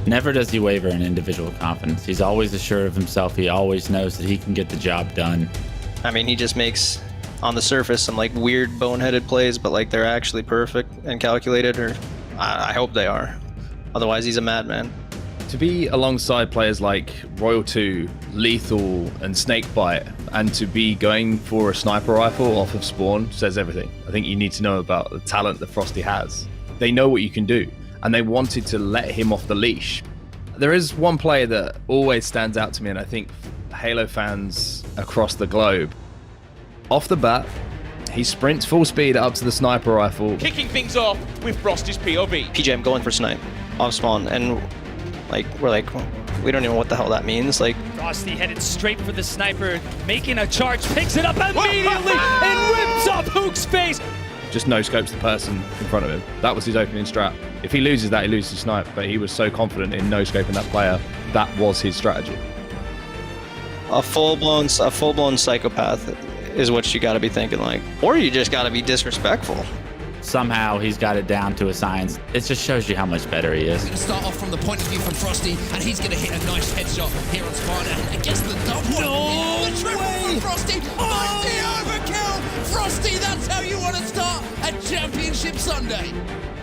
Never does he waver in individual confidence. He's always assured of himself. He always knows that he can get the job done. I mean, he just makes, on the surface, some like weird boneheaded plays, but like they're actually perfect and calculated, or I hope they are. Otherwise, he's a madman. To be alongside players like Royal 2, Lethal, and Snakebite, and to be going for a sniper rifle off of spawn says everything. I think you need to know about the talent that Frosty has. They know what you can do, and they wanted to let him off the leash. There is one player that always stands out to me, and I think Halo fans across the globe. Off the bat, he sprints full speed up to the sniper rifle. Kicking things off with Frosty's POV. PJ, I'm going for snipe off spawn, and like we're like, we don't even know what the hell that means. Like, Frosty headed straight for the sniper, making a charge, picks it up immediately and rips off Hook's face. Just no-scopes the person in front of him. That was his opening strat. If he loses that, he loses his snipe, but he was so confident in no-scoping that player, that was his strategy. a full-blown psychopath is what you got to be thinking like, or you just got to be disrespectful. Somehow he's got it down to a science. It just shows you how much better he is. He's going to start off from the point of view from Frosty, and he's going to hit a nice headshot here on spawn, and gets the double. No the triple way. from Frosty. Mighty overkill. Frosty, that's how you want to start a championship Sunday.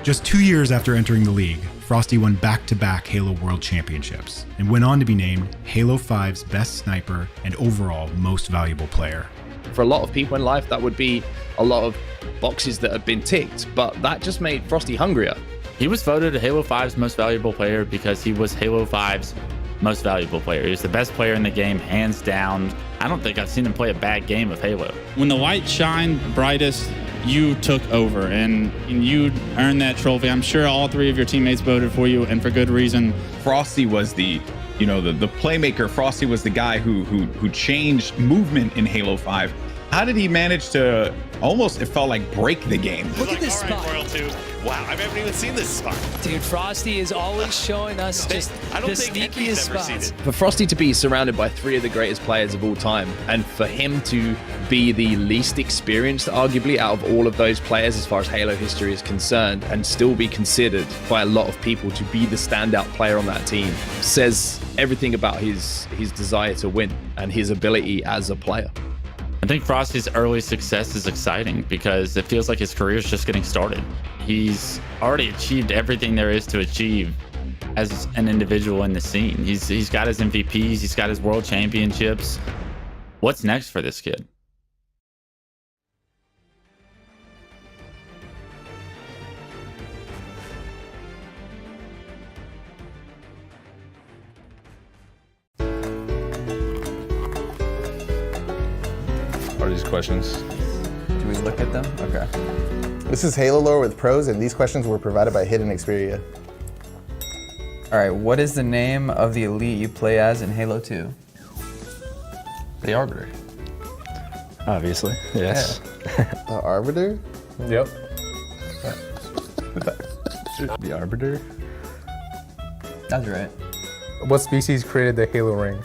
Just 2 years after entering the league, Frosty won back-to-back Halo World Championships and went on to be named Halo 5's best sniper and overall most valuable player. For a lot of people in life, that would be a lot of boxes that have been ticked, but that just made Frosty hungrier. He was voted Halo 5's most valuable player because he was Halo 5's most valuable player. He was the best player in the game, hands down. I don't think I've seen him play a bad game of Halo. When the light shined brightest, you took over and you earned that trophy. I'm sure all three of your teammates voted for you, and for good reason. Frosty was the playmaker. Frosty was the guy who changed movement in Halo 5. How did he manage to almost, it felt like, break the game? Look at this spot. Royal 2. Wow, I haven't even seen this spot. Dude, Frosty is always showing us just I don't the think sneakiest Henry's ever seen spots. it. For Frosty to be surrounded by three of the greatest players of all time, and for him to be the least experienced, arguably, out of all of those players as far as Halo history is concerned, and still be considered by a lot of people to be the standout player on that team, says everything about his desire to win and his ability as a player. I think Frosty's early success is exciting because it feels like his career is just getting started. He's already achieved everything there is to achieve as an individual in the scene. He's got his MVPs, he's got his world championships. What's next for this kid? Are these questions? Do we look at them? Okay. This is Halo Lore with Pros, and these questions were provided by Hidden Xperia. All right, what is the name of the elite you play as in Halo 2? The Arbiter. Obviously, yes. Yeah. The Arbiter? Yep. The Arbiter? That's right. What species created the Halo ring?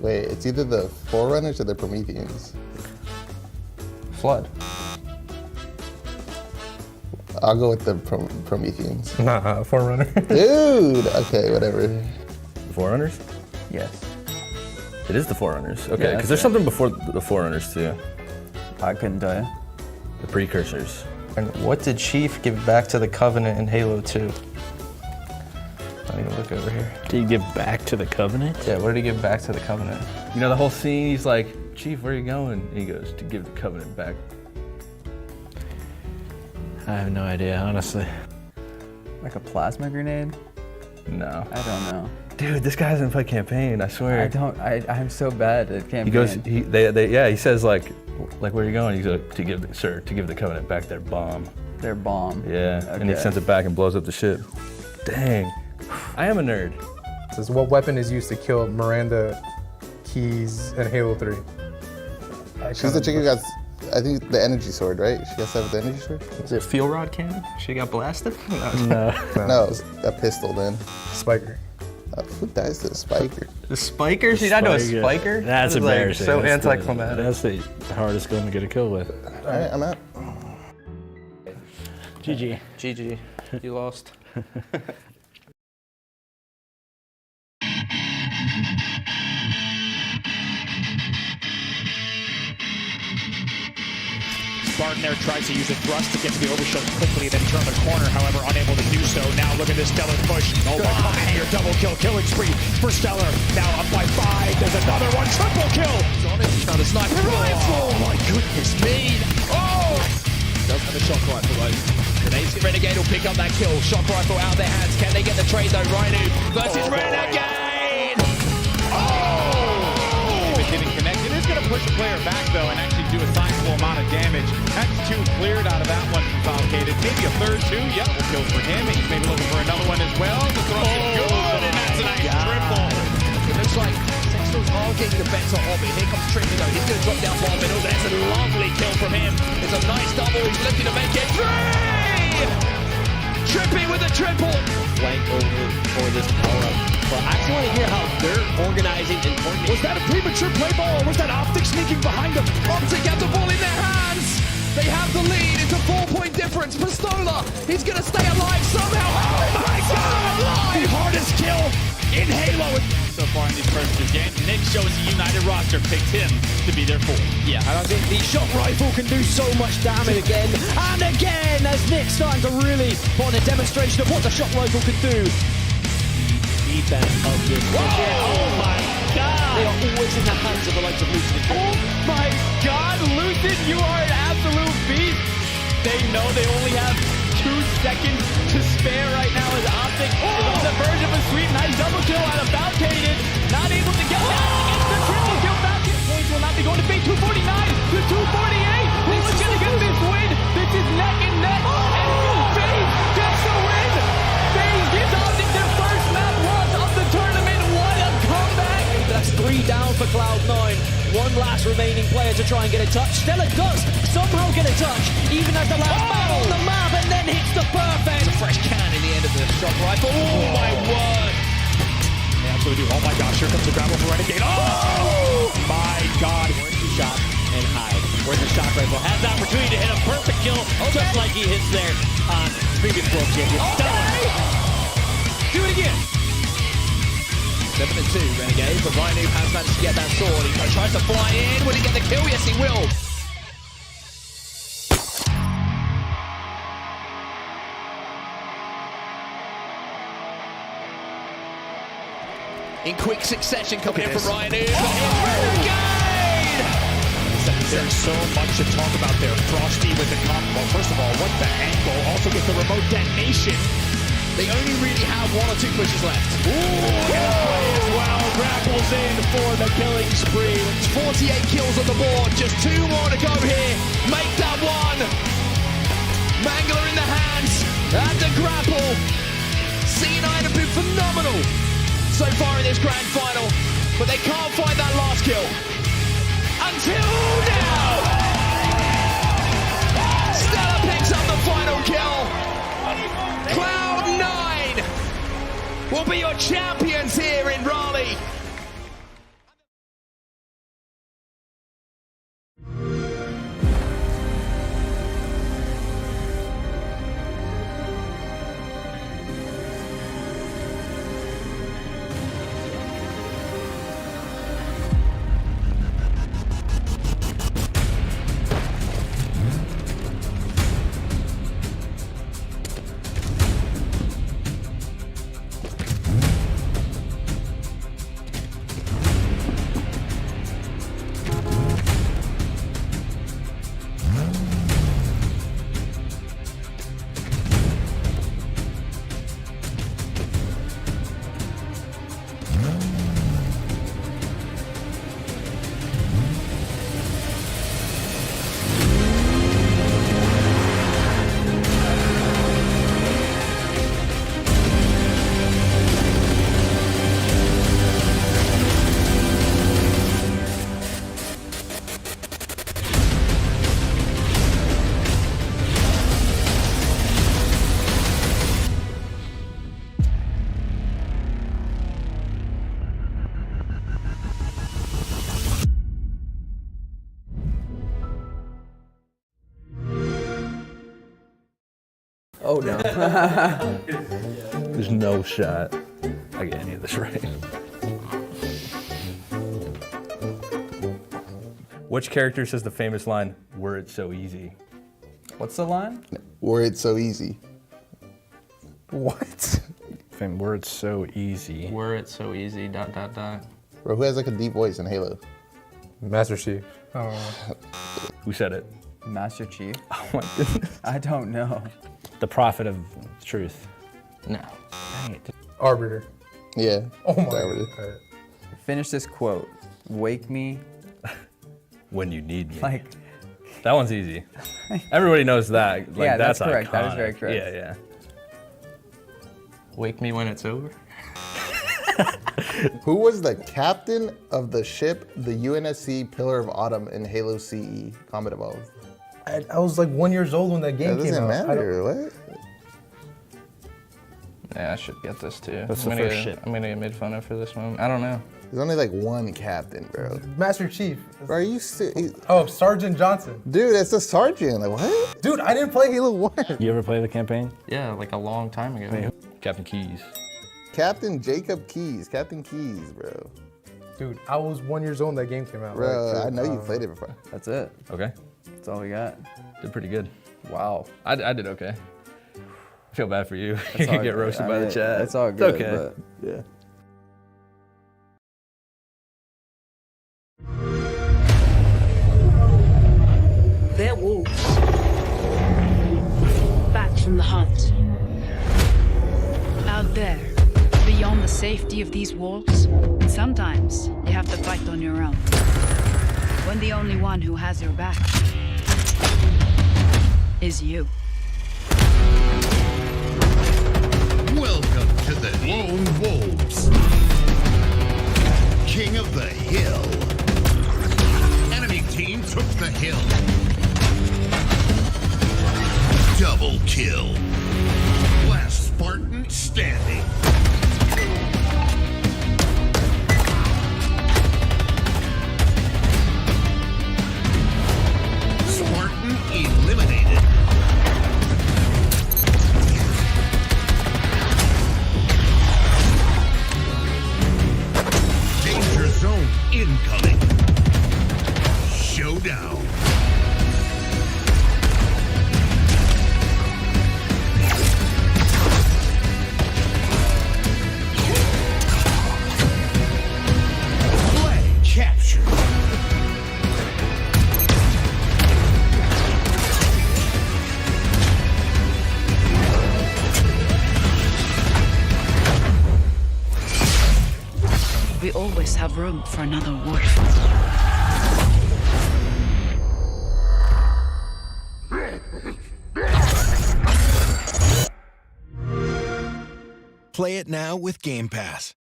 Wait, it's either the Forerunners or the Prometheans. Flood. I'll go with the Prometheans. Nah, Forerunner. Dude! Okay, whatever. The Forerunners? Yes. It is the Forerunners. Okay, Yeah, because there's something before the Forerunners too. I couldn't tell you. The precursors. And what did Chief give back to the Covenant in Halo 2? I need to look over here. Did you give back to the Covenant? Yeah, what did he give back to the Covenant? You know the whole scene, he's like, Chief, where are you going? And he goes, to give the Covenant back. I have no idea, honestly. Like a plasma grenade? No. I don't know. Dude, this guy hasn't played campaign, I swear. I'm so bad at campaign. He goes, he says like where are you going? He goes, to give the Covenant back their bomb. Their bomb. Yeah, Okay. and he sends it back and blows up the ship. Dang, I am a nerd. It says, what weapon is used to kill Miranda Keyes in Halo 3? She's the chick who got, I think, the energy sword, right? She has to have the energy sword? Is it fuel rod cannon? She got blasted? No. No, it was a pistol then. Spiker. Who dies to a spiker? The spiker? She died to a spiker? That's That is, like, embarrassing. so That's anticlimactic. That's the hardest gun to get a kill with. Alright, I'm out. GG. GG. You lost. Spartan there tries to use a thrust to get to the overshield quickly, then turn the corner, however, unable to do so. Now look at this Stellar push. Oh my! Here, double kill, killing spree for Stellar. Now up by 5. There's another one, triple kill. He's on it, he's trying to snipe the rifle. Oh my goodness me! Oh! Does have a shock rifle though. Grenades, Renegade will pick up that kill. Shock rifle out of their hands. Can they get the trade though? Rhino versus Renegade. Oh! Getting connected is going to push a player back though and actually do a sizable amount of damage. That's 2 cleared out of that one from Falcated. Maybe a third 2. Yep, will kill for him. He's maybe looking for another one as well. The throw is good, and that's a nice triple. It looks like Sextals are getting the better of it. Here comes Trippy though. He's going to drop down ball middle. There's a lovely kill from him. It's a nice double. He's looking to make it 3! Trippy with a triple. Flank over for this power-up. But I actually want to hear how they're organizing and coordinating. Was that a premature play ball, or was that Optic sneaking behind them? Optic have the ball in their hands. They have the lead. It's a 4-point difference. Pistola, he's going to stay alive somehow. Oh my God! The hardest kill in Halo. So far in these first 2 games, Nick shows the United roster picked him to be their 4. Yeah, and I think the shock rifle can do so much damage again and again as Nick's starting to really put on a demonstration of what the shock rifle can do. Defense of this. Oh my God! They are always in the hands of the likes of Lucid. Oh my God, Lucid, you are an absolute beast. They know they only have 2 seconds to spare right now as Optic is on the verge of a sweep. Nice double kill out of Falcated. Not able to get that. It's the triple kill. Falcated points will not be going to be 249 to 248. Who is going to get this win? This is neck and neck. And FaZe gets the win. FaZe gives Optic their first map loss of the tournament. What a comeback. That's 3 down for Cloud9. 1 last remaining player to try and get a touch. Stella does somehow get a touch, even as the last man on the map, and then hits the perfect. It's a fresh can in the end of the shock rifle. Oh my word. They absolutely do. Oh my gosh, here comes the grapple for Renegade. Oh my God. One, 2 shot and hide. Where's the shock rifle? Has the opportunity to hit a perfect kill, just like he hits there on previous world champion. Okay. Do it again. 7-2, Renegade, but Rhino has managed to get that sword. He tries to fly in. Will he get the kill? Yes, he will. In quick succession, coming in from Rhino. Renegade! There's so much to talk about there. Frosty with the combo. Well, first of all, what the angle? Also gets the remote detonation. They only really have 1 or 2 pushes left. Ooh, play as well. Grapples in for the killing spree. It's 48 kills on the board. Just 2 more to go here. Make that 1. Mangler in the hands. And the grapple. C9 have been phenomenal so far in this grand final. But they can't find that last kill. Until now. Stella picks up the final kill. Cloud9 will be your champions here in Raleigh. Oh no. There's no shot I get any of this right. Which character says the famous line, "Were it so easy"? What's the line? Were it so easy. What? Were it so easy. Were it so easy, ... Bro, who has like a deep voice in Halo? Master Chief. Oh. Who said it? Master Chief? Oh my goodness. I don't know. The prophet of truth. No. Dang it. Arbiter. Yeah. Oh my Arbiter. God. Finish this quote. Wake me. When you need me. Like. That one's easy. Everybody knows that. Like, Yeah, that's that's correct. iconic. That is very correct. Yeah, yeah. Wake me when it's over. Who was the captain of the ship, the UNSC Pillar of Autumn in Halo CE Combat Evolved? I was like 1 year old when that game That came doesn't out. matter, what? Yeah, I should get this too. That's the first ship. I'm gonna get made fun of for this one. I don't know. There's only like one captain, bro. Master Chief. Bro, are you serious? Oh, Sergeant Johnson. Dude, that's a sergeant. Like, what? Dude, I didn't play Halo 1. You ever play the campaign? Yeah, like a long time ago. Captain Keys. Captain Jacob Keys. Captain Keys, bro. Dude, I was 1 year old when that game came out. Bro, like, I know you played it before. That's it. Okay. That's all we got. Did pretty good. Wow. I did okay. I feel bad for you. That's You all could get good. roasted I by the mean, chat. It's all good. It's okay. But Yeah. They're wolves. Back from the hunt. Out there, beyond the safety of these walls, sometimes you have to fight on your own. When the only one who has your back is you. Welcome to the Lone Wolves. King of the Hill. Enemy team took the hill. Double kill. Last Spartan standing. Spartan eliminated. Danger zone incoming. Showdown. Flag capture. We always have room for another wolf. Play it now with Game Pass.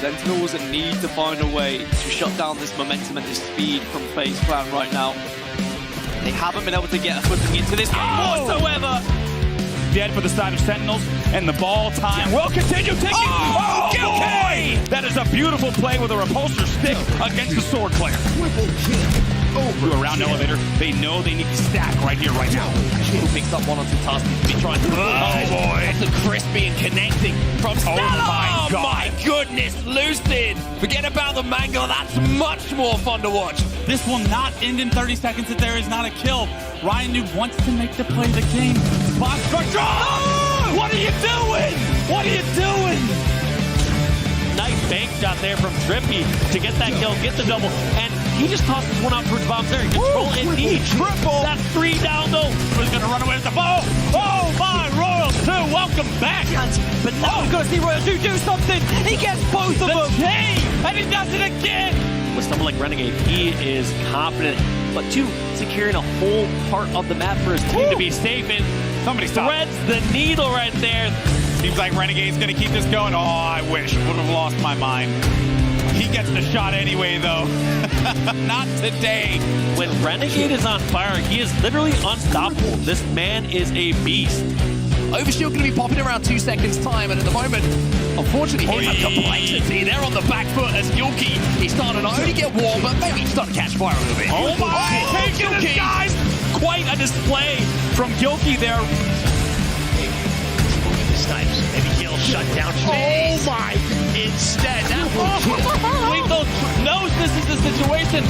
Sentinels need to find a way to shut down this momentum and this speed from FaZe Clan right now. They haven't been able to get a footing into this game whatsoever. Dead for the side of Sentinels, and the ball time will continue ticking. Oh boy! That is a beautiful play with a repulsor stick against the sword player. To a round elevator, they know they need to stack right here, right now. Who picks up one or two tasks to be trying to... Oh boy! The crispy and connecting from Stella. my God. My goodness, Lucid! Forget about the mango, that's much more fun to watch. This will not end in 30 seconds if there is not a kill. Ryan Noob wants to make the play of the game. Box structure. Oh! What are you doing? What are you doing? Nice bank shot there from Drippy to get that kill, get the double, and he just tosses one out towards bombs there. Control indeed. Triple. That's 3 down though. Who's gonna run away with the ball? Oh my, Royals 2, welcome back. But now we're gonna see Royal 2 do something. He gets both of them. Chain, and he does it again. With someone like Renegade, he is confident, but 2, securing a whole part of the map for his team to be safe in. Somebody stop. Threads the needle right there. Seems like Renegade's gonna keep this going. Oh, I wish. Would have lost my mind. He gets the shot anyway, though. Not today. When Renegade is on fire, he is literally unstoppable. This man is a beast. Overshield going to be popping around 2 seconds time, and at the moment, unfortunately, here's a complexity. They're on the back foot as Gilkey, he's starting to not only get warm, but maybe he's starting to catch fire a little bit. Oh my, taking his guys! Quite a display from Gilkey there. Snipes, maybe he'll shut down. Oh my! Instead, that Lethal knows this is the situation.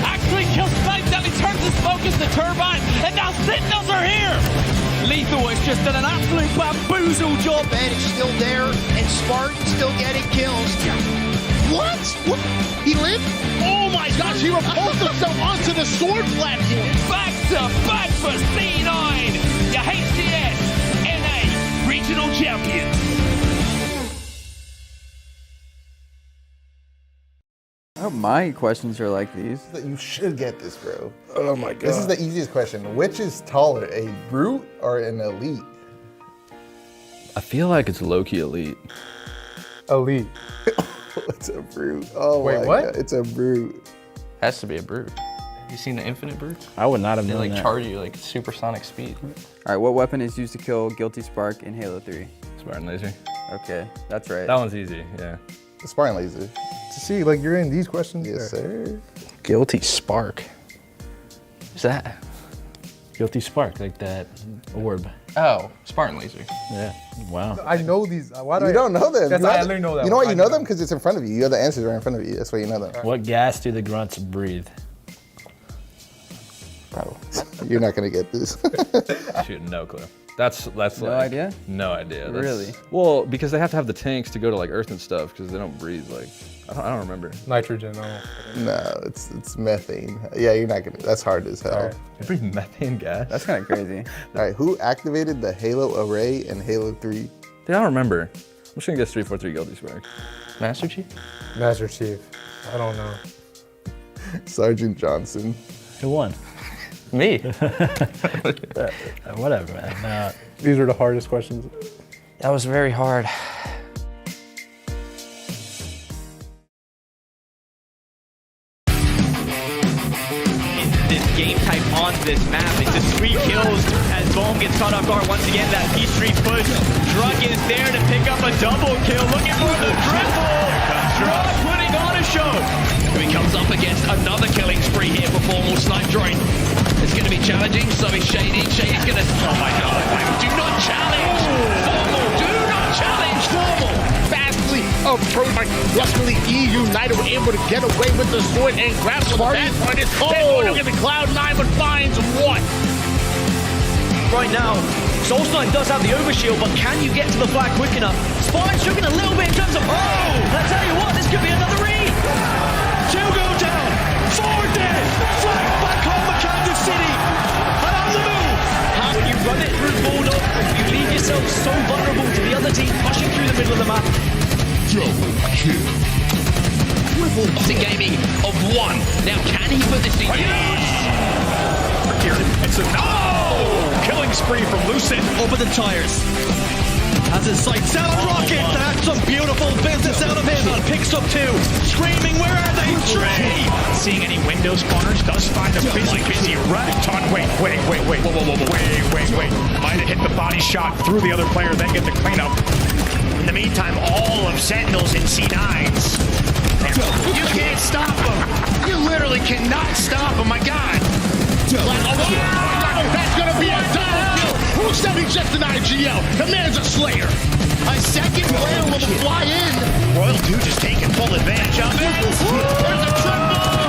Actually kills Snipe, then he turns his focus to Turbine, and now Sentinels are here! Lethal has just done an absolute bamboozle job. Ben is still there, and Spartan still getting kills. What? He lived? Oh my gosh, he repulsed himself onto the sword platform. Back to back for C9, your HCS NA regional champions. I hope my questions are like these. You should get this, bro. Oh my god. This is the easiest question. Which is taller, a brute or an elite? I feel like it's low-key elite. Elite. It's a brute. Oh wait, my what? God. It's a brute. Has to be a brute. Have you seen the Infinite Brute? I would not have They known like that. charge you like supersonic speed. All right, what weapon is used to kill Guilty Spark in Halo 3? Spartan laser. Okay, that's right. That one's easy, yeah. The Spartan laser. See, like you're in these questions. Yes, sir. Guilty Spark. What's that? Guilty Spark, like that orb. Oh, Spartan laser. Yeah. Wow. I know these. Why do You don't know them. Yes, You I have- literally know that. You know one. why you I know them? Because it's in front of you. You have the answers right in front of you. That's why you know them. What gas do the grunts breathe? Bro. You're not gonna get this. Shoot, no clue. That's No like idea? no idea. That's- Really? Well, because they have to have the tanks to go to like Earth and stuff because they don't breathe like I don't remember. Nitrogen. Oh. No, it's methane. Yeah, you're not gonna. That's hard as hell. Right. They breathe methane gas. That's kind of crazy. All right, who activated the Halo array in Halo 3? Dude, I don't remember. I'm just gonna guess 343 Guilty Spark. Master Chief? Master Chief. I don't know. Sergeant Johnson. Who won? Me. Whatever, man. These are the hardest questions. That was very hard. This game type on this map. It's just 3 kills as Bohm gets caught off guard once again. That P3 push. Drug is there to pick up a double kill. Looking for the triple. Drug putting on a show. He comes up against another killing spree here for Formal Snipe Droid. It's going to be challenging, so is Shady. Shady's going to... Oh my god. Do not challenge. Formal. Do not challenge Formal. Fastly approached by desperately United were able to get away with the sword and grab the bad part. It's going to get the Cloud9, but finds one. Right now, Soulstone does have the overshield, but can you get to the flag quick enough? Spartan struggling a little bit in terms of... Oh! I tell you what, this could be another read. 2 go down, 4 dead, flag back home to Kansas City, and on the move. How when you run it through Bulldog, you leave yourself so vulnerable to the other team pushing through the middle of the map. Double kill. It's a gaming of 1. Now, can he put this in use? It's a killing spree from Lucid. Over the tires. Has his sights set on Rocket. That's some beautiful business out of him. Picks up 2. Screaming, where are they? 3. Seeing any window spawners does find a busy Recton. Wait. Might have hit the body shot through the other player, then get the cleanup. In the meantime, all of Sentinels in C9s. You can't stop them. You literally cannot stop them, my God. That's going to be a double kill. Who said he's just an IGL? The man's a slayer. A second player will fly in. Royal 2 just taking full advantage of it. There's a triple.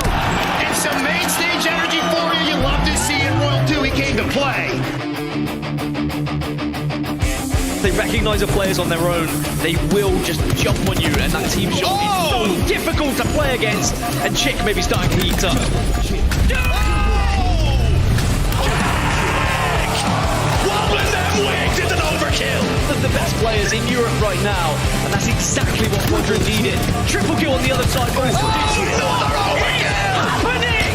And some main stage energy for you. You love to see it. Royal 2, he came to play. They recognize the players on their own, they will just jump on you, and that team shot is so difficult to play against, and Chick may be starting to heat up. Wobbling them wigs, it's an overkill. One of the best players in Europe right now, and that's exactly what Quadra needed. Triple kill on the other side. Another overkill! Happening!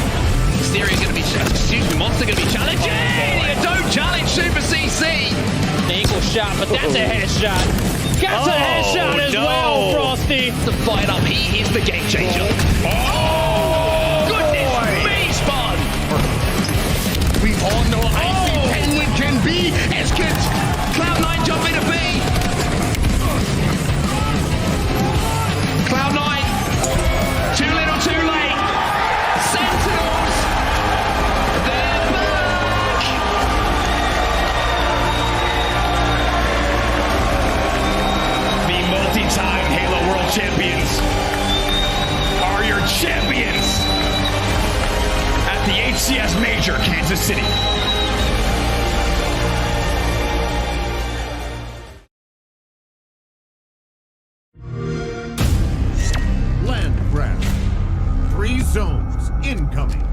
Mysterio's going to be... Excuse me, Monster going to be challenging. You don't challenge Super CC. Ankle shot, but that's a headshot. Got a headshot as well, Frosty. To fight up, he is the game changer. Oh, goodness me, Spawn. We all know Icy Penguin can be as Cloud9 jumping to B. Cloud9, too little, too late. Sentinels, they're back. The multi-time Halo World Champions are your champions at the HCS Major, Kansas City. Land grab. 3 zones incoming.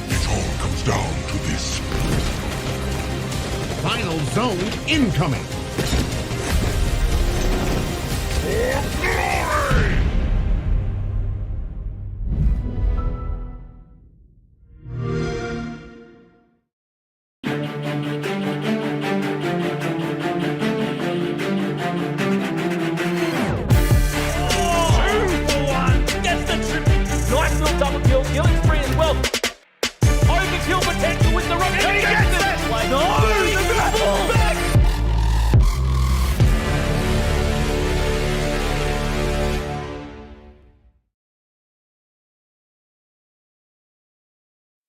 It all comes down to this. Final zone incoming. Nice little double kill. Killing's free as well. Overkill potential with the rocket. And he gets it! No! Back!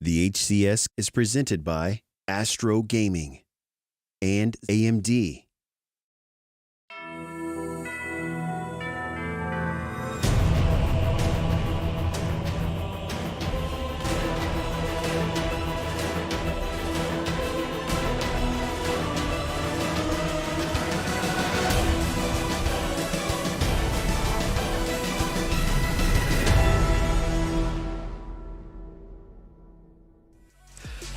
The HCS is presented by Astro Gaming and AMD.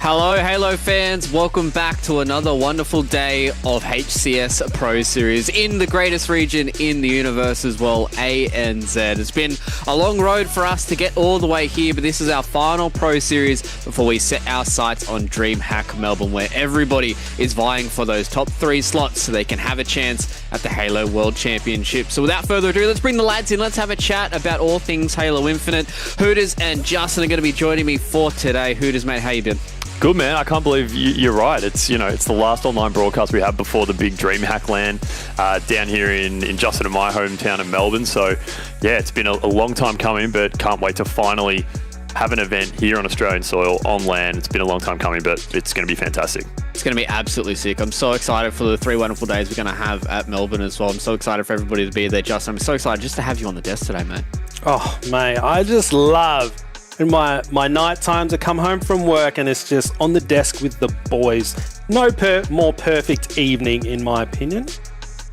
Hello Halo fans, welcome back to another wonderful day of HCS Pro Series in the greatest region in the universe as well, ANZ. It's been a long road for us to get all the way here, but this is our final Pro Series before we set our sights on DreamHack Melbourne, where everybody is vying for those top 3 slots so they can have a chance at the Halo World Championship. So without further ado, let's bring the lads in. Let's have a chat about all things Halo Infinite. Hooters and Justin are going to be joining me for today. Hooters, mate, how you been? Good, man. I can't believe you're right. It's it's the last online broadcast we have before the big DreamHack LAN down here in Justin and my hometown of Melbourne. So yeah, it's been a long time coming, but can't wait to finally have an event here on Australian soil on LAN. It's been a long time coming, but it's going to be fantastic. It's going to be absolutely sick. I'm so excited for the 3 wonderful days we're going to have at Melbourne as well. I'm so excited for everybody to be there, Justin. I'm so excited just to have you on the desk today, mate. Oh, mate, I just love in my night times. I come home from work and it's just on the desk with the boys. No more perfect evening, in my opinion.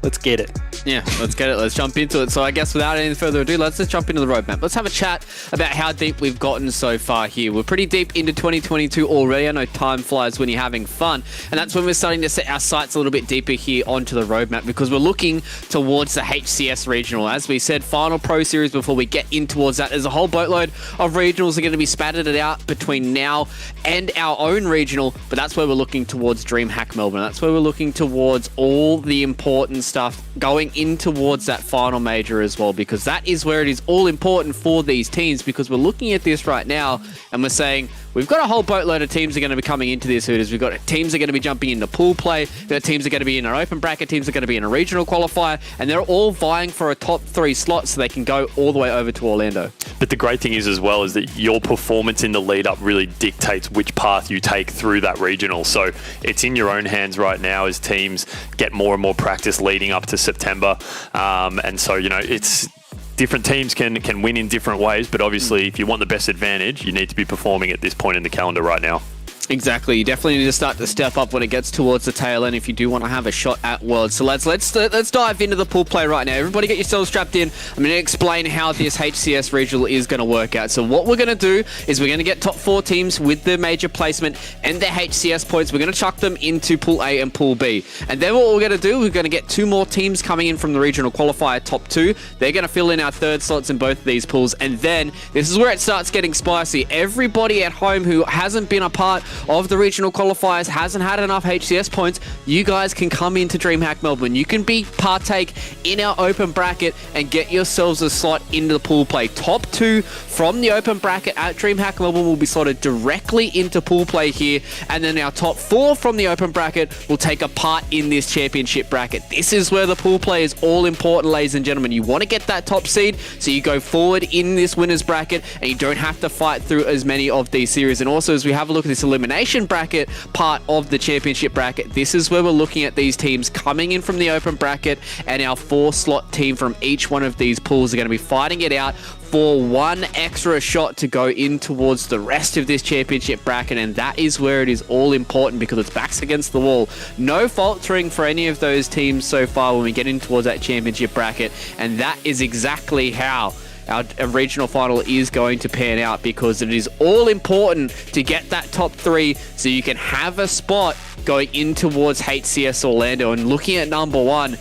Let's get it. Yeah, let's get it. Let's jump into it. So I guess without any further ado, let's just jump into the roadmap. Let's have a chat about how deep we've gotten so far here. We're pretty deep into 2022 already. I know time flies when you're having fun. And that's when we're starting to set our sights a little bit deeper here onto the roadmap, because we're looking towards the HCS regional. As we said, final Pro Series before we get in towards that. There's a whole boatload of regionals that are going to be spattered out between now and our own regional. But that's where we're looking towards DreamHack Melbourne. That's where we're looking towards all the important stuff going in towards that final major as well, because that is where it is all important for these teams, because we're looking at this right now and we're saying we've got a whole boatload of teams that are going to be coming into this, Hooters. We've got teams that are going to be jumping into pool play. We've got teams that are going to be in our open bracket, teams that are going to be in a regional qualifier, and they're all vying for a top 3 slot so they can go all the way over to Orlando. But the great thing is as well is that your performance in the lead up really dictates which path you take through that regional. So it's in your own hands right now as teams get more and more practice leading up to September. And so, it's different teams can win in different ways, but obviously if you want the best advantage, you need to be performing at this point in the calendar right now. Exactly. You definitely need to start to step up when it gets towards the tail end if you do want to have a shot at Worlds. So let's dive into the pool play right now. Everybody get yourselves strapped in. I'm going to explain how this HCS regional is going to work out. So what we're going to do is we're going to get top 4 teams with the major placement and their HCS points. We're going to chuck them into Pool A and Pool B. And then what we're going to do, we're going to get 2 more teams coming in from the regional qualifier top 2. They're going to fill in our 3rd slots in both of these pools. And then this is where it starts getting spicy. Everybody at home who hasn't been a part of the regional qualifiers, hasn't had enough HCS points, you guys can come into DreamHack Melbourne. You can partake in our open bracket and get yourselves a slot into the pool play. Top 2 from the open bracket at DreamHack Melbourne will be slotted directly into pool play here, and then our top 4 from the open bracket will take a part in this championship bracket. This is where the pool play is all important, ladies and gentlemen. You want to get that top seed so you go forward in this winners bracket and you don't have to fight through as many of these series. And also, as we have a look at this elimination bracket part of the championship bracket, this is where we're looking at these teams coming in from the open bracket, and our 4-slot team from each one of these pools are going to be fighting it out for 1 extra shot to go in towards the rest of this championship bracket. And that is where it is all important, because it's backs against the wall. No faltering for any of those teams so far when we get in towards that championship bracket, and that is exactly how our regional final is going to pan out, because it is all important to get that top 3 so you can have a spot going in towards HCS Orlando. And looking at number 1,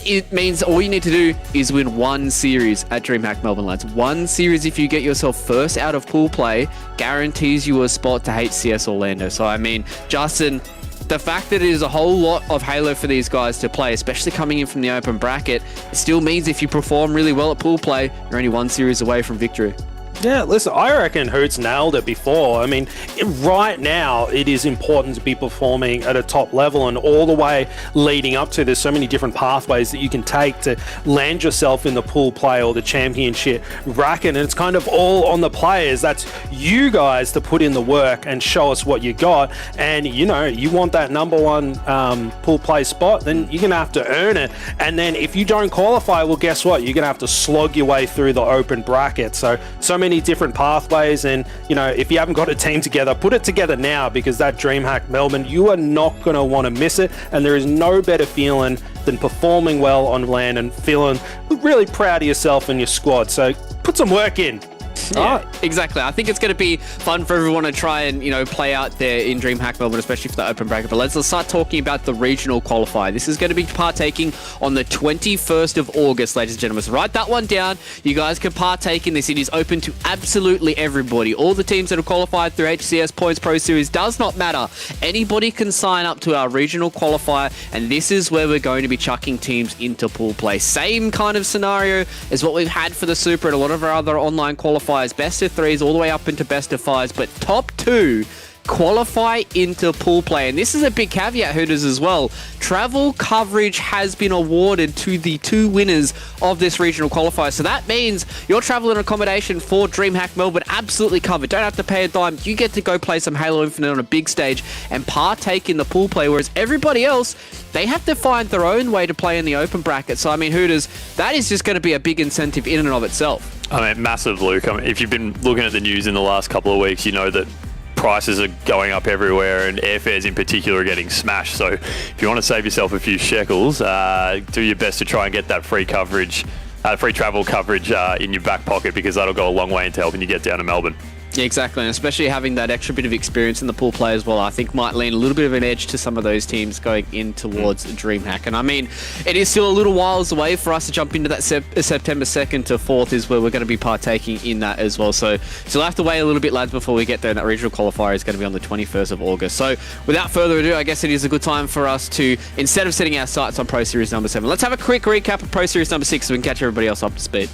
it means all you need to do is win 1 series at DreamHack Melbourne, lads. 1 series, if you get yourself first out of pool play, guarantees you a spot to HCS Orlando. So, I mean, Justin, the fact that it is a whole lot of Halo for these guys to play, especially coming in from the open bracket, it still means if you perform really well at pool play, you're only 1 series away from victory. Yeah, listen, I reckon Hoots nailed it before. I mean, right now, it is important to be performing at a top level, and all the way leading up to, there's so many different pathways that you can take to land yourself in the pool play or the championship bracket, and it's kind of all on the players. That's you guys to put in the work and show us what you got. And, you know, you want that number 1 pool play spot, then you're going to have to earn it. And then if you don't qualify, well, guess what? You're going to have to slog your way through the open bracket. So many different pathways, and you know, if you haven't got a team together, put it together now, because that DreamHack Melbourne, you are not going to want to miss it. And there is no better feeling than performing well on LAN and feeling really proud of yourself and your squad. So put some work in. Yeah, exactly. I think it's going to be fun for everyone to try and, you know, play out there in DreamHack Melbourne, especially for the open bracket. But let's start talking about the regional qualifier. This is going to be partaking on the 21st of August, ladies and gentlemen. So write that one down. You guys can partake in this. It is open to absolutely everybody. All the teams that have qualified through HCS Points Pro Series does not matter. Anybody can sign up to our regional qualifier, and this is where we're going to be chucking teams into pool play. Same kind of scenario as what we've had for the Super and a lot of our other online qualifiers. Best of 3s all the way up into best of 5s, but top 2 qualify into pool play. And this is a big caveat, Hooters, as well. Travel coverage has been awarded to the 2 winners of this regional qualifier. So that means your travel and accommodation for DreamHack Melbourne absolutely covered. Don't have to pay a dime. You get to go play some Halo Infinite on a big stage and partake in the pool play, whereas everybody else, they have to find their own way to play in the open bracket. So, I mean, Hooters, that is just going to be a big incentive in and of itself. I mean, massive, Luke. I mean, if you've been looking at the news in the last couple of weeks, you know that prices are going up everywhere, and airfares in particular are getting smashed. So if you want to save yourself a few shekels, do your best to try and get that free coverage, free travel coverage in your back pocket, because that'll go a long way into helping you get down to Melbourne. Yeah, exactly, and especially having that extra bit of experience in the pool play as well, I think might lean a little bit of an edge to some of those teams going in towards DreamHack. And I mean, it is still a little whiles away for us to jump into that September 2nd to 4th is where we're going to be partaking in that as well. So we'll have to wait a little bit, lads, before we get there. And that regional qualifier is going to be on the 21st of August. So without further ado, I guess it is a good time for us to, instead of setting our sights on Pro Series number 7, let's have a quick recap of Pro Series number 6 so we can catch everybody else up to speed.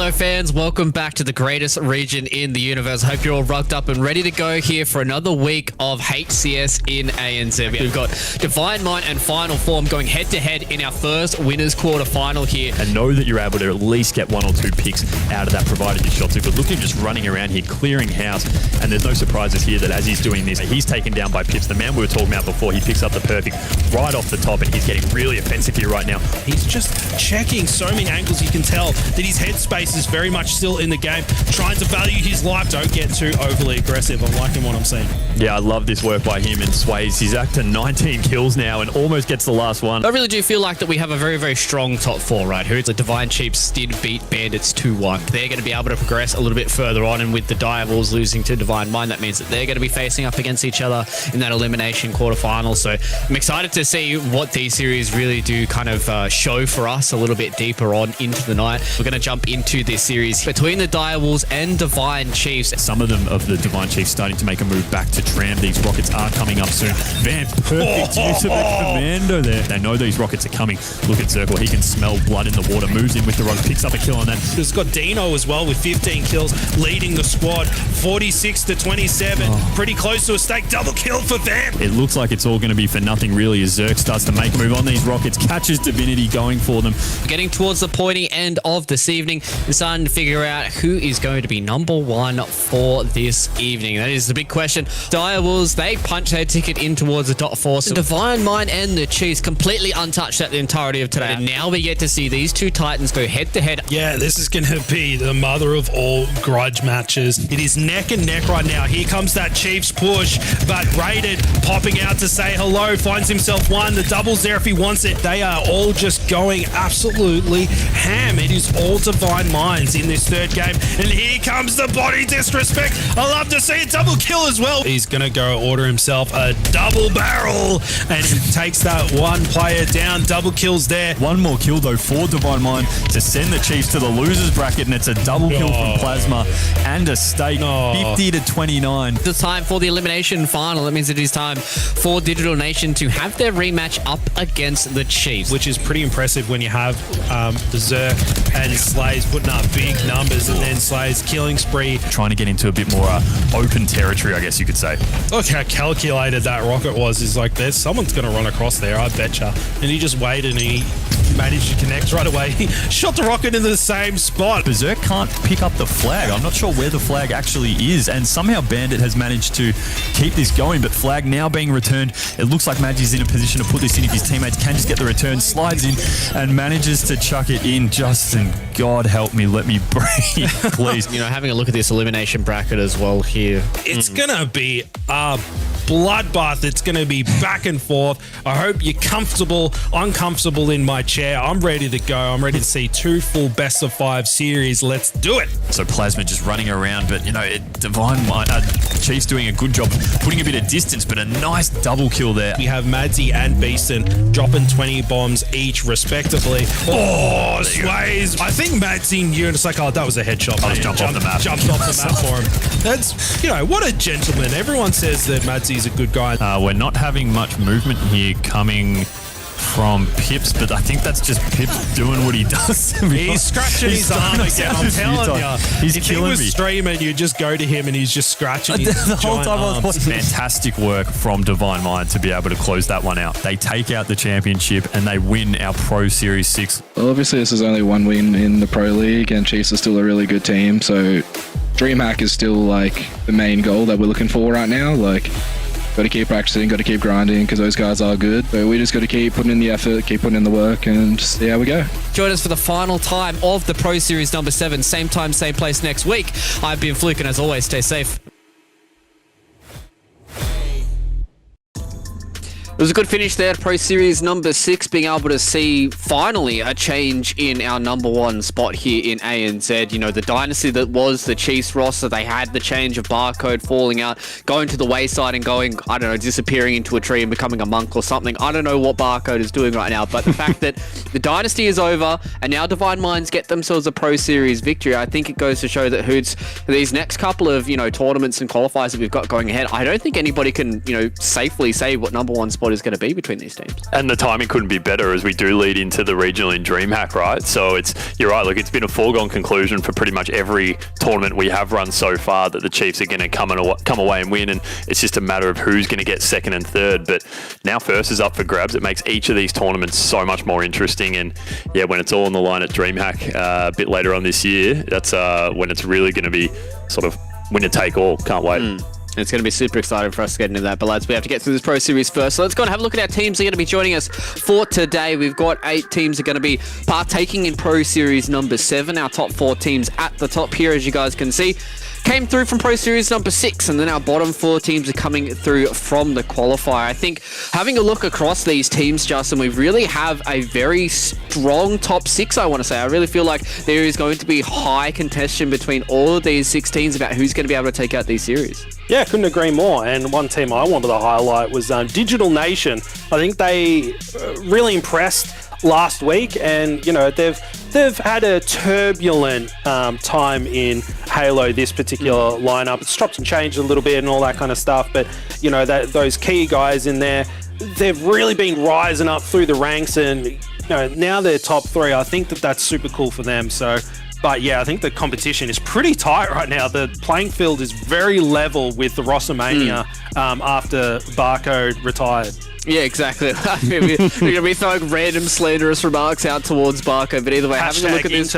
Hello fans, welcome back to the greatest region in the universe. Hope you're all rugged up and ready to go here for another week of HCS in ANZ. We've got Divine Might and Final Form going head to head in our first winners quarter final here. And know that you're able to at least get 1 or 2 picks out of that provided your shots are good. Look at him just running around here, clearing house. And there's no surprises here that as he's doing this, he's taken down by Pips. The man we were talking about before, he picks up the perfect right off the top and he's getting really offensive here right now. He's just checking so many angles. You can tell that his headspace is very much still in the game, trying to value his life. Don't get too overly aggressive. I'm liking what I'm seeing. Yeah, I love this work by him and Sways. He's up to 19 kills now and almost gets the last one. I really do feel like that we have a very, very strong top 4, right? Who's the Divine Chiefs did beat Bandits 2-1. They're going to be able to progress a little bit further on, and with the Direwolves losing to Divine Mind, that means that they're going to be facing up against each other in that elimination quarterfinal. So I'm excited to see what these series really do kind of show for us a little bit deeper on into the night. We're going to jump into this series between the Direwolves and Divine Chiefs. Some of them of the Divine Chiefs starting to make a move back to Tram. These rockets are coming up soon. Van, perfect use of the commando there. They know these rockets are coming. Look at Circle. He can smell blood in the water. Moves in with the rocket, picks up a kill on that. It's got Dino as well with 15 kills, leading the squad 46-27. Pretty close to a stake. Double kill for Van. It looks like it's all going to be for nothing really as Zerk starts to make a move on these rockets, catches Divinity going for them. Getting towards the pointy end of this evening, we're starting to figure out who is going to be number 1 for this evening. That is the big question. Direwolves, they punch their ticket in towards the top 4. So Divine Mind and the Chiefs completely untouched at the entirety of today. And now we get to see these two Titans go head to head. Yeah, this is going to be the mother of all grudge matches. It is neck and neck right now. Here comes that Chiefs push, but Rated popping out to say hello, finds himself one. The double's there if he wants it. They are all just going absolutely ham. It is all Divine Minds in this third game. And here comes the body disrespect. I love to see a double kill as well. He's going to go order himself a double barrel, and he takes that one player down. Double kills there. One more kill though for Divine Mind to send the Chiefs to the losers bracket, and it's a double kill from Plasma and a stake. 50-29. It's time for the elimination final. That means it is time for Digital Nation to have their rematch up against the Chiefs, which is pretty impressive when you have the Zerk and Slays putting up big numbers, and then Slays killing spree. Trying to get into a bit more open territory, I guess you could say. Look how calculated that rocket was. Is like, there's someone's going to run across there, I betcha. And he just waited and he managed to connect right away. He shot the rocket into the same spot. Berserk can't pick up the flag. I'm not sure where the flag actually is, and somehow Bandit has managed to keep this going, but flag now being returned. It looks like Magi's in a position to put this in if his teammates can just get the return. Slides in and manages to chuck it in. Justin, God help me, let me breathe, please. You know, having a look at this elimination bracket as well here. It's going to be a bloodbath. It's going to be back and forth. I hope you're comfortable. I'm comfortable in my chair. I'm ready to go. I'm ready to see 2 full best of 5 series. Let's do it. So Plasma just running around, but you know, Divine Mind, Chiefs doing a good job putting a bit of distance, but a nice double kill there. We have Madsy and Beeston dropping 20 bombs each respectively. Oh, Sways. I think Madsy knew, and it's like, oh, that was a headshot. I'll just jump off the map. Jumped off the map for him. That's, you know, what a gentleman. Everyone says that Madsy's a good guy. We're not having much movement here coming from Pips, but I think that's just Pips doing what he does. He's scratching his arm again. I'm telling you. He's if killing he was me. streaming, you just go to him and he's just scratching his the whole giant time I was arms. watching. Fantastic work from Divine Mind to be able to close that one out. They take out the championship and they win our Pro Series 6. Well, obviously this is only one win in the Pro League, and Chiefs are still a really good team, so DreamHack is still like the main goal that we're looking for right now. Like, got to keep practicing, got to keep grinding, because those guys are good. So we just got to keep putting in the effort, keep putting in the work, and just see how we go. Join us for the final time of the Pro Series number 7. Same time, same place next week. I've been Fluke, and as always, stay safe. It was a good finish there, Pro Series number 6, being able to see finally a change in our number 1 spot here in ANZ. You know, the dynasty that was the Chiefs roster, they had the change of Barcode falling out, going to the wayside and going, I don't know, disappearing into a tree and becoming a monk or something. I don't know what Barcode is doing right now, but the fact that the dynasty is over and now Divine Minds get themselves a Pro Series victory, I think it goes to show that Hoots, these next couple of, you know, tournaments and qualifiers that we've got going ahead, I don't think anybody can, you know, safely say what number 1 spot what is going to be between these teams. And the timing couldn't be better as we do lead into the regional in DreamHack, right? So you're right, look, it's been a foregone conclusion for pretty much every tournament we have run so far that the Chiefs are going to come away and win, and it's just a matter of who's going to get second and third. But now first is up for grabs. It makes each of these tournaments so much more interesting, and yeah, when it's all on the line at DreamHack a bit later on this year, that's when it's really going to be sort of winner take all. Can't wait. It's going to be super exciting for us to get into that. But lads, we have to get through this Pro Series first. So let's go and have a look at our teams that are going to be joining us for today. We've got 8 teams that are going to be partaking in Pro Series number 7. Our top 4 teams at the top here, as you guys can see, came through from Pro Series number 6, and then our bottom 4 teams are coming through from the qualifier. I think having a look across these teams, Justin, we really have a very strong top 6, I want to say. I really feel like there is going to be high contention between all of these 6 teams about who's going to be able to take out these series. Yeah, couldn't agree more. And one team I wanted to highlight was Digital Nation. I think they really impressed last week, and you know they've had a turbulent time in Halo. This particular lineup, it's chopped and changed a little bit and all that kind of stuff. But you know those key guys in there, they've really been rising up through the ranks, and you know now they're top 3. I think that's super cool for them. So. But yeah, I think the competition is pretty tight right now. The playing field is very level with the Rossamania after Barco retired. Yeah, exactly. We're going to be throwing random slanderous remarks out towards Barco, but either way, having a look at this.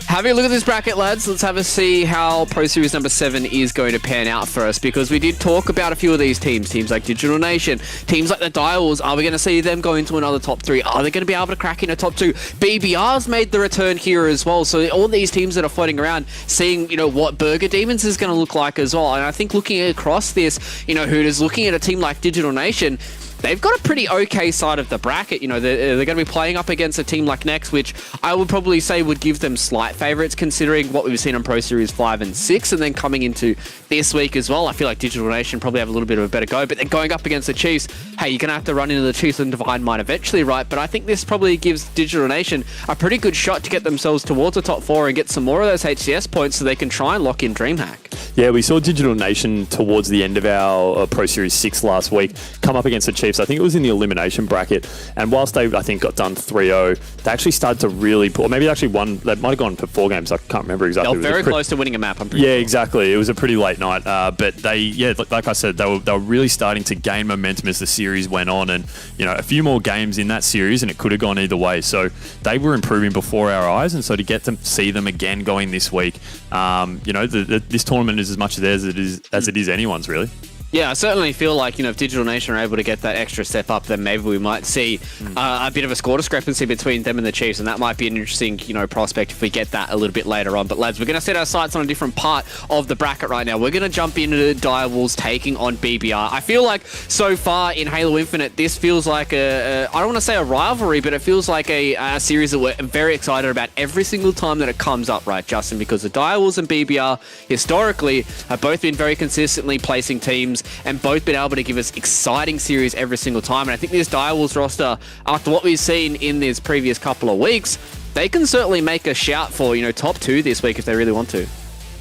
Having a look at this bracket, lads, let's have a see how Pro Series number 7 is going to pan out for us, because we did talk about a few of these teams like Digital Nation, teams like the Direwolves. Are we going to see them go into another top 3? Are they going to be able to crack in a top 2? BBR's made the return here as well, so all these teams that are floating around, seeing, you know, what Burger Demons is going to look like as well. And I think looking across this, you know, Hooters, looking at a team like Digital Nation, they've got a pretty okay side of the bracket. You know, they're going to be playing up against a team like Next, which I would probably say would give them slight favourites considering what we've seen on Pro Series 5 and 6, and then coming into this week as well. I feel like Digital Nation probably have a little bit of a better go, but then going up against the Chiefs, hey, you're going to have to run into the Chiefs and Divine Mind eventually, right? But I think this probably gives Digital Nation a pretty good shot to get themselves towards the top 4 and get some more of those HCS points so they can try and lock in DreamHack. Yeah, we saw Digital Nation towards the end of our Pro Series 6 last week come up against the Chiefs. I think it was in the elimination bracket, and whilst they, I think, got done 3-0, they actually started to really, or maybe they actually won, they might have gone for 4 games, I can't remember exactly. They were very close to winning a map, I'm pretty sure. Exactly. It was a pretty late night, but they, like I said, they were really starting to gain momentum as the series went on, and, you know, a few more games in that series and it could have gone either way. So they were improving before our eyes, and so to get to see them again going this week, you know, this tournament is as much theirs as it is anyone's, really. Yeah, I certainly feel like, you know, if Digital Nation are able to get that extra step up, then maybe we might see a bit of a score discrepancy between them and the Chiefs, and that might be an interesting, you know, prospect if we get that a little bit later on. But lads, we're going to set our sights on a different part of the bracket right now. We're going to jump into the Direwolves taking on BBR. I feel like so far in Halo Infinite, this feels like I don't want to say a rivalry, but it feels like a series that we're very excited about every single time that it comes up, right, Justin? Because the Direwolves and BBR historically have both been very consistently placing teams and both been able to give us exciting series every single time. And I think this Direwolves roster, after what we've seen in these previous couple of weeks, they can certainly make a shout for, you know, top 2 this week if they really want to.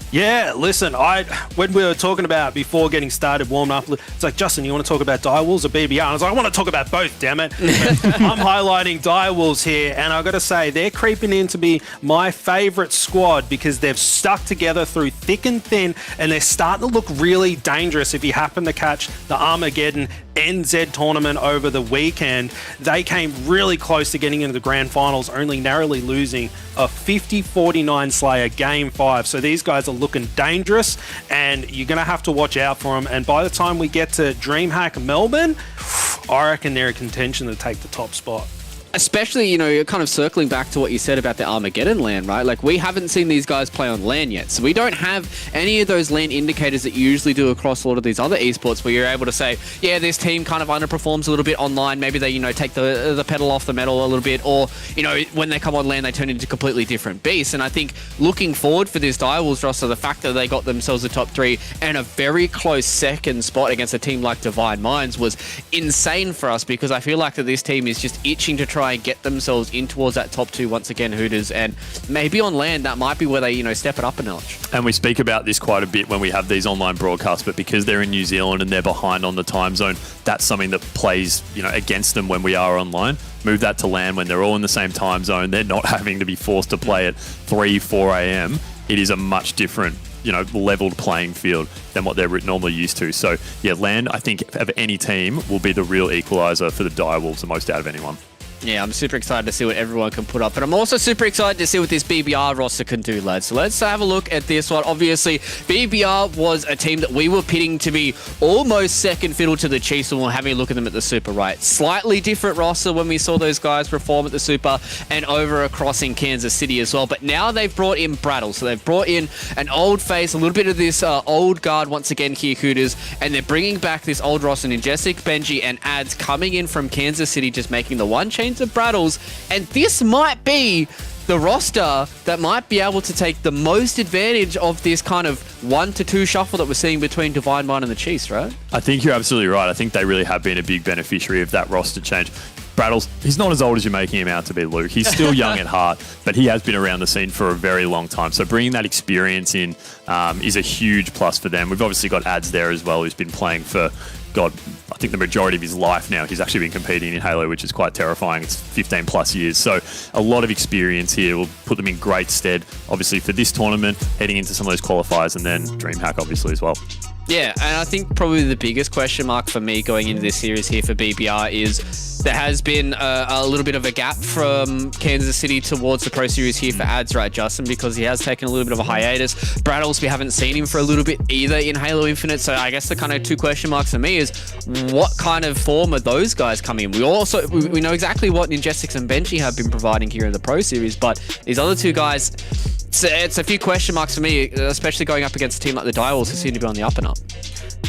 Yeah, listen, when we were talking about before getting started, warming up, it's like, Justin, you want to talk about Direwolves or BBR? And I was like, I want to talk about both, damn it. I'm highlighting Direwolves here, and I've got to say, they're creeping in to be my favourite squad because they've stuck together through thick and thin, and they're starting to look really dangerous. If you happen to catch the Armageddon NZ tournament over the weekend, they came really close to getting into the grand finals, only narrowly losing a 50-49 Slayer Game 5. So these guys are looking dangerous, and you're going to have to watch out for them. And by the time we get to DreamHack Melbourne, I reckon they're in contention to take the top spot. Especially, you know, you're kind of circling back to what you said about the Armageddon LAN, right? Like, we haven't seen these guys play on LAN yet, so we don't have any of those LAN indicators that you usually do across a lot of these other esports where you're able to say, yeah, this team kind of underperforms a little bit online. Maybe they, you know, take the pedal off the metal a little bit, or, you know, when they come on LAN, they turn into completely different beasts. And I think looking forward for this Direwolves roster, the fact that they got themselves a top 3 and a very close second spot against a team like Divine Minds was insane for us, because I feel like that this team is just itching to try try and get themselves in towards that top 2 once again, Hooters, and maybe on land that might be where they, step it up a notch. And we speak about this quite a bit when we have these online broadcasts, but because they're in New Zealand and they're behind on the time zone, that's something that plays, against them when we are online. Move that to land when they're all in the same time zone. They're not having to be forced to play at 3, 4 a.m. It is a much different, leveled playing field than what they're normally used to. So, yeah, land, I think, of any team will be the real equaliser for the Direwolves, the most out of anyone. Yeah, I'm super excited to see what everyone can put up. But I'm also super excited to see what this BBR roster can do, lads. So let's have a look at this one. Obviously, BBR was a team that we were pitting to be almost second fiddle to the Chiefs when we were having a look at them at the Super, right? Slightly different roster when we saw those guys perform at the Super and over across in Kansas City as well. But now they've brought in Brattle. So they've brought in an old face, a little bit of this old guard once again here, Hooters. And they're bringing back this old roster in Jessic, Benji, and Ads coming in from Kansas City, just making the one change of Brattles, and this might be the roster that might be able to take the most advantage of this kind of 1-2 shuffle that we're seeing between Divine Mind and the Chiefs, right? I think you're absolutely right. I think they really have been a big beneficiary of that roster change. Brattles, he's not as old as you're making him out to be, Luke. He's still young at heart, but he has been around the scene for a very long time. So bringing that experience in is a huge plus for them. We've obviously got Ads there as well, who's been playing for, I think the majority of his life now. He's actually been competing in Halo, which is quite terrifying. It's 15 plus years. So a lot of experience here will put them in great stead, obviously, for this tournament, heading into some of those qualifiers, and then DreamHack, obviously, as well. Yeah, and I think probably the biggest question mark for me going into this series here for BBR is there has been a little bit of a gap from Kansas City towards the Pro Series here for Ads, right, Justin? Because he has taken a little bit of a hiatus. Brattles, we haven't seen him for a little bit either in Halo Infinite. So I guess the kind of 2 question marks for me is what kind of form are those guys coming in? We know exactly what Ninjestics and Benji have been providing here in the Pro Series, but these other 2 guys, it's a few question marks for me, especially going up against a team like the Direwolves, who seem to be on the up and up.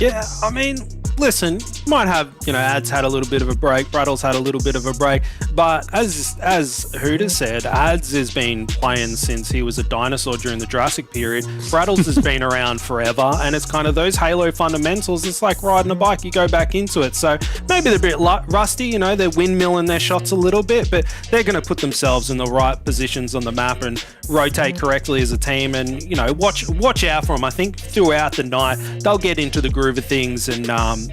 Yeah, I mean, listen, might have, Ads had a little bit of a break, Brattles had a little bit of a break, but as Hooter said, Ads has been playing since he was a dinosaur during the Jurassic period. Brattles has been around forever, and it's kind of those Halo fundamentals. It's like riding a bike, you go back into it. So maybe they're a bit rusty, they're windmilling their shots a little bit, but they're going to put themselves in the right positions on the map and rotate correctly as a team, and watch out for them. I think throughout the night they'll get into the groove of things, and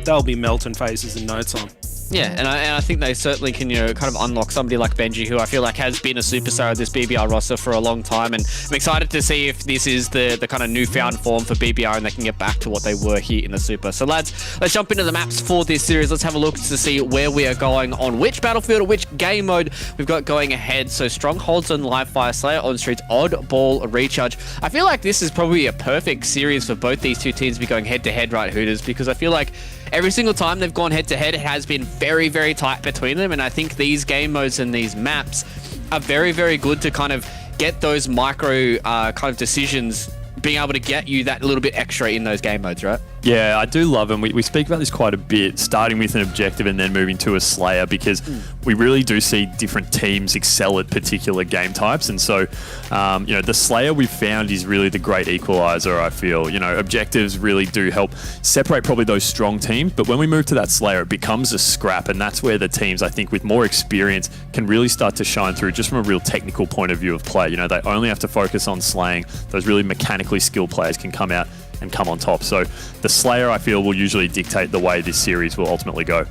they'll be melting faces in no time. Yeah, and I think they certainly can, kind of unlock somebody like Benji, who I feel like has been a superstar of this BBR roster for a long time, and I'm excited to see if this is the kind of newfound form for BBR and they can get back to what they were here in the Super. So lads, let's jump into the maps for this series. Let's have a look to see where we are going on which battlefield or which game mode we've got going ahead. So Strongholds on Live Fire, Slayer on Streets, Oddball Recharge. I feel like this is probably a perfect series for both these 2 teams to be going head-to-head, right, Hooters? Because I feel like every single time they've gone head-to-head, it has been very, very tight between them. And I think these game modes and these maps are very, very good to kind of get those micro kind of decisions, being able to get you that little bit extra in those game modes, right? Yeah, I do love them. We speak about this quite a bit, starting with an objective and then moving to a Slayer, because we really do see different teams excel at particular game types. And so, the Slayer we've found is really the great equalizer, I feel. Objectives really do help separate probably those strong teams. But when we move to that Slayer, it becomes a scrap. And that's where the teams, I think, with more experience can really start to shine through just from a real technical point of view of play. They only have to focus on slaying. Those really mechanically skilled players can come out and come on top. So the Slayer, I feel, will usually dictate the way this series will ultimately go.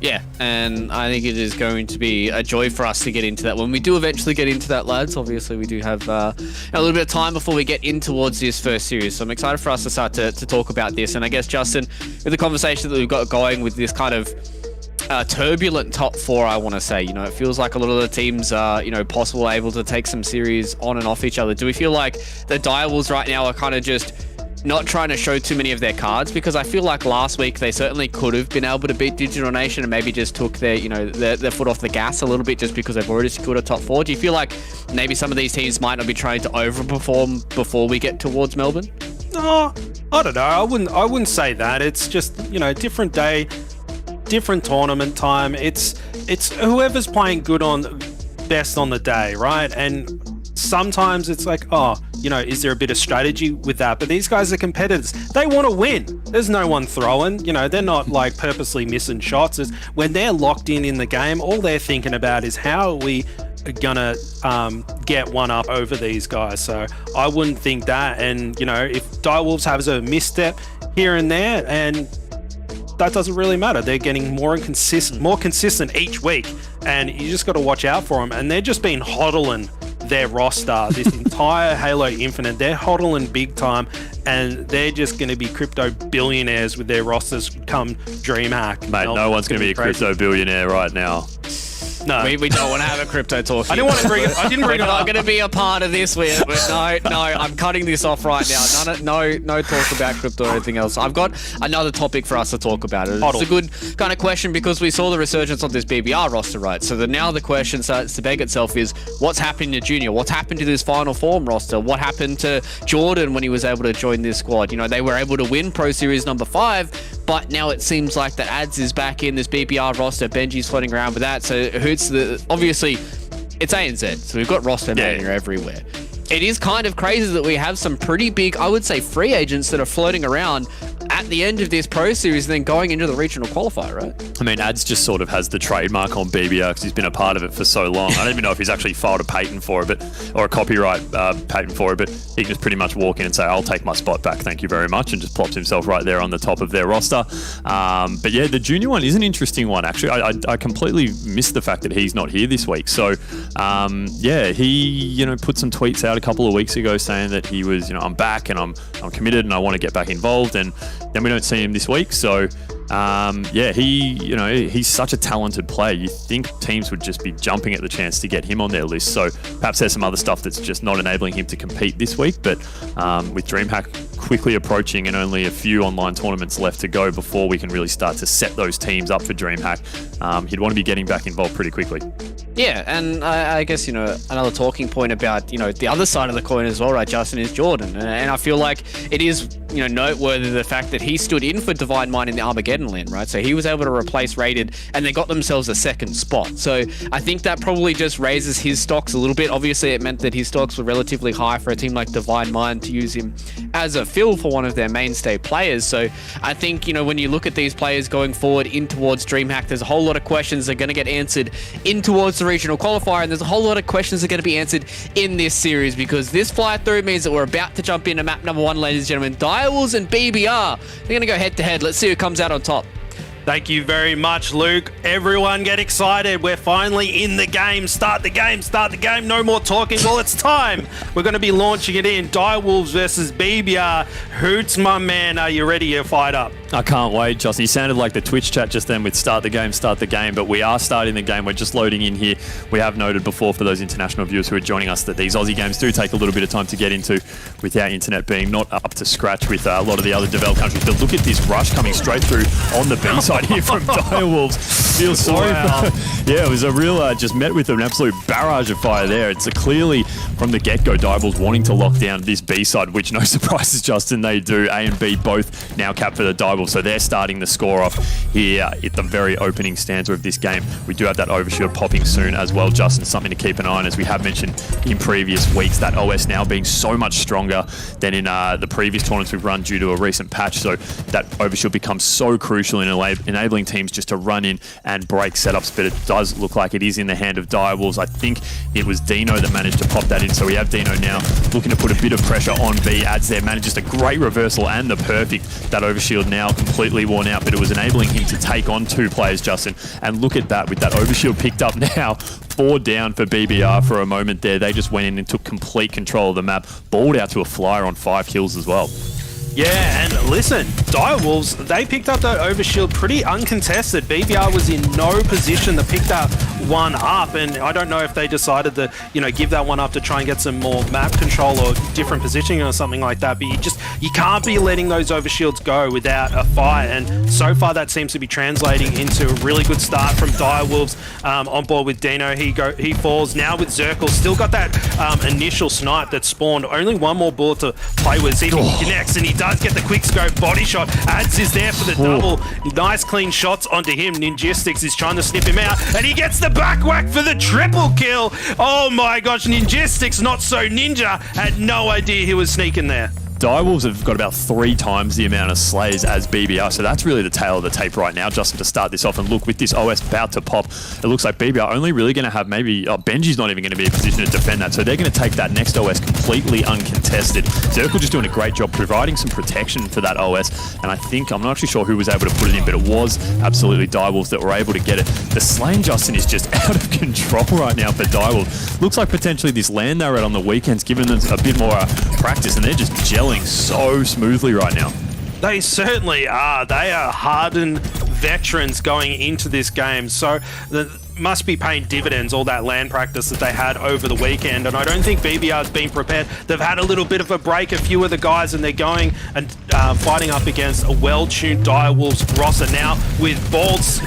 Yeah, and I think it is going to be a joy for us to get into that. When we do eventually get into that, lads, obviously we do have a little bit of time before we get in towards this first series. So I'm excited for us to start to talk about this. And I guess, Justin, with the conversation that we've got going with this kind of turbulent top 4, I want to say, it feels like a lot of the teams are, possible able to take some series on and off each other. Do we feel like the Direwolves right now are kind of just not trying to show too many of their cards? Because I feel like last week they certainly could have been able to beat Digital Nation and maybe just took their, their foot off the gas a little bit just because they've already secured a top 4. Do you feel like maybe some of these teams might not be trying to overperform before we get towards Melbourne? No, I don't know. I wouldn't say that. It's just, different day, different tournament time. It's whoever's playing good on best on the day, right? And sometimes it's like, oh, you know, is there a bit of strategy with that? But these guys are competitors. They want to win. There's no one throwing. You know, they're not like purposely missing shots. When they're locked in the game, all they're thinking about is how are we gonna get one up over these guys. So I wouldn't think that. And you know, if Direwolves has a misstep here and there, and that doesn't really matter. They're getting more consistent each week, and you just got to watch out for them. And they're just been hodling their roster this entire Halo Infinite. They're hodling big time, and they're just going to be crypto billionaires with their rosters come DreamHack. Mate, no one's going to be a crypto billionaire right now. No, we don't want to have a crypto talk. I didn't want to bring it. I didn't bring it We're up. not going to be a part of this. No, I'm cutting this off right now. No talk about crypto or anything else. I've got another topic for us to talk about. It's a good kind of question because we saw the resurgence of this BBR roster, right? So now the question starts to beg itself is, what's happening to Junior? What's happened to this Final Form roster? What happened to Jordan when he was able to join this squad? You know, they were able to win Pro Series number 5, but now it seems like that Ads is back in this BBR roster. Benji's floating around with that. So obviously it's ANZ, so we've got roster mania everywhere. It is kind of crazy that we have some pretty big, I would say, free agents that are floating around at the end of this Pro Series and then going into the regional qualifier, right? I mean, Ads just sort of has the trademark on BBR because he's been a part of it for so long. I don't even know if he's actually filed a patent for it, or a copyright patent for it, but he can just pretty much walk in and say, I'll take my spot back, thank you very much, and just plops himself right there on the top of their roster. But yeah, the junior one is an interesting one, actually. I completely missed the fact that he's not here this week. So, yeah, he, put some tweets out a couple of weeks ago saying that he was, I'm back and I'm committed and I want to get back involved, and then we don't see him this week. So yeah, he's such a talented player. You think teams would just be jumping at the chance to get him on their list. So perhaps there's some other stuff that's just not enabling him to compete this week. But with DreamHack quickly approaching and only a few online tournaments left to go before we can really start to set those teams up for DreamHack, he'd want to be getting back involved pretty quickly. Yeah, and I guess, another talking point about, the other side of the coin as well, right, Justin, is Jordan. And I feel like it is, noteworthy the fact that he stood in for Divine Mind in the Armageddon lane, right? So he was able to replace Rated, and they got themselves a second spot. So I think that probably just raises his stocks a little bit. Obviously, it meant that his stocks were relatively high for a team like Divine Mind to use him as a fill for one of their mainstay players. So I think, when you look at these players going forward in towards DreamHack, there's a whole lot of questions that are going to get answered in towards the regional qualifier, and there's a whole lot of questions that are going to be answered in this series, because this fly through means that we're about to jump into map number 1, ladies and gentlemen. Direwolves and BBR. They're going to go head to head. Let's see who comes out on top. Thank you very much, Luke. Everyone get excited. We're finally in the game. Start the game. Start the game. No more talking. Well, it's time. We're going to be launching it in. Direwolves versus BBR. Hoots, my man. Are you ready? You're fired up. I can't wait, Justin. You sounded like the Twitch chat just then with start the game, but we are starting the game. We're just loading in here. We have noted before for those international viewers who are joining us that these Aussie games do take a little bit of time to get into with our internet being not up to scratch with a lot of the other developed countries. But look at this rush coming straight through on the B side here from Direwolves. Feel sorry for... Yeah, it was a real, just met with an absolute barrage of fire there. It's clearly from the get-go Direwolves wanting to lock down this B side, which no surprises, Justin, they do. A and B both now capped for the Direwolves. So they're starting the score off here at the very opening stanza of this game. We do have that overshield popping soon as well, Justin. Something to keep an eye on, as we have mentioned in previous weeks. That OS now being so much stronger than in the previous tournaments we've run due to a recent patch. So that overshield becomes so crucial in enabling teams just to run in and break setups. But it does look like it is in the hand of Direwolves. I think it was Dino that managed to pop that in. So we have Dino now looking to put a bit of pressure on B. Ads there, manages a great reversal and the perfect. That overshield now completely worn out, but it was enabling him to take on 2 players, Justin. And look at that, with that overshield picked up now, 4 down for BBR for a moment there. They just went in and took complete control of the map, balled out to a flyer on 5 kills as well. Yeah, and listen, Direwolves, they picked up that overshield pretty uncontested. BBR was in no position to pick that one up, and I don't know if they decided to, give that one up to try and get some more map control or different positioning or something like that, but you can't be letting those overshields go without a fight, and so far that seems to be translating into a really good start from Direwolves. On board with Dino, he falls now with Zirkle, still got that initial snipe that spawned, only one more bullet to play with, see if he connects, and he does. does get the quick scope body shot. Ads is there for the double. Nice clean shots onto him. Ninjistics is trying to snip him out, and he gets the back whack for the triple kill. Oh my gosh, Ninjistics, not so ninja, had no idea he was sneaking there. Direwolves have got about 3 times the amount of slays as BBR, so that's really the tail of the tape right now, Justin, to start this off. And look, with this OS about to pop, it looks like BBR only really going to have maybe... Benji's not even going to be in a position to defend that, so they're going to take that next OS completely uncontested. Zerkle just doing a great job providing some protection for that OS, and I think, I'm not actually sure who was able to put it in, but it was absolutely Direwolves that were able to get it. The slaying, Justin, is just out of control right now for Direwolves. Looks like potentially this land they were at on the weekends given them a bit more practice, and they're just gelling so smoothly right now. They certainly are. They are hardened veterans going into this game, so must be paying dividends, all that land practice that they had over the weekend. And I don't think BBR's been prepared. They've had a little bit of a break, a few of the guys, and they're going and fighting up against a well-tuned Direwolves roster now with balls.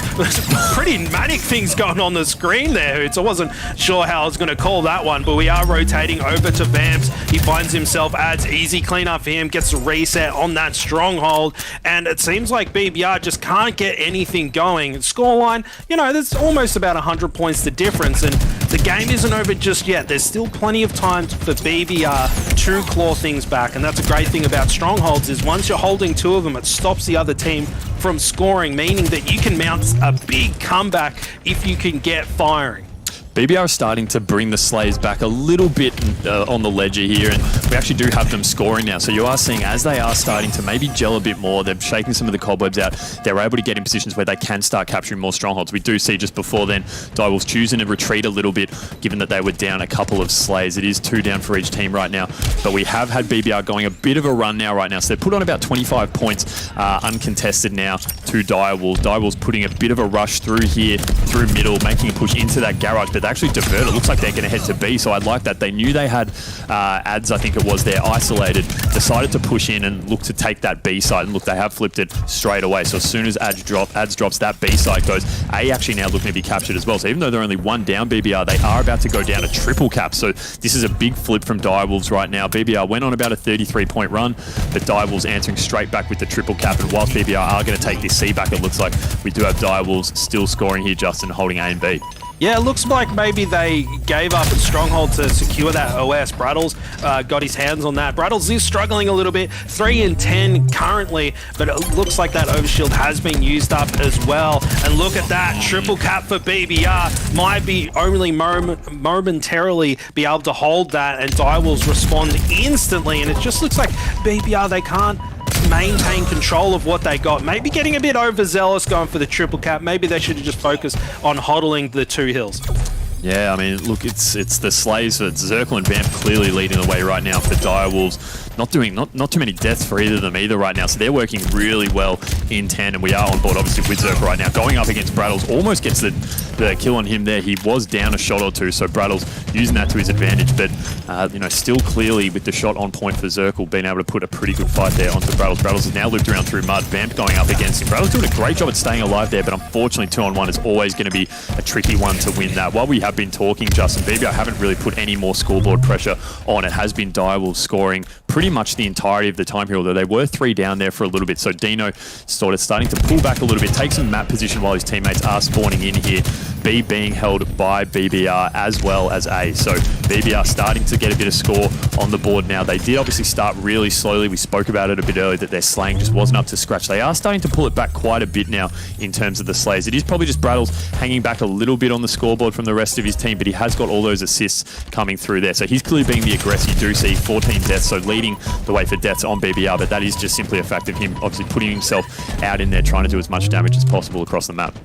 Pretty manic things going on the screen there, Hoots. I wasn't sure how I was going to call that one, but we are rotating over to Vamps. He finds himself, Adds easy cleanup for him, gets a reset on that stronghold, and it seems like BBR just can't get anything going. Scoreline, you know, there's almost about 100 points the difference, and the game isn't over just yet. There's still plenty of time for BBR to claw things back, and that's a great thing about strongholds is once you're holding 2 of them, it stops the other team from scoring, meaning that you can mount a big comeback if you can get firing. BBR is starting to bring the Slays back a little bit on the ledger here, and we actually do have them scoring now. So you are seeing as they are starting to maybe gel a bit more, they're shaking some of the cobwebs out, they're able to get in positions where they can start capturing more strongholds. We do see just before then, Direwolves choosing to retreat a little bit, given that they were down a couple of Slays. It is 2 down for each team right now, but we have had BBR going a bit of a run now right now. So they put on about 25 points uncontested now to Direwolves. Direwolves putting a bit of a rush through here, through middle, making a push into that garage, but actually divert. It looks like they're going to head to B, so I like that. They knew they had Ads, I think it was there, isolated, decided to push in and look to take that B side, and look, they have flipped it straight away. So as soon as Ads drops, that B side goes. A actually now looking to be captured as well. So even though they're only 1 down, BBR, they are about to go down a triple cap. So this is a big flip from Direwolves right now. BBR went on about a 33-point run, but Direwolves answering straight back with the triple cap. And whilst BBR are going to take this C back, it looks like we do have Direwolves still scoring here, Justin, holding A and B. Yeah, it looks like maybe they gave up a stronghold to secure that OS. Brattles got his hands on that. Brattles is struggling a little bit, 3 and 10 currently, but it looks like that overshield has been used up as well. And look at that, triple cap for BBR. Might be only momentarily be able to hold that, and Direwolves respond instantly, and it just looks like BBR, they can't maintain control of what they got. Maybe getting a bit overzealous going for the triple cap. Maybe they should have just focused on hodling the 2 hills. Yeah, I mean, look, it's the Slays. It's Zerkle and Vamp clearly leading the way right now for Direwolves. Not too many deaths for either of them either right now, so they're working really well in tandem. We are on board, obviously, with Zerkle right now. Going up against Brattles, almost gets the kill on him there. He was down a shot or 2, so Brattles using that to his advantage, but, you know, still clearly with the shot on point for Zerkle, being able to put a pretty good fight there onto Brattles. Brattles is now looped around through mud. Vamp going up against him. Brattles doing a great job at staying alive there, but unfortunately 2-on-1 is always going to be a tricky one to win that. While we have been talking, Justin, BBR haven't really put any more scoreboard pressure on. It has been Direwolves scoring pretty much the entirety of the time here, although they were 3 down there for a little bit. So Dino sort of starting to pull back a little bit, take some map position while his teammates are spawning in here. B being held by BBR as well as A. So BBR starting to get a bit of score on the board now. They did obviously start really slowly. We spoke about it a bit earlier that their slaying just wasn't up to scratch. They are starting to pull it back quite a bit now in terms of the slays. It is probably just Brattles hanging back a little bit on the scoreboard from the rest of his team, but he has got all those assists coming through there. So he's clearly being the aggressor. You do see 14 deaths, so leading the way for deaths on BBR, but that is just simply a fact of him obviously putting himself out in there, trying to do as much damage as possible across the map.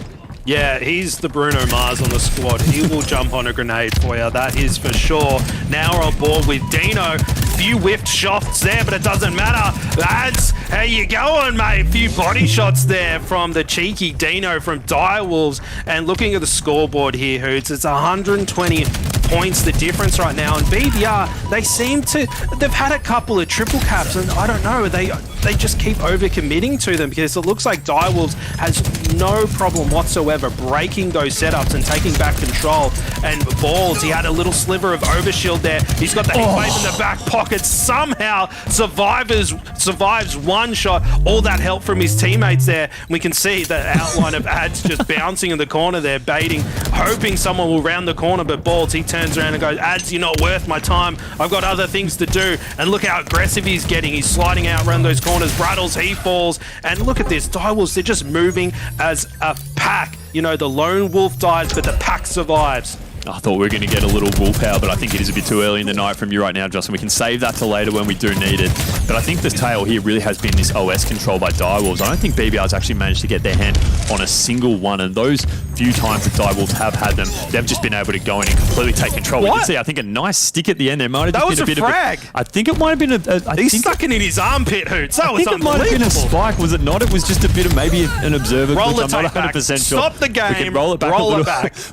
Yeah, he's the Bruno Mars on the squad. He will jump on a grenade for you, that is for sure. Now we're on board with Dino. Few whiffed shots there, but it doesn't matter. Lads, how you going, mate? Few body shots there from the cheeky Dino from Direwolves. And looking at the scoreboard here, Hoots, it's 120 points the difference right now. And BBR, they seem to, they've had a couple of triple caps, and I don't know, they just keep over committing to them, because it looks like Direwolves has no problem whatsoever breaking those setups and taking back control. And Balls, he had a little sliver of overshield there. He's got the heat wave in the back pocket. Somehow survives one shot. All that help from his teammates there. We can see the outline of Ads just bouncing in the corner there, baiting, hoping someone will round the corner, but Balls, he turns around and goes, Ads, you're not worth my time. I've got other things to do. And look how aggressive he's getting. He's sliding out around those corners. Brattles, he falls. And look at this. Direwolves, they're just moving as a pack. You know, the lone wolf dies, but the pack survives. I thought we were going to get a little willpower, but I think it is a bit too early in the night from you right now, Justin. We can save that to later when we do need it. But I think the tale here really has been this OS control by Direwolves. I don't think BBR's actually managed to get their hand on a single one, and those few times that Direwolves have had them, they've just been able to go in and completely take control. What? We did see, I think, a nice stick at the end there. Might have just been a bit frag. of I think it might have been He's stuck it in his armpit, Hoots. That was unbelievable. It might have been a spike, was it not? It was just a bit of maybe an observer, roll which I'm not 100% back. sure. Stop the game. We can roll it back a little.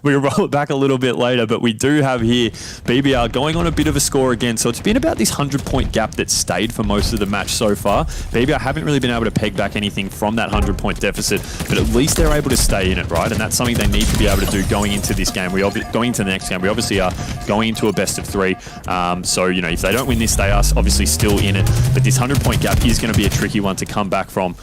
We can roll it back a little bit later, but we do have here BBR going on a bit of a score again. So it's been about this 100-point gap that stayed for most of the match so far. BBR haven't really been able to peg back anything from that 100-point deficit, but at least they're able to stay in it, right? And that's something they need to be able to do going into this game. Going into the next game, we obviously are going into a best of 3. So, you know, if they don't win this, they are obviously still in it. But this 100-point gap is going to be a tricky one to come back from,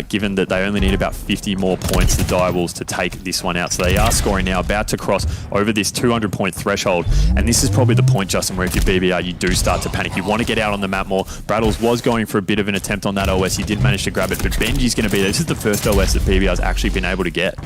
given that they only need about 50 more points, the Direwolves, to take this one out. So they are scoring now, about to cross over this 200-point threshold. And this is probably the point, Justin, where if you're BBR, you do start to panic. You want to get out on the map more. Brattles was going for a bit of an attempt on that OS. He did manage to grab it, but Benji's going to be there. This is the first OS that BBR's actually been able to get.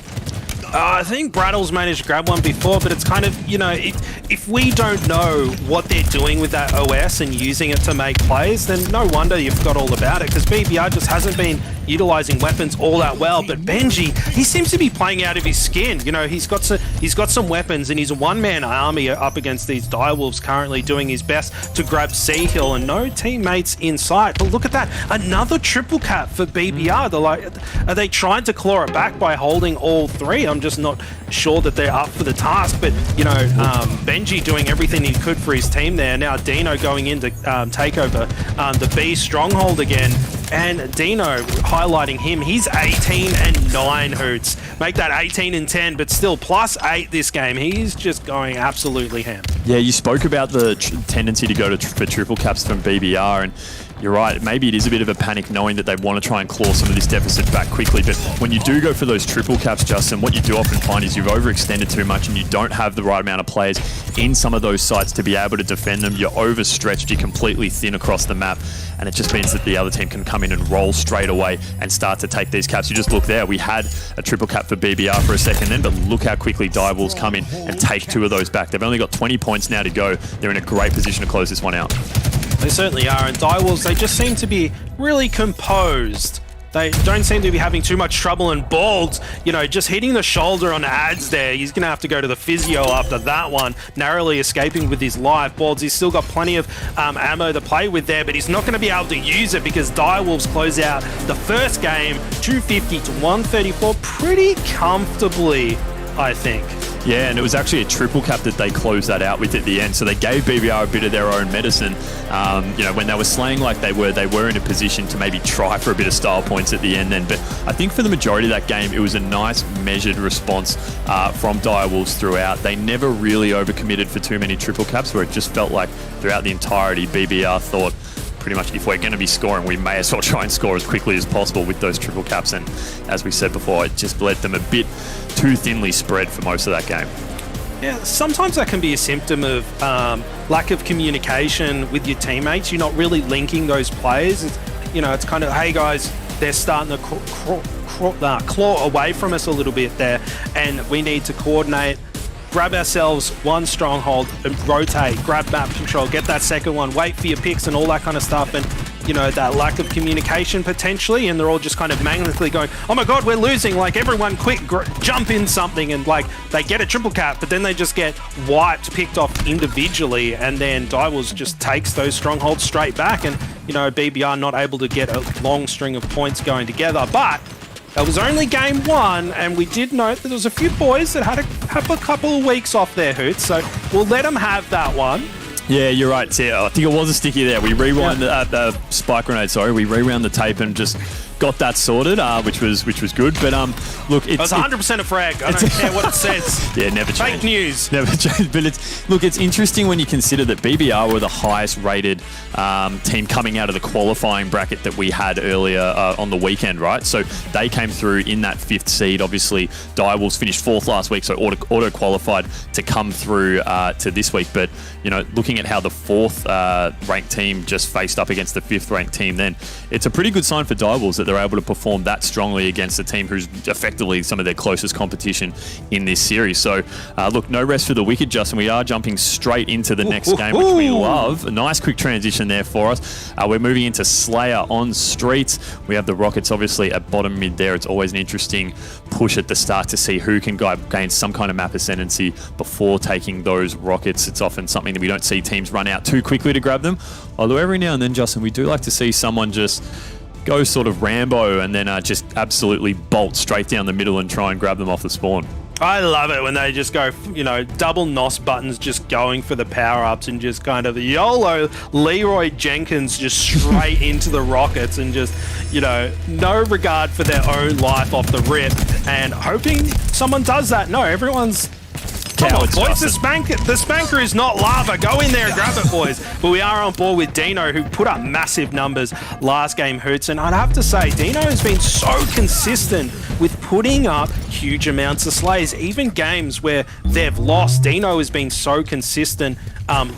I think Brattles managed to grab one before, but it's kind of, you know, if we don't know what they're doing with that OS and using it to make plays, then no wonder you forgot all about it, because BBR just hasn't been utilizing weapons all that well. But Benji, he seems to be playing out of his skin. You know, he's got some weapons, and he's a one-man army up against these Direwolves, currently doing his best to grab Sea Hill, and no teammates in sight. But look at that, another triple cap for BBR. They're like, are they trying to claw it back by holding all 3? I'm just not sure that they're up for the task, but you know, Benji doing everything he could for his team there. Now Dino going in to take over the B stronghold again, and Dino highlighting him. He's 18-9, Hoots. Make that 18-10, but still +8 this game. He's just going absolutely ham. Yeah, you spoke about the tendency to go for triple caps from BBR, and you're right, maybe it is a bit of a panic knowing that they want to try and claw some of this deficit back quickly, but when you do go for those triple caps, Justin, what you do often find is you've overextended too much and you don't have the right amount of players in some of those sites to be able to defend them. You're overstretched, you're completely thin across the map, and it just means that the other team can come in and roll straight away and start to take these caps. You just look there, we had a triple cap for BBR for a second then, but look how quickly Direwolves come in and take 2 of those back. They've only got 20 points now to go. They're in a great position to close this one out. They certainly are, and Direwolves, they just seem to be really composed. They don't seem to be having too much trouble, and Balls, you know, just hitting the shoulder on Ads there. He's going to have to go to the physio after that one, narrowly escaping with his life. Balls, he's still got plenty of ammo to play with there, but he's not going to be able to use it because Direwolves close out the first game 250 to 134 pretty comfortably, I think. Yeah, and it was actually a triple cap that they closed that out with at the end. So they gave BBR a bit of their own medicine. You know, when they were slaying like they were in a position to maybe try for a bit of style points at the end then. But I think for the majority of that game, it was a nice measured response from Direwolves throughout. They never really overcommitted for too many triple caps, where it just felt like throughout the entirety, BBR thought, pretty much, if we're going to be scoring, we may as well try and score as quickly as possible with those triple caps. And as we said before, it just let them a bit too thinly spread for most of that game. Yeah, sometimes that can be a symptom of lack of communication with your teammates. You're not really linking those players. It's kind of, hey guys, they're starting to claw away from us a little bit there, and we need to coordinate, grab ourselves one stronghold and rotate, grab map control, get that second one, wait for your picks and all that kind of stuff. And that lack of communication potentially, and they're all just kind of magically going, oh my god, we're losing, like everyone quick jump in something, and like they get a triple cap, but then they just get wiped, picked off individually, and then Direwolves just takes those strongholds straight back, and BBR not able to get a long string of points going together. But that was only game 1, and we did note that there was a few boys that had a couple of weeks off their hoots, so we'll let them have that one. Yeah, you're right. See, I think it was a sticky there. We rewind the spike grenade, we rewound the tape and just got that sorted, which was good. But look, It was 100% a frag. I don't care what it says. Yeah, never changed. Fake news. Never changed. But it's interesting when you consider that BBR were the highest rated team coming out of the qualifying bracket that we had earlier on the weekend, right? So they came through in that 5th seed. Obviously, Direwolves finished 4th last week, so auto qualified to come through to this week. But looking at how the 4th ranked team just faced up against the 5th ranked team, then it's a pretty good sign for Direwolves that they're able to perform that strongly against a team who's effectively some of their closest competition in this series. So look, no rest for the wicked, Justin. We are jumping straight into the next game, which we love. A nice quick transition there for us. We're moving into Slayer on Streets. We have the Rockets obviously at bottom mid there. It's always an interesting push at the start to see who can gain some kind of map ascendancy before taking those Rockets. It's often something that we don't see teams run out too quickly to grab them. Although every now and then, Justin, we do like to see someone just go sort of Rambo and then just absolutely bolt straight down the middle and try and grab them off the spawn. I love it when they just go, double NOS buttons, just going for the power-ups and just kind of YOLO Leroy Jenkins just straight into the Rockets and just, no regard for their own life off the rip and hoping someone does that. No, everyone's... Come on, boys, the spanker is not lava. Go in there and grab it, boys. But we are on board with Dino, who put up massive numbers last game, Hoots. And I'd have to say, Dino has been so consistent with putting up huge amounts of slays. Even games where they've lost, Dino has been so consistent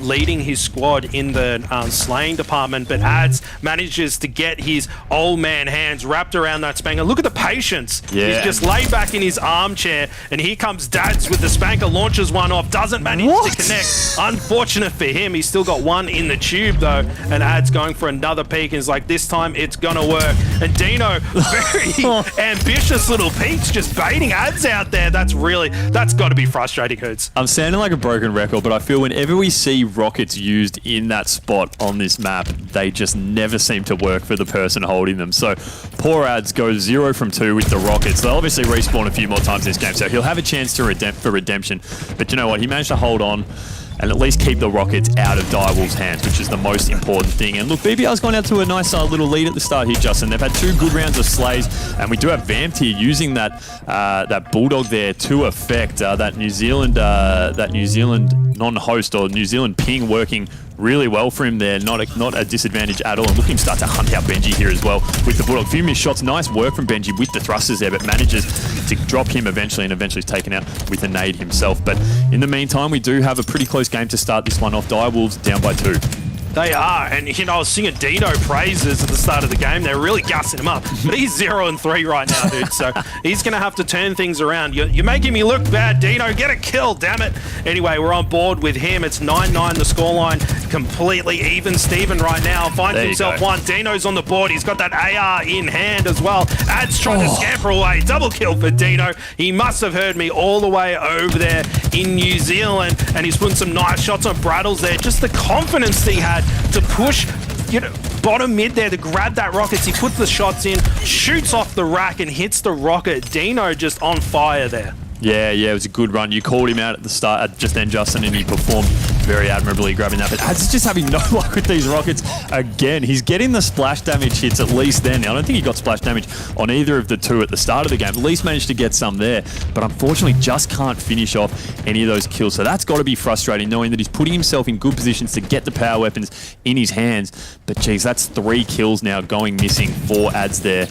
leading his squad in the slaying department. But Ads manages to get his old man hands wrapped around that spanker. Look at the patience. Yeah. He's just laid back in his armchair, and here comes Dads with the spanker, launches one off, doesn't manage to connect. Unfortunate for him. He's still got one in the tube, though, and Ads going for another peek and is like, this time it's gonna work. And Dino, very ambitious little peeks, just baiting Ads out there. That's got to be frustrating, Hoots. I'm sounding like a broken record, but I feel whenever we see Rockets used in that spot on this map, they just never seem to work for the person holding them. So poor Ads goes 0 from 2 with the Rockets. They'll obviously respawn a few more times this game, so he'll have a chance to for redemption. But you know what? He managed to hold on and at least keep the Rockets out of Direwolves' hands, which is the most important thing. And look, BBR's gone out to a nice little lead at the start here, Justin. They've had 2 good rounds of slays, and we do have Vamped here using that Bulldog there to affect that New Zealand non-host or New Zealand ping working really well for him there. Not a disadvantage at all. And look at him start to hunt out Benji here as well with the Bulldog. Few missed shots. Nice work from Benji with the thrusters there, but manages to drop him eventually, and eventually is taken out with a nade himself. But in the meantime, we do have a pretty close game to start this one off. Direwolves down by 2. They are, and I was singing Dino praises at the start of the game. They're really gassing him up, but he's 0 and 3 right now, dude. So he's going to have to turn things around. You're making me look bad, Dino. Get a kill, damn it. Anyway, we're on board with him. It's 9-9, the scoreline. Completely even Steven right now. Finds himself one. Dino's on the board. He's got that AR in hand as well. Ads trying to scamper away. Double kill for Dino. He must have heard me all the way over there in New Zealand, and he's putting some nice shots on Braddles there. Just the confidence that he had to push, bottom mid there to grab that Rockets. He puts the shots in, shoots off the rack and hits the Rocket. Dino just on fire there. Yeah, it was a good run. You called him out at the start, just then, Justin, and he performed very admirably grabbing that. But Ads is just having no luck with these Rockets again. He's getting the splash damage hits at least then. Now, I don't think he got splash damage on either of the 2 at the start of the game. At least managed to get some there, but unfortunately just can't finish off any of those kills. So that's got to be frustrating, knowing that he's putting himself in good positions to get the power weapons in his hands. But geez, that's 3 kills now going missing for Ads there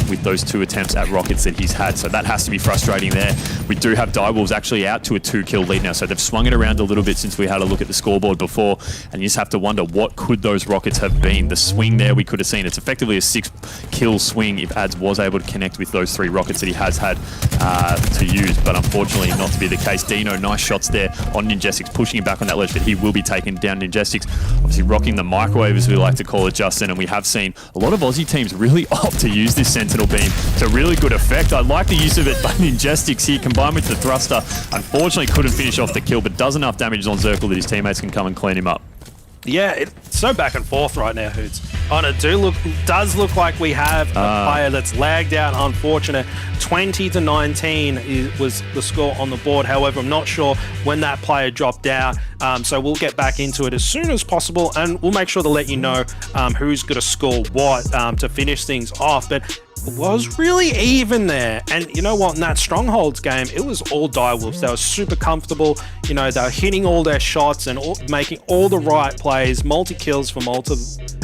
with those 2 attempts at Rockets that he's had. So that has to be frustrating there. We do have Direwolves actually out to a 2-kill lead now, so they've swung it around a little bit since we had a look at the scoreboard before, and you just have to wonder what could those Rockets have been. The swing there we could have seen, it's effectively a 6-kill swing if Ads was able to connect with those 3 Rockets that he has had to use, but unfortunately not to be the case. Dino, nice shots there on Ninjestics, pushing him back on that ledge, but he will be taking down Ninjestics. Obviously rocking the microwave, as we like to call it, Justin, and we have seen a lot of Aussie teams really opt to use this Sentinel beam to really good effect. I like the use of it, but Ninjestics here combined with the thruster unfortunately couldn't finish off the kill, but does enough damage on Zirkle that his teammates can come and clean him up. Yeah, it's so back and forth right now, Hoots. And it does look like we have a player that's lagged out, unfortunate. 20-19 was the score on the board. However, I'm not sure when that player dropped out. So we'll get back into it as soon as possible, and we'll make sure to let you know who's going to score what to finish things off. But it was really even there. And you know what? In that Strongholds game, it was all Direwolves. They were super comfortable. You know, they were hitting all their shots and making all the right plays, multi-kills for multiple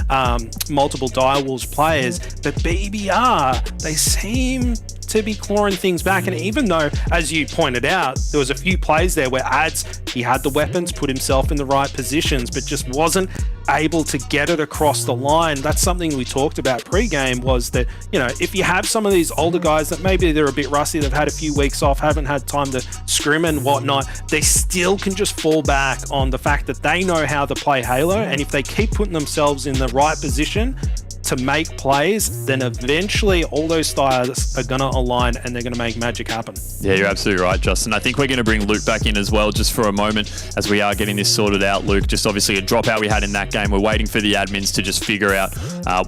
Direwolves players. But BBR, they seem to be clawing things back. And even though, as you pointed out, there was a few plays there where Ads, he had the weapons, put himself in the right positions, but just wasn't able to get it across the line. That's something we talked about pre-game, was that, you know, if you have some of these older guys that maybe they're a bit rusty, they've had a few weeks off, haven't had time to scrim and whatnot, they still can just fall back on the fact that they know how to play Halo, and if they keep putting themselves in the right position to make plays, then eventually all those stars are going to align and they're going to make magic happen. Yeah, you're absolutely right, Justin. I think we're going to bring Luke back in as well, just for a moment, as we are getting this sorted out. Luke, just obviously a dropout we had in that game. We're waiting for the admins to just figure out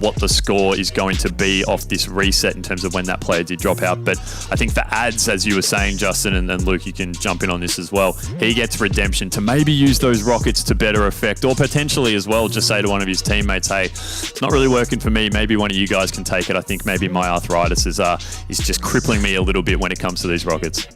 what the score is going to be off this reset in terms of when that player did drop out. But I think for Ads, as you were saying, Justin, and then Luke, you can jump in on this as well, he gets redemption to maybe use those rockets to better effect, or potentially as well just say to one of his teammates, hey, it's not really working for me, maybe one of you guys can take it. I think maybe my arthritis is just crippling me a little bit when it comes to these rockets.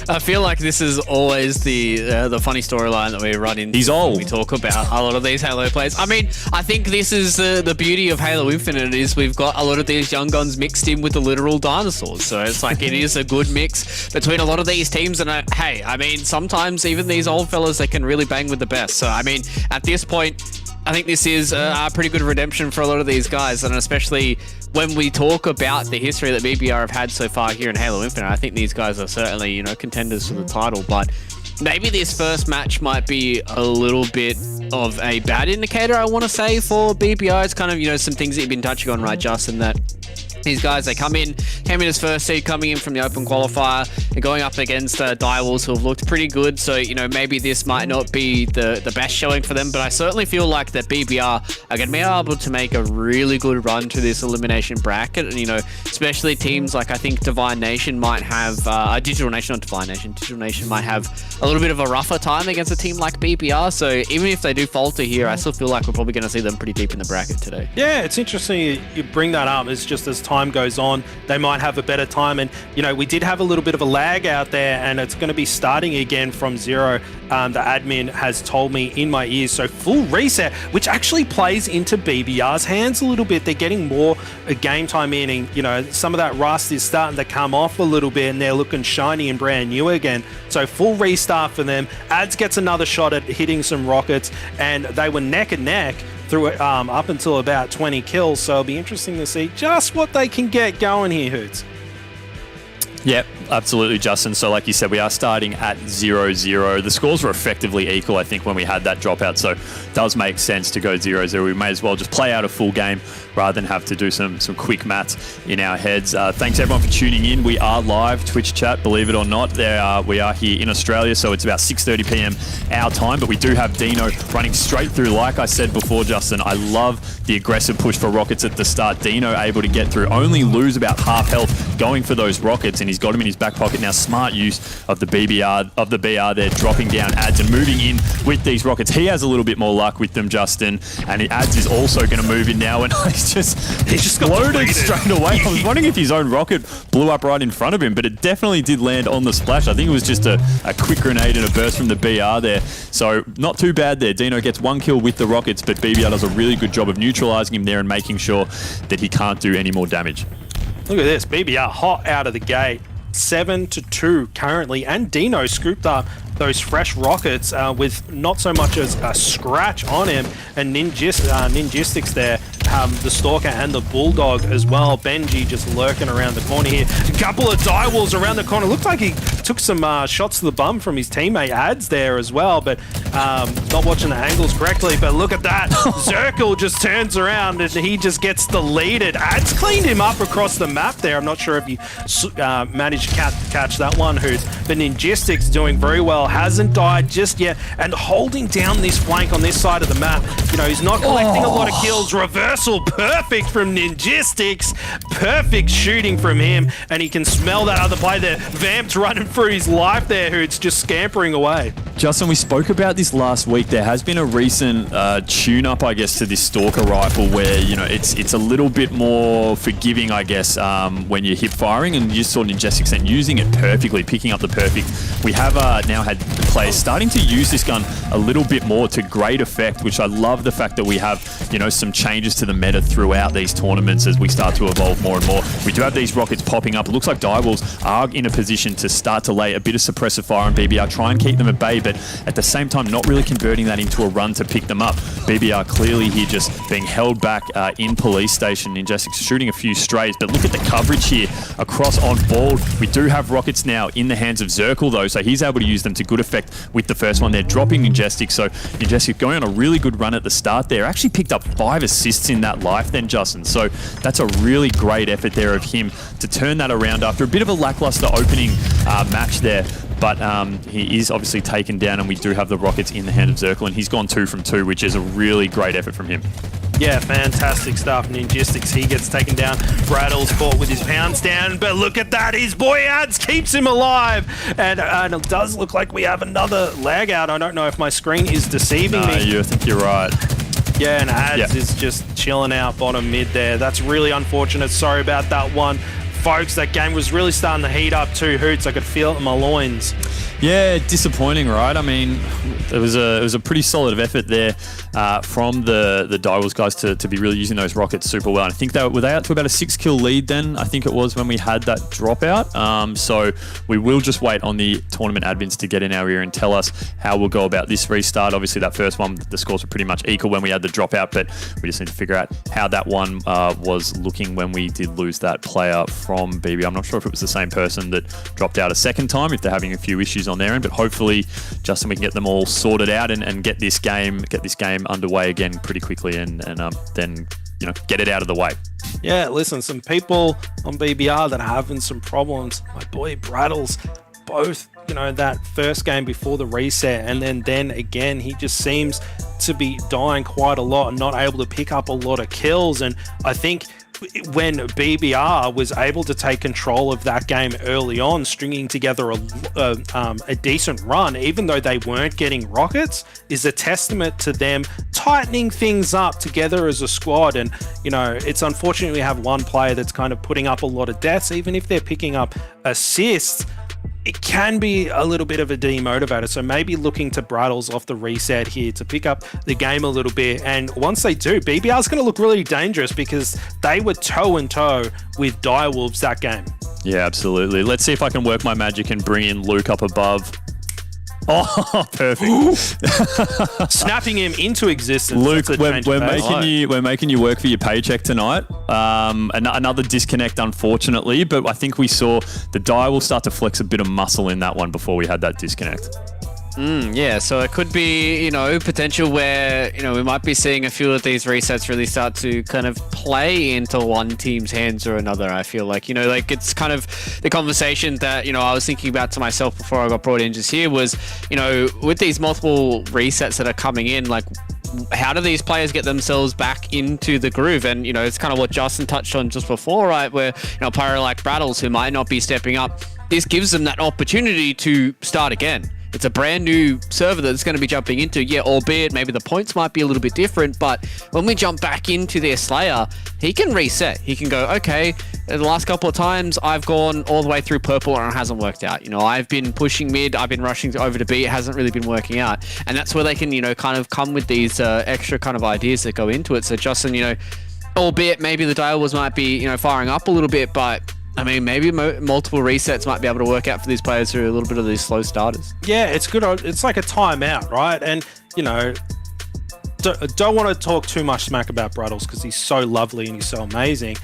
I feel like this is always the funny storyline that we run into. He's old. When we talk about a lot of these Halo players. I mean, I think this is the beauty of Halo Infinite, is we've got a lot of these young guns mixed in with the literal dinosaurs. So it's like it is a good mix between a lot of these teams. And hey, I mean, sometimes even these old fellas, they can really bang with the best. So I mean, at this point, I think this is a pretty good redemption for a lot of these guys, and especially when we talk about the history that BBR have had so far here in Halo Infinite. I think these guys are certainly, you know, contenders for the title, but maybe this first match might be a little bit of a bad indicator, I want to say, for BBR. It's kind of, you know, some things that you've been touching on, right, Justin, that these guys, they came in as first seed, coming in from the open qualifier and going up against Direwolves, who have looked pretty good. So, you know, maybe this might not be the best showing for them, but I certainly feel like that BBR are going to be able to make a really good run to this elimination bracket. And, you know, especially teams like, I think Divine Nation might have, Digital Nation, not Divine Nation, Digital Nation might have a little bit of a rougher time against a team like BBR. So even if they do falter here, I still feel like we're probably going to see them pretty deep in the bracket today. Yeah, it's interesting you bring that up. It's just as time goes on, they might have a better time. And, you know, we did have a little bit of a lag out there, and it's going to be starting again from zero. The admin has told me in my ears. So full reset, which actually plays into BBR's hands a little bit. They're getting more game time in, and, you know, some of that rust is starting to come off a little bit, and they're looking shiny and brand new again. So full restart for them. Ads gets another shot at hitting some rockets, and they were neck and neck through it up until about 20 kills. So it'll be interesting to see just what they can get going here, Hoots. Yep, absolutely, Justin. So like you said, we are starting at 0-0. The scores were effectively equal, I think, when we had that dropout. So it does make sense to go 0-0. We may as well just play out a full game rather than have to do some quick maths in our heads. Thanks everyone for tuning in. We are live Twitch chat, believe it or not. We are here in Australia, so it's about 6:30 p.m. our time, but we do have Dino running straight through. Like I said before, Justin, I love the aggressive push for rockets at the start. Dino able to get through, only lose about half health going for those rockets, and he's got him in his back pocket now. Smart use of the BR there, dropping down Ads and moving in with these rockets. He has a little bit more luck with them, Justin, and Ads is also going to move in now, and he's just exploded straight away. I was wondering if his own rocket blew up right in front of him, but it definitely did land on the splash. I think it was just a quick grenade and a burst from the BR there. So not too bad there. Dino gets one kill with the rockets, but BBR does a really good job of neutralizing him there and making sure that he can't do any more damage. Look at this, BBR hot out of the gate. 7-2 currently, and Dino scooped up those fresh rockets with not so much as a scratch on him, and Ninjistics there the Stalker and the Bulldog as well. Benji just lurking around the corner here. A couple of die walls around the corner. Looked like he took some shots to the bum from his teammate Ads there as well, but not watching the angles correctly. But look at that. Zirkle just turns around and he just gets deleted. Ads cleaned him up across the map there. I'm not sure if you managed to catch that one, Hoot. But Ninjistics doing very well. Hasn't died just yet and holding down this flank on this side of the map. You know, he's not collecting a lot of kills. Reversal perfect from Ninjistics. Perfect shooting from him. And he can smell that other player there. Vamp's running through his life there, Hoot's just scampering away. Justin, we spoke about this last week. There has been a recent tune-up, I guess, to this Stalker rifle where, you know, it's a little bit more forgiving, I guess, when you're hip firing, and you just saw Ninjestics and using it perfectly, picking up the perfect. We have now had players starting to use this gun a little bit more to great effect, which I love the fact that we have, you know, some changes to the meta throughout these tournaments as we start to evolve more and more. We do have these rockets popping up. It looks like Direwolves are in a position to start to lay a bit of suppressive fire on BBR, try and keep them at bay, but at the same time not really converting that into a run to pick them up. BBR clearly here just being held back in police station. Ninjestics shooting a few strays, but look at the coverage here across on ball. We do have rockets now in the hands of Zirkle though, so he's able to use them to good effect with the first one. They're dropping Ninjestics, so Ninjestics going on a really good run at the start there. Actually picked up 5 assists in that life then, Justin, so that's a really great effort there of him to turn that around after a bit of a lackluster opening match there. But he is obviously taken down, and we do have the rockets in the hand of Zirkle, and he's gone 2 from 2, which is a really great effort from him. Yeah, fantastic stuff. Ninjistics, he gets taken down. Brattle's caught with his pounds down, but look at that. His boy Ads keeps him alive. And it does look like we have another lag out. I don't know if my screen is deceiving me. I think you're right. Yeah, and Ads is just chilling out bottom mid there. That's really unfortunate. Sorry about that one. Folks, that game was really starting to heat up too, Hoots. I could feel it in my loins. Yeah, disappointing, right? I mean, it was a pretty solid effort there from the Direwolves guys to be really using those rockets super well. And I think they were out to about a 6-kill lead then, I think it was, when we had that dropout. So we will just wait on the tournament admins to get in our ear and tell us how we'll go about this restart. Obviously, that first one, the scores were pretty much equal when we had the dropout, but we just need to figure out how that one was looking when we did lose that player from BB. I'm not sure if it was the same person that dropped out a second time, if they're having a few issues on their end, but hopefully, Justin, we can get them all sorted out and get this game underway again pretty quickly, and then, you know, get it out of the way. Yeah, listen, some people on BBR that are having some problems. My boy Brattles, both, you know, that first game before the reset, and then again, he just seems to be dying quite a lot and not able to pick up a lot of kills. And I think when BBR was able to take control of that game early on, stringing together a decent run, even though they weren't getting rockets, is a testament to them tightening things up together as a squad. And, you know, it's unfortunate we have one player that's kind of putting up a lot of deaths. Even if they're picking up assists, it can be a little bit of a demotivator. So maybe looking to Brattles off the reset here to pick up the game a little bit. And once they do, BBR is going to look really dangerous because they were toe-and-toe with Direwolves that game. Yeah, absolutely. Let's see if I can work my magic and bring in Luke up above. Oh, perfect. Snapping him into existence. Luke, we're making you work for your paycheck tonight. Another disconnect, unfortunately, but I think we saw the die will start to flex a bit of muscle in that one before we had that disconnect. Yeah, so it could be, you know, potential where, you know, we might be seeing a few of these resets really start to kind of play into one team's hands or another. I feel like, you know, like it's kind of the conversation that, you know, I was thinking about to myself before I got brought in just here was, you know, with these multiple resets that are coming in, like, how do these players get themselves back into the groove? And, you know, it's kind of what Justin touched on just before, right? Where, you know, a player like Brattles, who might not be stepping up, this gives them that opportunity to start again. It's a brand new server that's going to be jumping into, yeah, albeit maybe the points might be a little bit different, but when we jump back into their Slayer, he can reset. He can go, okay, the last couple of times I've gone all the way through purple and it hasn't worked out. You know, I've been pushing mid, I've been rushing over to B, it hasn't really been working out. And that's where they can, you know, kind of come with these extra kind of ideas that go into it. So Justin, you know, albeit maybe the Direwolves might be, you know, firing up a little bit, but I mean, maybe multiple resets might be able to work out for these players who are a little bit of these slow starters. Yeah, it's good. It's like a timeout, right? And, you know, don't want to talk too much smack about Bruddles because he's so lovely and he's so amazing.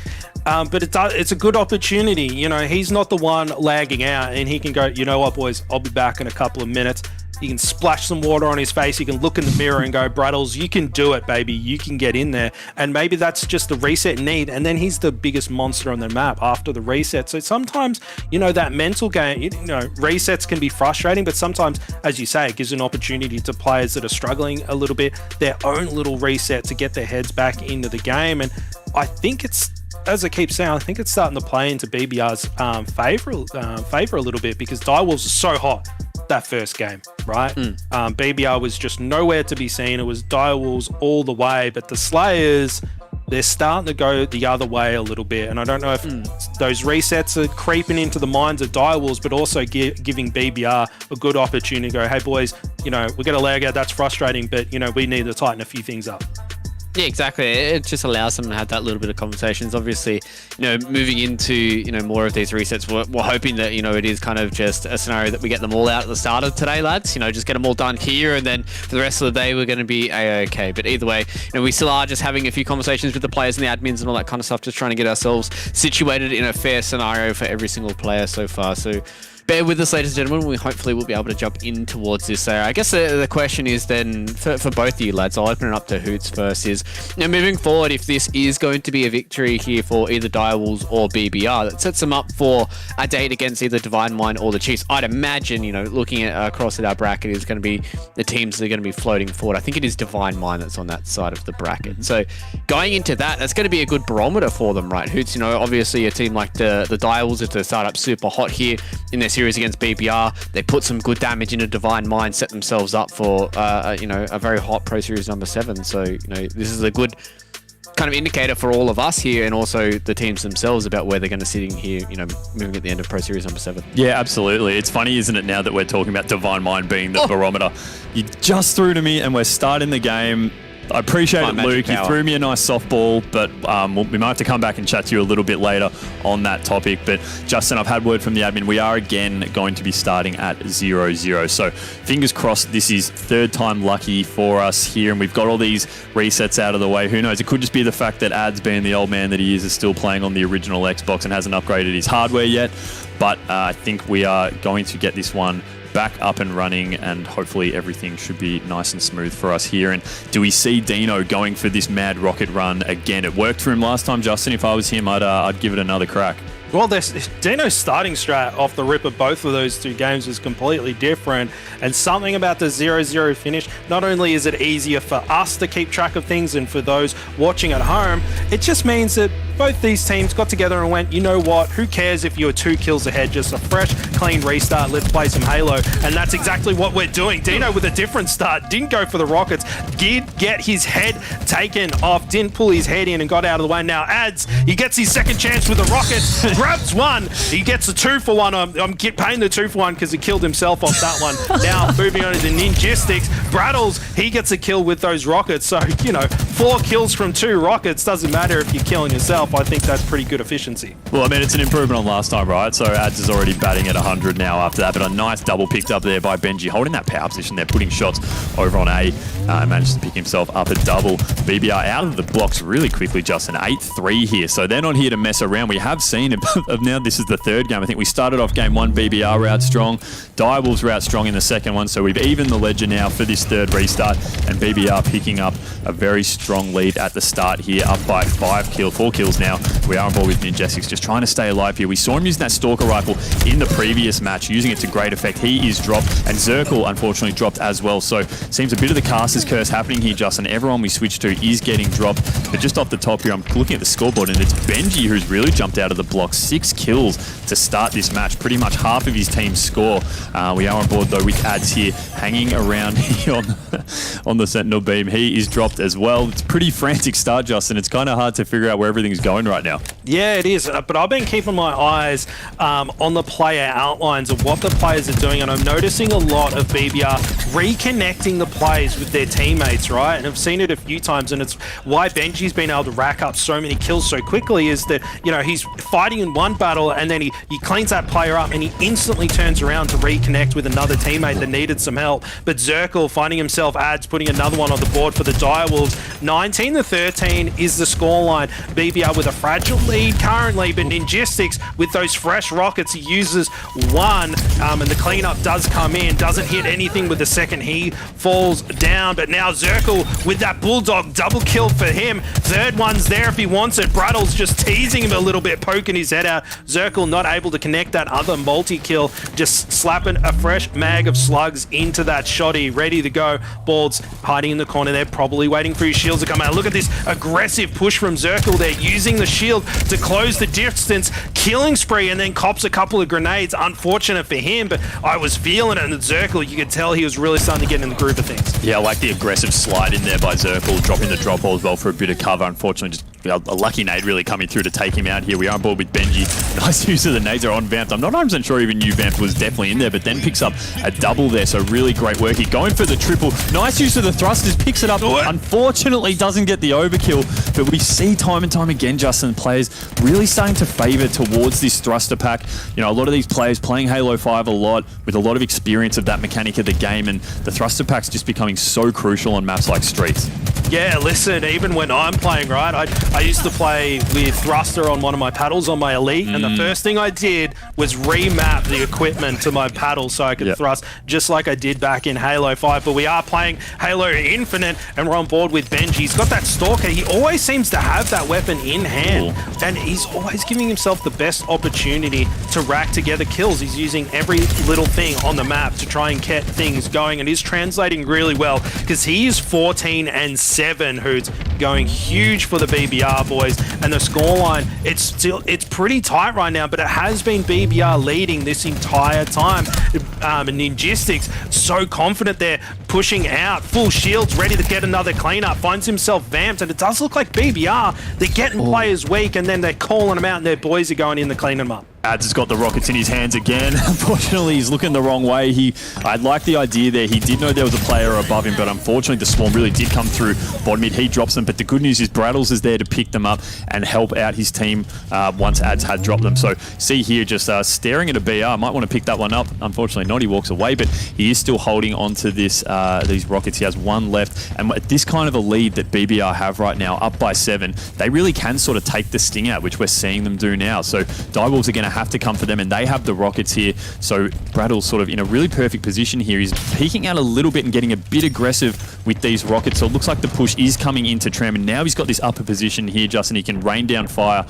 But it's a good opportunity. You know, he's not the one lagging out, and he can go, you know what, boys, I'll be back in a couple of minutes. He can splash some water on his face. He can look in the mirror and go, Bruddles, you can do it, baby. You can get in there. And maybe that's just the reset need. And then he's the biggest monster on the map after the reset. So sometimes, you know, that mental game, you know, resets can be frustrating, but sometimes, as you say, it gives an opportunity to players that are struggling a little bit, their own little reset to get their heads back into the game. And I think it's, as I keep saying, I think it's starting to play into BBR's favor a little bit, because Direwolves are so hot that first game, right? BBR was just nowhere to be seen. It was Direwolves all the way, but the Slayers, they're starting to go the other way a little bit. And I don't know if those resets are creeping into the minds of Direwolves, but also giving BBR a good opportunity to go, hey boys, you know, we got a lag out, that's frustrating, but you know, we need to tighten a few things up. Yeah, exactly. It just allows them to have that little bit of conversations. Obviously, you know, moving into, you know, more of these resets, we're hoping that, you know, it is kind of just a scenario that we get them all out at the start of today, lads. You know, just get them all done here, and then for the rest of the day, we're going to be A-okay. But either way, you know, we still are just having a few conversations with the players and the admins and all that kind of stuff, just trying to get ourselves situated in a fair scenario for every single player so far. So bear with us, ladies and gentlemen. We hopefully will be able to jump in towards this. So I guess the question is then, for both of you lads, I'll open it up to Hoots first, is, you know, moving forward, if this is going to be a victory here for either Direwolves or BBR, that sets them up for a date against either Divine Mind or the Chiefs. I'd imagine, you know, looking at across at our bracket, is going to be the teams that are going to be floating forward. I think it is Divine Mind that's on that side of the bracket. So going into that's going to be a good barometer for them, right, Hoots? You know, obviously a team like the Direwolves, if they start up super hot here in their series against BBR, they put some good damage into Divine Mind, set themselves up for you know, a very hot Pro Series number 7. So, you know, this is a good kind of indicator for all of us here, and also the teams themselves, about where they're going to sit in here, you know, moving at the end of Pro Series number 7. Yeah, absolutely. It's funny, isn't it, now that we're talking about Divine Mind being the barometer. You just threw to me and we're starting the game. I appreciate it, Luke. You threw me a nice softball, but we might have to come back and chat to you a little bit later on that topic. But Justin, I've had word from the admin. We are again going to be starting at 0-0. So fingers crossed this is third time lucky for us here, and we've got all these resets out of the way. Who knows? It could just be the fact that Ads, being the old man that he is still playing on the original Xbox and hasn't upgraded his hardware yet. But I think we are going to get this one back up and running, and hopefully everything should be nice and smooth for us here. And do we see Dino going for this mad rocket run again? It worked for him last time, Justin. If I was him, I'd give it another crack. Well, Dino's starting strat off the rip of both of those two games was completely different, and something about the 0-0 finish, not only is it easier for us to keep track of things and for those watching at home, it just means that both these teams got together and went, you know what, who cares if you're 2 kills ahead, just a fresh, clean restart, let's play some Halo. And that's exactly what we're doing. Dino with a different start, didn't go for the rockets, did get his head taken off, didn't pull his head in and got out of the way. Now Ads, he gets his second chance with the rockets, grabs one, he gets a 2-for-1. I'm paying the 2-for-1 because he killed himself off that one. Now moving on to the Ninjistics, Bruddles, he gets a kill with those rockets. So, you know, 4 kills from 2 rockets, doesn't matter if you're killing yourself. I think that's pretty good efficiency. Well, I mean, it's an improvement on last time, right? So Ads is already batting at 100 now after that, but a nice double picked up there by Benji, holding that power position there, putting shots over on A. Managed to pick himself up a double. BBR out of the blocks really quickly, Justin. 8-3 here, so they're not here to mess around. We have seen it. Now this is the third game. I think we started off game 1, BBR were out strong. Direwolves were out strong in the second one, so we've evened the ledger now for this third restart, and BBR picking up a very strong lead at the start here, up by 4 kills now. We are on board with Ninjestics, just trying to stay alive here. We saw him using that Stalker rifle in the previous match, using it to great effect. He is dropped, and Zirkle unfortunately dropped as well. So seems a bit of the caster's curse happening here, Justin. Everyone we switch to is getting dropped. But just off the top here, I'm looking at the scoreboard, and it's Benji who's really jumped out of the block. 6 kills to start this match, pretty much half of his team's score. We are on board though with Ads here, hanging around here on the Sentinel beam. He is dropped as well. it's pretty frantic start, Justin. It's kind of hard to figure out where everything's going right now. Yeah, it is. But I've been keeping my eyes on the player outlines of what the players are doing, and I'm noticing a lot of BBR reconnecting the players with their teammates, right? And I've seen it a few times, and it's why Benji's been able to rack up so many kills so quickly is that, you know, he's fighting in one battle, and then he cleans that player up, and he instantly turns around to reconnect with another teammate that needed some help. But Zirkle finding himself adds, putting another one on the board for the Direwolves. 19-13 is the scoreline. BBR with a fragile lead currently, but Ninjistics with those fresh rockets, he uses one, and the cleanup does come in, doesn't hit anything with the second, he falls down. But now Zirkle with that Bulldog, double kill for him. Third one's there if he wants it. Brattle's just teasing him a little bit, poking his head out. Zirkle not able to connect that other multi-kill, just slapping a fresh mag of slugs into that shotty, ready to go. Bald's hiding in the corner there, probably waiting for his shields to come out. Look at this aggressive push from Zirkle there, using the shield to close the distance, killing spree, and then cops a couple of grenades. Unfortunate for him, but I was feeling it, and Zirkle, you could tell he was really starting to get in the groove of things. Yeah, I like the aggressive slide in there by Zirkle, dropping the drop hole as well for a bit of cover. Unfortunately, just a lucky nade really coming through to take him out here. We are on board with Benji. Nice use of the nades are on Vamped. I'm not 100% sure even new Vamped was definitely in there, but then picks up a double there, so really great work. He's going for the triple. Nice use of the thrusters, picks it up. Unfortunately, doesn't get the overkill, but we see time and time again, Justin, players really starting to favor towards this thruster pack. You know, a lot of these players playing Halo 5 a lot, with a lot of experience of that mechanic of the game, and the thruster pack's just becoming so crucial on maps like Streets. Yeah, listen, even when I'm playing, right, I used to play with thruster on one of my paddles on my Elite, and the first thing I did was remap the equipment to my paddle so I could thrust, just like I did back in Halo 5. But we are playing Halo Infinite, and we're on board with Benji. He's got that Stalker. He always seems to have that weapon in hand, and he's always giving himself the best opportunity to rack together kills. He's using every little thing on the map to try and get things going, and he's translating really well, because he is 14-7, who's going huge for the BBR boys. And the scoreline, it's pretty tight right now, but it has been BBR leading this entire time. Ninjistics so confident there, pushing out, full shields, ready to get another cleanup, finds himself vamped, and it does look like BBR, they're getting players weak, and then they're calling them out, and their boys are going in to clean them up. Ads has got the rockets in his hands again. Unfortunately, he's looking the wrong way. I like the idea there. He did know there was a player above him, but unfortunately the swarm really did come through bottom mid. He drops them, but the good news is Brattles is there to pick them up and help out his team once Ads had dropped them. So see here, just staring at a BR. Might want to pick that one up. Unfortunately not. He walks away, but he is still holding on to this these rockets. He has one left, and at this kind of a lead that BBR have right now, up by 7, they really can sort of take the sting out, which we're seeing them do now. So Direwolves are going to have to come for them, and they have the rockets here. So Brattle's sort of in a really perfect position here. He's peeking out a little bit and getting a bit aggressive with these rockets. So it looks like the push is coming into Tram, and now he's got this upper position here, Justin. He can rain down fire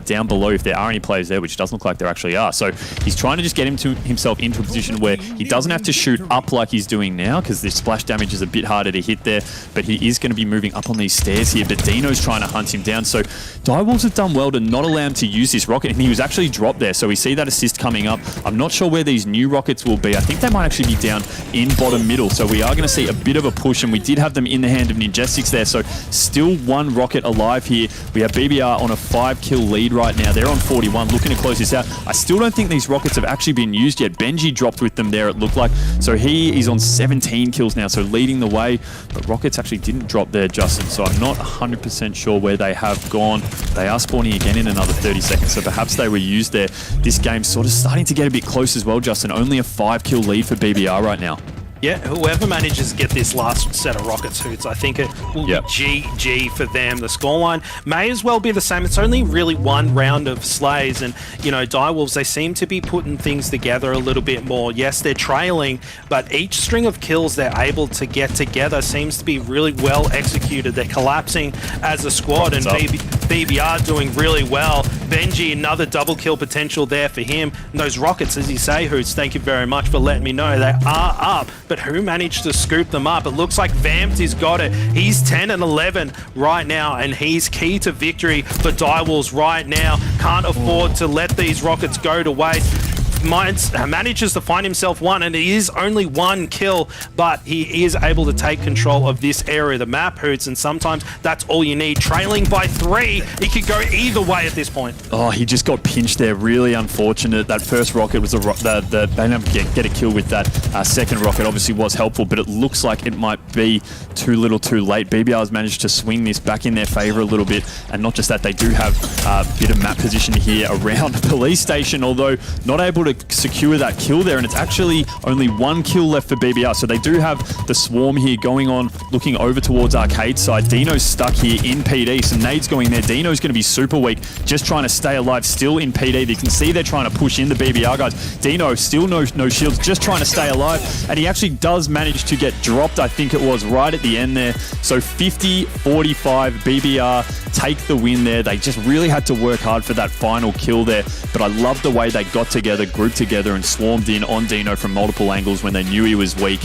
down below if there are any players there, which doesn't look like there actually are. So he's trying to just get himself into a position where he doesn't have to shoot up like he's doing now, because the splash damage is a bit harder to hit there, but he is going to be moving up on these stairs here. But Dino's trying to hunt him down. So Direwolves have done well to not allow him to use this rocket, and he was actually dropped there. So we see that assist coming up. I'm not sure where these new rockets will be. I think they might actually be down in bottom middle. So we are going to see a bit of a push, and we did have them in the hand of Ninjistics there. So still one rocket alive here. We have BBR on a 5-kill lead right now. They're on 41, looking to close this out. I still don't think these rockets have actually been used yet. Benji dropped with them there, it looked like. So he is on 17 kills now, so leading the way. But rockets actually didn't drop there, Justin. So I'm not 100% sure where they have gone. They are spawning again in another 30 seconds, so perhaps they were used there. This game's sort of starting to get a bit close as well, Justin. Only a 5-kill lead for BBR right now. Yeah, whoever manages to get this last set of rockets, Hoots, I think it will be GG for them. The scoreline may as well be the same. It's only really one round of slays, and, you know, Direwolves, they seem to be putting things together a little bit more. Yes, they're trailing, but each string of kills they're able to get together seems to be really well executed. They're collapsing as a squad, and BBR doing really well. Benji, another double kill potential there for him. And those rockets, as you say, Hoots, thank you very much for letting me know. They are up. But who managed to scoop them up? It looks like Vamped has got it. He's 10-11 right now, and he's key to victory for Direwolves right now. Can't afford to let these rockets go to waste. manages to find himself one, and it is only one kill, but he is able to take control of this area of the map, Hoots, and sometimes that's all you need. Trailing by 3, he could go either way at this point. Oh, he just got pinched there. Really unfortunate. That first rocket was they didn't get a kill with that second rocket. Obviously was helpful, but it looks like it might be too little too late. BBR's managed to swing this back in their favor a little bit, and not just that, they do have a bit of map position here around the police station, although not able to secure that kill there, and it's actually only 1 kill left for BBR. So they do have the swarm here going on, looking over towards Arcade side. Dino's stuck here in PD. Some nades going there. Dino's going to be super weak, just trying to stay alive still in PD. You can see they're trying to push in the BBR guys. Dino still no shields, just trying to stay alive, and he actually does manage to get dropped, I think it was, right at the end there. So 50-45, BBR take the win there. They just really had to work hard for that final kill there, but I love the way they got together, grouped together, and swarmed in on Dino from multiple angles when they knew he was weak.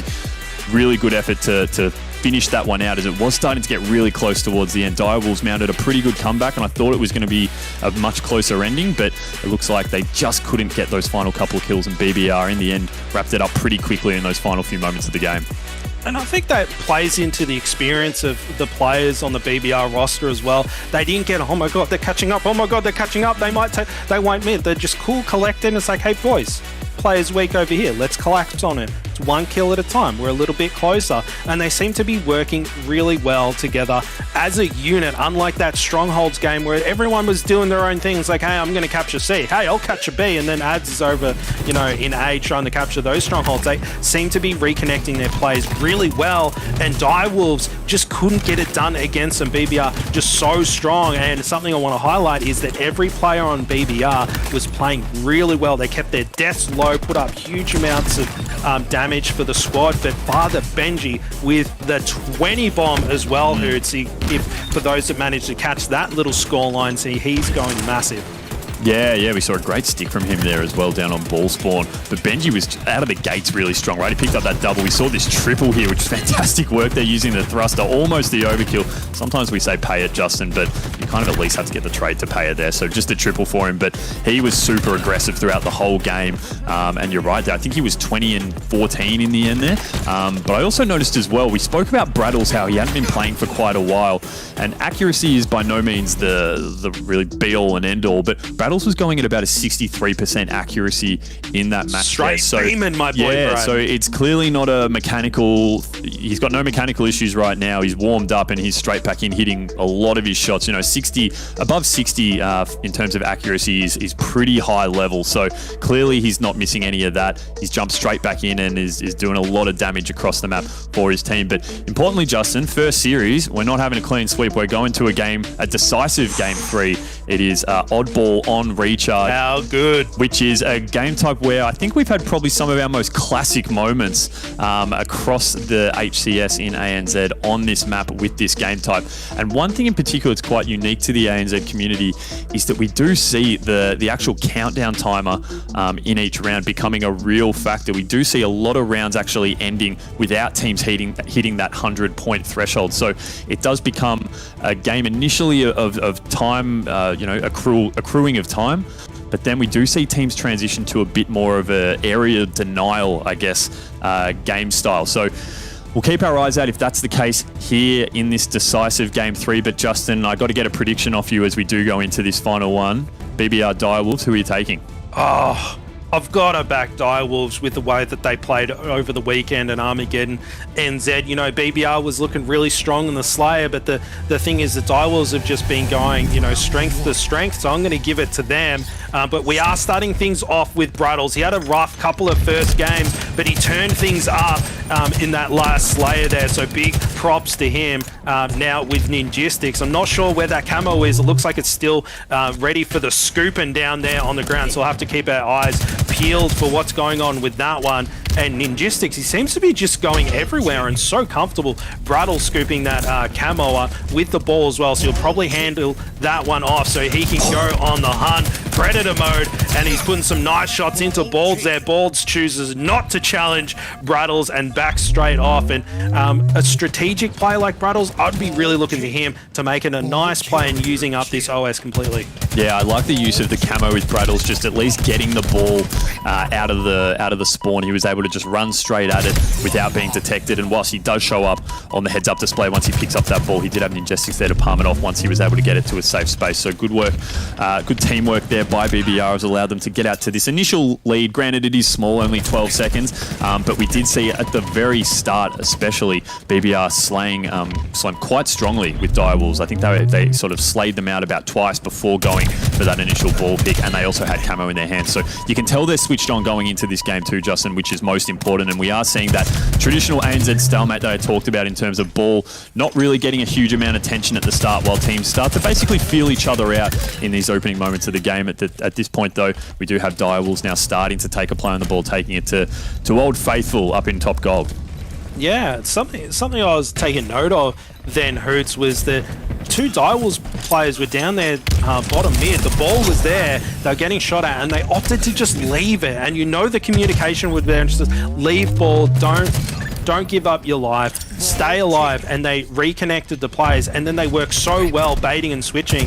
Really good effort to finish that one out, as it was starting to get really close towards the end. Direwolves mounted a pretty good comeback, and I thought it was going to be a much closer ending, but it looks like they just couldn't get those final couple of kills, and BBR in the end wrapped it up pretty quickly in those final few moments of the game. And I think that plays into the experience of the players on the BBR roster as well. They didn't get, oh my god, they're catching up, oh my god, they're catching up, they won't mid. They're just cool, collected, and it's like, hey boys, players weak over here, let's collapse on it. It's 1 kill at a time, we're a little bit closer, and they seem to be working really well together as a unit, unlike that Strongholds game where everyone was doing their own things, like, hey, I'm going to capture C, hey, I'll capture B, and then Ads is over, you know, in A trying to capture those Strongholds. They seem to be reconnecting their plays really well, and Direwolves just couldn't get it done against them. BBR just so strong, and something I want to highlight is that every player on BBR was playing really well. They kept their deaths low, put up huge amounts of damage for the squad, but Father Benji with the 20 bomb as well, Hoots. If for those that managed to catch that little scoreline, see, he's going massive. Yeah, we saw a great stick from him there as well down on ball spawn. But Benji was out of the gates really strong, right? He picked up that double. We saw this triple here, which is fantastic work. They're using the thruster, almost the overkill. Sometimes we say pay it, Justin, but you kind of at least have to get the trade to pay it there. So just a triple for him, but he was super aggressive throughout the whole game. And you're right there. I think he was 20 and 14 in the end there. But I also noticed as well, we spoke about Braddles, how he hadn't been playing for quite a while. And accuracy is by no means the really be-all and end-all, but Braddles was going at about a 63% accuracy in that match. Straight beaming, my boy. Yeah, Brad. so it's clearly not a mechanical. He's got no mechanical issues right now. He's warmed up and he's straight back in, hitting a lot of his shots. You know, above 60 in terms of accuracy is pretty high level. So clearly he's not missing any of that. He's jumped straight back in and is doing a lot of damage across the map for his team. But importantly, Justin, first series, we're not having a clean sweep. We're going to a decisive game 3. It is oddball on recharge. How good. Which is a game type where I think we've had probably some of our most classic moments across the HCS in ANZ on this map with this game type. And one thing in particular that's quite unique to the ANZ community is that we do see the actual countdown timer in each round becoming a real factor. We do see a lot of rounds actually ending without teams hitting that 100-point threshold. So it does become a game initially of time, accruing of time. But then we do see teams transition to a bit more of an area denial, I guess, game style. So we'll keep our eyes out if that's the case here in this decisive game 3. But Justin, I got to get a prediction off you as we do go into this final one. BBR Direwolves, who are you taking? Oh, I've got to back Direwolves with the way that they played over the weekend at Armageddon NZ. You know, BBR was looking really strong in the Slayer, but the thing is the Direwolves have just been going, strength to strength, so I'm going to give it to them. But we are starting things off with Braddles. He had a rough couple of first games, but he turned things up in that last Slayer there, so big props to him now with Ninjistics. I'm not sure where that camo is. It looks like it's still ready for the scooping down there on the ground, so we'll have to keep our eyes peeled for what's going on with that one. And Ninjistics, he seems to be just going everywhere and so comfortable. Brattle scooping that camo up with the ball as well, so he'll probably handle that one off so he can go on the hunt. Predator mode, and he's putting some nice shots into Balds there. Balds chooses not to challenge Brattles and back straight off. And a strategic play like Brattles, I'd be really looking to him to make it a nice play and using up this OS completely. Yeah, I like the use of the camo with Brattles, just at least getting the ball out of the spawn. He was able to just run straight at it without being detected. And whilst he does show up on the heads-up display once he picks up that ball, he did have Ninjestics there to palm it off once he was able to get it to a safe space. So good work, good teamwork there by BBR has allowed them to get out to this initial lead. Granted, it is small, only 12 seconds, but we did see at the very start, especially, BBR slaying quite strongly with Direwolves. I think they sort of slayed them out about twice before going for that initial ball pick, and they also had camo in their hands. So you can tell they're switched on going into this game too, Justin, which is most important. And we are seeing that traditional ANZ stalemate that I talked about in terms of ball not really getting a huge amount of tension at the start, while teams start to basically feel each other out in these opening moments of the game. At this point, though, we do have Direwolves now starting to take a play on the ball, taking it to Old Faithful up in top gold. Yeah, something I was taking note of then, Hoots, was the two Direwolves players were down there bottom mid. The ball was there, they were getting shot at, and they opted to just leave it. And you know the communication would be there, just leave ball, don't give up your life, stay alive. And they reconnected the players, and then they worked so well baiting and switching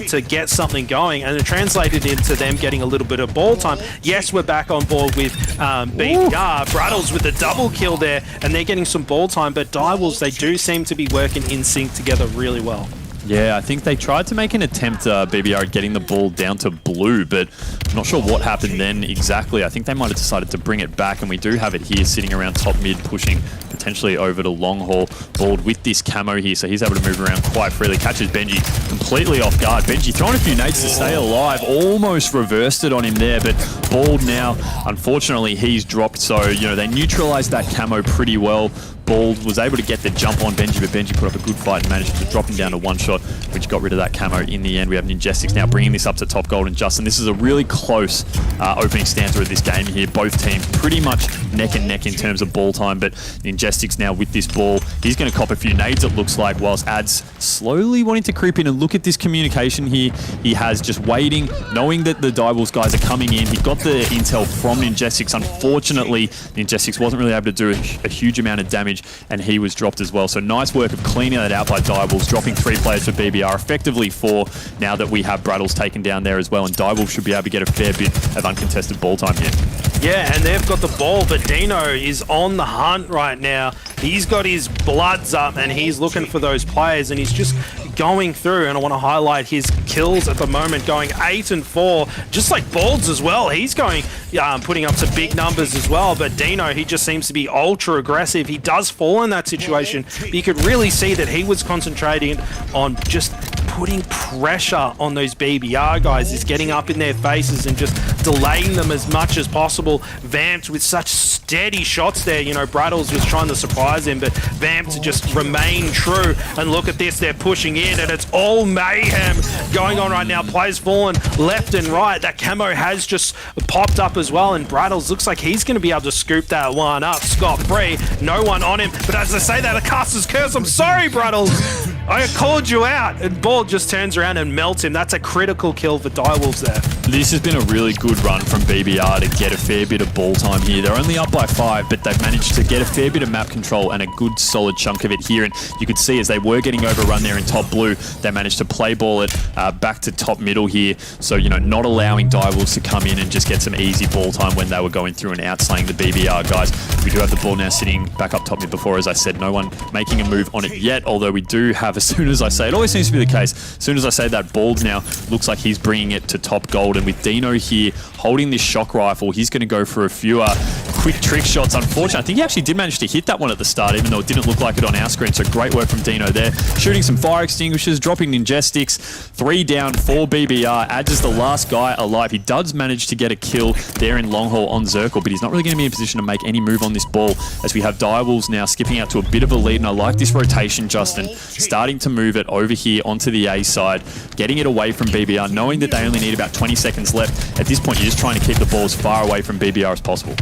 to get something going, and it translated into them getting a little bit of ball time. Yes, we're back on board with BBR. Brattles with the double kill there, and they're getting some ball time, but Direwolves, they do seem to be working in sync together really well. Yeah, I think they tried to make an attempt, BBR, at getting the ball down to blue, but I'm not sure what happened then exactly. I think they might have decided to bring it back, and we do have it here sitting around top mid, pushing potentially over to long haul. Bald with this camo here, so he's able to move around quite freely. Catches Benji completely off guard. Benji throwing a few nades to stay alive, almost reversed it on him there, but Bald now, unfortunately, he's dropped, so, you know, they neutralized that camo pretty well. Bald was able to get the jump on Benji, but Benji put up a good fight and managed to drop him down to one shot, which got rid of that camo in the end. We have Ninjestics now bringing this up to top gold. And Justin, this is a really close opening stanza of this game here. Both teams pretty much neck and neck in terms of ball time, but Ninjestics now with this ball, he's going to cop a few nades, it looks like, whilst Ads slowly wanting to creep in. And look at this communication here. He has just waiting, knowing that the Direwolves guys are coming in. He got the intel from Ninjestics. Unfortunately, Ninjestics wasn't really able to do a huge amount of damage, and he was dropped as well. So nice work of cleaning that out by Direwolves, dropping 3 players for BBR, effectively 4 now that we have Brattles taken down there as well, and Direwolves should be able to get a fair bit of uncontested ball time here. Yeah, and they've got the ball, but Dino is on the hunt right now. He's got his bloods up, and he's looking for those players, and he's just going through. And I want to highlight his kills at the moment, going 8 and 4, just like Balds as well. He's going, putting up some big numbers as well. But Dino, he just seems to be ultra aggressive. He does fall in that situation, but you could really see that he was concentrating on just putting pressure on those BBR guys. He's getting up in their faces and just delaying them as much as possible. Vamped with such steady shots there. You know, Brattles was trying to surprise him, but Vamped to just remain true. And look at this, they're pushing in, and it's all mayhem going on right now. Players falling left and right. That camo has just popped up as well, and Brattles looks like he's going to be able to scoop that one up scot-free. No one on him, but as I say that, a caster's curse. I'm sorry, Brattles. I called you out, and Ball just turns around and melts him. That's a critical kill for Direwolves there. This has been a really good run from BBR to get a fair bit of ball time here. They're only up by 5, but they've managed to get a fair bit of map control and a good solid chunk of it here. And you could see as they were getting overrun there in top blue, they managed to play ball it back to top middle here. So, you know, not allowing Direwolves to come in and just get some easy ball time when they were going through and outslaying the BBR guys. We do have the ball now sitting back up top mid before, as I said, no one making a move on it yet, although we do have, as soon as I say, it always seems to be the case, as soon as I say that, Balds now looks like he's bringing it to top gold. And with Dino here holding this shock rifle, he's going to go for a few quick trick shots. Unfortunately, I think he actually did manage to hit that one at the start, even though it didn't look like it on our screen. So great work from Dino there. Shooting some fire extinguishers, dropping Ninjestics. 3 down for BBR. Ads is the last guy alive. He does manage to get a kill there in long haul on Zirkle, but he's not really going to be in a position to make any move on this ball, as we have Direwolves now skipping out to a bit of a lead. And I like this rotation, Justin, starting to move it over here onto the A side, getting it away from BBR, knowing that they only need about 20 seconds left. At this point, you're just trying to keep the ball as far away from BBR as possible.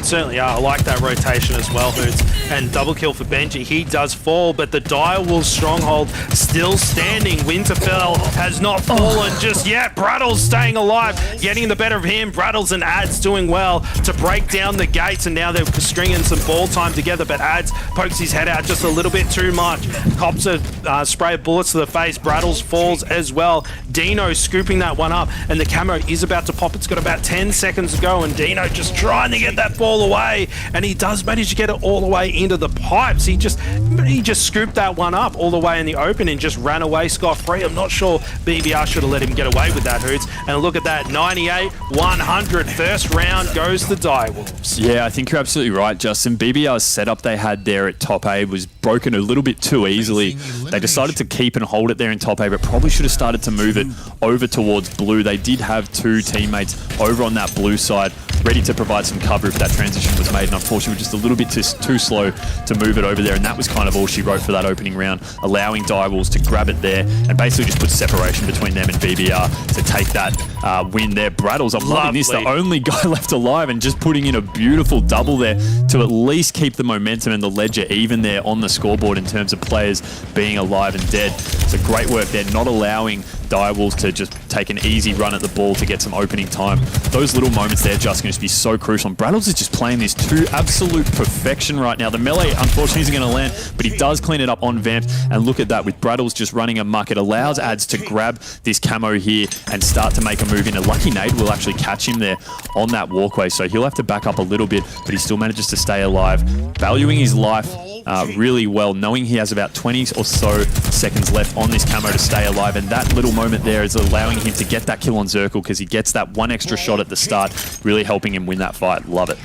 certainly are. I like that rotation as well, Hoots. And double kill for Benji. He does fall, but the Direwolf stronghold still standing. Winterfell has not fallen just yet. Brattles staying alive, getting the better of him. Brattles and Ads doing well to break down the gates, and now they're stringing some ball time together, but Ads pokes his head out just a little bit too much. Cops a spray of bullets to the face. Brattles falls as well. Dino scooping that one up, and the camo is about to pop. It's got about 10 seconds to go, and Dino just trying to get that ball away, and he does manage to get it all the way into the pipes. He just scooped that one up all the way in the open and just ran away scot-free. I'm not sure BBR should have let him get away with that, Hoots. And look at that, 98-100. First round goes the Direwolves. Yeah, I think you're absolutely right, Justin. BBR's setup they had there at top A was broken a little bit too easily. They decided to keep and hold it there in top A, but probably should have started to move it over towards blue. They did have two teammates over on that blue side ready to provide some cover if that transition was made, and unfortunately we're just a little bit too slow to move it over there, and that was kind of all she wrote for that opening round, allowing Direwolves to grab it there and basically just put separation between them and BBR to take that win there. Brattles, I'm loving this, the only guy left alive, and just putting in a beautiful double there to at least keep the momentum and the ledger even there on the scoreboard in terms of players being alive and dead. So great work there, not allowing Direwolves to just take an easy run at the ball to get some opening time. Those little moments there just going to be so crucial, and Brattles is just playing this to absolute perfection right now. The melee unfortunately isn't going to land, but he does clean it up on Vamped, and look at that, with Brattles just running amok, it allows Ads to grab this camo here and start to make a move in. A lucky nade will actually catch him there on that walkway, so he'll have to back up a little bit, but he still manages to stay alive, valuing his life really well, knowing he has about 20 or so seconds left on this camo to stay alive, and that little moment there is allowing him to get that kill on Zirkle because he gets that one extra shot at the start, really helping him win that fight. Love it.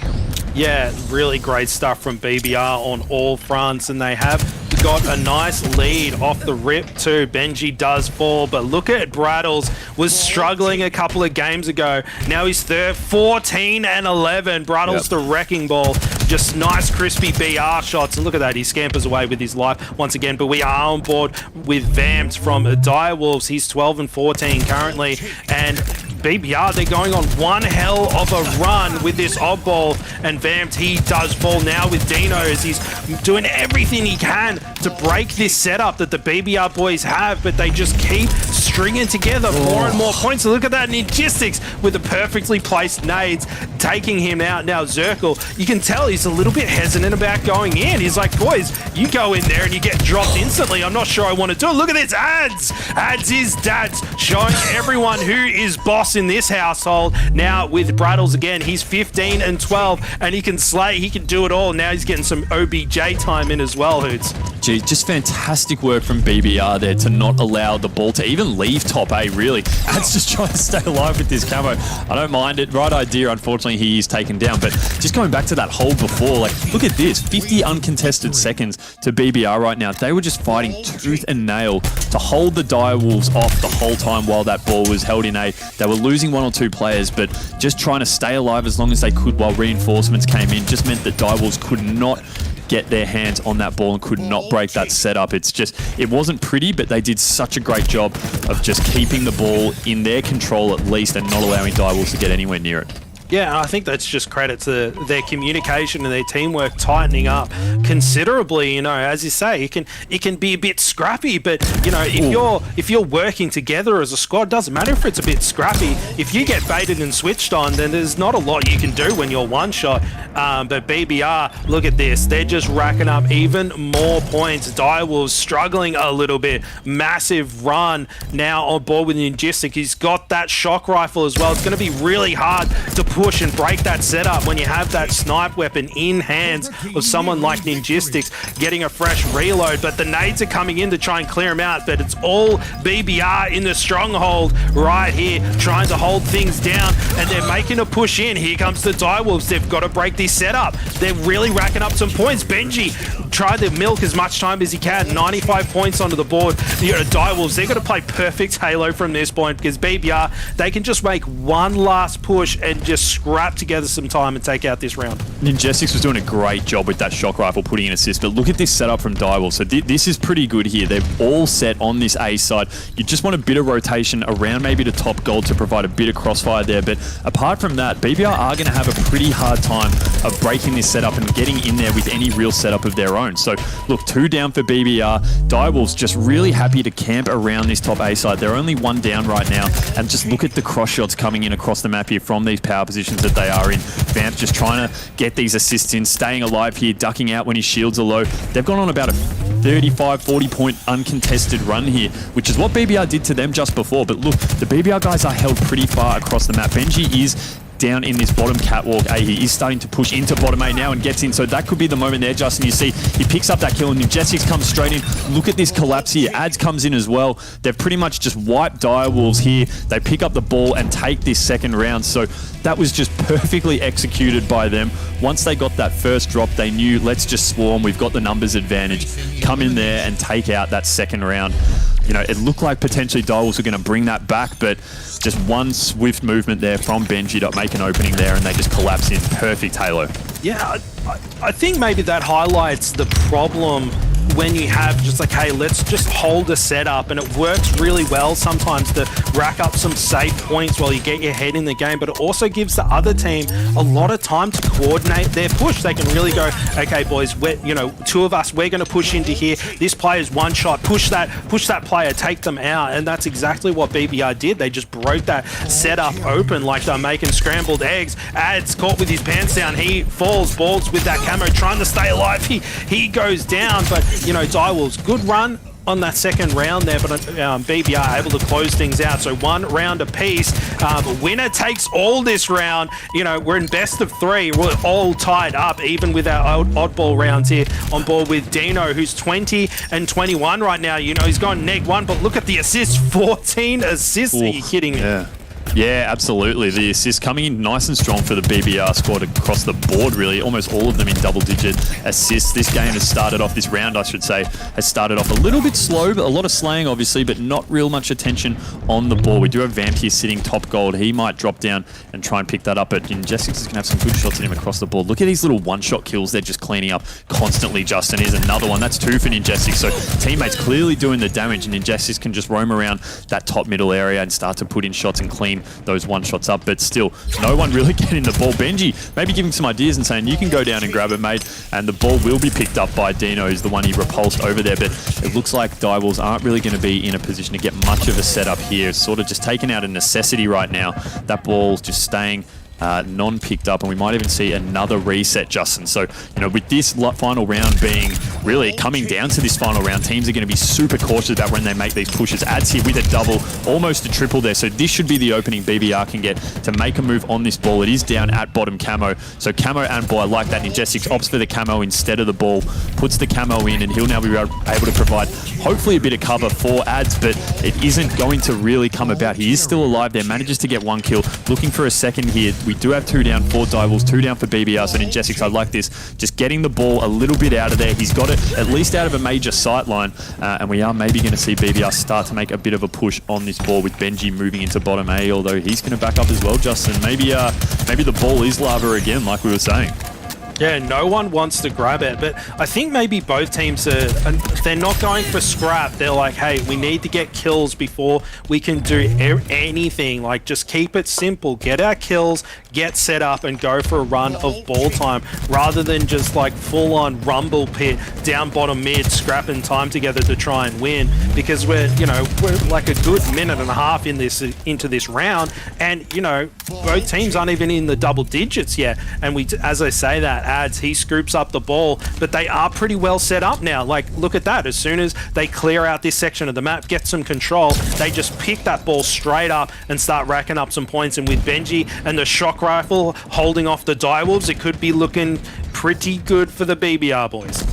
Yeah, really great stuff from BBR on all fronts, and they have got a nice lead off the rip too. Benji does fall, but look at Brattles, was struggling a couple of games ago. Now he's third, 14-11. Brattles the wrecking ball. Just nice crispy BR shots, and look at that, he scampers away with his life once again. But we are on board with Vamped from Direwolves. He's 12-14 currently, and BBR, they're going on one hell of a run with this odd ball, and Vamped, he does fall now with Dino as he's doing everything he can to break this setup that the BBR boys have, but they just keep stringing together more and more points. So look at that, Ninjistics with the perfectly placed nades taking him out. Now Zirkle, you can tell he's a little bit hesitant about going in. He's like, boys, you go in there and you get dropped instantly. I'm not sure I want to do it. Look at this, Ads is dads, showing everyone who is boss in this household. Now with Brattles again, he's 15-12, and he can slay, he can do it all. Now he's getting some OBJ time in as well, Hoots. Gee, just fantastic work from BBR there to not allow the ball to even leave top A, really. Ad's just trying to stay alive with this camo. I don't mind it. Right idea. Unfortunately, he is taken down. But just going back to that hold before, like, look at this. 50 uncontested seconds to BBR right now. They were just fighting tooth and nail to hold the Direwolves off the whole time while that ball was held in A. They were losing one or two players, but just trying to stay alive as long as they could while reinforcements came in just meant that Direwolves could not get their hands on that ball and could not break that setup. It's just, it wasn't pretty, but they did such a great job of just keeping the ball in their control at least and not allowing Direwolves to get anywhere near it. Yeah, I think that's just credit to their communication and their teamwork tightening up considerably. You know, as you say, it can be a bit scrappy, but you know, if you're working together as a squad, doesn't matter if it's a bit scrappy. If you get baited and switched on, then there's not a lot you can do when you're one shot. But BBR, look at this, they're just racking up even more points. Direwolves struggling a little bit. Massive run now on board with Ninjistic. He's got that shock rifle as well. It's going to be really hard to push and break that setup when you have that snipe weapon in hands of someone like Ninjistics getting a fresh reload. But the nades are coming in to try and clear him out, but it's all BBR in the stronghold right here, trying to hold things down, and they're making a push in. Here comes the Direwolves. They've got to break this setup. They're really racking up some points. Benji tried to milk as much time as he can. 95 points onto the board. You know, Direwolves, they're going to play perfect Halo from this point, because BBR, they can just make one last push and just scrap together some time and take out this round. Ninjestics was doing a great job with that shock rifle putting in assist, but look at this setup from Direwolf. So this is pretty good here. They're all set on this A side. You just want a bit of rotation around maybe the top gold to provide a bit of crossfire there, but apart from that, BBR are going to have a pretty hard time of breaking this setup and getting in there with any real setup of their own. So look, 2 down for BBR. Direwolf's just really happy to camp around this top A side. They're only 1 down right now, and just look at the cross shots coming in across the map here from these power positions that they are in. Vamp just trying to get these assists in, staying alive here, ducking out when his shields are low. They've gone on about a 35-40 point uncontested run here, which is what BBR did to them just before. But look, the BBR guys are held pretty far across the map. Benji is down in this bottom catwalk A. He is starting to push into bottom A now and gets in, so that could be the moment there, Justin. You see he picks up that kill and Ninjestics comes straight in. Look at this collapse here. Ads comes in as well. They've pretty much just wiped Direwolves here. They pick up the ball and take this second round, so that was just perfectly executed by them. Once they got that first drop, they knew, let's just swarm. We've got the numbers advantage. Come in there and take out that second round. You know, it looked like potentially Direwolves were going to bring that back, but just one swift movement there from Benji to make an opening there, and they just collapse in. Perfect Halo. Yeah, I think maybe that highlights the problem when you have just like, hey, let's just hold a setup, and it works really well sometimes to rack up some safe points while you get your head in the game, but it also gives the other team a lot of time to coordinate their push. They can really go, okay, boys, we're, 2 of us, we're going to push into here. This player's one shot, push that player, take them out, and that's exactly what BBR did. They just broke that setup open like they're making scrambled eggs. Ads caught with his pants down. He falls, balls with that camo, trying to stay alive. He goes down, but Direwolves, good run on that second round there, but BBR able to close things out. So 1 round apiece. Winner takes all this round. We're in best of 3. We're all tied up, even with our oddball rounds here on board with Dino, who's 20 and 21 right now. He's gone -1, but look at the assists. 14 assists. Are you kidding me? Yeah, absolutely. The assists coming in nice and strong for the BBR squad across the board, really. Almost all of them in double-digit assists. This game has started off, this round, I should say, has started off a little bit slow, but a lot of slaying, obviously, but not real much attention on the ball. We do have Vamp here sitting top gold. He might drop down and try and pick that up, but Ninjestics is going to have some good shots at him across the board. Look at these little one-shot kills they're just cleaning up constantly, Justin. Here's another one. That's 2 for Ninjestics. So teammates clearly doing the damage, and Ninjestics can just roam around that top middle area and start to put in shots and clean those one shots up, but still no one really getting the ball. Benji maybe giving some ideas and saying, you can go down and grab it, mate, and the ball will be picked up by Dino, who's the one he repulsed over there, but it looks like Direwolves aren't really going to be in a position to get much of a setup here. It's sort of just taking out a necessity right now. That ball's just staying non-picked up, and we might even see another reset, Justin. So, with this final round being really coming down to this final round, teams are going to be super cautious about when they make these pushes. Ads here with a double, almost a triple there. So this should be the opening BBR can get to make a move on this ball. It is down at bottom camo. So camo and ball, I like that. Ninjestics opts for the camo instead of the ball, puts the camo in, and he'll now be able to provide hopefully a bit of cover for Ads, but it isn't going to really come about. He is still alive there, manages to get 1 kill, looking for a second here. We do have 2 down for Direwolves, 2 down for BBR, so Ninjestics, I like this. Just getting the ball a little bit out of there. He's got it at least out of a major sight line, and we are maybe going to see BBR start to make a bit of a push on this ball with Benji moving into bottom A, although he's going to back up as well, Justin. Maybe the ball is lava again, like we were saying. Yeah, no one wants to grab it, but I think maybe both teams they're not going for scrap. They're like, hey, we need to get kills before we can do anything. Like, just keep it simple. Get our kills, get set up, and go for a run of ball time, rather than just like full-on rumble pit down bottom mid, scrapping time together to try and win. Because we're like a good minute and a half into this round, and both teams aren't even in the double digits yet. And as I say that, Ads, he scoops up the ball, but they are pretty well set up now. Like, look at that. As soon as they clear out this section of the map, get some control, they just pick that ball straight up and start racking up some points. And with Benji and the shock rifle holding off the Direwolves, it could be looking pretty good for the BBR boys.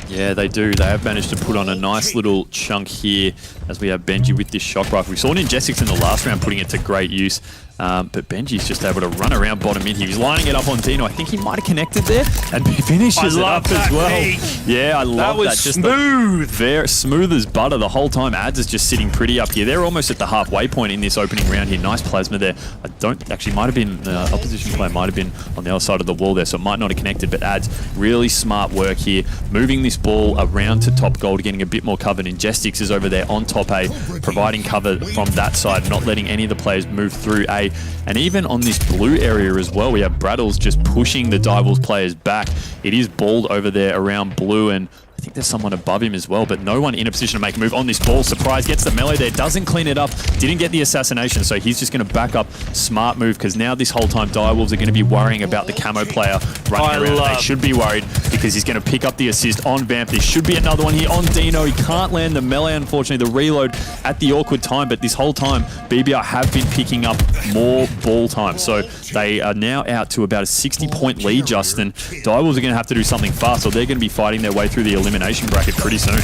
Yeah, they do. They have managed to put on a nice little chunk here as we have Benji with this shock rifle. We saw Ninjestics in the last round putting it to great use. But Benji's just able to run around bottom mid here. He's lining it up on Dino. I think he might have connected there and finishes it up as well. Peak. Yeah, I love that. Was Just smooth. Very smooth as butter the whole time. Ads is just sitting pretty up here. They're almost at the halfway point in this opening round here. Nice plasma there. I don't actually, might have been the opposition player might have been on the other side of the wall there, so it might not have connected. But Ads, really smart work here, moving this ball around to top gold, getting a bit more cover. Ingestix is over there on top A, providing cover from that side, not letting any of the players move through A. And even on this blue area as well, we have Brattles just pushing the Divals players back. It is balled over there around blue, and I think there's someone above him as well, but no one in a position to make a move on this ball. Surprise, gets the melee there, doesn't clean it up, didn't get the assassination, so he's just going to back up. Smart move, because now this whole time Direwolves are going to be worrying about the camo player running around. They should be worried because he's going to pick up the assist on Vamp. There should be another one here on Dino. He can't land the melee, unfortunately, the reload at the awkward time, but this whole time BBR have been picking up more ball time. So they are now out to about a 60-point lead, Justin. Direwolves are going to have to do something fast, or they're going to be fighting their way through the elimination bracket pretty soon.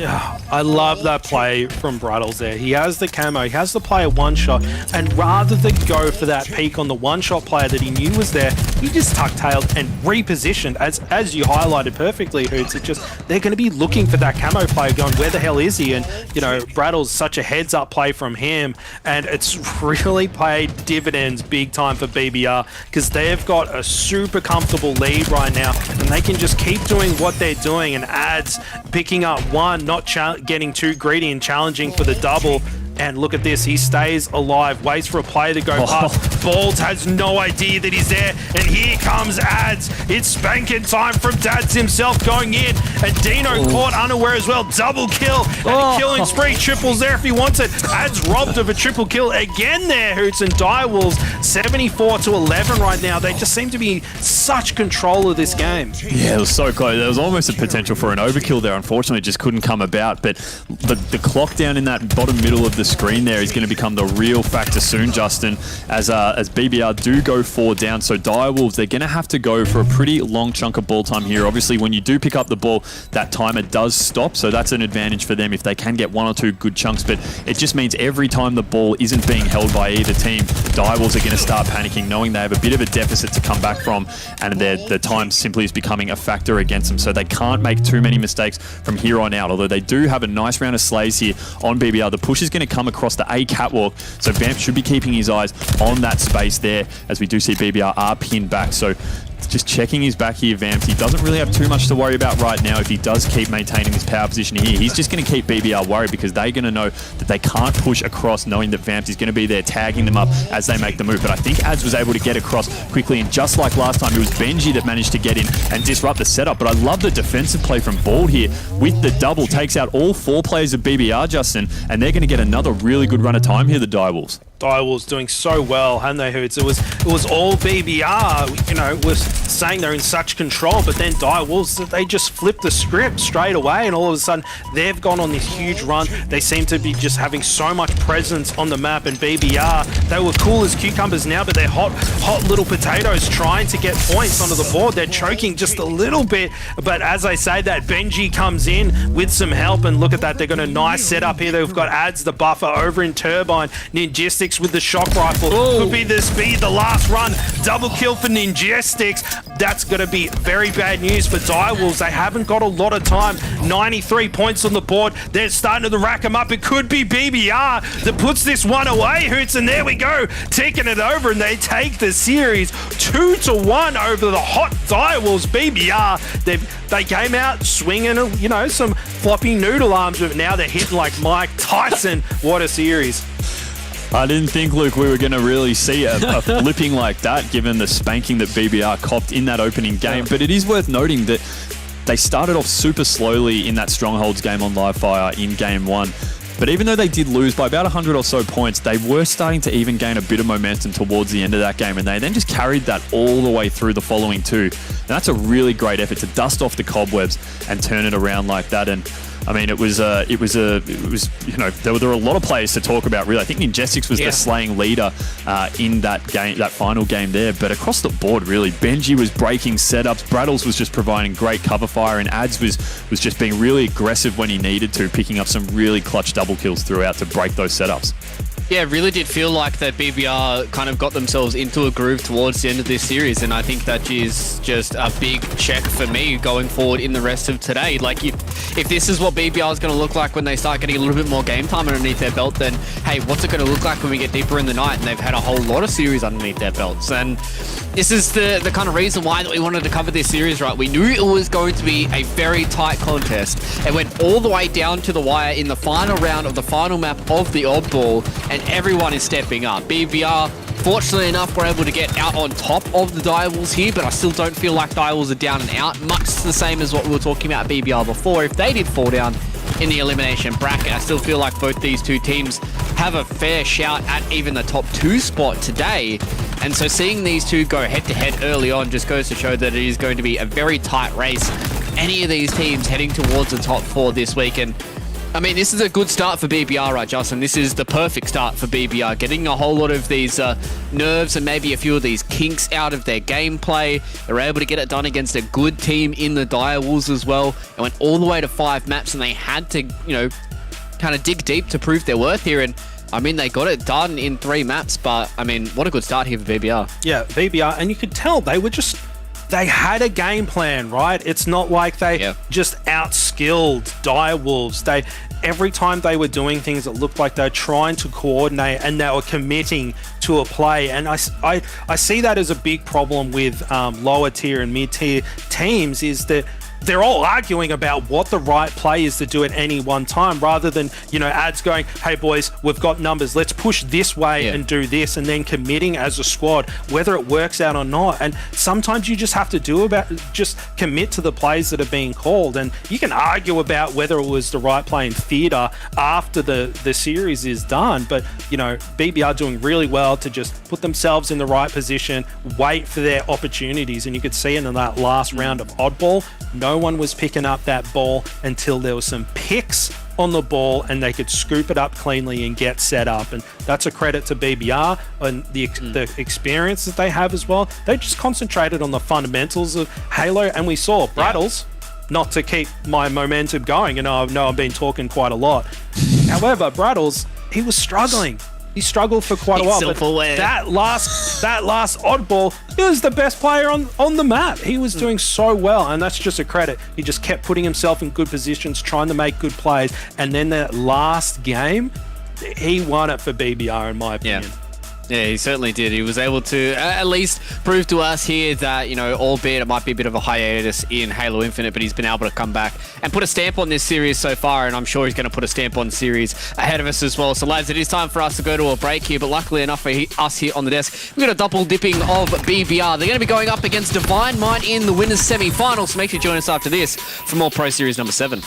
Yeah, I love that play from Brattles there. He has the camo, he has the player one shot, and rather than go for that peek on the one shot player that he knew was there, he just tuck-tailed and repositioned, as you highlighted perfectly, Hoots. It just, they're going to be looking for that camo player going, where the hell is he? And, you know, Brattles, such a heads-up play from him, and it's really paid dividends big time for BBR, because they've got a super comfortable lead right now, and they can just keep doing what they're doing, and Ads picking up one, not getting too greedy and challenging for the double. And look at this, he stays alive, waits for a player to go past. Balls has no idea that he's there, and here comes Ads. It's spanking time from Dads himself going in, and Dino caught unaware as well. Double kill, and a killing spree. Triples there if he wants it. Ads robbed of a triple kill again there, Hoots, and Direwolves 74-11 right now. They just seem to be in such control of this game. Yeah, it was so close. There was almost a potential for an overkill there. Unfortunately, it just couldn't come about. But the clock down in that bottom middle of the screen there is going to become the real factor soon, Justin, as BBR do go 4 down. So Direwolves, they're going to have to go for a pretty long chunk of ball time here. Obviously, when you do pick up the ball, that timer does stop, so that's an advantage for them if they can get 1 or 2 good chunks. But it just means every time the ball isn't being held by either team, Direwolves are going to start panicking, knowing they have a bit of a deficit to come back from, and the time simply is becoming a factor against them. So they can't make too many mistakes from here on out, although they do have a nice round of slays here on BBR. The push is going to come across the A catwalk, so Vamp should be keeping his eyes on that space there, as we do see BBR are pinned back. So just checking his back here, Vamp. He doesn't really have too much to worry about right now if he does keep maintaining this power position here. He's just going to keep BBR worried, because they're going to know that they can't push across, knowing that Vamp is going to be there tagging them up as they make the move. But I think Ads was able to get across quickly, and just like last time, it was Benji that managed to get in and disrupt the setup. But I love the defensive play from Bald here with the double. Takes out all 4 players of BBR, Justin, and they're going to get another really good run of time here, the Direwolves. Direwolves doing so well, hadn't they, Hoots? It was all BBR, you know, was saying they're in such control, but then Direwolves, they just flipped the script straight away, and all of a sudden they've gone on this huge run. They seem to be just having so much presence on the map, and BBR, they were cool as cucumbers now, but they're hot little potatoes trying to get points onto the board. They're choking just a little bit, but as I say that, Benji comes in with some help, and look at that, they've got a nice setup here. They've got Ads, the buffer, over in Turbine. Ninjistix with the shock rifle. Could be the speed, the last run. Double kill for Ninjistix. That's going to be very bad news for Direwolves. They haven't got a lot of time. 93 points on the board. They're starting to rack them up. It could be BBR that puts this one away, Hoots, and there we go. Taking it over, and they take the series 2-1 over the hot Direwolves. BBR, they came out swinging, you know, some floppy noodle arms, but now they're hitting like Mike Tyson. What a series. I didn't think, Luke, we were going to really see a flipping like that, given the spanking that BBR copped in that opening game. But it is worth noting that they started off super slowly in that Strongholds game on Livefire in Game 1. But even though they did lose by about 100 or so points, they were starting to even gain a bit of momentum towards the end of that game, and they then just carried that all the way through the following 2. And that's a really great effort to dust off the cobwebs and turn it around like that. And I mean, it was you know, there were a lot of players to talk about, really. I think Ninjestix was the slaying leader in that game, that final game there. But across the board, really, Benji was breaking setups, Brattles was just providing great cover fire, and Ads was just being really aggressive when he needed to, picking up some really clutch double kills throughout to break those setups. Yeah, it really did feel like that BBR kind of got themselves into a groove towards the end of this series, and I think that is just a big check for me going forward in the rest of today. Like, if this is what BBR is going to look like when they start getting a little bit more game time underneath their belt, then hey, what's it going to look like when we get deeper in the night and they've had a whole lot of series underneath their belts? And this is the kind of reason why that we wanted to cover this series, right? We knew it was going to be a very tight contest. It went all the way down to the wire in the final round of the final map of the Oddball, and everyone is stepping up. BBR, fortunately enough, were able to get out on top of the Direwolves here, but I still don't feel like Direwolves are down and out, much the same as what we were talking about BBR before. If they did fall down in the elimination bracket, I still feel like both these two teams have a fair shout at even the top 2 spot today. And so seeing these two go head-to-head early on just goes to show that it is going to be a very tight race. Any of these teams heading towards the top 4 this week. And I mean, this is a good start for BBR, right, Justin? This is the perfect start for BBR, getting a whole lot of these nerves and maybe a few of these kinks out of their gameplay. They're able to get it done against a good team in the Direwolves as well. It went all the way to 5 maps, and they had to, you know, kind of dig deep to prove their worth here. And I mean, they got it done in 3 maps, but I mean, what a good start here for BBR. Yeah, BBR, and you could tell they were just, they had a game plan, right? It's not like they just outskilled Direwolves. Every time they were doing things, it looked like they were trying to coordinate and they were committing to a play. And I see that as a big problem with lower tier and mid tier teams, is that they're all arguing about what the right play is to do at any one time, rather than, you know, ads going, hey boys, we've got numbers, let's push this way and do this, and then committing as a squad, whether it works out or not. And sometimes you just have to just commit to the plays that are being called. And you can argue about whether it was the right play in theater after the series is done, but, you know, BBR doing really well to just put themselves in the right position, wait for their opportunities. And you could see in that last round of Oddball, no one was picking up that ball until there was some picks on the ball and they could scoop it up cleanly and get set up. And that's a credit to BBR and the experience that they have as well. They just concentrated on the fundamentals of Halo, and we saw Brattles, not to keep my momentum going, and I know I've been talking quite a lot. However, Brattles, he was struggling. He struggled for quite a while, but that last Oddball, he was the best player on the map. He was doing so well, and that's just a credit. He just kept putting himself in good positions, trying to make good plays, and then that last game, he won it for BBR, in my opinion. Yeah, he certainly did. He was able to at least prove to us here that, you know, albeit it might be a bit of a hiatus in Halo Infinite, but he's been able to come back and put a stamp on this series so far, and I'm sure he's going to put a stamp on the series ahead of us as well. So, lads, it is time for us to go to a break here, but luckily enough for us here on the desk, we've got a double dipping of BBR. They're going to be going up against Divine Mind in the winners semi-final, so make sure you join us after this for more Pro Series number 7.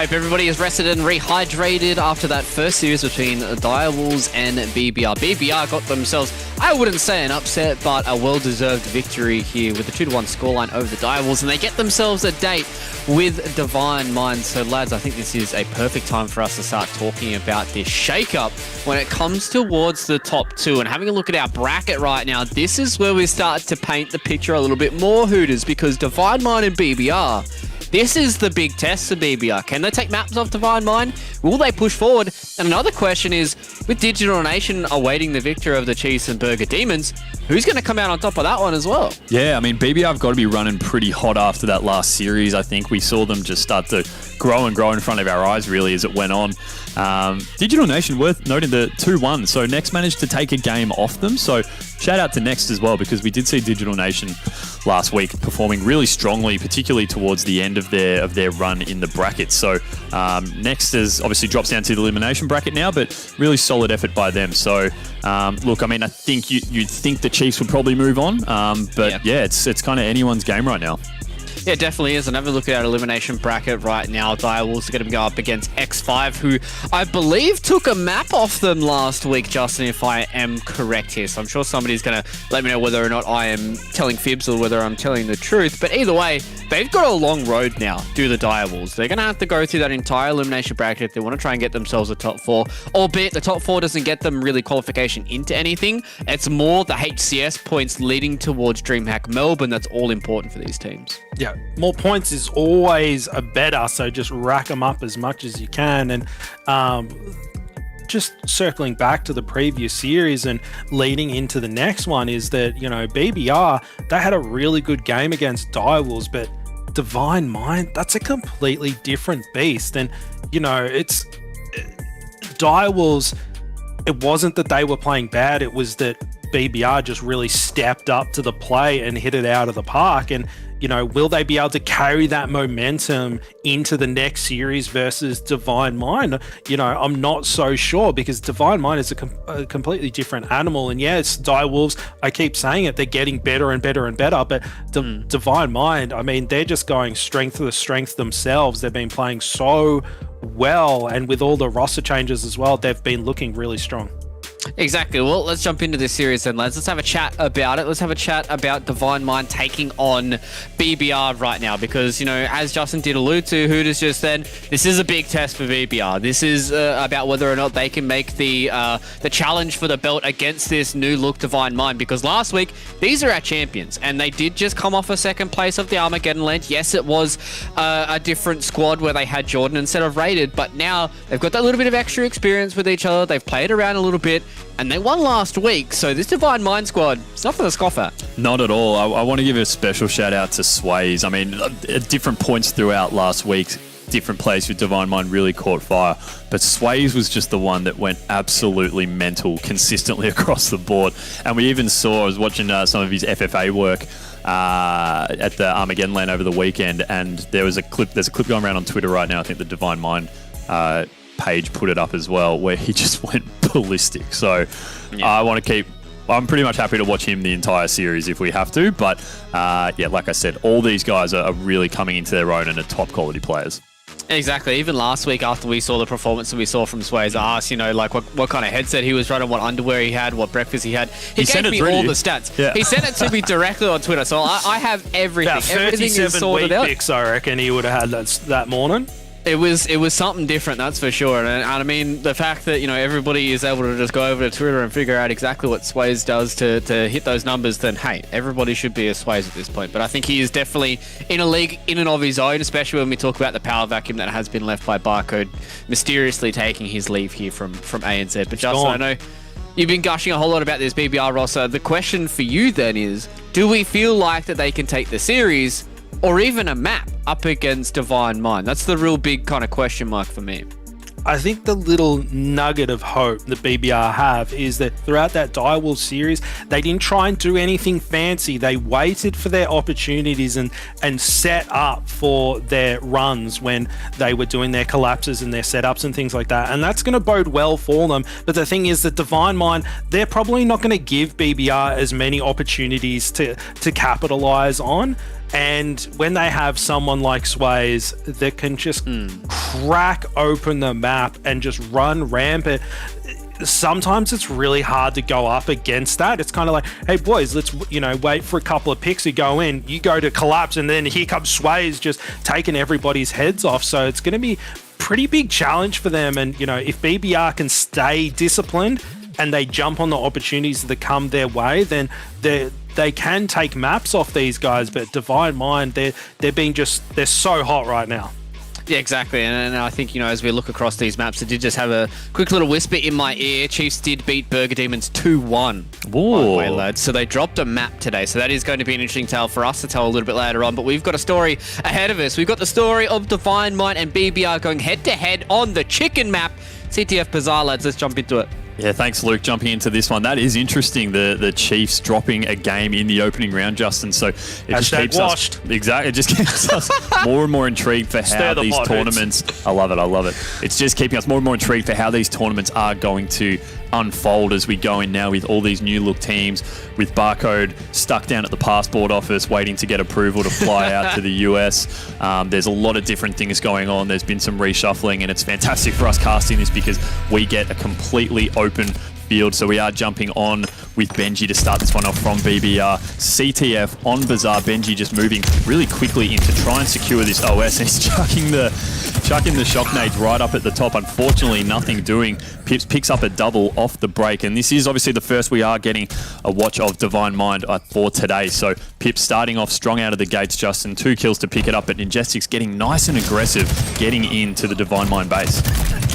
Hope everybody is rested and rehydrated after that first series between Direwolves and BBR. BBR got themselves, I wouldn't say an upset, but a well-deserved victory here with a 2-1 scoreline over the Direwolves, and they get themselves a date with Divine Mind. So lads, I think this is a perfect time for us to start talking about this shake-up when it comes towards the top two. And having a look at our bracket right now, this is where we start to paint the picture a little bit more, Hooters, because Divine Mind and BBR, this is the big test for BBR. Can they take maps off Divine Mind? Will they push forward? And another question is, with Digital Nation awaiting the victory of the Cheese and Burger Demons, who's going to come out on top of that one as well? Yeah, I mean, BBR have got to be running pretty hot after that last series. I think we saw them just start to grow and grow in front of our eyes, really, as it went on. Digital Nation, worth noting, the 2-1. So Next managed to take a game off them. So shout out to Next as well, because we did see Digital Nation last week performing really strongly, particularly towards the end of their run in the bracket. So Next is obviously drops down to the elimination bracket now, but really solid effort by them. So look, I mean, I think you'd think the Chiefs would probably move on, but yeah, it's kind of anyone's game right now. Yeah, it definitely is. And have a look at our elimination bracket right now. Direwolves are going to go up against X5, who I believe took a map off them last week, Justin, if I am correct here. So I'm sure somebody's going to let me know whether or not I am telling fibs or whether I'm telling the truth. But either way, they've got a long road now, do the Direwolves. They're going to have to go through that entire elimination bracket if they want to try and get themselves a top four. Albeit the top four doesn't get them really qualification into anything. It's more the HCS points leading towards DreamHack Melbourne that's all important for these teams. Yeah, more points is always a better, so just rack them up as much as you can. And just circling back to the previous series and leading into the next one is that, you know, BBR, they had a really good game against Direwolves, but Divine Mind, that's a completely different beast. And, you know, it's Direwolves, it wasn't that they were playing bad, it was that BBR just really stepped up to the play and hit it out of the park. And, you know, will they be able to carry that momentum into the next series versus Divine Mind? You know, I'm not so sure, because Divine Mind is a completely different animal. And yeah, it's Direwolves. I keep saying it. They're getting better and better and better. But Divine Mind, I mean, they're just going strength to strength themselves. They've been playing so well. And with all the roster changes as well, they've been looking really strong. Exactly. Well, let's jump into this series then, lads. Let's have a chat about it. Let's have a chat about Divine Mind taking on BBR right now, because, you know, as Justin did allude to, Hooters just then, this is a big test for BBR. This is about whether or not they can make the challenge for the belt against this new look Divine Mind, because last week, these are our champions, and they did just come off a second place of the Armageddon Land. Yes, it was a different squad where they had Jordan instead of Rated, but now they've got that little bit of extra experience with each other. They've played around a little bit, and they won last week, so this Divine Mind squad, it's nothing to scoff at. Not at all. I want to give a special shout out to Sways. I mean, at different points throughout last week, different players with Divine Mind really caught fire, but Sways was just the one that went absolutely mental consistently across the board. And we even saw, I was watching some of his FFA work at the Armageddon Land over the weekend, and there's a clip going around on Twitter right now. I think the Divine Mind page put it up as well, where he just went ballistic. So I'm pretty much happy to watch him the entire series if we have to. But yeah, like I said, all these guys are really coming into their own and are top quality players. Exactly. Even last week, after we saw the performance that we saw from Sway's, I asked, you know, like what kind of headset he was running, what underwear he had, what breakfast he had. He gave me all the stats. Yeah. He sent it to me directly on Twitter, so I have everything. About everything is sorted out. Picks, I reckon he would have had that morning. It was something different, that's for sure. And I mean, the fact that, you know, everybody is able to just go over to Twitter and figure out exactly what Sways does to hit those numbers, then hey, everybody should be a Sways at this point. But I think he is definitely in a league in and of his own, especially when we talk about the power vacuum that has been left by Barcode mysteriously taking his leave here from ANZ. But Justin, I know you've been gushing a whole lot about this BBR roster. The question for you then is, do we feel like that they can take the series or even a map up against Divine Mind? That's the real big kind of question mark for me. I think the little nugget of hope that BBR have is that throughout that Direwolves series, they didn't try and do anything fancy. They waited for their opportunities and set up for their runs when they were doing their collapses and their setups and things like that. And that's going to bode well for them. But the thing is that Divine Mind, they're probably not going to give BBR as many opportunities to capitalize on. And when they have someone like Sways that can just crack open the map and just run rampant, sometimes it's really hard to go up against that. It's kind of like, hey boys, let's wait for a couple of picks to go in. You go to collapse, and then here comes Sways just taking everybody's heads off. So it's going to be pretty big challenge for them. And if BBR can stay disciplined and they jump on the opportunities that come their way, then they can take maps off these guys. But Divine Mind, they're so hot right now. Yeah, exactly. And I think, as we look across these maps, I did just have a quick little whisper in my ear. Chiefs did beat Burger Demons 2-1. By the way, lads. So they dropped a map today. So that is going to be an interesting tale for us to tell a little bit later on. But we've got a story ahead of us. We've got the story of Divine Mind and BBR going head-to-head on the chicken map. CTF Bazaar, lads. Let's jump into it. Yeah, thanks, Luke, jumping into this one. That is interesting, the Chiefs dropping a game in the opening round, Justin. So it just keeps us more and more intrigued for how these tournaments. I love it. It's just keeping us more and more intrigued for how these tournaments are going to unfold as we go in now with all these new look teams, with Barcode stuck down at the passport office waiting to get approval to fly out to the US. There's a lot of different things going on. There's been some reshuffling, and it's fantastic for us casting this because we get a completely open field. So we are jumping on with Benji to start this one off from BBR. CTF on Bazaar. Benji just moving really quickly in to try and secure this OS, and he's chucking the shock nades right up at the top. Unfortunately, nothing doing. Pips picks up a double off the break, and this is obviously the first we are getting a watch of Divine Mind for today. So Pips starting off strong out of the gates, Justin. 2 kills to pick it up, but Ninjestics getting nice and aggressive, getting into the Divine Mind base.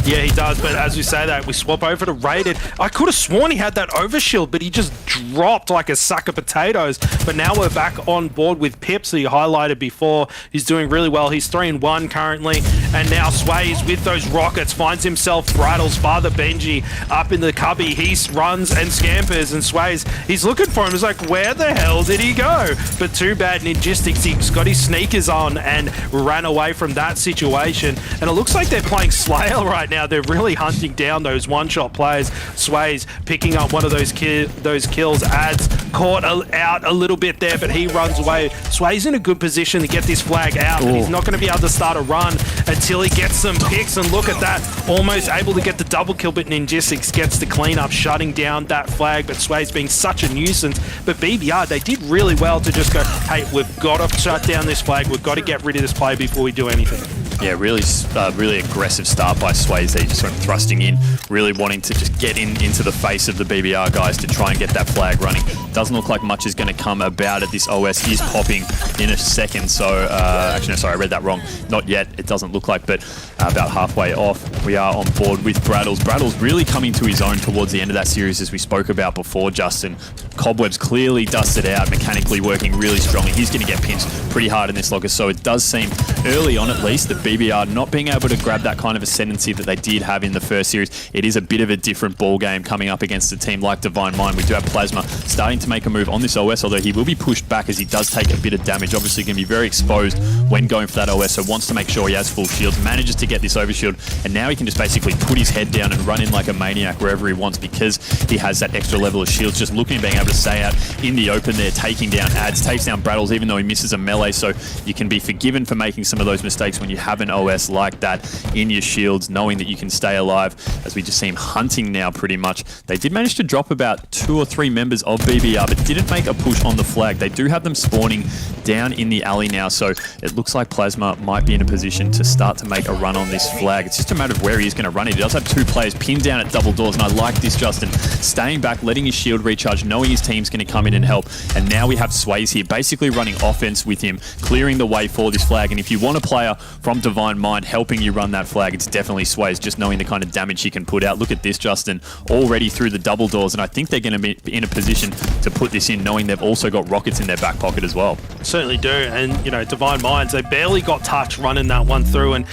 Yeah, he does, but as we say that, we swap over to Rated. I could have sworn he had that overshield, but he just dropped like a sack of potatoes. But now we're back on board with Pips, who you highlighted before. He's doing really well. He's 3-1 currently, and now Sways with those rockets finds himself Brattle's father Benji up in the cubby. He runs and scampers, and Sways, he's looking for him. He's like, where the hell did he go? But too bad, Ninjestics, he's got his sneakers on and ran away from that situation. And it looks like they're playing Slayer right now. They're really hunting down those one-shot players. Sways picking up one of those kills. Adds caught out a little bit there, but he runs away. Sways in a good position to get this flag out, but he's not going to be able to start a run until he gets some picks. And look at that, almost able to get the double kill, but Ninjestics gets the cleanup, shutting down that flag. But Sways being such a nuisance. But BBR, they did really well to just go, hey, we've got to shut down this flag. We've got to get rid of this player before we do anything. Yeah, really aggressive start by Sways. They just sort of thrusting in, really wanting to just get into the face of the BBR guys to try and get that flag running. Doesn't look like much is going to come about it. This OS is popping in a second. So, actually, no, sorry, I read that wrong. Not yet, it doesn't look like, but about halfway off, we are on board with Brattles. Brattles really coming to his own towards the end of that series, as we spoke about before, Justin. Cobwebs clearly dusted out, mechanically working really strongly. He's going to get pinched pretty hard in this locker, so it does seem, early on at least, that BBR not being able to grab that kind of ascendancy that they did have in the first series. It is a bit of a different ball game coming up against a team like Divine Mind. We do have Plasma starting to make a move on this OS, although he will be pushed back as he does take a bit of damage. Obviously going to be very exposed when going for that OS, so wants to make sure he has full shields, manages to get this overshield, and now he can just basically put his head down and run in like a maniac wherever he wants because he has that extra level of shields. Just looking at being able to stay out in the open there, taking down Ads, takes down Brattles even though he misses a melee, so you can be forgiven for making some of those mistakes when you have an OS like that in your shields, knowing that you can stay alive, as we just see him hunting now pretty much. They did manage to drop about 2 or 3 members of BBR, but didn't make a push on the flag. They do have them spawning down in the alley now, so it looks like Plasma might be in a position to start to make a run on this flag. It's just a matter of where he is going to run it. He does have 2 players pinned down at double doors, and I like this, Justin. Staying back, letting his shield recharge, knowing his team's going to come in and help, and now we have Sways here, basically running offense with him, clearing the way for this flag, and if you want a player from Divine Mind helping you run that flag, it's definitely Sways, just knowing the kind of damage he can put out. Look at this, Justin, already through the double doors, and I think they're going to be in a position to put this in, knowing they've also got rockets in their back pocket as well. Certainly do, and Divine Minds, they barely got touch running that one through, and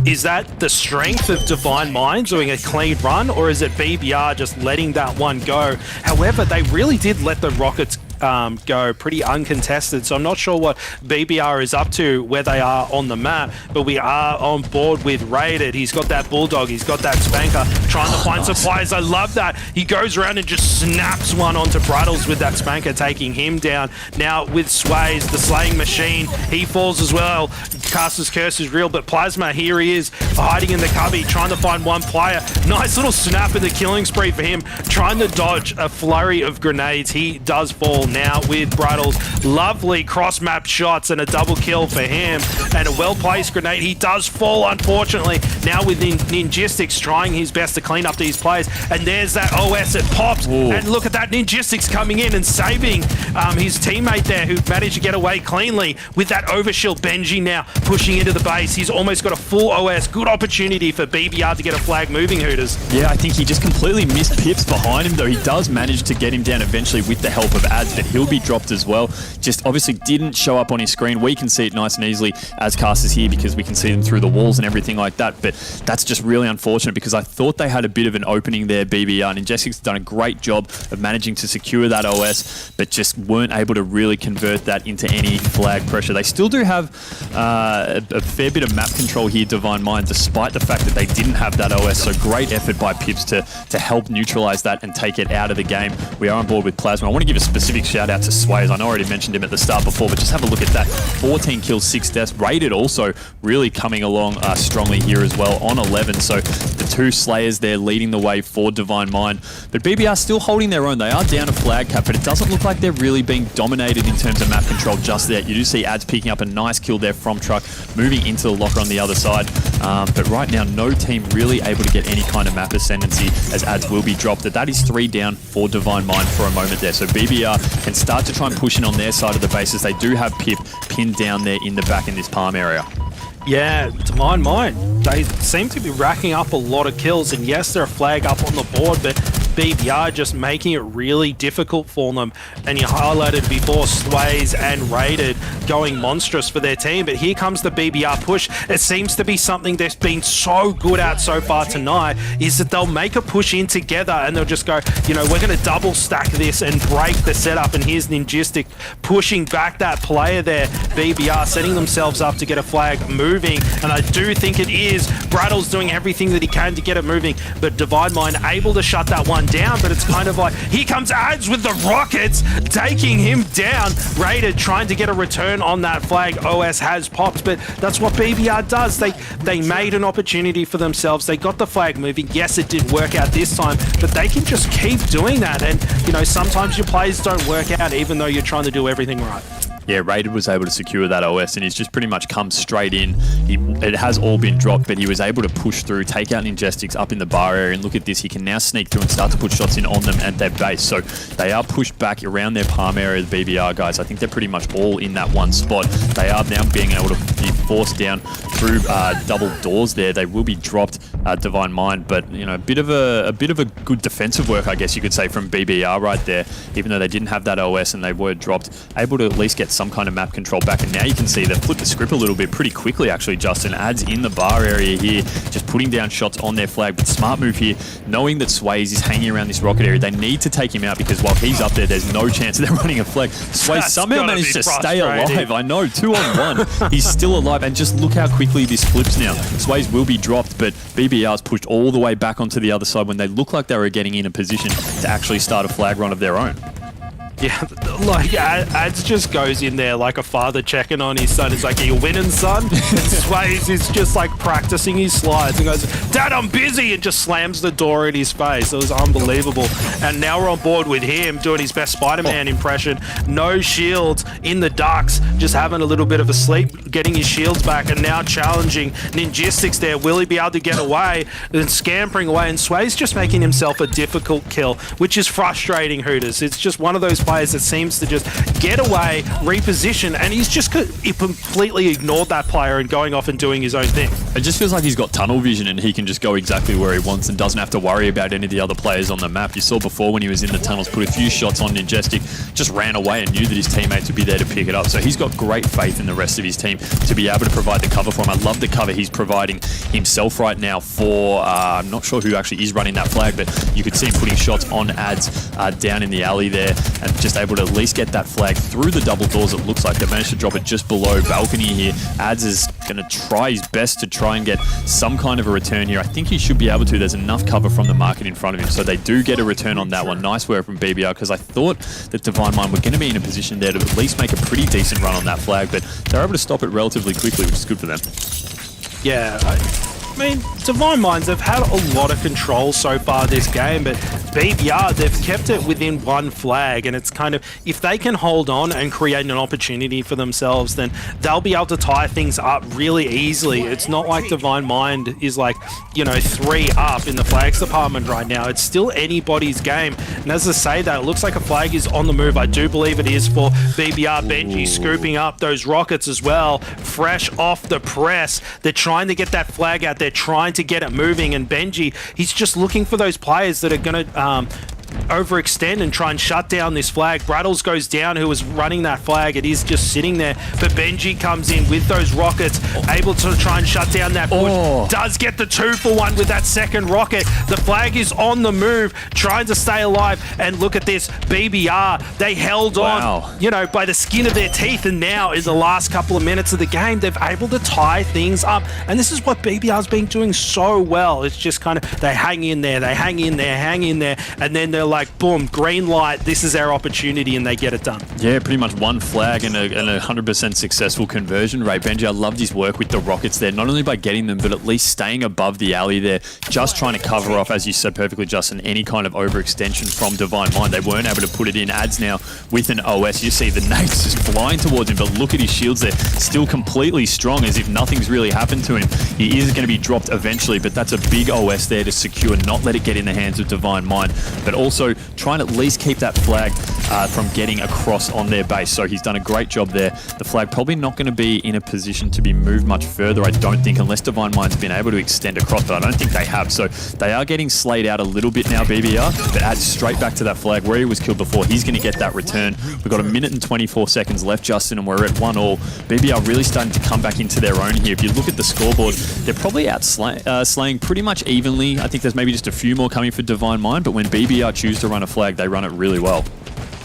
is that the strength of Divine Minds doing a clean run, or is it BBR just letting that one go? However, they really did let the rockets go pretty uncontested. So I'm not sure what BBR is up to, where they are on the map, but we are on board with Raided. He's got that Bulldog, he's got that Spanker, trying to find supplies. I love that. He goes around and just snaps one onto Bruddles with that Spanker, taking him down. Now with Sways, the slaying machine, he falls as well. Caster's Curse is real, but Plasma, here he is, hiding in the cubby, trying to find one player. Nice little snap in the killing spree for him, trying to dodge a flurry of grenades. He does fall now with Bruddles. Lovely cross-map shots and a double kill for him, and a well-placed grenade. He does fall, unfortunately. Now with Ninjistics trying his best to clean up these players, and there's that OS, it pops. Ooh. And look at that, Ninjistics coming in and saving his teammate there, who managed to get away cleanly with that overshield. Benji now pushing into the base. He's almost got a full OS. Good opportunity for BBR to get a flag moving, Hooters. Yeah, I think he just completely missed Pips behind him, though. He does manage to get him down eventually with the help of Ads, but he'll be dropped as well. Just obviously didn't show up on his screen. We can see it nice and easily as casters here because we can see them through the walls and everything like that, but that's just really unfortunate because I thought they had a bit of an opening there, BBR, and Injestics done a great job of managing to secure that OS, but just weren't able to really convert that into any flag pressure. They still do have a fair bit of map control here, Divine Mind, despite the fact that they didn't have that OS, so great effort by Pips to help neutralize that and take it out of the game. We are on board with Plasma. I want to give a specific shout out to Sways. I know I already mentioned him at the start before, but just have a look at that. 14 kills, 6 deaths. Raided also really coming along strongly here as well on 11, so the two Slayers there leading the way for Divine Mind. But BBR still holding their own. They are down a flag cap, but it doesn't look like they're really being dominated in terms of map control just yet. You do see Ads picking up a nice kill there from Truck, moving into the locker on the other side. But right now, no team really able to get any kind of map ascendancy as Ads will be dropped. That is 3 down for Divine Mind for a moment there. So BBR can start to try and push in on their side of the bases. They do have Pip pinned down there in the back in this palm area. Yeah, Divine Mind, they seem to be racking up a lot of kills, and yes, they're a flag up on the board, but BBR just making it really difficult for them. And you highlighted before Sways and Raided going monstrous for their team, but here comes the BBR push. It seems to be something they've been so good at so far tonight, is that they'll make a push in together and they'll just go, you know, we're going to double stack this and break the setup. And here's Ninjistic pushing back that player there. BBR setting themselves up to get a flag moving, and I do think it is. Brattle's doing everything that he can to get it moving, but Divine Mind able to shut that one down. But it's kind of like, here comes Ads with the rockets, taking him down. Raided trying to get a return on that flag. OS has popped, but that's what BBR does. They made an opportunity for themselves. They got the flag moving. Yes, it didn't work out this time, but they can just keep doing that. And, you know, sometimes your plays don't work out even though you're trying to do everything right. Yeah, Raided was able to secure that OS, and he's just pretty much come straight in. It has all been dropped, but he was able to push through, take out Ninjestics up in the bar area, and look at this, he can now sneak through and start to put shots in on them at their base. So they are pushed back around their palm area, the BBR guys. I think they're pretty much all in that one spot. They are now being able to be forced down through double doors there. They will be dropped, Divine Mind, but you know, a bit of a good defensive work, I guess you could say, from BBR right there. Even though they didn't have that OS and they were dropped, able to at least get some kind of map control back. And now you can see they've flipped the script a little bit pretty quickly, actually. Justin, Ads in the bar area here, just putting down shots on their flag. But smart move here, knowing that Sways is hanging around this rocket area. They need to take him out because while he's up there, there's no chance they're running a flag. Sways somehow managed to stay alive. I know, 2-on-1. He's still alive, and just look how quickly this flips now. Sways will be dropped, but BBR's pushed all the way back onto the other side when they look like they were getting in a position to actually start a flag run of their own. Yeah, like Ads just goes in there like a father checking on his son. It's like, are you winning, son? And Sways is just like practicing his slides and goes, Dad, I'm busy, and just slams the door in his face. It was unbelievable. And now we're on board with him doing his best Spider-Man impression. No shields in the ducks, just having a little bit of a sleep, getting his shields back, and now challenging Ninjistics there. Will he be able to get away? And scampering away, and Sways just making himself a difficult kill, which is frustrating, Hooters. It's just one of those players that seems to just get away, reposition, and he completely ignored that player and going off and doing his own thing. It just feels like he's got tunnel vision and he can just go exactly where he wants and doesn't have to worry about any of the other players on the map. You saw before when he was in the tunnels, put a few shots on Ninjestic, just ran away and knew that his teammates would be there to pick it up. So he's got great faith in the rest of his team to be able to provide the cover for him. I love the cover he's providing himself right now for, I'm not sure who actually is running that flag, but you could see him putting shots on Ads down in the alley there, and just able to at least get that flag through the double doors. It looks like they managed to drop it just below balcony here. Ads is going to try his best to try and get some kind of a return here. I think he should be able to. There's enough cover from the market in front of him, so they do get a return on that one. Nice work from BBR, because I thought that Divine Mind were going to be in a position there to at least make a pretty decent run on that flag, but they're able to stop it relatively quickly, which is good for them. Yeah, I mean, Divine Minds, they've had a lot of control so far this game, but BBR, they've kept it within one flag, and it's kind of, if they can hold on and create an opportunity for themselves, then they'll be able to tie things up really easily. It's not like Divine Mind is like, you know, 3 up in the flags department right now. It's still anybody's game, and as I say that, it looks like a flag is on the move. I do believe it is for BBR. Benji scooping up those rockets as well, fresh off the press. They're trying to get that flag out. They're trying to get it moving, and Benji, he's just looking for those players that are going to overextend and try and shut down this flag. Brattles goes down, who was running that flag. It is just sitting there, but Benji comes in with those rockets, able to try and shut down that push. Does get the 2-for-1 with that second rocket. The flag is on the move, trying to stay alive, and look at this, BBR, they held on, you know, by the skin of their teeth, and now in the last couple of minutes of the game, they've able to tie things up, and this is what BBR's been doing so well. It's just kind of, they hang in there, and then they're like, boom, green light, this is our opportunity, and they get it done. Yeah, pretty much one flag and a 100% successful conversion rate. Benji, I loved his work with the rockets there, not only by getting them, but at least staying above the alley there, just trying to cover off, as you said perfectly, Justin, any kind of overextension from Divine Mind. They weren't able to put it in. Ads now with an OS. You see the nades just flying towards him, but look at his shields there, still completely strong, as if nothing's really happened to him. He is going to be dropped eventually, but that's a big OS there to secure, not let it get in the hands of Divine Mind, but also try and at least keep that flag from getting across on their base. So he's done a great job there. The flag probably not going to be in a position to be moved much further, I don't think, unless Divine Mind's been able to extend across, but I don't think they have. So they are getting slayed out a little bit now, BBR, but adds straight back to that flag where he was killed before. He's going to get that return. We've got 1 minute and 24 seconds left, Justin, and we're at 1-1. BBR really starting to come back into their own here. If you look at the scoreboard, they're probably out slaying pretty much evenly. I think there's maybe just a few more coming for Divine Mind, but when BBR choose to run a flag, they run it really well.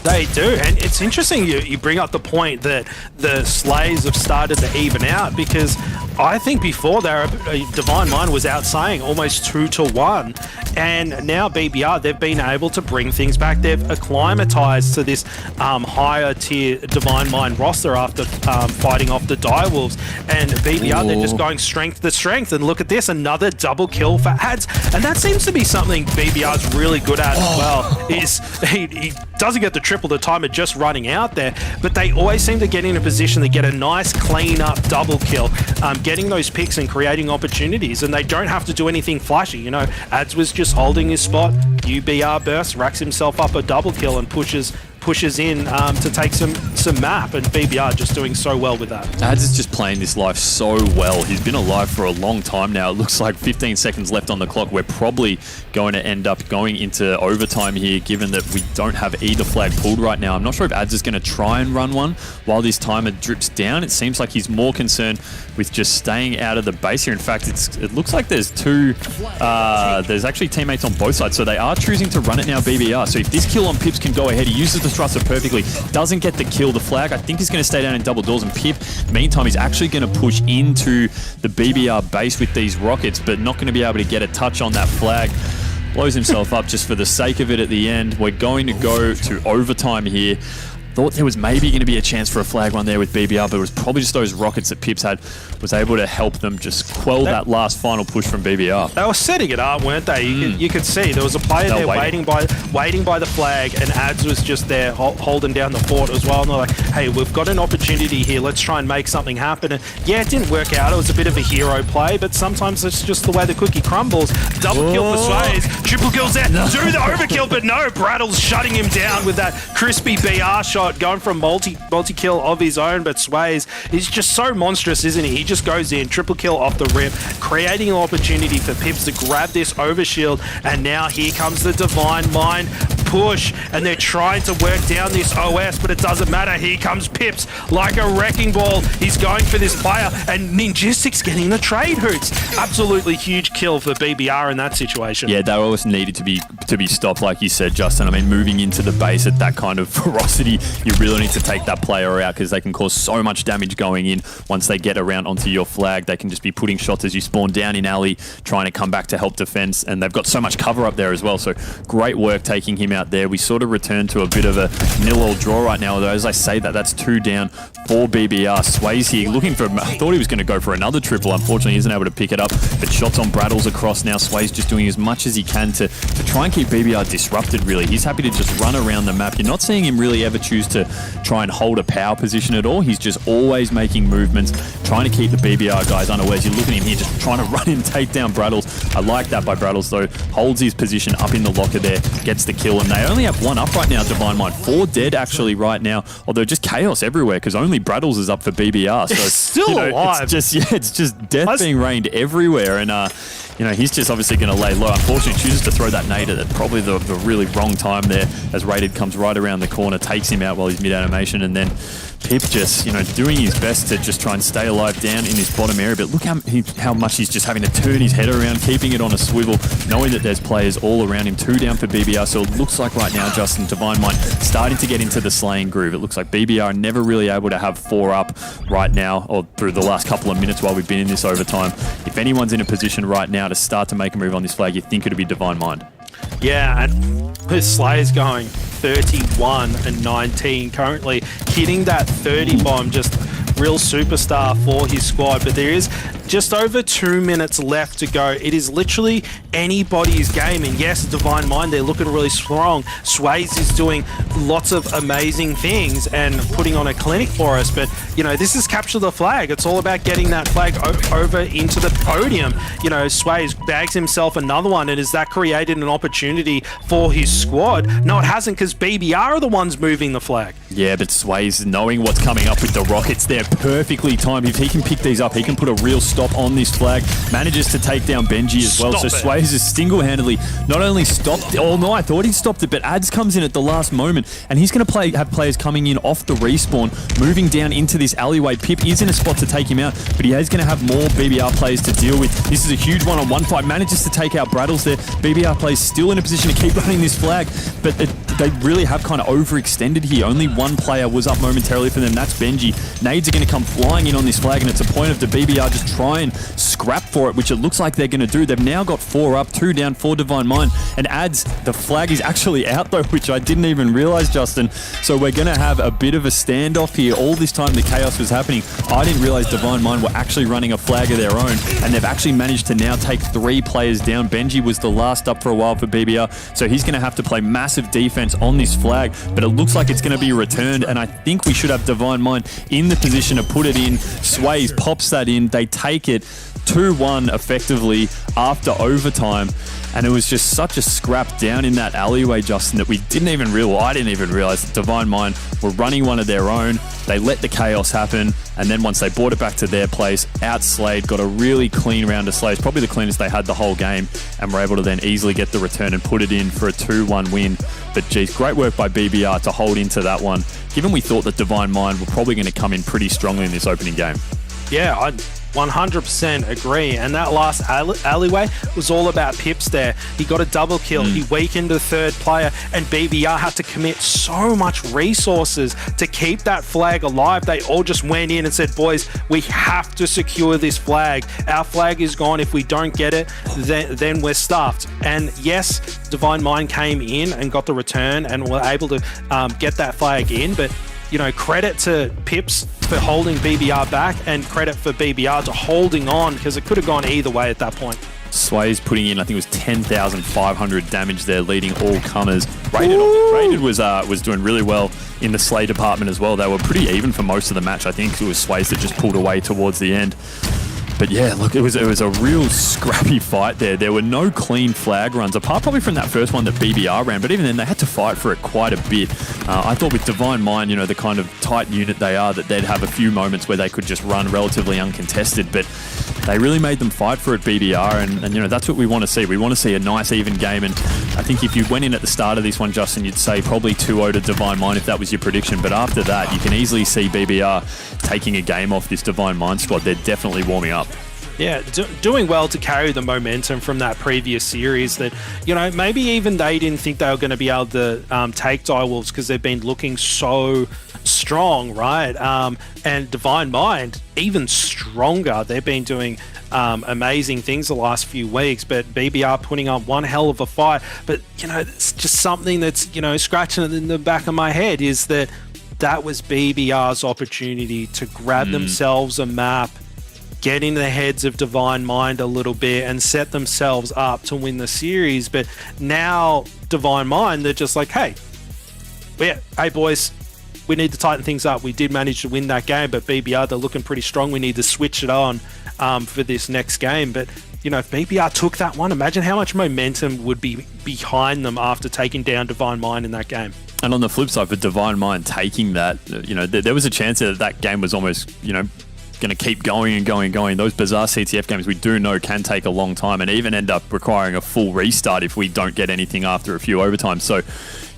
They do, and it's interesting you bring up the point that the slays have started to even out, because I think before Divine Mind was outsaying almost 2-1, and now BBR, they've been able to bring things back. They've acclimatized to this higher tier Divine Mind roster after fighting off the Direwolves, and BBR, they're just going strength to strength, and look at this, another double kill for Ads, and that seems to be something BBR's really good at as well, is he doesn't get the triple the time of just running out there, but they always seem to get in a position to get a nice clean up double kill, getting those picks and creating opportunities, and they don't have to do anything flashy. You know, Ads was just holding his spot, UBR burst, racks himself up a double kill and pushes in to take some map, and BBR just doing so well with that. Ads is just playing this life so well. He's been alive for a long time now. It looks like 15 seconds left on the clock. We're probably going to end up going into overtime here, given that we don't have either flag pulled right now. I'm not sure if Ads is going to try and run one while this timer drips down. It seems like he's more concerned with just staying out of the base here. In fact, it looks like there's there's actually teammates on both sides, so they are choosing to run it now, BBR. So if this kill on Pips can go ahead, he uses the thruster perfectly, doesn't get the kill. The flag, I think, is going to stay down in double doors, and Pip, meantime, is actually going to push into the BBR base with these rockets, but not going to be able to get a touch on that flag. Blows himself up just for the sake of it at the end. We're going to go to overtime here. Thought there was maybe going to be a chance for a flag run there with BBR, but it was probably just those rockets that Pips had was able to help them just quell that last final push from BBR. They were setting it up, weren't they? You could see there was a player there waiting by the flag, and Ads was just there holding down the fort as well. And they're like, hey, we've got an opportunity here. Let's try and make something happen. And yeah, it didn't work out. It was a bit of a hero play, but sometimes it's just the way the cookie crumbles. Double kill for Sways. Triple kills there. No. Do the overkill, but no. Brattle's shutting him down with that crispy BR shot, going for a multi-kill of his own, but Sways, he's just so monstrous, isn't he? He just goes in, triple kill off the rip, creating an opportunity for Pips to grab this overshield, and now here comes the Divine Mind push, and they're trying to work down this OS, but it doesn't matter. Here comes Pips like a wrecking ball. He's going for this player, and Ninjistics getting the trade hoots. Absolutely huge kill for BBR in that situation. Yeah, they always needed to be stopped, like you said, Justin. I mean, moving into the base at that kind of ferocity, you really need to take that player out because they can cause so much damage going in. Once they get around onto your flag, they can just be putting shots as you spawn down in alley, trying to come back to help defense, and they've got so much cover up there as well. So great work taking him out there. We sort of return to a bit of a 0-0 draw right now, although as I say that, that's 2 down for BBR. Sways here looking for, I thought he was going to go for another triple. Unfortunately, he isn't able to pick it up, but shots on Brattles across now. Sways just doing as much as he can to try and keep BBR disrupted, really. He's happy to just run around the map. You're not seeing him really ever choose to try and hold a power position at all. He's just always making movements, trying to keep the BBR guys unawares. You look at him here just trying to run and take down Brattles. I like that by Brattles, though. Holds his position up in the locker there, gets the kill, and they only have 1 up right now, Divine Mind. 4 dead, actually, right now, although just chaos everywhere because only Brattles is up for BBR. So, still alive. It's just death being rained everywhere, and he's just obviously going to lay low. Unfortunately, chooses to throw that nade at probably the really wrong time there as Rated comes right around the corner, takes him out while he's mid-animation, and then Pip just, doing his best to just try and stay alive down in this bottom area. But look how much he's just having to turn his head around, keeping it on a swivel, knowing that there's players all around him. 2 down for BBR. So it looks like right now, Justin, Divine Mind starting to get into the slaying groove. It looks like BBR are never really able to have 4 up right now, or through the last couple of minutes while we've been in this overtime. If anyone's in a position right now to start to make a move on this flag, you think it'd be Divine Mind. Yeah, and his Slayer's going 31 and 19 currently, hitting that 30 bomb, just real superstar for his squad. But there is just over 2 minutes left to go. It is literally anybody's game, and yes, Divine Mind, they're looking really strong. Sways is doing lots of amazing things and putting on a clinic for us, but this is capture the flag. It's all about getting that flag over into the podium. Sways bags himself another one, and has that created an opportunity for his squad? No, it hasn't, because BBR are the ones moving the flag. Yeah, but Sways, knowing what's coming up with the rockets there, perfectly timed. If he can pick these up, he can put a real stop on this flag. Manages to take down Benji as well. So Sways is single-handedly not only stopped, I thought he stopped it, but Ads comes in at the last moment, and he's going to have players coming in off the respawn, moving down into this alleyway. Pip is in a spot to take him out, but he is going to have more BBR players to deal with. This is a huge one-on-one fight. Manages to take out Brattles there. BBR players still in a position to keep running this flag, but they really have kind of overextended here. Only one player was up momentarily for them. That's Benji. Nades are going to come flying in on this flag, and it's a point of the BBR just try and scrap for it, which it looks like they're going to do. They've now got 4 up, 2 down for Divine Mind, and Ads, the flag is actually out though, which I didn't even realize, Justin. So we're going to have a bit of a standoff here. All this time the chaos was happening, I didn't realize Divine Mind were actually running a flag of their own, and they've actually managed to now take 3 players down. Benji was the last up for a while for BBR, so he's going to have to play massive defense on this flag, but it looks like it's going to be returned, and I think we should have Divine Mind in the position to put it in. Sways pops that in, they take it 2-1 effectively after overtime, and it was just such a scrap down in that alleyway, Justin, that I didn't even realize that Divine Mind were running one of their own. They let the chaos happen, and then once they brought it back to their place, outslayed, got a really clean round of slays, probably the cleanest they had the whole game, and were able to then easily get the return and put it in for a 2-1 win. But geez, great work by BBR to hold into that one, given we thought that Divine Mind were probably going to come in pretty strongly in this opening game. Yeah, I 100% agree, and that last alleyway was all about Pips there. He got a double kill, he weakened the third player, and BBR had to commit so much resources to keep that flag alive. They all just went in and said, boys, we have to secure this flag. Our flag is gone. If we don't get it, then we're stuffed. And yes, Divine Mind came in and got the return and were able to get that flag in, but credit to Pips for holding BBR back, and credit for BBR to holding on, because it could have gone either way at that point. Sways putting in, I think it was 10,500 damage there, leading all comers. Rated was doing really well in the slay department as well. They were pretty even for most of the match. I think it was Sways that just pulled away towards the end. But yeah, look, it was a real scrappy fight there. There were no clean flag runs, apart probably from that first one that BBR ran, but even then they had to fight for it quite a bit. I thought with Divine Mind, the kind of tight unit they are, that they'd have a few moments where they could just run relatively uncontested, but they really made them fight for it, BBR, and you know, that's what we want to see. We want to see a nice, even game, and I think if you went in at the start of this one, Justin, you'd say probably 2-0 to Divine Mind if that was your prediction, but after that, you can easily see BBR taking a game off this Divine Mind squad. They're definitely warming up. Yeah, doing well to carry the momentum from that previous series that, you know, maybe even they didn't think they were going to be able to take Direwolves because they've been looking so strong, right? And Divine Mind, even stronger. They've been doing amazing things the last few weeks, but BBR putting up one hell of a fight. But, you know, it's just something that's, you know, scratching it in the back of my head is that was BBR's opportunity to grab themselves a map, get in the heads of Divine Mind a little bit and set themselves up to win the series. But now Divine Mind, they're just like, hey boys, we need to tighten things up. We did manage to win that game, but BBR, they're looking pretty strong. We need to switch it on for this next game. But, you know, if BBR took that one, imagine how much momentum would be behind them after taking down Divine Mind in that game. And on the flip side, for Divine Mind taking that, you know, there was a chance that game was almost, you know, going to keep going and going and going. Those bizarre CTF games we do know can take a long time and even end up requiring a full restart if we don't get anything after a few overtimes. So,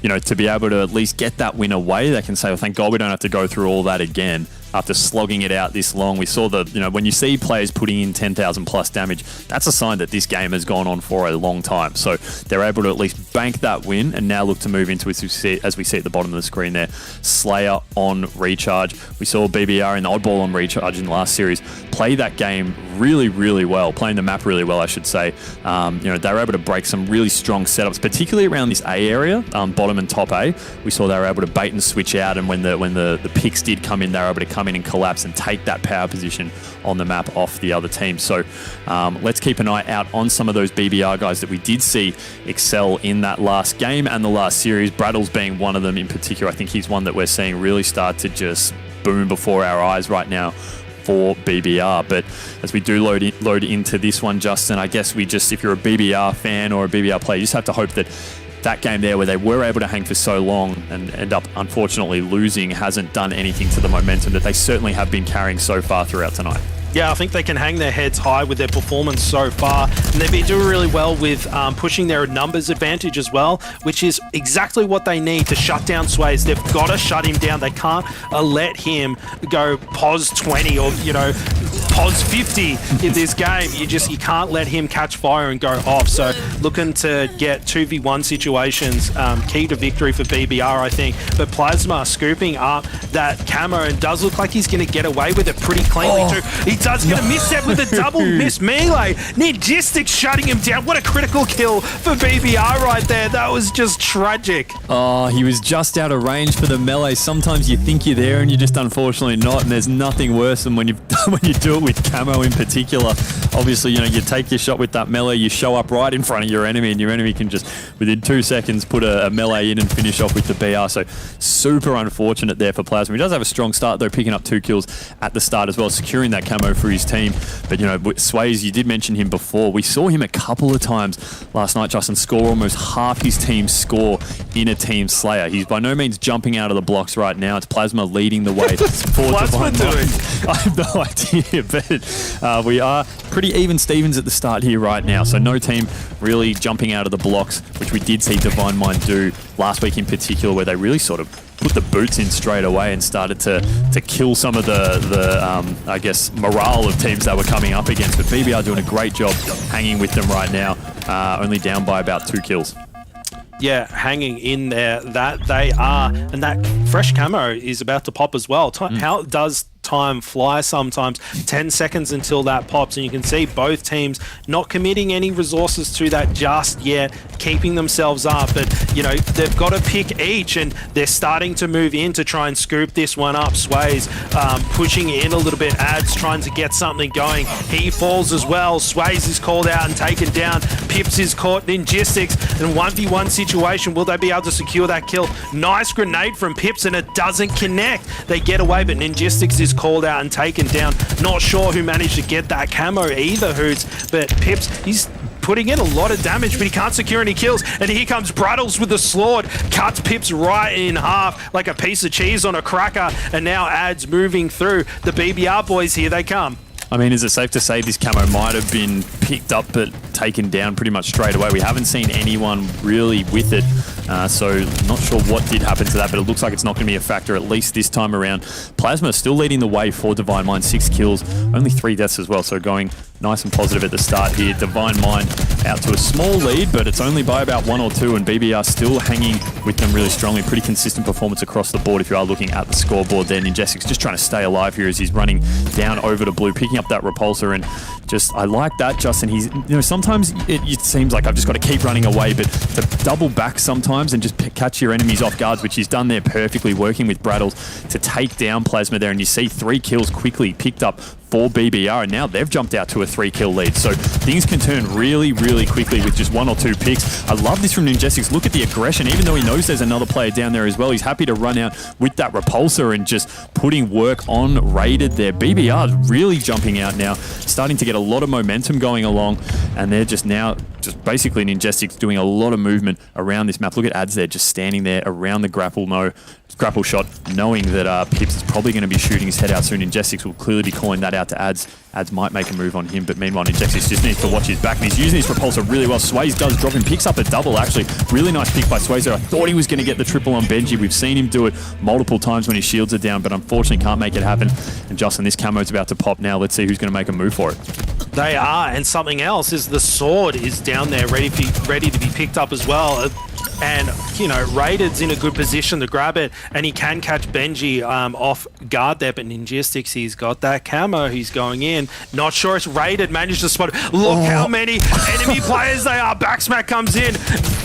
you know, to be able to at least get that win away, they can say, well, thank God we don't have to go through all that again after slogging it out this long. We saw you know, when you see players putting in 10,000 plus damage, that's a sign that this game has gone on for a long time. So they're able to at least bank that win and now look to move into it, as we see at the bottom of the screen there. Slayer on recharge. We saw BBR and the Oddball on recharge in the last series play that game really, really well, playing the map really well, I should say. You know, they were able to break some really strong setups, particularly around this A area, bottom and top A. We saw they were able to bait and switch out, and when the picks did come in, they were able to come in and collapse and take that power position on the map off the other team. So let's keep an eye out on some of those BBR guys that we did see excel in that last game and the last series. Braddles being one of them in particular. I think he's one that we're seeing really start to just boom before our eyes right now for BBR. But as we do load into this one, Justin, I guess if you're a BBR fan or a BBR player, you just have to hope that game there where they were able to hang for so long and end up unfortunately losing hasn't done anything to the momentum that they certainly have been carrying so far throughout tonight. Yeah, I think they can hang their heads high with their performance so far, and they've been doing really well with pushing their numbers advantage as well, which is exactly what they need to shut down Sways. They've got to shut him down. They can't let him go pos 20 or, you know, pos 50 in this game. You can't let him catch fire and go off. So looking to get 2v1 situations, key to victory for BBR, I think. But Plasma scooping up that camo and does look like he's going to get away with it pretty cleanly too. He does get a misstep with a double miss melee. Nigistics shutting him down. What a critical kill for BBR right there. That was just tragic. Oh, he was just out of range for the melee. Sometimes you think you're there and you're just unfortunately not, and there's nothing worse than when you do it with camo in particular. Obviously, you know, you take your shot with that melee, you show up right in front of your enemy, and your enemy can just, within 2 seconds, put a melee in and finish off with the BR. So super unfortunate there for Plasma. He does have a strong start, though, picking up 2 kills at the start as well, securing that camo for his team. But, you know, Sways, you did mention him before. We saw him a couple of times last night, Justin, score almost half his team's score in a team Slayer. He's by no means jumping out of the blocks right now. It's Plasma leading the way for Plasma doing? I have no idea, but we are pretty even Stevens at the start here right now. So no team really jumping out of the blocks, which we did see Divine Mind do last week in particular, where they really sort of put the boots in straight away and started to kill some of the I guess, morale of teams that were coming up against. But BBR doing a great job hanging with them right now, only down by about 2 kills. Yeah, hanging in there, that they are. And that fresh camo is about to pop as well. How does time fly sometimes? 10 seconds until that pops, and you can see both teams not committing any resources to that just yet, keeping themselves up. But, you know, they've got to pick each, and they're starting to move in to try and scoop this one up. Sways pushing in a little bit, Ads trying to get something going. He falls as well. Sways is called out and taken down. Pips is caught. Ninjistics in 1v1 situation. Will they be able to secure that kill? Nice grenade from Pips, and it doesn't connect. They get away, but Ninjistics is called out and taken down. Not sure who managed to get that camo either, Hoots, but Pips, he's putting in a lot of damage, but he can't secure any kills. And here comes Braddles with the sword, cuts Pips right in half like a piece of cheese on a cracker, and now Ads moving through. The BBR boys, here they come. I mean, is it safe to say this camo might have been picked up but taken down pretty much straight away? We haven't seen anyone really with it, so not sure what did happen to that, but it looks like it's not going to be a factor, at least this time around. Plasma still leading the way for Divine Mind, 6 kills, only 3 deaths as well, so going nice and positive at the start here. Divine Mind out to a small lead, but it's only by about 1 or 2, and BBR still hanging with them really strongly. Pretty consistent performance across the board if you are looking at the scoreboard there. Ninjestics just trying to stay alive here as he's running down over to blue, picking up that repulsor, and just, I like that, Justin. He's, sometimes it seems like I've just got to keep running away, but to double back sometimes and just catch your enemies off guards, which he's done there perfectly, working with Brattles to take down Plasma there, and you see 3 kills quickly picked up for BBR, and now they've jumped out to a 3-kill lead. So things can turn really, really quickly with just 1 or 2 picks. I love this from Ninjestics. Look at the aggression. Even though he knows there's another player down there as well, he's happy to run out with that repulsor and just putting work on Raided there. BBR is really jumping out now, starting to get a lot of momentum going along, and they're just now basically Ninjestics doing a lot of movement around this map. Look at Ads there, just standing there around the grapple shot, knowing that Pips is probably going to be shooting his head out soon. Ninjestics will clearly be calling that out to Ads. Ads might make a move on him, but meanwhile Ninjestics just needs to watch his back, and he's using his repulsor really well. Sways does drop him, picks up a double actually. Really nice pick by Sways there. I thought he was going to get the triple on Benji. We've seen him do it multiple times when his shields are down, but unfortunately can't make it happen. And Justin, this camo's about to pop now. Let's see who's going to make a move for it. They are, and something else is the sword is down there ready to be picked up as well. And, Raided's in a good position to grab it, and he can catch Benji off guard there, but Ninjestics, he's got that camo, he's going in. Not sure if Raided managed to spot it. Look how many enemy players they are. Backsmack comes in.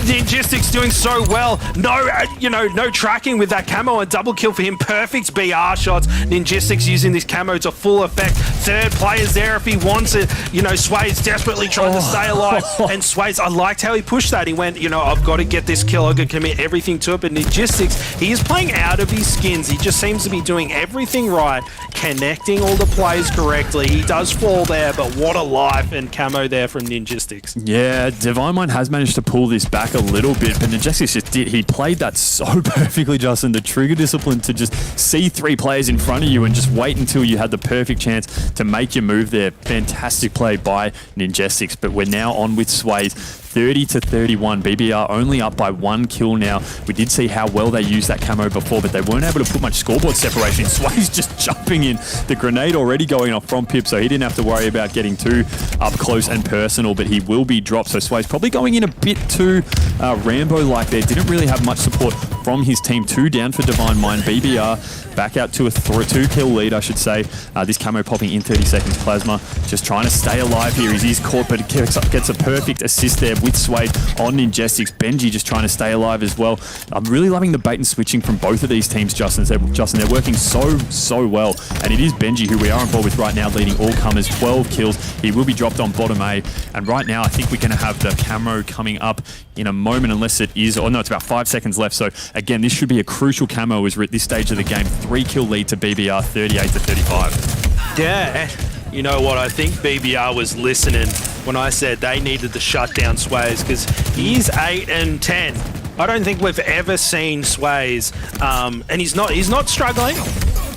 Ninjestics doing so well. No tracking with that camo, and double kill for him. Perfect BR shots. Ninjestics using this camo to full effect. Third player's there if he wants it. Sway's desperately trying to stay alive, and Sway's, I liked how he pushed that. He went, I've got to get this kill, I could commit everything to it, but Ninjestics, he is playing out of his skins. He just seems to be doing everything right, connecting all the plays correctly. He does fall there, but what a life and camo there from Ninjestics. Yeah, Divine Mind has managed to pull this back a little bit, but Ninjestics just did. He played that so perfectly, Justin. The trigger discipline to just see 3 players in front of you and just wait until you had the perfect chance to make your move there. Fantastic play by Ninjestics, but we're now on with Sways. 30-31. BBR only up by 1 kill now. We did see how well they used that camo before, but they weren't able to put much scoreboard separation. Sway's just jumping in. The grenade already going off from Pip, so he didn't have to worry about getting too up close and personal, but he will be dropped. So Sway's probably going in a bit too Rambo-like there. Didn't really have much support from his team. 2 down for Divine Mind. BBR back out to a 2-kill lead, I should say. This camo popping in 30 seconds. Plasma just trying to stay alive here. He's caught, but gets a perfect assist there with Sway on Ninjestics. Benji just trying to stay alive as well. I'm really loving the bait and switching from both of these teams, Justin. They're working so well. And it is Benji who we are on board with right now, leading all comers, 12 kills. He will be dropped on bottom A. And right now, I think we're going to have the camo coming up in a moment, unless it is, or no, it's about 5 seconds left. So again, this should be a crucial camo as we're at this stage of the game. 3-kill lead to BBR, 38-35. Yeah. You know what? I think BBR was listening when I said they needed to shut down Sways, because he's 8-10. I don't think we've ever seen Sways, and he's not struggling.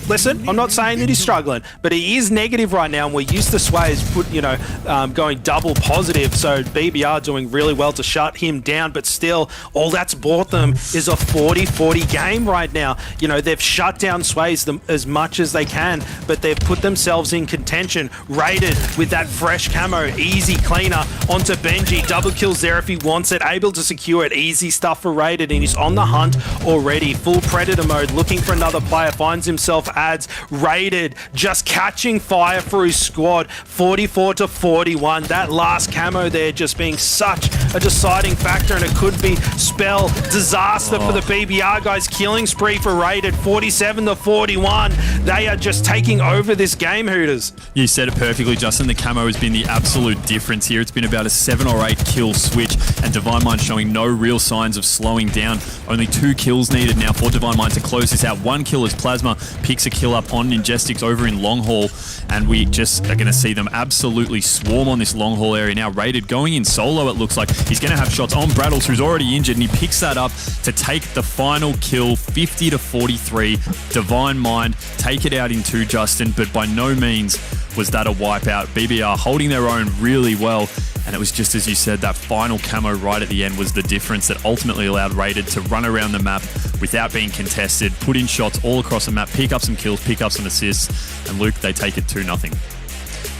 Listen, I'm not saying that he's struggling, but he is negative right now, and we're used to Sways going double positive, so BBR doing really well to shut him down, but still, all that's bought them is a 40-40 game right now. They've shut down Sways as much as they can, but they've put themselves in contention. Raided with that fresh camo, easy cleaner onto Benji, double kills there if he wants it, able to secure it, easy stuff for Raided, and he's on the hunt already, full predator mode, looking for another player, finds himself Ads. Raided just catching fire for his squad. 44-41. That last camo there just being such a deciding factor, and it could be spell disaster for the BBR guys. Killing spree for Raided. 47-41. They are just taking over this game, Hooters. You said it perfectly, Justin. The camo has been the absolute difference here. It's been about a 7 or 8 kill switch, and Divine Mind showing no real signs of slowing down. Only 2 kills needed now for Divine Mind to close this out. 1 kill as Plasma picks a kill up on Ninjestics over in long haul, and we just are going to see them absolutely swarm on this long haul area now. Raided going in solo, it looks like. He's going to have shots on Brattles, who's already injured, and he picks that up to take the final kill. 50-43. Divine Mind take it out in 2, Justin, but by no means was that a wipeout. BBR holding their own really well. And it was just as you said, that final camo right at the end was the difference that ultimately allowed Rated to run around the map without being contested, put in shots all across the map, pick up some kills, pick up some assists, and Luke, they take it 2-0.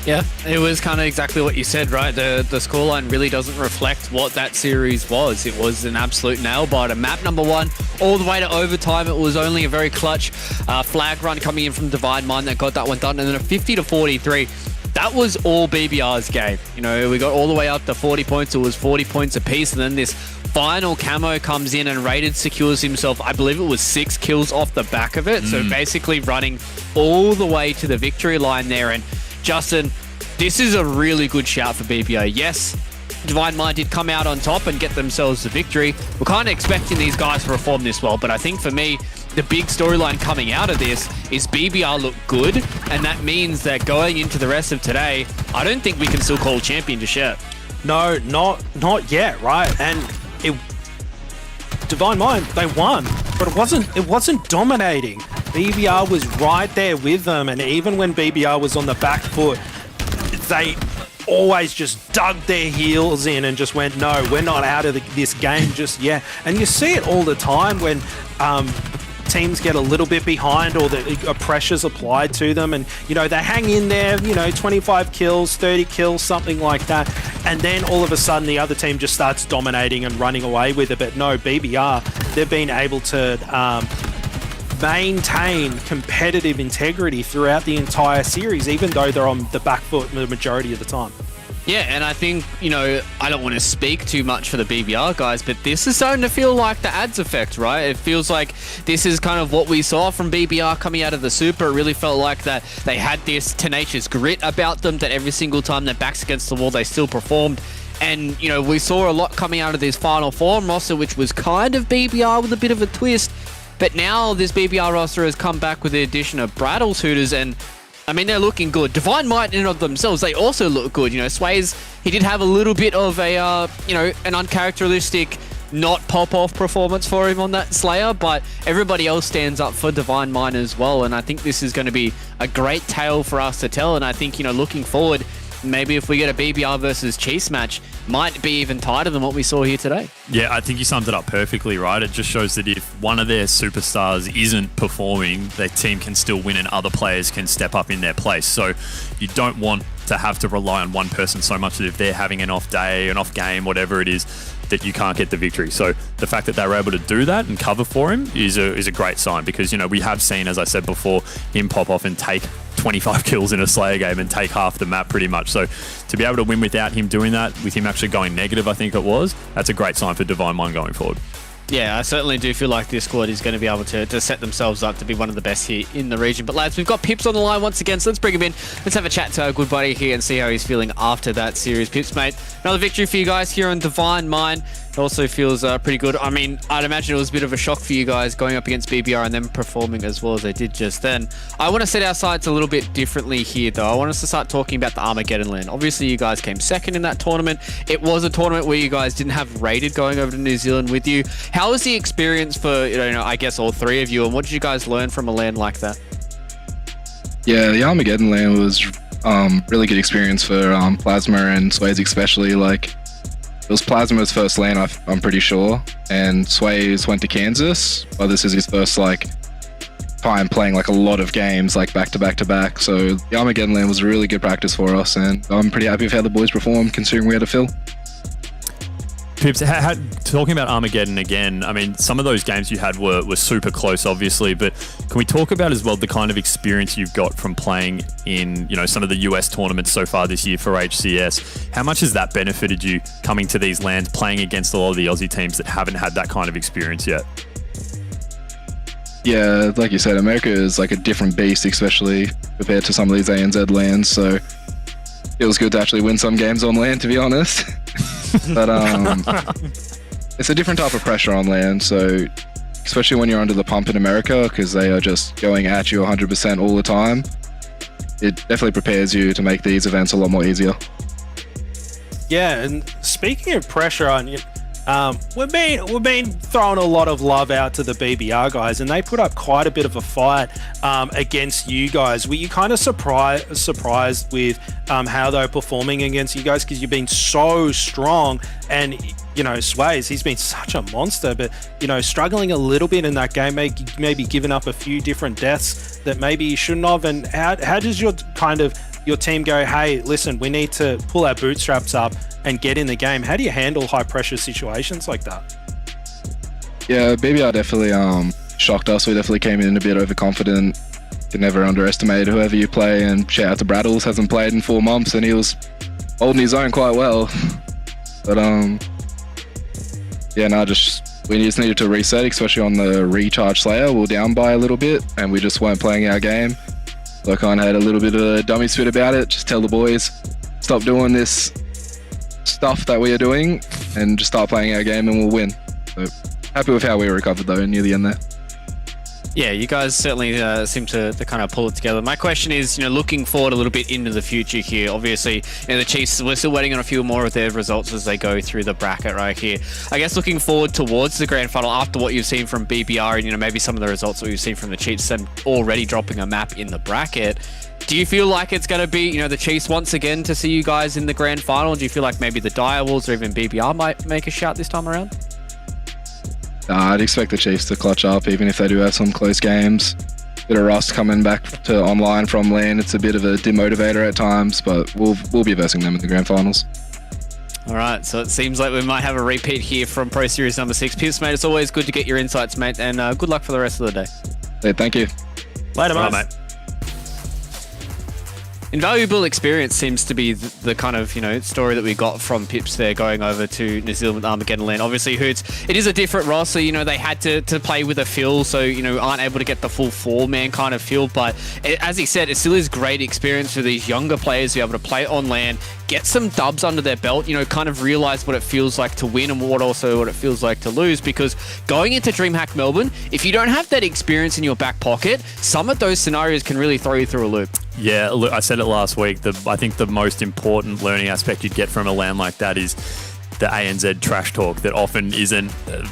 Yeah, it was kind of exactly what you said, right? The scoreline really doesn't reflect what that series was. It was an absolute nail-biter. Map number 1, all the way to overtime. It was only a very clutch flag run coming in from Divine Mind that got that one done. And then a 50-43. That was all BBR's game. You know, we got all the way up to 40 points. It was 40 points apiece. And then this final camo comes in and Rated secures himself, I believe it was 6 kills off the back of it. So basically running all the way to the victory line there. And Justin, this is a really good shout for BBR. Yes, Divine Mind did come out on top and get themselves the victory. We're kind of expecting these guys to perform this well, but I think for me, the big storyline coming out of this is BBR look good, and that means that going into the rest of today, I don't think we can still call champion just yet. No, not yet, right? And Divine Mind, they won, but it wasn't dominating. BBR was right there with them, and even when BBR was on the back foot, they always just dug their heels in and just went, no, we're not out of this game just yet. And you see it all the time when teams get a little bit behind or the pressure's applied to them, and you know they hang in there, 25 kills, 30 kills, something like that, and then all of a sudden the other team just starts dominating and running away with it. But no, BBR, they've been able to maintain competitive integrity throughout the entire series, even though they're on the back foot the majority of the time. Yeah, and I think, I don't want to speak too much for the BBR guys, but this is starting to feel like the ads effect, right? It feels like this is kind of what we saw from BBR coming out of the Super. It really felt like that they had this tenacious grit about them, that every single time their backs against the wall, they still performed. And, we saw a lot coming out of this Final Form roster, which was kind of BBR with a bit of a twist. But now this BBR roster has come back with the addition of Brattles Hooters, and I mean, they're looking good. Divine Might in and of themselves, they also look good. Sways, he did have a little bit of a, an uncharacteristic not pop-off performance for him on that Slayer, but everybody else stands up for Divine Mind as well, and I think this is going to be a great tale for us to tell, and I think, looking forward, maybe if we get a BBR versus Chiefs match, might be even tighter than what we saw here today. Yeah, I think you summed it up perfectly, right? It just shows that if one of their superstars isn't performing, their team can still win and other players can step up in their place. So you don't want to have to rely on one person so much that if they're having an off day, an off game, whatever it is, that you can't get the victory. So the fact that they were able to do that and cover for him is a great sign, because, we have seen, as I said before, him pop off and take 25 kills in a Slayer game and take half the map pretty much. So to be able to win without him doing that, with him actually going negative, I think it was, that's a great sign for Divine Mind going forward. Yeah, I certainly do feel like this squad is going to be able to set themselves up to be one of the best here in the region. But lads, we've got Pips on the line once again, so let's bring him in. Let's have a chat to our good buddy here and see how he's feeling after that series. Pips, mate, another victory for you guys here on Divine Mind. It also feels pretty good. I mean, I'd imagine it was a bit of a shock for you guys going up against BBR and then performing as well as they did just then. I want to set our sights a little bit differently here, though. I want us to start talking about the Armageddon LAN. Obviously, you guys came second in that tournament. It was a tournament where you guys didn't have Rated going over to New Zealand with you. How was the experience for, I guess all three of you, and what did you guys learn from a LAN like that? Yeah, the Armageddon LAN was really good experience for Plasma and Sways especially. It was Plasma's first LAN, I'm pretty sure, and Sways went to Kansas, but this is his first time playing a lot of games back to back to back. So the Armageddon LAN was a really good practice for us, and I'm pretty happy with how the boys performed considering we had a fill. Pips, talking about Armageddon again, I mean, some of those games you had were super close, obviously, but can we talk about as well the kind of experience you've got from playing in, some of the US tournaments so far this year for HCS? How much has that benefited you coming to these lands, playing against a lot of the Aussie teams that haven't had that kind of experience yet? Yeah, like you said, America is a different beast, especially compared to some of these ANZ lands, so it was good to actually win some games on land, to be honest. But it's a different type of pressure on land, so especially when you're under the pump in America, because they are just going at you 100% all the time, it definitely prepares you to make these events a lot more easier. Yeah, and speaking of pressure on you, we've been throwing a lot of love out to the BBR guys, and they put up quite a bit of a fight against you guys. Were you kind of surprised with how they're performing against you guys, because you've been so strong? And you know, Sways, he's been such a monster, but you know, struggling a little bit in that game, maybe giving up a few different deaths that maybe you shouldn't have. And how does your team go, hey, listen, we need to pull our bootstraps up and get in the game? How do you handle high pressure situations like that? Yeah, BBR definitely shocked us. We definitely came in a bit overconfident. Can never underestimate whoever you play, and shout out to Braddles, hasn't played in 4 months and he was holding his own quite well. But yeah, no, we just needed to reset, especially on the recharge Slayer. We were down by a little bit and we just weren't playing our game. So I kind of had a little bit of a dummy spit about it. Just tell the boys, stop doing this stuff that we are doing and just start playing our game and we'll win. So happy with how we recovered though near the end there. Yeah, you guys certainly seem to kind of pull it together. My question is, you know, looking forward a little bit into the future here. Obviously, you know, the Chiefs, we're still waiting on a few more of their results as they go through the bracket right here. I guess looking forward towards the grand final after what you've seen from BBR and, you know, maybe some of the results that we've seen from the Chiefs and already dropping a map in the bracket. Do you feel like it's going to be, you know, the Chiefs once again to see you guys in the grand final? Do you feel like maybe the Direwolves or even BBR might make a shout this time around? I'd expect the Chiefs to clutch up, even if they do have some close games. Bit of rust coming back to online from LAN. It's a bit of a demotivator at times, but we'll be versing them in the grand finals. All right, so it seems like we might have a repeat here from Pro Series number 6. Pips, mate, it's always good to get your insights, mate, and good luck for the rest of the day. Hey, thank you. Later, mate. Invaluable experience seems to be the kind of, you know, story that we got from Pips there going over to New Zealand Armageddon LAN. Obviously, Hoots, it is a different roster. You know, they had to play with a feel, so, you know, aren't able to get the full 4-man kind of feel. But as he said, it still is great experience for these younger players to be able to play on LAN, get some dubs under their belt, you know, kind of realize what it feels like to win and what it feels like to lose. Because going into DreamHack Melbourne, if you don't have that experience in your back pocket, some of those scenarios can really throw you through a loop. Yeah, look, I said it last week. I think the most important learning aspect you'd get from a LAN like that is the ANZ trash talk that often isn't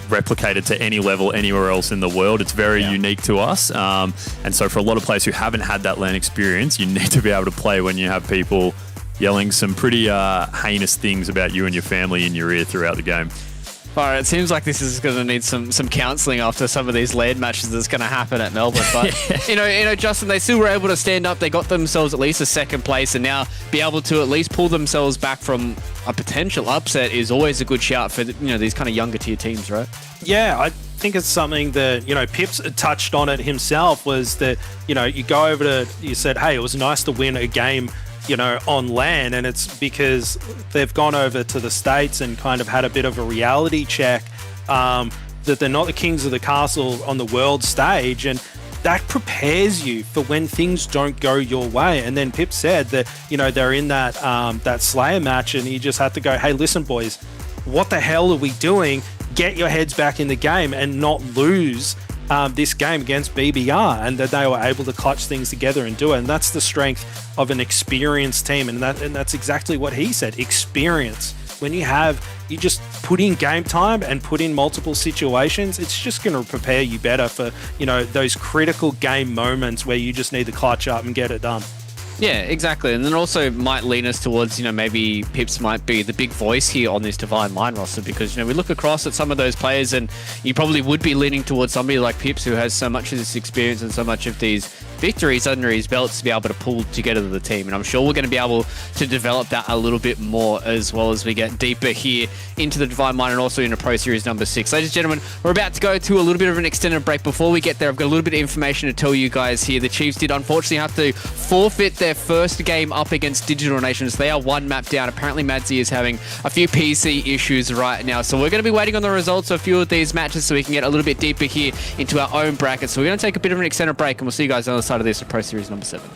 replicated to any level anywhere else in the world. It's very unique to us. And so for a lot of players who haven't had that LAN experience, you need to be able to play when you have people yelling some pretty heinous things about you and your family in your ear throughout the game. All right, it seems like this is going to need some counselling after some of these LAN matches that's going to happen at Melbourne. But, you know, Justin, they still were able to stand up. They got themselves at least a second place, and now be able to at least pull themselves back from a potential upset is always a good shout for, you know, these kind of younger tier teams, right? Yeah, I think it's something that, you know, Pips touched on it himself, was that, you know, you said, hey, it was nice to win a game, you know, on LAN, and it's because they've gone over to the States and kind of had a bit of a reality check that they're not the kings of the castle on the world stage, and that prepares you for when things don't go your way. And then Pip said that, you know, they're in that Slayer match, and he just had to go, hey, listen, boys, what the hell are we doing? Get your heads back in the game and not lose this game against BBR, and that they were able to clutch things together and do it. And that's the strength of an experienced team, and that's exactly what he said, experience. When you just put in game time and put in multiple situations, it's just going to prepare you better for, you know, those critical game moments where you just need to clutch up and get it done. Yeah, exactly. And then also might lean us towards, you know, maybe Pips might be the big voice here on this Divine Line roster, because, you know, we look across at some of those players and you probably would be leaning towards somebody like Pips, who has so much of this experience and so much of these victories under his belt to be able to pull together the team. And I'm sure we're going to be able to develop that a little bit more as well as we get deeper here into the Divine Line and also into Pro Series number 6. Ladies and gentlemen, we're about to go to a little bit of an extended break. Before we get there, I've got a little bit of information to tell you guys here. The Chiefs did unfortunately have to forfeit their first game up against Digital Nations. They are one map down. Apparently Madsy is having a few PC issues right now. So we're going to be waiting on the results of a few of these matches so we can get a little bit deeper here into our own bracket. So we're going to take a bit of an extended break, and we'll see you guys on the other side of this for Pro Series number 7.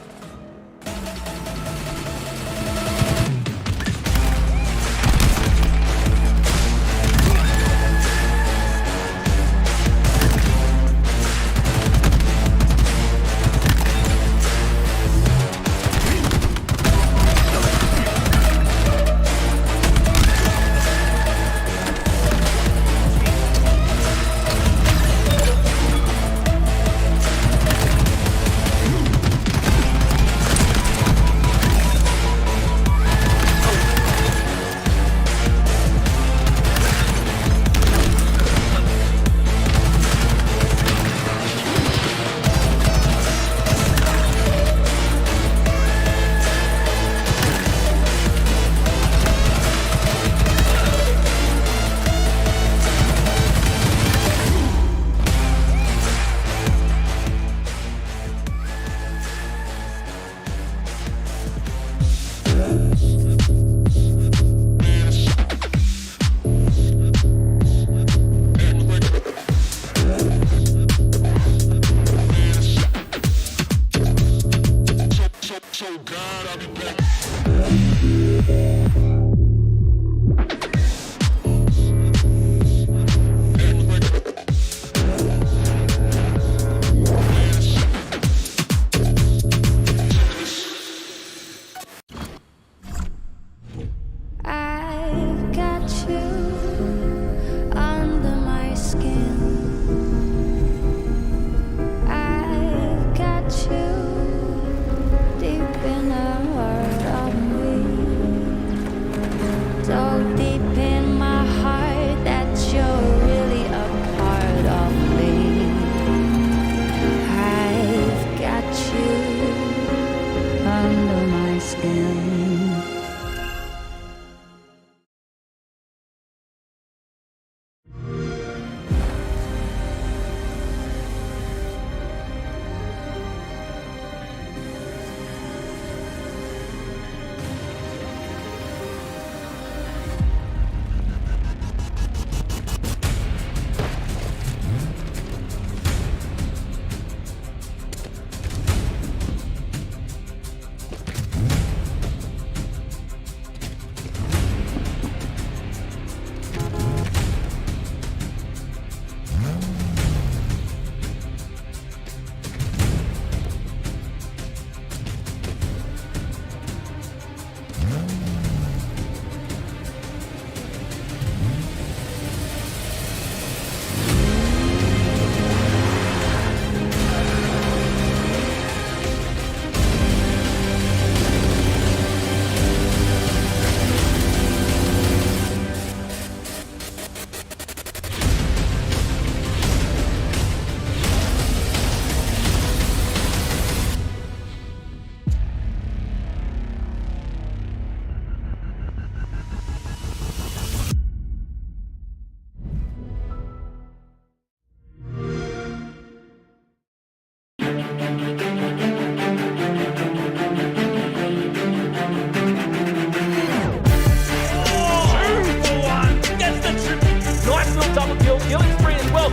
Double kill, killing spree as well.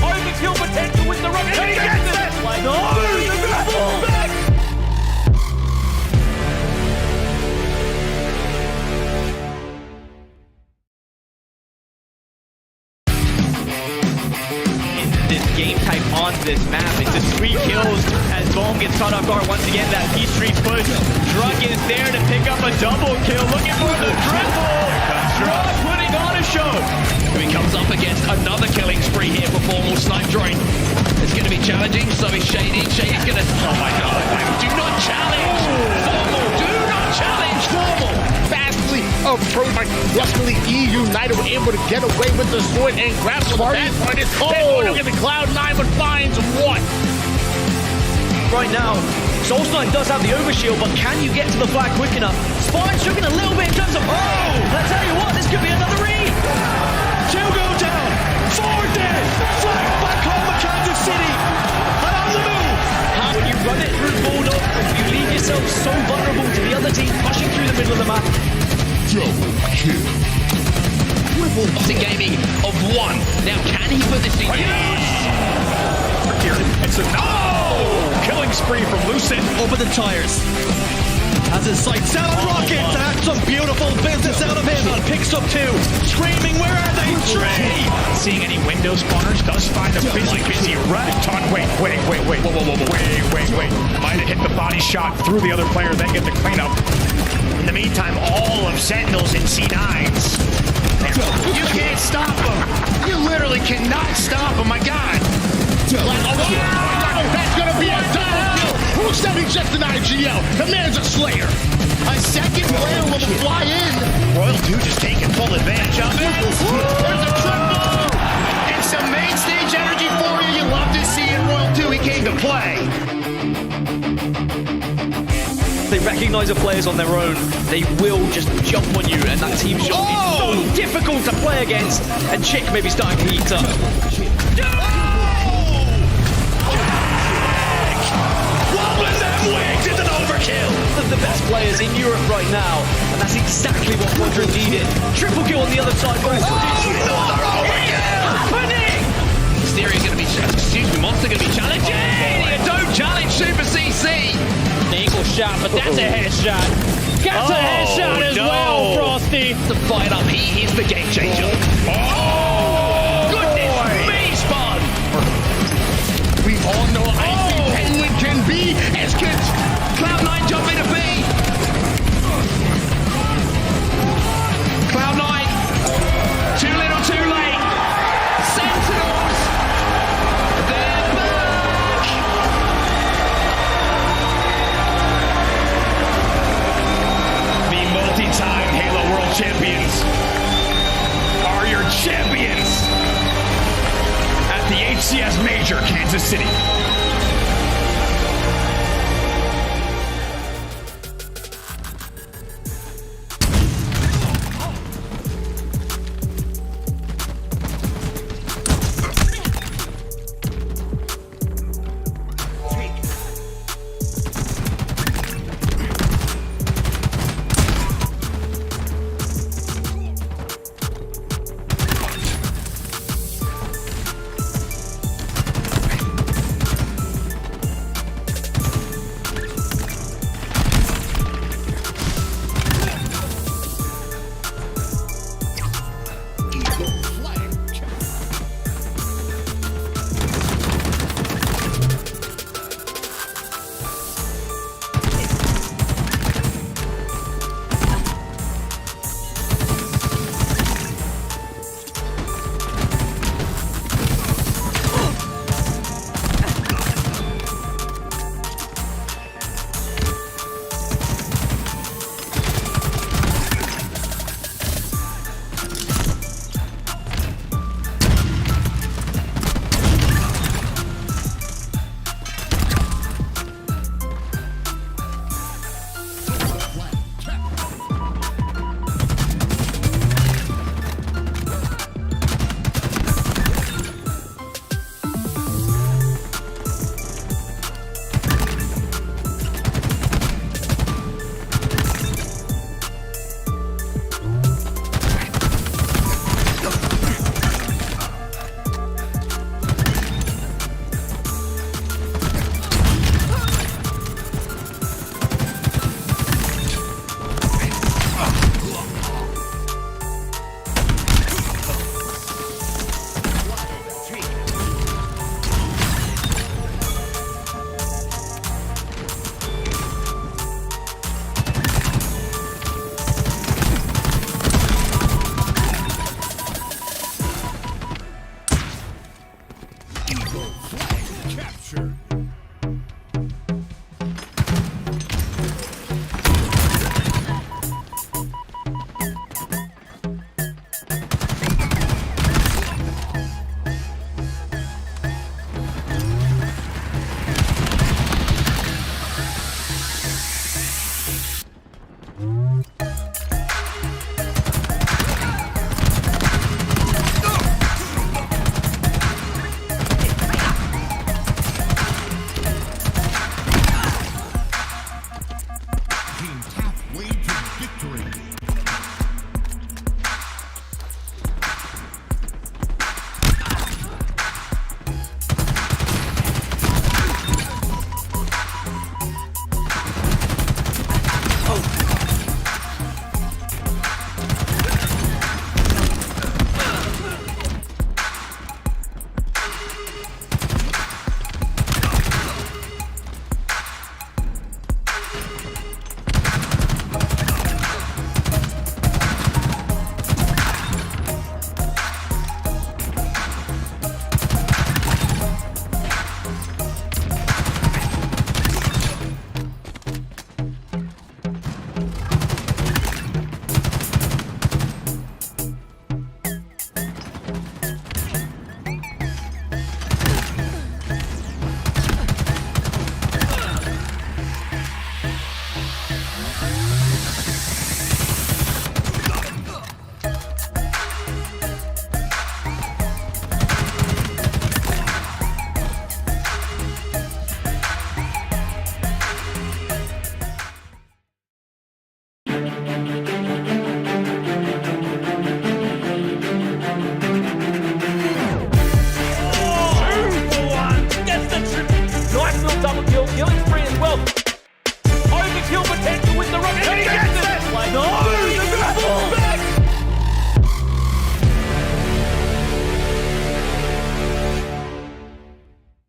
Overkill potential with the rocket. And he gets it! No! Back! This game type on this map. It's just 3 kills as Bohm gets caught off guard once again. That P3 push. Drug is there to pick up a double kill. Looking for the triple. Drug putting on a show. He comes up against another killing spree here for Formal Snipe Droid. It's going to be challenging, so is Shady. Shady's going to... Oh my god. Do not challenge! Formal, do not challenge Formal! Fastly approached. Luckily, United were able to get away with the sword and grab some bad pointers. Look at the Cloud9, but finds one. Right now, Soulsnite does have the overshield, but can you get to the flag quick enough? Spine struggling a little bit in terms of... Oh! I tell you what, this could be another read! 2 go down! 4 dead! Flag back home at Kansas City! And on the move! When you run it through Bulldog, you leave yourself so vulnerable to the other team pushing through the middle of the map. Double kill. Boxing gaming of 1. Now, can he put this in? Yes! It's a killing spree from Lucid. Over the tires. Has his sights set on Rocket. That's some beautiful business out of him. Picks up 2. Screaming, where are they? 3. Seeing any window spawners does find a busy rat ton. Wait. Whoa. Wait. Might have hit the body shot through the other player, then get the cleanup. In the meantime, all of Sentinels in C9s. You can't stop him. You literally cannot stop him, my God. That's going to be a double kill. Who said he's just an IGL? The man's a slayer. A second player will fly in. Royal 2 just taking full advantage of it. There's a triple. It's some main stage energy for you. You love to see it. Royal 2, he came to play. They recognize the players on their own, they will just jump on you, and that team shot is so difficult to play against, and Chick may be starting to heat up. Wobbling them wings, it's an overkill. One of the best players in Europe right now, and that's exactly what Quadrant needed. Triple kill on the other side. Another overkill! Mysterio's going to be... Excuse me, Monster going to be challenging! You don't challenge Super CC! Eagle shot, but that's a headshot. That's a headshot as well, Frosty. To fight up, he is the game changer. Goodness me, Spawn! We all know Icy Penguin can be as good. Cloud9 jumping to B. Cloud9, too little, too late. Sentinels, they're back. The multi-time Halo World Champions are your champions at the HCS Major, Kansas City.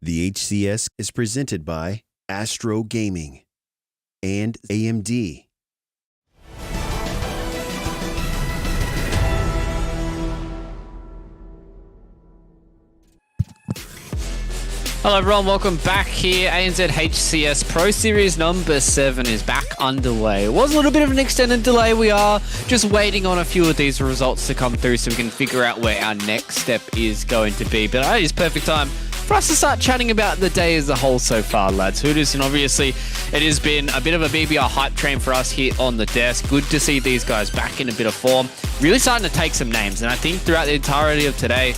The HCS is presented by Astro Gaming and AMD. Hello everyone, welcome back here. ANZ HCS Pro Series number 7 is back underway. It was a little bit of an extended delay. We are just waiting on a few of these results to come through so we can figure out where our next step is going to be. But it is perfect time for us to start chatting about the day as a whole so far, lads. Hooters, and obviously it has been a bit of a BBR hype train for us here on the desk. Good to see these guys back in a bit of form. Really starting to take some names, and I think throughout the entirety of today,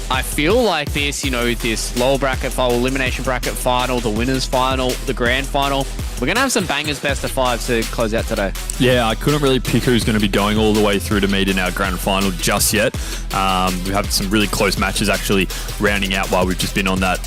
I feel like this, this lower bracket final, elimination bracket final, the winners final, the grand final, we're going to have some bangers best of 5 to close out today. Yeah, I couldn't really pick who's going to be going all the way through to meet in our grand final just yet. We've had some really close matches actually rounding out while we've just been on that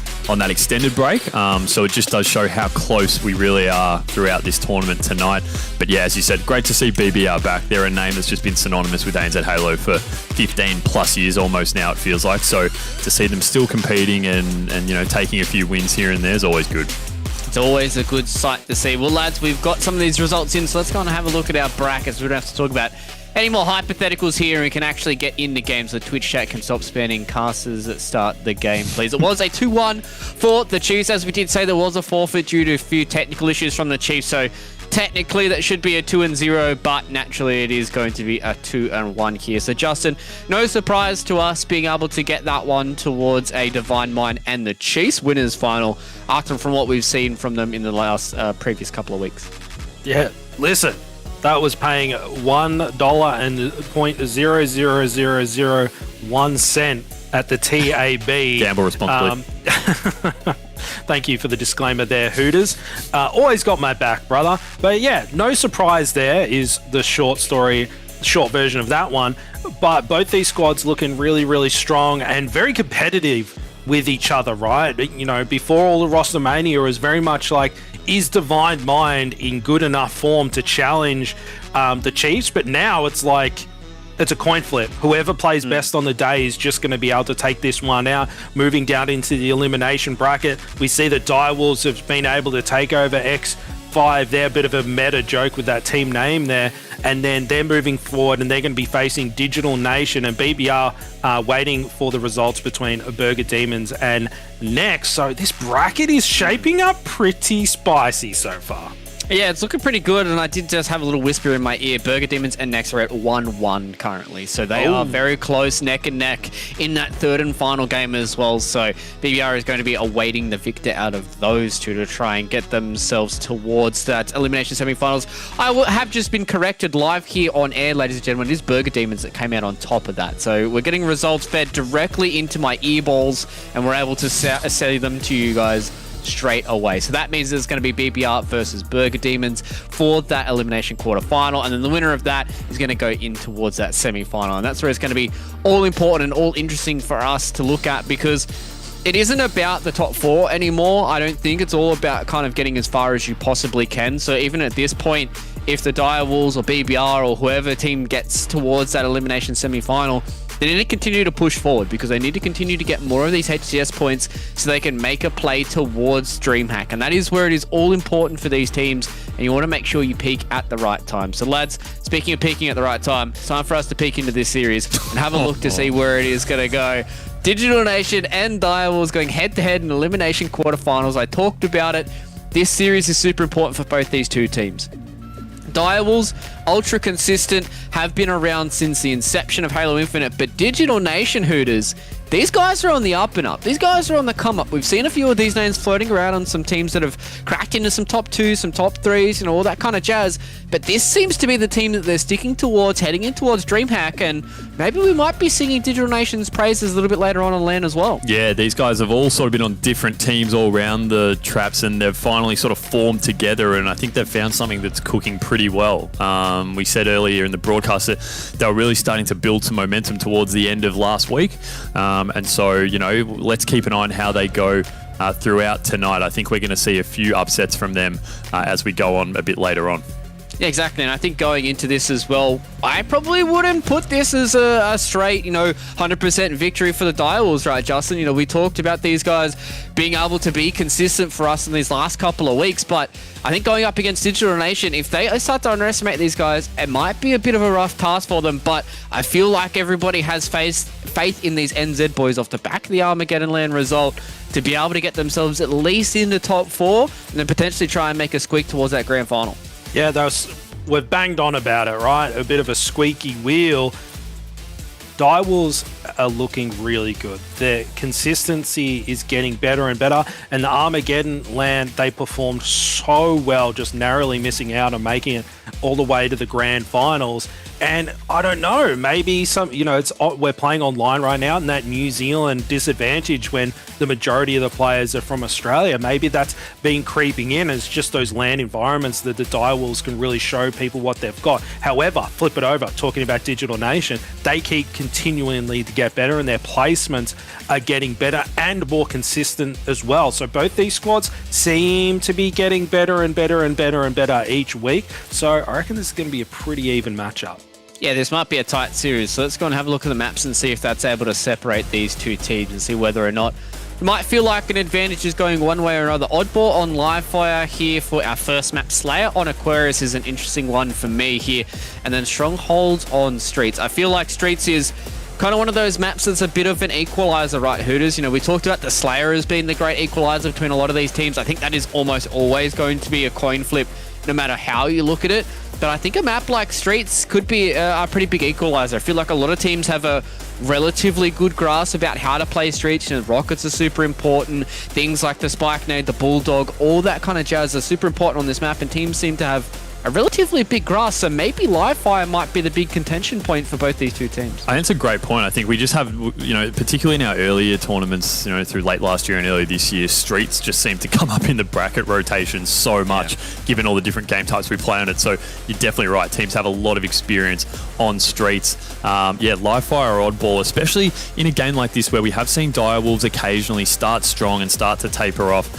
extended break. So it just does show how close we really are throughout this tournament tonight. But yeah, as you said, great to see BBR back. They're a name that's just been synonymous with ANZ Halo for 15 plus years almost now, it feels like. So to see them still competing and taking a few wins here and there is always good. It's always a good sight to see. Well, lads, we've got some of these results in, so let's go and have a look at our brackets. We don't have to talk about any more hypotheticals here, and we can actually get into games. The Twitch chat can stop spamming casters that start the game, please. It was a 2-1 for the Chiefs. As we did say, there was a forfeit due to a few technical issues from the Chiefs, so technically that should be a 2-0, but naturally it is going to be a 2-1 here. So Justin, no surprise to us being able to get that one towards a Divine Mind and the Chiefs winners final after from what we've seen from them in the last previous couple of weeks. Yeah, listen, that was paying $1.000001 at the TAB. Gamble responsibly. Thank you for the disclaimer there, Hooters. Always got my back, brother. But yeah, no surprise there is the short version of that one. But both these squads looking really, really strong and very competitive with each other, right? Before all the roster mania, it was very much like, is Divine Mind in good enough form to challenge the Chiefs? But now it's like, it's a coin flip. Whoever plays best on the day is just going to be able to take this one out. Moving down into the elimination bracket, we see that Direwolves have been able to take over X5. They're a bit of a meta joke with that team name there. And then they're moving forward and they're going to be facing Digital Nation and BBR waiting for the results between Burger Demons and Next. So this bracket is shaping up pretty spicy so far. Yeah, it's looking pretty good, and I did just have a little whisper in my ear. Burger Demons and Next are at 1-1 currently, so they are very close, neck and neck, in that third and final game as well. So BBR is going to be awaiting the victor out of those two to try and get themselves towards that elimination semi-finals. I have just been corrected live here on air, ladies and gentlemen. It is Burger Demons that came out on top of that. So we're getting results fed directly into my earballs, and we're able to say them to you guys straight away. So that means there's going to be BBR versus Burger Demons for that elimination quarterfinal, and then the winner of that is going to go in towards that semi-final, and that's where it's going to be all important and all interesting for us to look at, because it isn't about the top 4 anymore. I don't think it's all about kind of getting as far as you possibly can. So even at this point, if the Direwolves or BBR or whoever team gets towards that elimination semi-final, they need to continue to push forward, because they need to continue to get more of these HCS points so they can make a play towards DreamHack. And that is where it is all important for these teams, and you want to make sure you peak at the right time. So lads, speaking of peaking at the right time, it's time for us to peek into this series and have a look to see where it is going to go. Digital Nation and Direwolves going head-to-head in elimination quarterfinals. I talked about it. This series is super important for both these two teams. Direwolves, ultra consistent, have been around since the inception of Halo Infinite, but Digital Nation, Hooters, these guys are on the up and up. These guys are on the come up. We've seen a few of these names floating around on some teams that have cracked into some top 2s, some top 3s, all that kind of jazz. But this seems to be the team that they're sticking towards, heading in towards DreamHack, and maybe we might be singing Digital Nation's praises a little bit later on LAN as well. Yeah, these guys have all sort of been on different teams all around the traps, and they've finally sort of formed together, and I think they've found something that's cooking pretty well. We said earlier in the broadcast that they were really starting to build some momentum towards the end of last week. And so, let's keep an eye on how they go throughout tonight. I think we're going to see a few upsets from them as we go on a bit later on. Yeah, exactly. And I think going into this as well, I probably wouldn't put this as a straight, 100% victory for the Direwolves, right, Justin? We talked about these guys being able to be consistent for us in these last couple of weeks, but I think going up against Digital Nation, if they start to underestimate these guys, it might be a bit of a rough task for them, but I feel like everybody has faith in these NZ boys off the back of the Armageddon Land result to be able to get themselves at least in the top 4 and then potentially try and make a squeak towards that grand final. Yeah, we've banged on about it, right? A bit of a squeaky wheel. Direwolves are looking really good. Their consistency is getting better and better, and the Armageddon Land, they performed so well, just narrowly missing out on making it all the way to the grand finals. And I don't know, maybe we're playing online right now, and that New Zealand disadvantage when the majority of the players are from Australia, maybe that's been creeping in as just those LAN environments that the Direwolves can really show people what they've got. However, flip it over, talking about Digital Nation, they keep continually to get better, and their placements are getting better and more consistent as well. So both these squads seem to be getting better and better and better and better each week. So I reckon this is going to be a pretty even matchup. Yeah, this might be a tight series, so let's go and have a look at the maps and see if that's able to separate these two teams and see whether or not it might feel like an advantage is going one way or another. Oddball on Livefire here for our first map. Slayer on Aquarius is an interesting one for me here. And then Strongholds on Streets. I feel like Streets is kind of one of those maps that's a bit of an equalizer, right, Hooters? We talked about the Slayer as being the great equalizer between a lot of these teams. I think that is almost always going to be a coin flip, no matter how you look at it. But I think a map like Streets could be a pretty big equalizer. I feel like a lot of teams have a relatively good grasp about how to play Streets. Rockets are super important. Things like the Spike Nade, the Bulldog, all that kind of jazz are super important on this map, and teams seem to have a relatively big grasp, so maybe Livefire might be the big contention point for both these two teams. I think it's a great point. I think we just have, particularly in our earlier tournaments, through late last year and early this year, Streets just seem to come up in the bracket rotation so much, given all the different game types we play on it. So you're definitely right. Teams have a lot of experience on Streets. Livefire or Oddball, especially in a game like this where we have seen Direwolves occasionally start strong and start to taper off.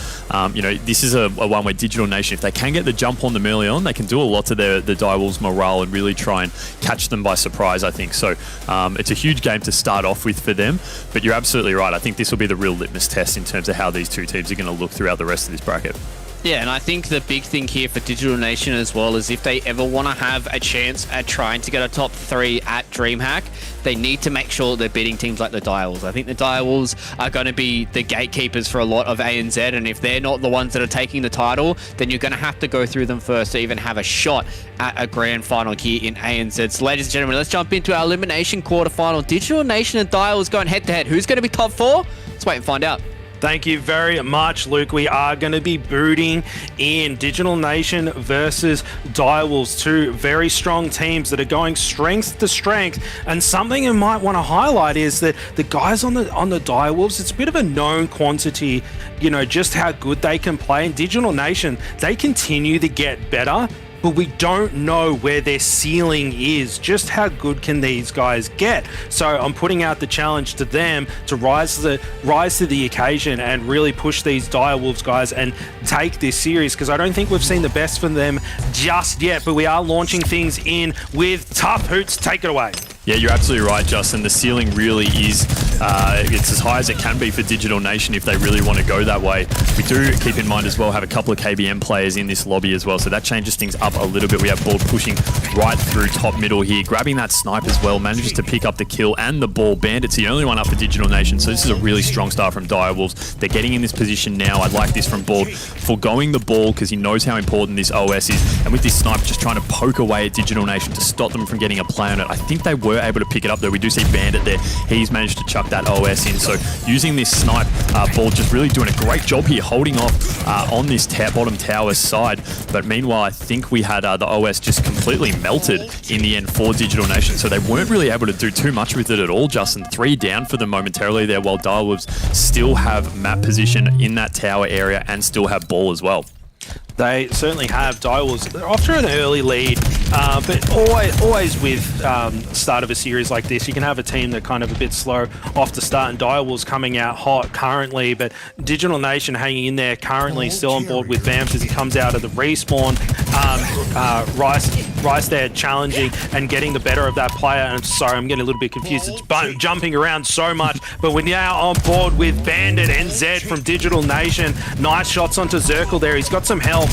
This is a one where Digital Nation, if they can get the jump on them early on, they can do a lot to the Direwolves' morale and really try and catch them by surprise, I think. So it's a huge game to start off with for them, but you're absolutely right. I think this will be the real litmus test in terms of how these two teams are going to look throughout the rest of this bracket. Yeah, and I think the big thing here for Digital Nation as well is if they ever want to have a chance at trying to get a top 3 at DreamHack, they need to make sure they're beating teams like the Direwolves. I think the Direwolves are going to be the gatekeepers for a lot of ANZ, and if they're not the ones that are taking the title, then you're going to have to go through them first to even have a shot at a grand final here in ANZ. So ladies and gentlemen, let's jump into our elimination quarterfinal. Digital Nation and Direwolves going head-to-head. Who's going to be top 4? Let's wait and find out. Thank you very much, Luke. We are going to be booting in Digital Nation versus Direwolves, two very strong teams that are going strength to strength. And something you might want to highlight is that the guys on the Direwolves, it's a bit of a known quantity, just how good they can play. And Digital Nation, they continue to get better, but we don't know where their ceiling is. Just how good can these guys get? So I'm putting out the challenge to them to rise to the occasion and really push these Direwolves guys and take this series, because I don't think we've seen the best from them just yet, but we are launching things in with Tough Hoots. Take it away. Yeah, you're absolutely right, Justin. The ceiling really is, it's as high as it can be for Digital Nation if they really want to go that way. We do, keep in mind as well, have a couple of KBM players in this lobby as well, so that changes things up a little bit. We have Ball pushing right through top middle here, grabbing that snipe as well, manages to pick up the kill and the ball. Bandit's the only one up for Digital Nation, so this is a really strong start from Direwolves. They're getting in this position now. I like this from Ball, foregoing the ball because he knows how important this OS is, and with this snipe just trying to poke away at Digital Nation to stop them from getting a play on it. I think they were able to pick it up though. We do see Bandit there. He's managed to chuck that OS in. So using this snipe, Ball just really doing a great job here, holding off on this bottom tower side. But meanwhile, I think we had the OS just completely melted in the end for Digital Nation. So they weren't really able to do too much with it at all, Justin. 3 down for them momentarily there, while Direwolves still have map position in that tower area and still have Ball as well. They certainly have. Direwolves, they're off to an early lead, but always with start of a series like this, you can have a team that kind of a bit slow off the start, and Direwolves coming out hot currently, but Digital Nation hanging in there currently, still on board with Vamps as he comes out of the respawn. Rice there challenging and getting the better of that player, and sorry, I'm getting a little bit confused. It's jumping around so much, but we're now on board with Bandit and Zed from Digital Nation. Nice shots onto Zirkle there. He's got some help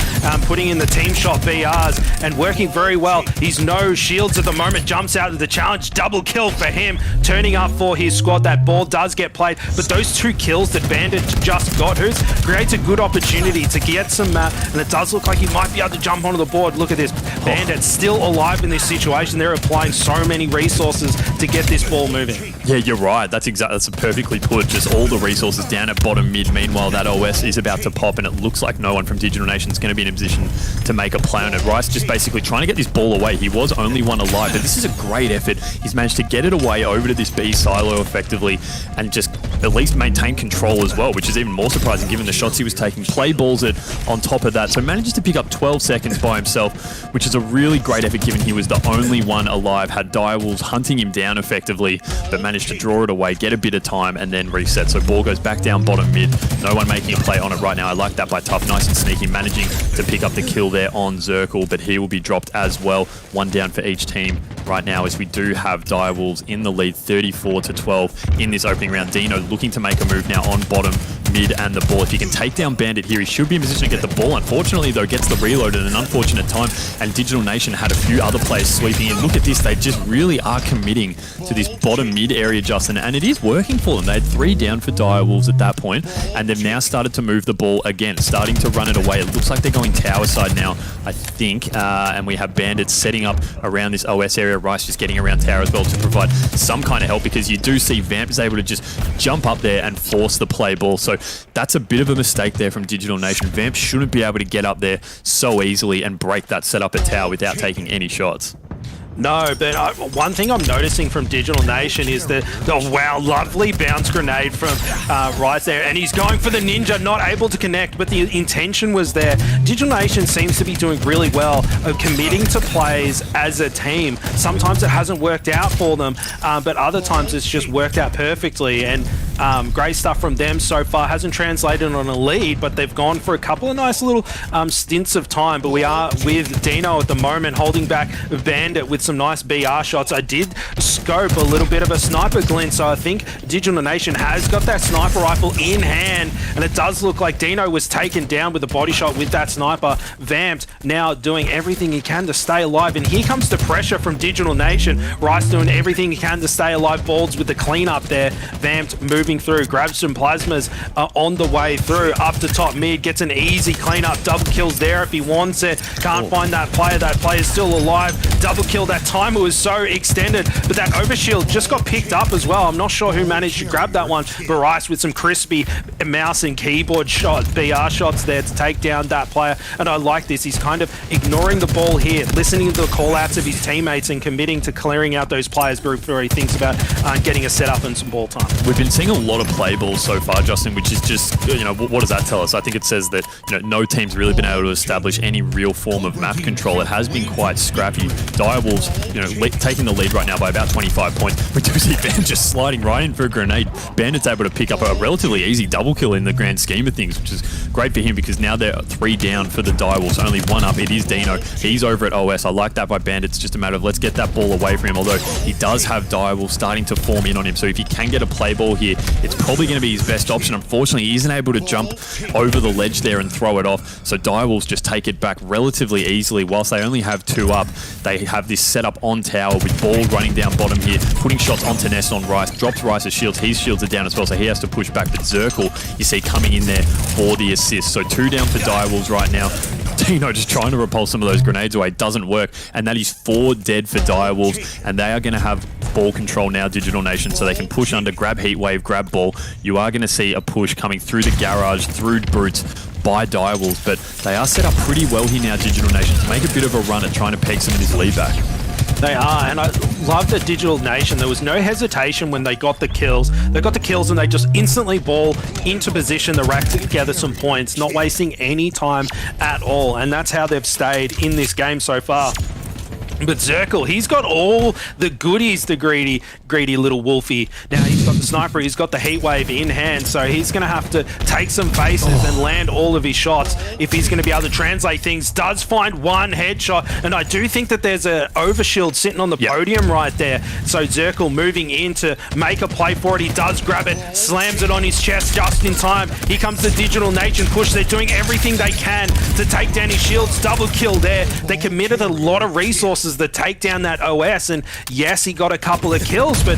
putting in the team shot BRs and working very well. He's no shields at the moment, jumps out of the challenge. Double kill for him, turning up for his squad. That ball does get played, but those 2 kills that Bandit just got, creates a good opportunity to get some and it does look like he might be able to jump onto the board. Look at this. Bandit still alive in this situation. They're applying so many resources to get this ball moving. Yeah, you're right. That's perfectly put. Just all the resources down at bottom mid. Meanwhile, that OS is about to pop, and it looks like no one from Digital Nation is going to be in a position to make a play on it. Rice just basically trying to get this ball away. He was only one alive, but this is a great effort. He's managed to get it away over to this B silo effectively, and just at least maintain control as well, which is even more surprising given the shots he was taking. Play balls it on top of that, so manages to pick up 12 seconds by himself, which is a really great effort given he was the only one alive. Had Direwolves hunting him down effectively, but managed to draw it away, get a bit of time, and then reset. So ball goes back down bottom mid. No one making a play on it right now. I like that by Tough. Nice and sneaky, managing to pick up the kill there on Zirkle, but he will be dropped as well. 1 down for each team right now, as we do have Direwolves in the lead 34-12 in this opening round. Dino looking to make a move now on bottom mid and the ball. If he can take down Bandit here, he should be in position to get the ball. Unfortunately, though, gets the reload at an unfortunate time, and Digital Nation had a few other players sweeping in. Look at this. They just really are committing to this bottom mid area, Justin, and it is working for them. They had 3 down for Direwolves at that point, and they've now started to move the ball again, starting to run it away. It looks like they're going tower side now, I think, and we have Bandits setting up around this OS area. Rice just getting around tower as well to provide some kind of help, because you do see Vamp is able to just jump up there and force the play ball. So that's a bit of a mistake there from Digital Nation. Vamp shouldn't be able to get up there so easily and break that setup at tower without taking any shots. No, but one thing I'm noticing from Digital Nation is the wow, lovely bounce grenade from Rice there, and he's going for the ninja, not able to connect, but the intention was there. Digital Nation seems to be doing really well of committing to plays as a team. Sometimes it hasn't worked out for them, but other times it's just worked out perfectly, and great stuff from them so far. Hasn't translated on a lead, but they've gone for a couple of nice little stints of time. But we are with Dino at the moment, holding back Bandit with some nice BR shots. I did scope a little bit of a sniper glint, so I think Digital Nation has got that sniper rifle in hand, and it does look like Dino was taken down with a body shot with that sniper. Vamped now doing everything he can to stay alive, and here comes the pressure from Digital Nation. Rice doing everything he can to stay alive. Balls with the cleanup there. Vamped moving through, grabs some plasmas on the way through, up to top mid, gets an easy cleanup, double kills there if he wants it. Can't find that player's still alive. Double kill. That timer was so extended, but that overshield just got picked up as well. I'm not sure who managed to grab that one, but Rice with some crispy mouse and keyboard shots, BR shots there to take down that player. And I like this. He's kind of ignoring the ball here, listening to the call outs of his teammates and committing to clearing out those players before he thinks about getting a setup and some ball time. We've been seeing a lot of play balls so far, Justin, which is just, what does that tell us? I think it says that, no team's really been able to establish any real form of map control. It has been quite scrappy. Direwolves, taking the lead right now by about 25 points. We do see Van just sliding right in for a grenade. Bandit's able to pick up a relatively easy double kill in the grand scheme of things, which is great for him, because now they're 3 down for the Direwolves, only 1 up. It is Dino. He's over at OS. I like that by Bandit. It's just a matter of let's get that ball away from him, although he does have Direwolves starting to form in on him. So if he can get a play ball here, it's probably going to be his best option. Unfortunately, he isn't able to jump over the ledge there and throw it off. So Direwolves just take it back relatively easily. Whilst they only have 2 up, they have this setup on tower with ball running down bottom here, putting shots onto Nest on Rice, drops Rice's shields. His shields are down as well, so he has to push back. But Zirkle, you see, coming in there for the assist. So 2 down for Direwolves right now. Dino just trying to repel some of those grenades away. Doesn't work. And that is 4 dead for Direwolves. And they are going to have ball control now, Digital Nation, so they can push under, grab Heatwave, grab ball. You are going to see a push coming through the garage, through Brutes, by Direwolves. But they are set up pretty well here now, Digital Nation, to make a bit of a run at trying to peg some of this lead back. They are, and I love the Digital Nation. There was no hesitation when they got the kills. They got the kills and they just instantly ball into position to rack together some points, not wasting any time at all. And that's how they've stayed in this game so far. But Zirkle, he's got all the goodies, the greedy little wolfie. Now he's got the sniper, he's got the heat wave in hand, so he's going to have to take some faces and land all of his shots if he's going to be able to translate things. Does find one headshot, and I do think that there's an overshield sitting on the podium right there. So Zirkle moving in to make a play for it. He does grab it, slams it on his chest just in time. Here comes the Digital Nation push. They're doing everything they can to take down his shields. Double kill there. They committed a lot of resources to take down that OS, and yes, he got a couple of kills, but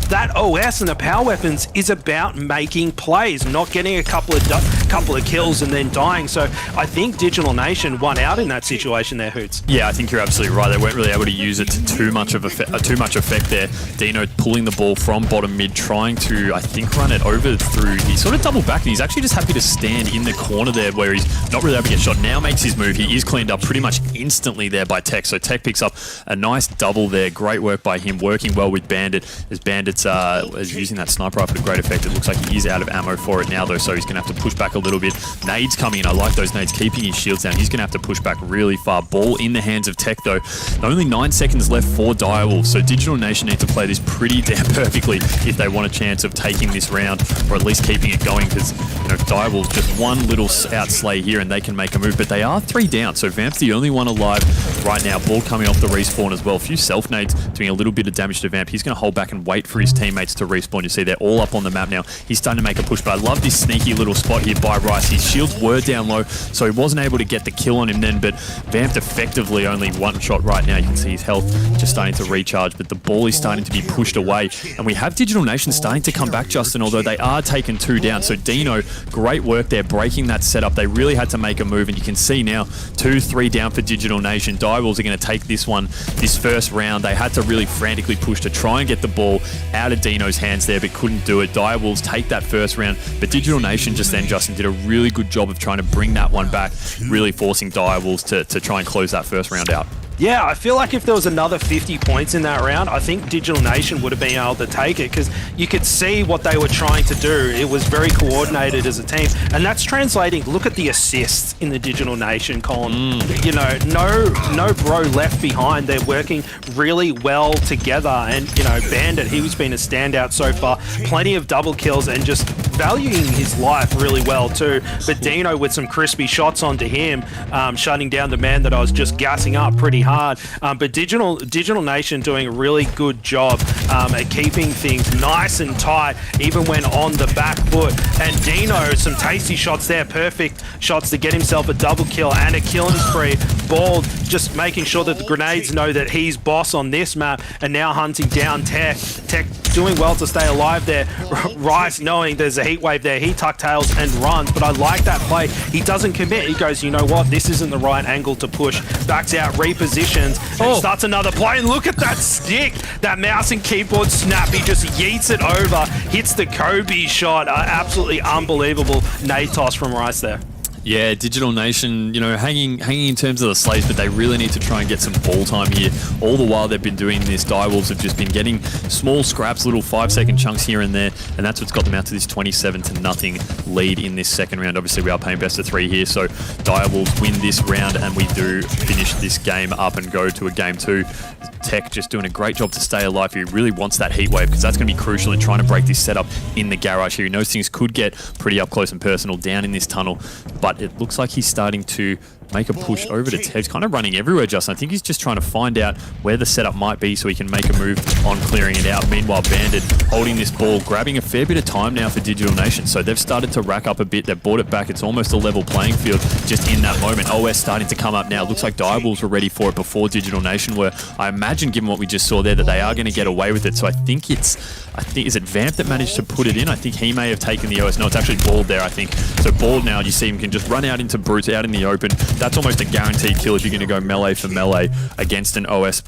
that OS and the power weapons is about making plays, not getting a couple of kills and then dying. So I think Digital Nation won out in that situation there, Hoots. Yeah, I think you're absolutely right. They weren't really able to use it to too much effect there. Dino pulling the ball from bottom mid, trying to, I think, run it over through. He sort of doubled back, and he's actually just happy to stand in the corner there where he's not really able to get shot. Now makes his move. He is cleaned up pretty much instantly there by Tech. So Tech picks up a nice double there. Great work by him, working well with Bandit, as Bandit's is using that sniper rifle to great effect. It looks like he is out of ammo for it now, though, so he's going to have to push back a little bit. Nades coming in. I like those nades, keeping his shields down. He's going to have to push back really far. Ball in the hands of Tech, though. Only 9 seconds left for Direwolf, so Digital Nation need to play this pretty damn perfectly if they want a chance of taking this round, or at least keeping it going, because Direwolf just one little outslay here and they can make a move, but they are 3 down, so Vamp's the only one alive right now. Ball coming off the respawn as well. A few self-nades doing a little bit of damage to Vamp. He's going to hold back and wait for his teammates to respawn. You see they're all up on the map now. He's starting to make a push, but I love this sneaky little spot here by Rice. His shields were down low, so he wasn't able to get the kill on him then, but Vamp effectively only one shot right now. You can see his health just starting to recharge, but the ball is starting to be pushed away, and we have Digital Nation starting to come back, Justin, although they are taking 2 down. So Dino, great work there, breaking that setup. They really had to make a move, and you can see now 2-3 down for Digital Nation. Direwolves are going to take this one, this first round. They had to really frantically push to try and get the ball out of Dino's hands there, but couldn't do it. Direwolves take that first round, but Digital Nation just then, Justin, did a really good job of trying to bring that one back, really forcing Direwolves to try and close that first round out. Yeah, I feel like if there was another 50 points in that round, I think Digital Nation would have been able to take it, because you could see what they were trying to do. It was very coordinated as a team, and that's translating. Look at the assists in the Digital Nation column. No bro left behind. They're working really well together, and Bandit, he's been a standout so far. Plenty of double kills and just valuing his life really well too. But Dino with some crispy shots onto him, shutting down the man that I was just gassing up pretty hard. But Digital Nation doing a really good job at keeping things nice and tight, even when on the back foot. And Dino, some tasty shots there, perfect shots to get himself a double kill and a killing spree. Bald just making sure that the grenades know that he's boss on this map, and now hunting down Tech. Tech doing well to stay alive there. Rice knowing there's a heat wave there, he tuck tails and runs, but I like that play. He doesn't commit. He goes, you know what, this isn't the right angle to push. Backs out, repositions, and starts another play. And look at that stick, that mouse and keyboard snap. He just yeets it over, hits the Kobe shot. Absolutely unbelievable nade toss from Rice there. Yeah, Digital Nation, hanging in terms of the slates, but they really need to try and get some ball time here. All the while they've been doing this, Direwolves have just been getting small scraps, little 5-second chunks here and there, and that's what's got them out to this 27-0 lead in this second round. Obviously, we are playing best of 3 here, so Direwolves win this round, and we do finish this game up and go to a game 2. Tech just doing a great job to stay alive. He really wants that heat wave, because that's going to be crucial in trying to break this setup in the garage here. He knows things could get pretty up close and personal down in this tunnel, but it looks like he's starting to make a push over to Tech. He's kind of running everywhere, Justin. I think he's just trying to find out where the setup might be so he can make a move on clearing it out. Meanwhile, Bandit holding this ball, grabbing a fair bit of time now for Digital Nation. So they've started to rack up a bit. They've brought it back. It's almost a level playing field just in that moment. OS starting to come up now. Looks like Direwolves were ready for it before Digital Nation were. I imagine, given what we just saw there, that they are going to get away with it. So I think is it Vamp that managed to put it in? I think he may have taken the OS. No, it's actually Bald there, I think. So Bald now, you see him can just run out into Brutes out in the open. That's almost a guaranteed kill if you're going to go melee for melee against an OS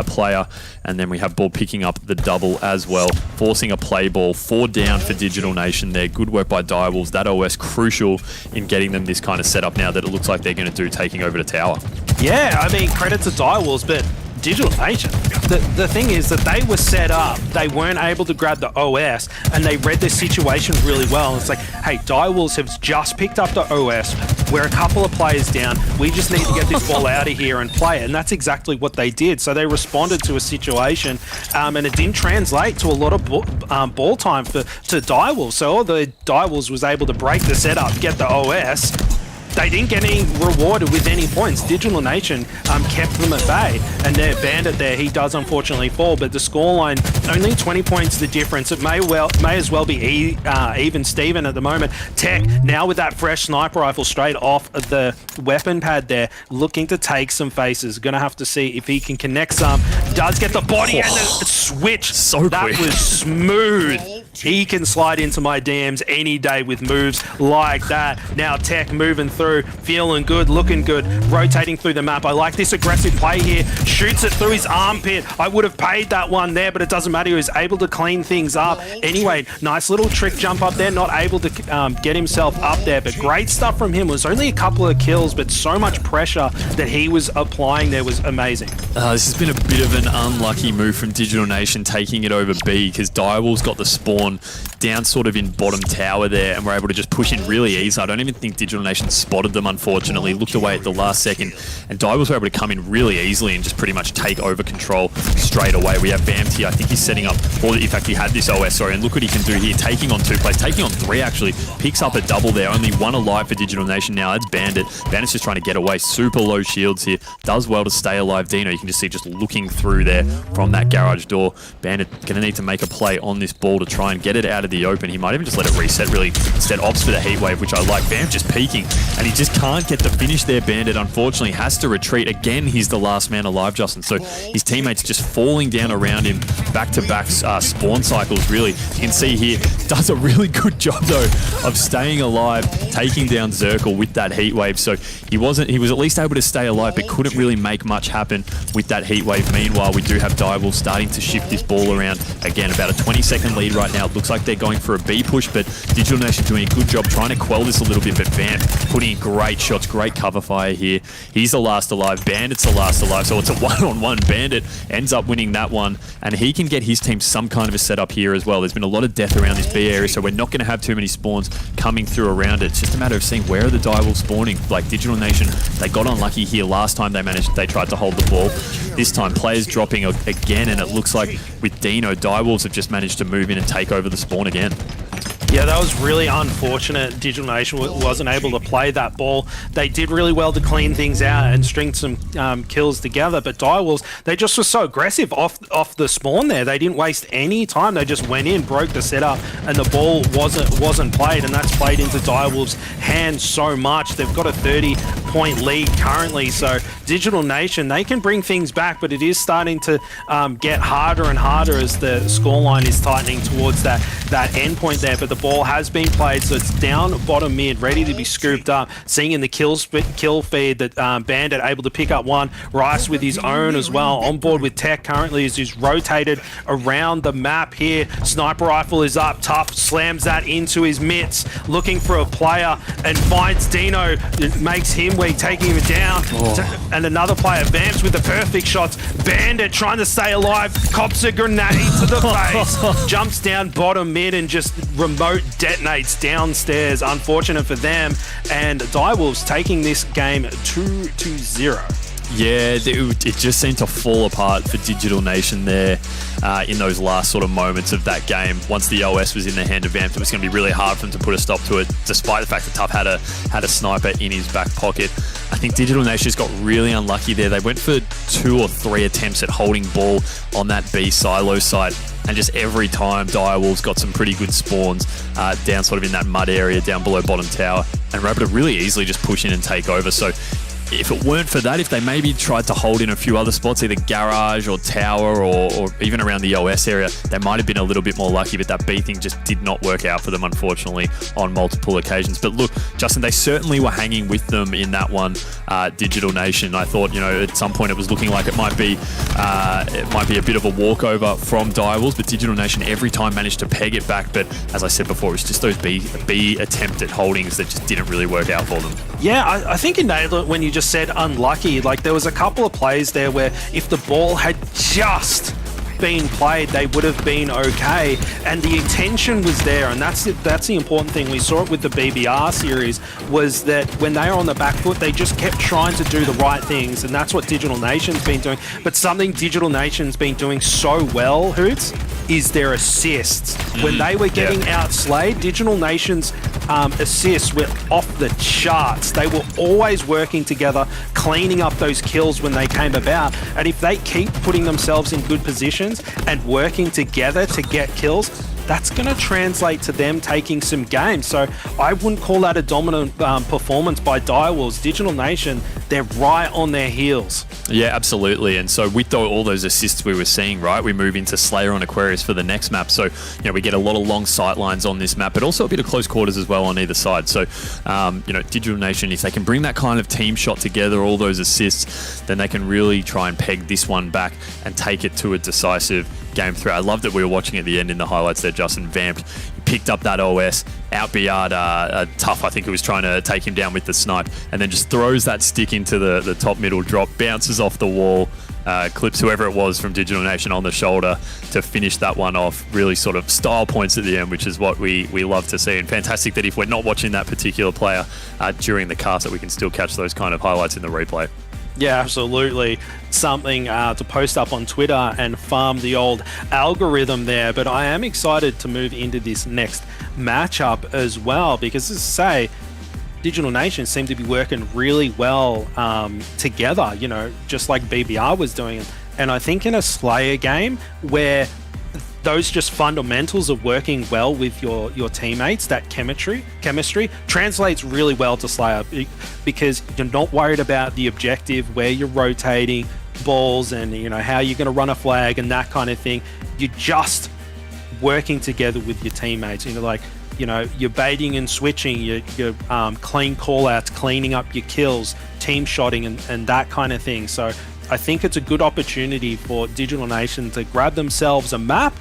player. And then we have Bald picking up the double as well, forcing a play ball. 4 down for Digital Nation there. Good work by Direwolves. That OS crucial in getting them this kind of setup now that it looks like they're going to do, taking over the tower. Yeah, I mean, credit to Direwolves, but Digital Nation. The thing is that they were set up, they weren't able to grab the OS, and they read the situation really well. It's like, hey, Direwolves have just picked up the OS, we're a couple of players down, we just need to get this ball out of here and play it, and that's exactly what they did. So they responded to a situation, and it didn't translate to a lot of ball time to Direwolves. So although Direwolves was able to break the setup, get the OS, they didn't get any rewarded with any points. Digital Nation kept them at bay, and their Bandit there, he does unfortunately fall, but the scoreline, only 20 points the difference. It may as well be even Steven at the moment. Tech, now with that fresh sniper rifle straight off of the weapon pad there, looking to take some faces. Gonna have to see if he can connect some. Does get the body and the switch. That was smooth. He can slide into my DMs any day with moves like that. Now Tech moving through, feeling good, looking good, rotating through the map. I like this aggressive play here. Shoots it through his armpit. I would have paid that one there, but it doesn't matter. He was able to clean things up. Anyway, nice little trick jump up there. Not able to get himself up there, but great stuff from him. It was only a couple of kills, but so much pressure that he was applying there was amazing. This has been a bit of an unlucky move from Digital Nation taking it over B, because Direwolves got the spawn down sort of in bottom tower there and were able to just push in really easy. I don't even think Digital Nation spotted them, unfortunately. Looked away at the last second, and Direwolves were able to come in really easily and just pretty much take over control straight away. We have Bammed here. I think he's setting up, or in fact he had this OS, sorry, and look what he can do here. Taking on 2 players, taking on 3 actually. Picks up a double there. Only 1 alive for Digital Nation now. That's Bandit. Bandit's just trying to get away. Super low shields here. Does well to stay alive. Dino, you can just see just looking through there from that garage door. Bandit going to need to make a play on this ball to try and get it out of the open. He might even just let it reset, really. Instead opts for the heat wave, which I like. Bam just peeking, and he just can't get the finish there. Bandit unfortunately has to retreat. Again, he's the last man alive, Justin. So his teammates just falling down around him. Back-to-back spawn cycles, really. You can see here, does a really good job, though, of staying alive, taking down Zirkle with that heat wave. So he was at least able to stay alive, but couldn't really make much happen with that heat wave. Meanwhile, we do have Direwolves starting to shift this ball around. Again, about a 20-second lead right now. It looks like they're going for a B push, but Digital Nation doing a good job trying to quell this a little bit, but Vamp putting in great shots, great cover fire here. He's the last alive. Bandit's the last alive, so it's a one-on-one. Bandit ends up winning that one, and he can get his team some kind of a setup here as well. There's been a lot of death around this B area, so we're not going to have too many spawns coming through around it. It's just a matter of seeing where are the Direwolves spawning. Like Digital Nation, they got unlucky here last time they tried to hold the ball. This time, players dropping again, and it looks like with Dino, Direwolves have just managed to move in and take over the spawn again. Yeah, that was really unfortunate. Digital Nation wasn't able to play that ball. They did really well to clean things out and string some kills together, but Direwolves, they just were so aggressive off the spawn there. They didn't waste any time. They just went in, broke the setup, and the ball wasn't played, and that's played into Direwolves' hands so much. They've got a 30-point lead currently, so Digital Nation, they can bring things back, but it is starting to get harder and harder as the scoreline is tightening towards that end point there, but the ball has been played, so it's down bottom mid, ready to be scooped up. Seeing in the kill feed that Bandit able to pick up one. Rice with his own as well, on board with Tech currently as he's rotated around the map here. Sniper rifle is up, Tough slams that into his mitts, looking for a player and finds Dino. It makes him weak, taking him down. And another player vamps with the perfect shots. Bandit trying to stay alive, cops a grenade to the face, jumps down bottom mid and just remote detonates downstairs. Unfortunate for them, and Direwolves taking this game 2-0. Yeah, it just seemed to fall apart for Digital Nation there in those last sort of moments of that game. Once the OS was in the hand of Vamp, it was going to be really hard for them to put a stop to it, despite the fact that Tough had a sniper in his back pocket. I think Digital Nation just got really unlucky there. They went for 2 or 3 attempts at holding ball on that B silo site, and just every time Direwolves got some pretty good spawns down sort of in that mud area down below bottom tower, and were able to really easily just push in and take over. So if it weren't for that, if they maybe tried to hold in a few other spots, either garage or tower or even around the OS area, they might have been a little bit more lucky, but that B thing just did not work out for them, unfortunately, on multiple occasions. But look, Justin, they certainly were hanging with them in that one, Digital Nation. I thought, at some point it was looking like it might be a bit of a walkover from Direwolves, but Digital Nation every time managed to peg it back. But as I said before, it was just those B attempted holdings that just didn't really work out for them. Yeah, I think you nailed it when you just just said unlucky. Like, there was a couple of plays there where if the ball had just been played, they would have been okay, and the intention was there, and that's the important thing. We saw it with the BBR series, was that when they were on the back foot, they just kept trying to do the right things, and that's what Digital Nation's been doing. But something Digital Nation's been doing so well, Hoots, is their assists. When they were getting outslayed, Digital Nation's assists were off the charts. They were always working together, cleaning up those kills when they came about, and if they keep putting themselves in good positions and working together to get kills, that's going to translate to them taking some games. So I wouldn't call that a dominant performance by Direwolves. Digital Nation, they're right on their heels. Yeah, absolutely. And so with all those assists we were seeing, right, we move into Slayer on Aquarius for the next map. So, we get a lot of long sight lines on this map, but also a bit of close quarters as well on either side. So, Digital Nation, if they can bring that kind of team shot together, all those assists, then they can really try and peg this one back and take it to a decisive game 3. I love that we were watching at the end in the highlights there. Justin vamped, picked up that OS, out BR'd Tough, I think it was trying to take him down with the snipe, and then just throws that stick into the top middle drop, bounces off the wall, clips whoever it was from Digital Nation on the shoulder to finish that one off. Really sort of style points at the end, which is what we love to see. And fantastic that if we're not watching that particular player during the cast, that we can still catch those kind of highlights in the replay. Yeah, absolutely. Something to post up on Twitter and farm the old algorithm there. But I am excited to move into this next matchup as well, because, as I say, Digital Nation seem to be working really well together, just like BBR was doing. And I think in a Slayer game where those just fundamentals of working well with your teammates, that chemistry translates really well to Slayer, because you're not worried about the objective, where you're rotating balls and how you're going to run a flag and that kind of thing. You're just working together with your teammates. You're baiting and switching, you're clean call-outs, cleaning up your kills, team shotting and that kind of thing. So I think it's a good opportunity for Digital Nation to grab themselves a map,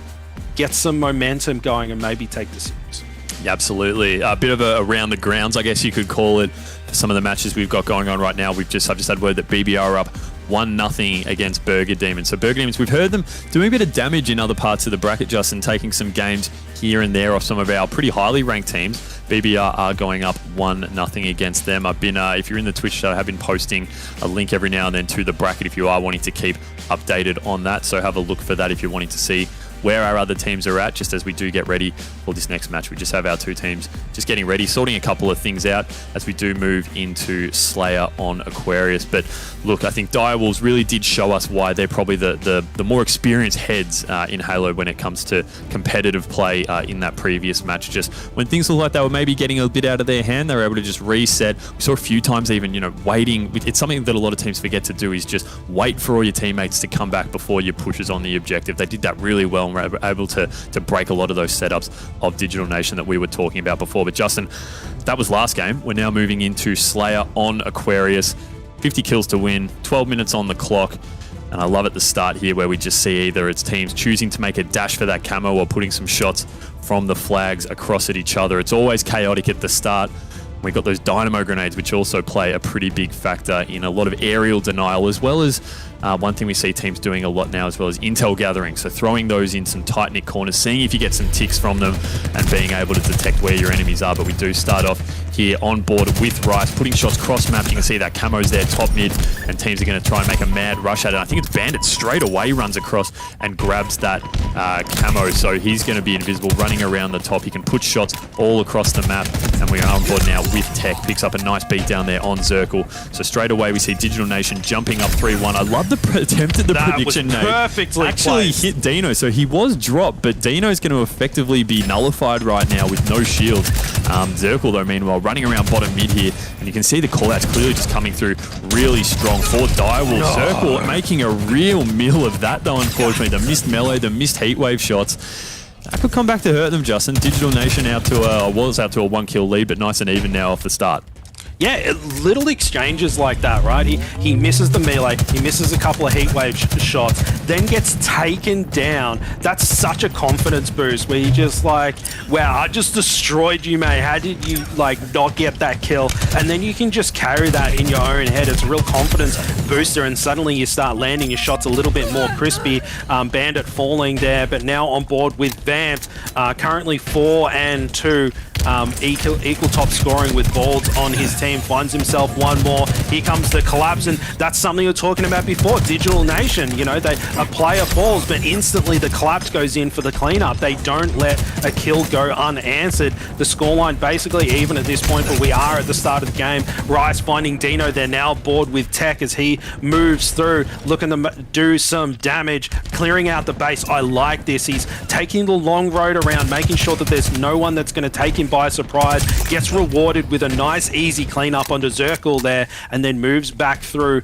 get some momentum going, and maybe take the series. Yeah, absolutely. A bit of a around the grounds, I guess you could call it, for some of the matches we've got going on right now. I've just had word that BBR are up 1-0 against Burger Demons. So Burger Demons, we've heard them doing a bit of damage in other parts of the bracket, Justin, taking some games here and there off some of our pretty highly ranked teams. BBR are going up 1-0 against them. I've been, if you're in the Twitch chat, I have been posting a link every now and then to the bracket if you are wanting to keep updated on that. So have a look for that if you're wanting to see where our other teams are at, just as we do get ready for this next match. We just have our two teams just getting ready, sorting a couple of things out as we do move into Slayer on Aquarius. But look, I think Direwolves really did show us why they're probably the more experienced heads in Halo when it comes to competitive play in that previous match. Just when things looked like they were maybe getting a bit out of their hand, they were able to just reset. We saw a few times even, waiting. It's something that a lot of teams forget to do, is just wait for all your teammates to come back before you pushes on the objective. They did that really well and were able to break a lot of those setups of Digital Nation that we were talking about before. But Justin, that was last game. We're now moving into Slayer on Aquarius. 50 kills to win, 12 minutes on the clock. And I love at the start here where we just see either it's teams choosing to make a dash for that camo or putting some shots from the flags across at each other. It's always chaotic at the start. We've got those dynamo grenades, which also play a pretty big factor in a lot of aerial denial, as well as one thing we see teams doing a lot now as well as intel gathering. So throwing those in some tight-knit corners, seeing if you get some ticks from them and being able to detect where your enemies are. But we do start off here on board with Rice, putting shots cross-map. You can see that camo's there, top mid, and teams are going to try and make a mad rush at it. I think it's Bandit straight away runs across and grabs that camo. So he's going to be invisible, running around the top. He can put shots all across the map. And we are on board now with Tech. Picks up a nice beat down there on Zirkle. So straight away we see Digital Nation jumping up 3-1. I love the attempt at the prediction nade. Perfectly actually placed. Hit Dino. So he was dropped, but Dino's going to effectively be nullified right now with no shield. Zirkle, though, meanwhile, running around bottom mid here. And you can see the callouts clearly just coming through really strong for Direwolf. Zirkle making a real meal of that, though, unfortunately. The missed melee, the missed heatwave shots. That could come back to hurt them, Justin. Digital Nation was out to a 1-kill lead, but nice and even now off the start. Yeah, little exchanges like that, right? He misses the melee, he misses a couple of heatwave shots, then gets taken down. That's such a confidence boost where you're just like, wow, I just destroyed you, mate. How did you like not get that kill? And then you can just carry that in your own head. It's a real confidence booster, and suddenly you start landing your shots a little bit more crispy. Bandit falling there, but now on board with Vamped, currently 4-2. Equal top scoring with Balds on his team, finds himself one more. Here comes the collapse, and that's something we were talking about before. Digital Nation, you know, a player falls, but instantly the collapse goes in for the cleanup. They don't let a kill go unanswered. The scoreline basically even at this point, but we are at the start of the game. Rice finding Dino. They're now bored with Tech as he moves through, looking to do some damage, clearing out the base. I like this. He's taking the long road around, making sure that there's no one that's going to take him by surprise. Gets rewarded with a nice easy cleanup onto Zirkle there, and then moves back through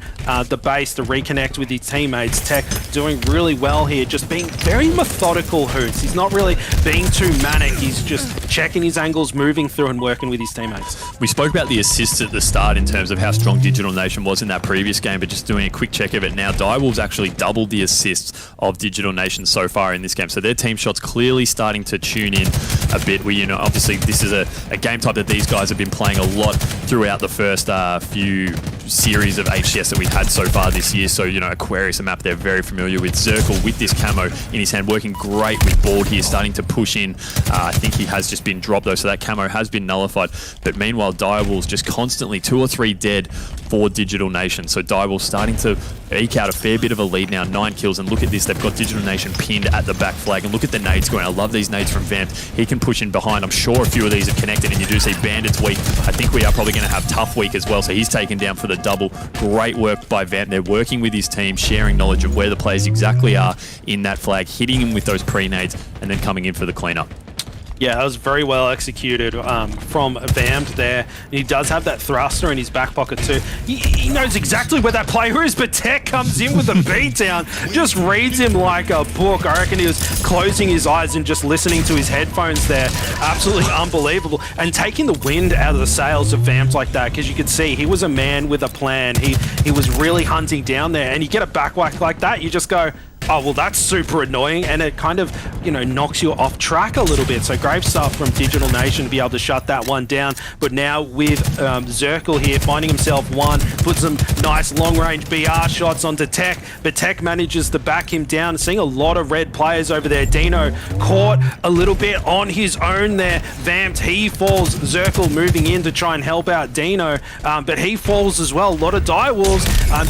the base to reconnect with his teammates. Tech doing really well here, just being very methodical, Hoots. He's not really being too manic. He's just checking his angles, moving through and working with his teammates. We spoke about the assists at the start in terms of how strong Digital Nation was in that previous game, but just doing a quick check of it now, Direwolves actually doubled the assists of Digital Nation so far in this game. So their team shots clearly starting to tune in a bit. We, you know, obviously this is a game type that these guys have been playing a lot throughout the first few series of HCS that we've had so far this year. So, you know, Aquarius, a map they're very familiar with. Zirkle with this camo in his hand, working great with Bald here, starting to push in. I think he has just been dropped though, so that camo has been nullified. But meanwhile, Direwolves just constantly 2 or 3 dead for Digital Nation. So Direwolves starting to eke out a fair bit of a lead now, 9 kills. And look at this, they've got Digital Nation pinned at the back flag. And look at the nades going. I love these nades from Vamp. He can push in behind. I'm sure a few of these are connected, and you do see Bandit's weak. I think we are probably going to have Tough weak as well, so he's taken down for the double. Great work by Vamp. They're working with his team, sharing knowledge of where the players exactly are in that flag, hitting him with those pre-nades, and then coming in for the cleanup. Yeah, that was very well executed from Vamped there. He does have that thruster in his back pocket too. He knows exactly where that player is, but Tech comes in with a beatdown, just reads him like a book. I reckon he was closing his eyes and just listening to his headphones there. Absolutely unbelievable. And taking the wind out of the sails of Vamped like that, because you could see he was a man with a plan. He was really hunting down there, and you get a back whack like that, you just go, oh, well, that's super annoying, and it kind of, you know, knocks you off track a little bit. So great stuff from Digital Nation to be able to shut that one down. But now with Zirkle here, finding himself one, puts some nice long-range BR shots onto Tech, but Tech manages to back him down. Seeing a lot of red players over there. Dino caught a little bit on his own there. Vamped, he falls. Zirkle moving in to try and help out Dino, but he falls as well. A lot of Direwolves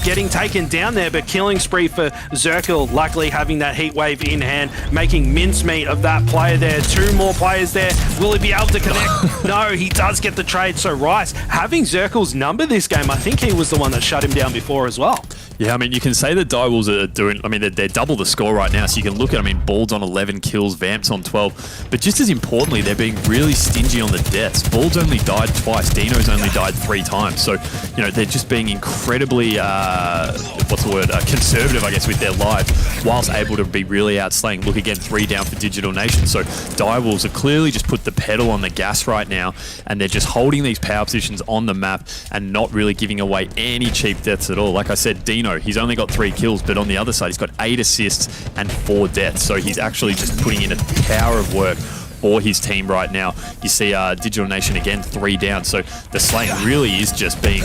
getting taken down there, but killing spree for Zirkle. Luckily having that heat wave in hand, making mincemeat of that player there. 2 more players there. Will he be able to connect? No, he does get the trade. So Rice having Zirkle's number this game. I think he was the one that shut him down before as well. Yeah, I mean, you can say the Direwolves are doing, I mean, they're double the score right now, so you can look at, I mean, Bald's on 11 kills, Vamp's on 12, but just as importantly, they're being really stingy on the deaths. Bald's only died twice, Dino's only died 3 times, so, you know, they're just being incredibly, conservative, I guess, with their lives, whilst able to be really outslaying. Look again, 3 down for Digital Nation, so Direwolves have clearly just put the pedal on the gas right now, and they're just holding these power positions on the map and not really giving away any cheap deaths at all. Like I said, Dino, he's only got 3 kills, but on the other side, he's got 8 assists and 4 deaths. So he's actually just putting in a power of work for his team right now. You see Digital Nation again, 3 down. So the slaying really is just being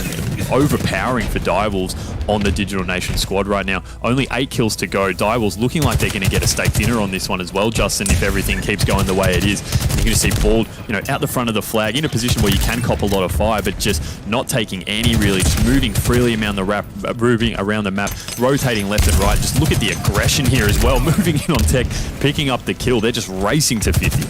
overpowering for Direwolves on the Digital Nation squad right now. Only 8 kills to go. Direwolves looking like they're going to get a steak dinner on this one as well, Justin, if everything keeps going the way it is. And you're going to see Bald, you know, out the front of the flag in a position where you can cop a lot of fire, but just not taking any really, just moving freely around the map, rotating left and right. Just look at the aggression here as well, moving in on Tech, picking up the kill. They're just racing to 50.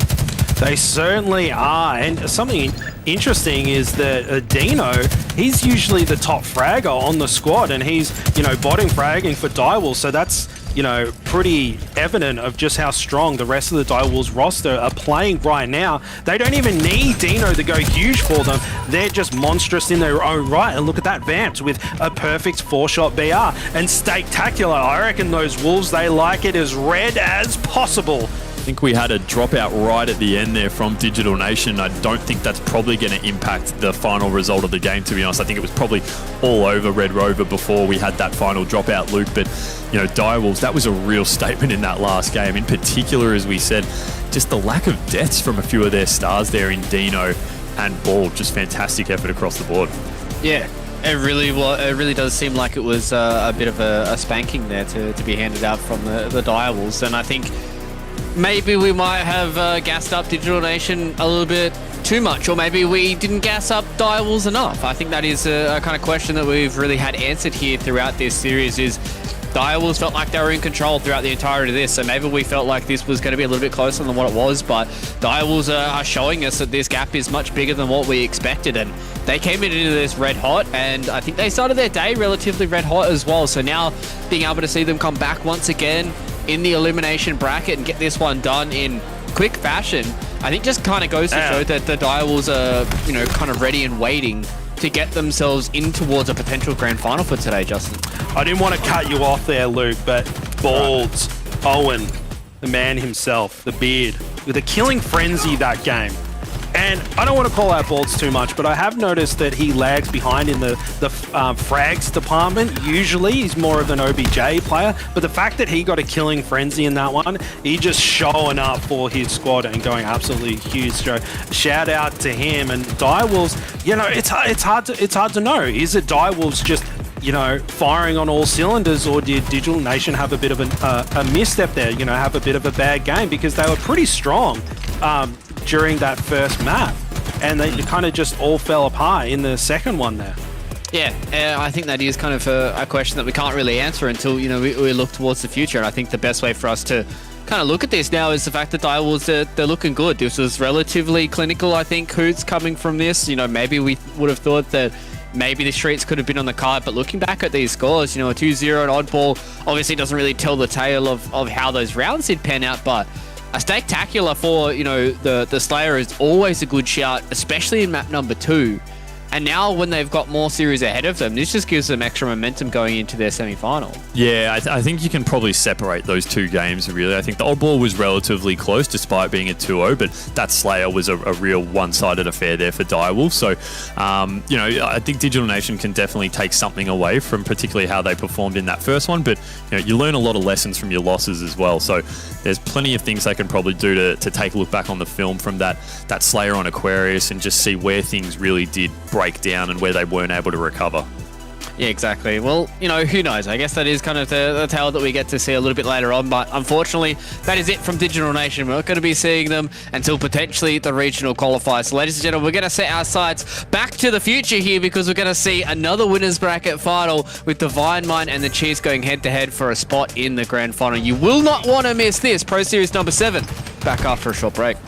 They certainly are, and something interesting is that Dino, he's usually the top fragger on the squad, and he's, you know, botting fragging for Direwolves, so that's, you know, pretty evident of just how strong the rest of the Direwolves roster are playing right now. They don't even need Dino to go huge for them. They're just monstrous in their own right, and look at that Vamped with a perfect 4-shot BR, and Steaktacular. I reckon those Wolves, they like it as red as possible think we had a dropout right at the end there from Digital Nation. I don't think that's probably going to impact the final result of the game, to be honest. I think it was probably all over Red Rover before we had that final dropout, Luke. But, Direwolves, that was a real statement in that last game. In particular, as we said, just the lack of deaths from a few of their stars there in Dino and Ball. Just fantastic effort across the board. Yeah. It really does seem like it was a bit of a spanking there to be handed out from the Direwolves, and I think maybe we might have gassed up Digital Nation a little bit too much, or maybe we didn't gas up Direwolves enough. I think that is a kind of question that we've really had answered here throughout this series. Is Direwolves felt like they were in control throughout the entirety of this, so maybe we felt like this was going to be a little bit closer than what it was, but Direwolves are showing us that this gap is much bigger than what we expected, and they came into this red hot, and I think they started their day relatively red hot as well, so now being able to see them come back once again in the elimination bracket and get this one done in quick fashion, I think just kind of goes to show that the Direwolves are, kind of ready and waiting to get themselves in towards a potential grand final for today, Justin. I didn't want to cut you off there, Luke, but Balds, Owen, the man himself, the beard, with a killing frenzy that game. And I don't want to call out Balds too much, but I have noticed that he lags behind in the frags department. Usually he's more of an OBJ player, but the fact that he got a killing frenzy in that one, he just showing up for his squad and going absolutely huge. So shout out to him. And Direwolves, it's hard to know. Is it Direwolves just firing on all cylinders, or did Digital Nation have a bit of a misstep there, have a bit of a bad game, because they were pretty strong during that first map, and they kind of just all fell apart in the second one there. Yeah, I think that is kind of a question that we can't really answer until, we look towards the future, and I think the best way for us to kind of look at this now is the fact that Direwolves, they're looking good. This was relatively clinical, I think, Hoots, coming from this. Maybe we would have thought that maybe the streets could have been on the card, but looking back at these scores, a 2-0 and oddball obviously doesn't really tell the tale of how those rounds did pan out, but a spectacular for, the Slayer is always a good shout, especially in map number 2. And now when they've got more series ahead of them, this just gives them extra momentum going into their semi-final. Yeah, I think you can probably separate those two games, really. I think the oddball was relatively close despite being a 2-0, but that Slayer was a real one-sided affair there for Direwolves. So, I think Digital Nation can definitely take something away from particularly how they performed in that first one, but you learn a lot of lessons from your losses as well. So there's plenty of things they can probably do to take a look back on the film from that Slayer on Aquarius and just see where things really did break down and where they weren't able to recover. Yeah, exactly. Well, who knows? I guess that is kind of the tale that we get to see a little bit later on, but unfortunately, that is it from Digital Nation. We're not going to be seeing them until potentially the regional qualifiers. So, ladies and gentlemen, we're going to set our sights back to the future here, because we're going to see another winners bracket final with Divine Mind and the Chiefs going head-to-head for a spot in the grand final. You will not want to miss this. Pro Series number 7. Back after a short break.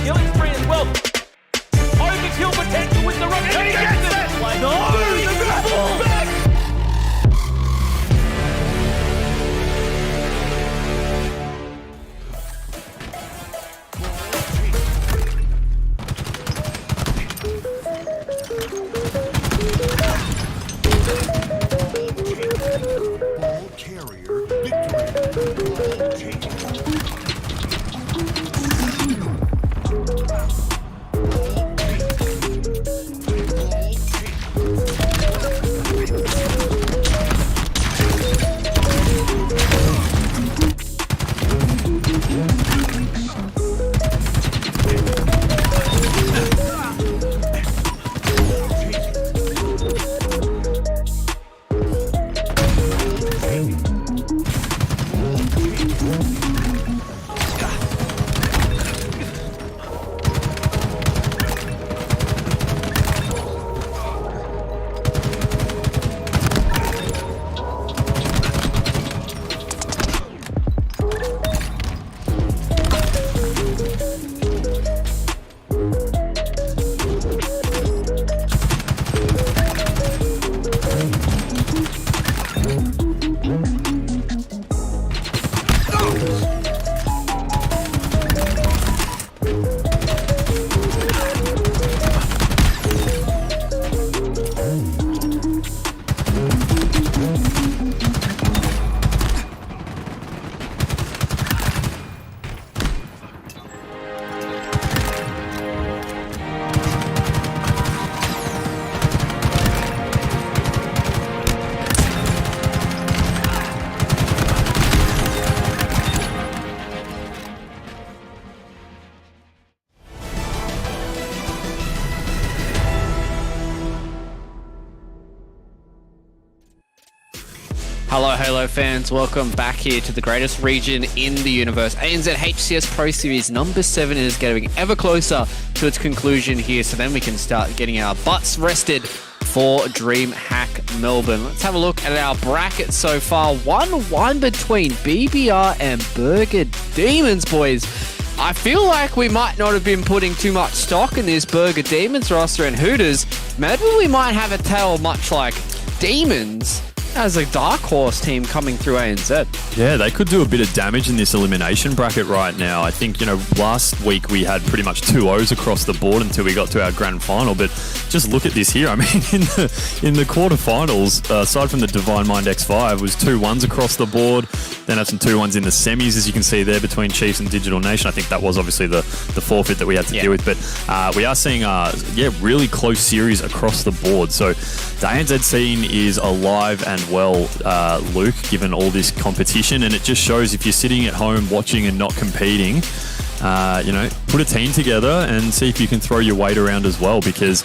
killing spree as well. Overkill potential with the rocket. And he gets it! No! The ball back! Hello Halo fans, welcome back here to the greatest region in the universe. ANZ HCS Pro Series number 7 is getting ever closer to its conclusion here, so then we can start getting our butts rested for DreamHack Melbourne. Let's have a look at our bracket so far. 1-1 between BBR and Burger Demons, boys. I feel like we might not have been putting too much stock in this Burger Demons roster and Hooters. Maybe we might have a tale much like Demons as a dark horse team coming through ANZ. Yeah, they could do a bit of damage in this elimination bracket right now. I think, last week we had pretty much 2-0s across the board until we got to our grand final, but just look at this here. I mean, in the quarterfinals, aside from the Divine Mind X5, was 2-1s across the board. Then had some 2-1s in the semis, as you can see there, between Chiefs and Digital Nation. I think that was obviously the forfeit that we had to deal with, but we are seeing, really close series across the board. So the ANZ scene is alive and well, Luke, given all this competition, and it just shows if you're sitting at home watching and not competing, put a team together and see if you can throw your weight around as well, because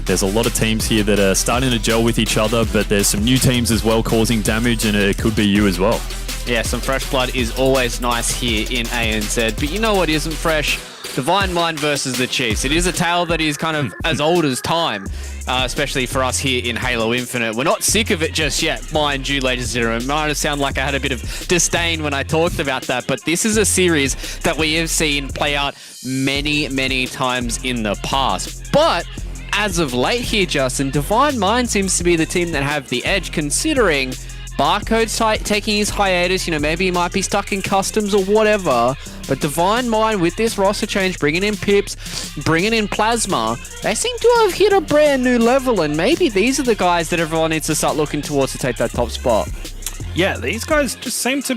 there's a lot of teams here that are starting to gel with each other, but there's some new teams as well causing damage, and it could be you as well. Yeah, some fresh blood is always nice here in ANZ, but you know what isn't fresh? Divine Mind versus the Chiefs. It is a tale that is kind of as old as time, especially for us here in Halo Infinite. We're not sick of it just yet, mind you, ladies and gentlemen. It might sound like I had a bit of disdain when I talked about that, but this is a series that we have seen play out many, many times in the past. But as of late here, Justin, Divine Mind seems to be the team that have the edge, considering Barcode's taking his hiatus. Maybe he might be stuck in customs or whatever. But Divine Mind, with this roster change, bringing in Pips, bringing in Plasma, they seem to have hit a brand new level. And maybe these are the guys that everyone needs to start looking towards to take that top spot. Yeah, these guys just seem to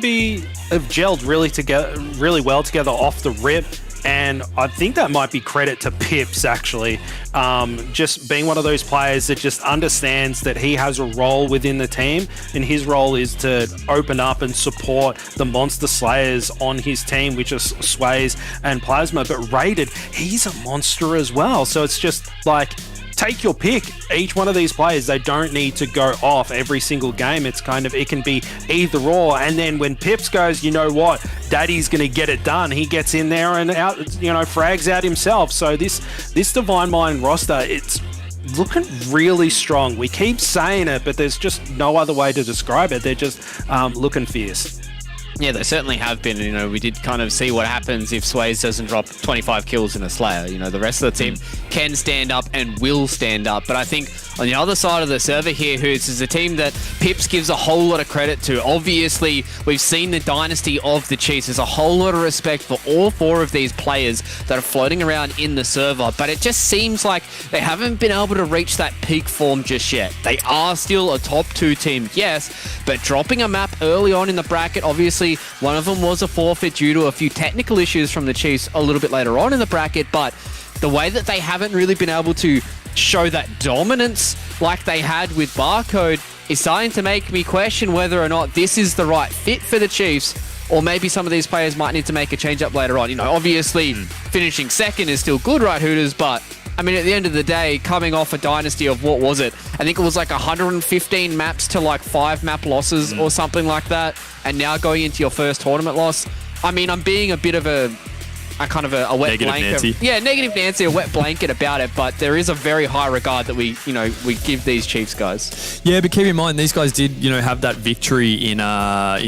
have gelled really well together off the rip. And I think that might be credit to Pips, actually. Just being one of those players that just understands that he has a role within the team, and his role is to open up and support the monster slayers on his team, which is Sways and Plasma. But Rated, he's a monster as well. So it's just like, take your pick. Each one of these players, they don't need to go off every single game. It's kind of, it can be either or. And then when Pips goes, you know what, Daddy's going to get it done, he gets in there and out, frags out himself. So this Divine Mind roster, it's looking really strong. We keep saying it, but there's just no other way to describe it. They're just looking fierce. Yeah, they certainly have been. You know, we did kind of see what happens if Sways doesn't drop 25 kills in a Slayer. You know, the rest of the team can stand up and will stand up. But I think on the other side of the server here, Hoots, is a team that Pips gives a whole lot of credit to. Obviously, we've seen the dynasty of the Chiefs. There's a whole lot of respect for all 4 of these players that are floating around in the server. But it just seems like they haven't been able to reach that peak form just yet. They are still a top 2 team, yes, but dropping a map early on in the bracket, obviously, one of them was a forfeit due to a few technical issues from the Chiefs a little bit later on in the bracket, but the way that they haven't really been able to show that dominance like they had with Barcode is starting to make me question whether or not this is the right fit for the Chiefs, or maybe some of these players might need to make a change up later on. You know, obviously finishing second is still good, right, Hooters, but I mean, at the end of the day, coming off a dynasty of, what was it? I think it was like 115 maps to like 5 map losses or something like that. And now going into your first tournament loss. I mean, I'm being a bit of a kind of a wet negative blanket. Nancy. Yeah, negative Nancy, a wet blanket about it. But there is a very high regard that we give these Chiefs guys. Yeah, but keep in mind, these guys did, have that victory in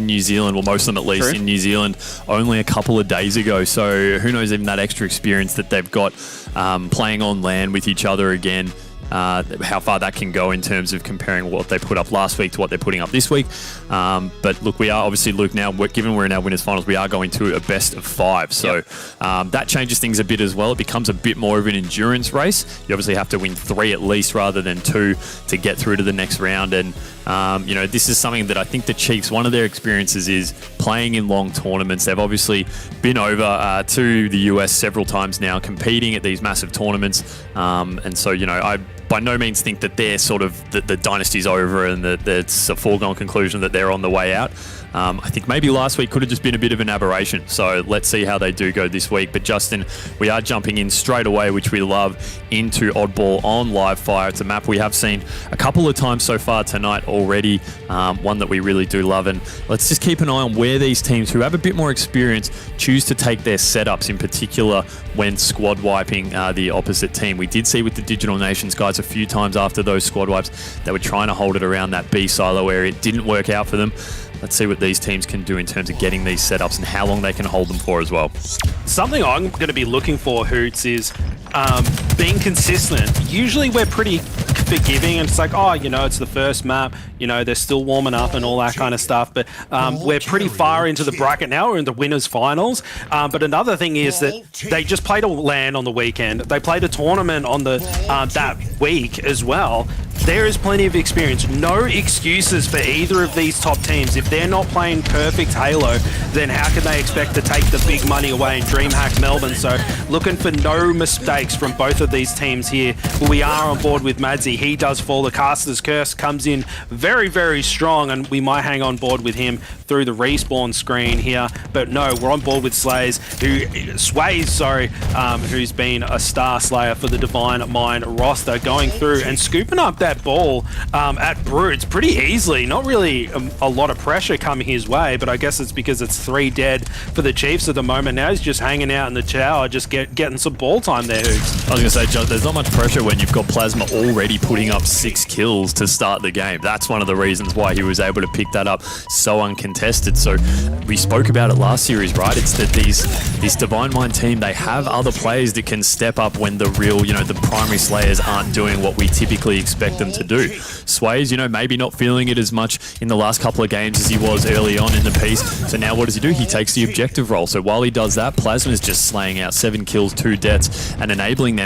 New Zealand, well, most of them at least, in New Zealand, only a couple of days ago. So who knows, even that extra experience that they've got playing on land with each other again, how far that can go in terms of comparing what they put up last week to what they're putting up this week. But look, we are obviously, Luke, now, given we're in our winners finals, we are going to a best of 5. So that changes things a bit as well. It becomes a bit more of an endurance race. You obviously have to win 3 at least rather than 2 to get through to the next round. And, this is something that I think the Chiefs, one of their experiences is playing in long tournaments. They've obviously been over to the US several times now, competing at these massive tournaments. And so, I by no means think that they're sort of the dynasty's over and that it's a foregone conclusion that they're on the way out. I think maybe last week could have just been a bit of an aberration. So let's see how they do go this week. But Justin, we are jumping in straight away, which we love, into Oddball on Live Fire. It's a map we have seen a couple of times so far tonight already. One that we really do love. And let's just keep an eye on where these teams who have a bit more experience choose to take their setups, in particular when squad wiping the opposite team. We did see with the Digital Nations guys a few times after those squad wipes, they were trying to hold it around that B silo area. It didn't work out for them. Let's see what these teams can do in terms of getting these setups and how long they can hold them for as well. Something I'm going to be looking for, Hoots, is being consistent. Usually we're pretty forgiving and it's like, it's the first map, they're still warming up and all that kind of stuff. But we're pretty far into the bracket now. We're in the winners finals. But another thing is that they just played a LAN on the weekend. They played a tournament on the that week as well. There is plenty of experience. No excuses for either of these top teams. If they're not playing perfect Halo, then how can they expect to take the big money away in DreamHack Melbourne? So looking for no mistakes from both of these teams here. But we are on board with Madzi. He does fall. The Caster's Curse comes in very, very strong, and we might hang on board with him through the respawn screen here. But no, we're on board with Sways, who's been a star slayer for the Divine Mind roster, going through and scooping up that ball at Brutes pretty easily. Not really a lot of pressure coming his way, but I guess it's because it's 3 dead for the Chiefs at the moment. Now he's just hanging out in the tower, just getting some ball time there, Hoops. I was going to say, John, there's not much pressure when you've got Plasma already putting up 6 kills to start the game. That's one of the reasons why he was able to pick that up so uncontested. So we spoke about it last series, right? It's that this Divine Mind team, they have other players that can step up when the real, the primary Slayers aren't doing what we typically expect them to do. Sways, maybe not feeling it as much in the last couple of games as he was early on in the piece. So now what does he do? He takes the objective role. So while he does that, Plasma's just slaying out 7 kills, 2 deaths, and enabling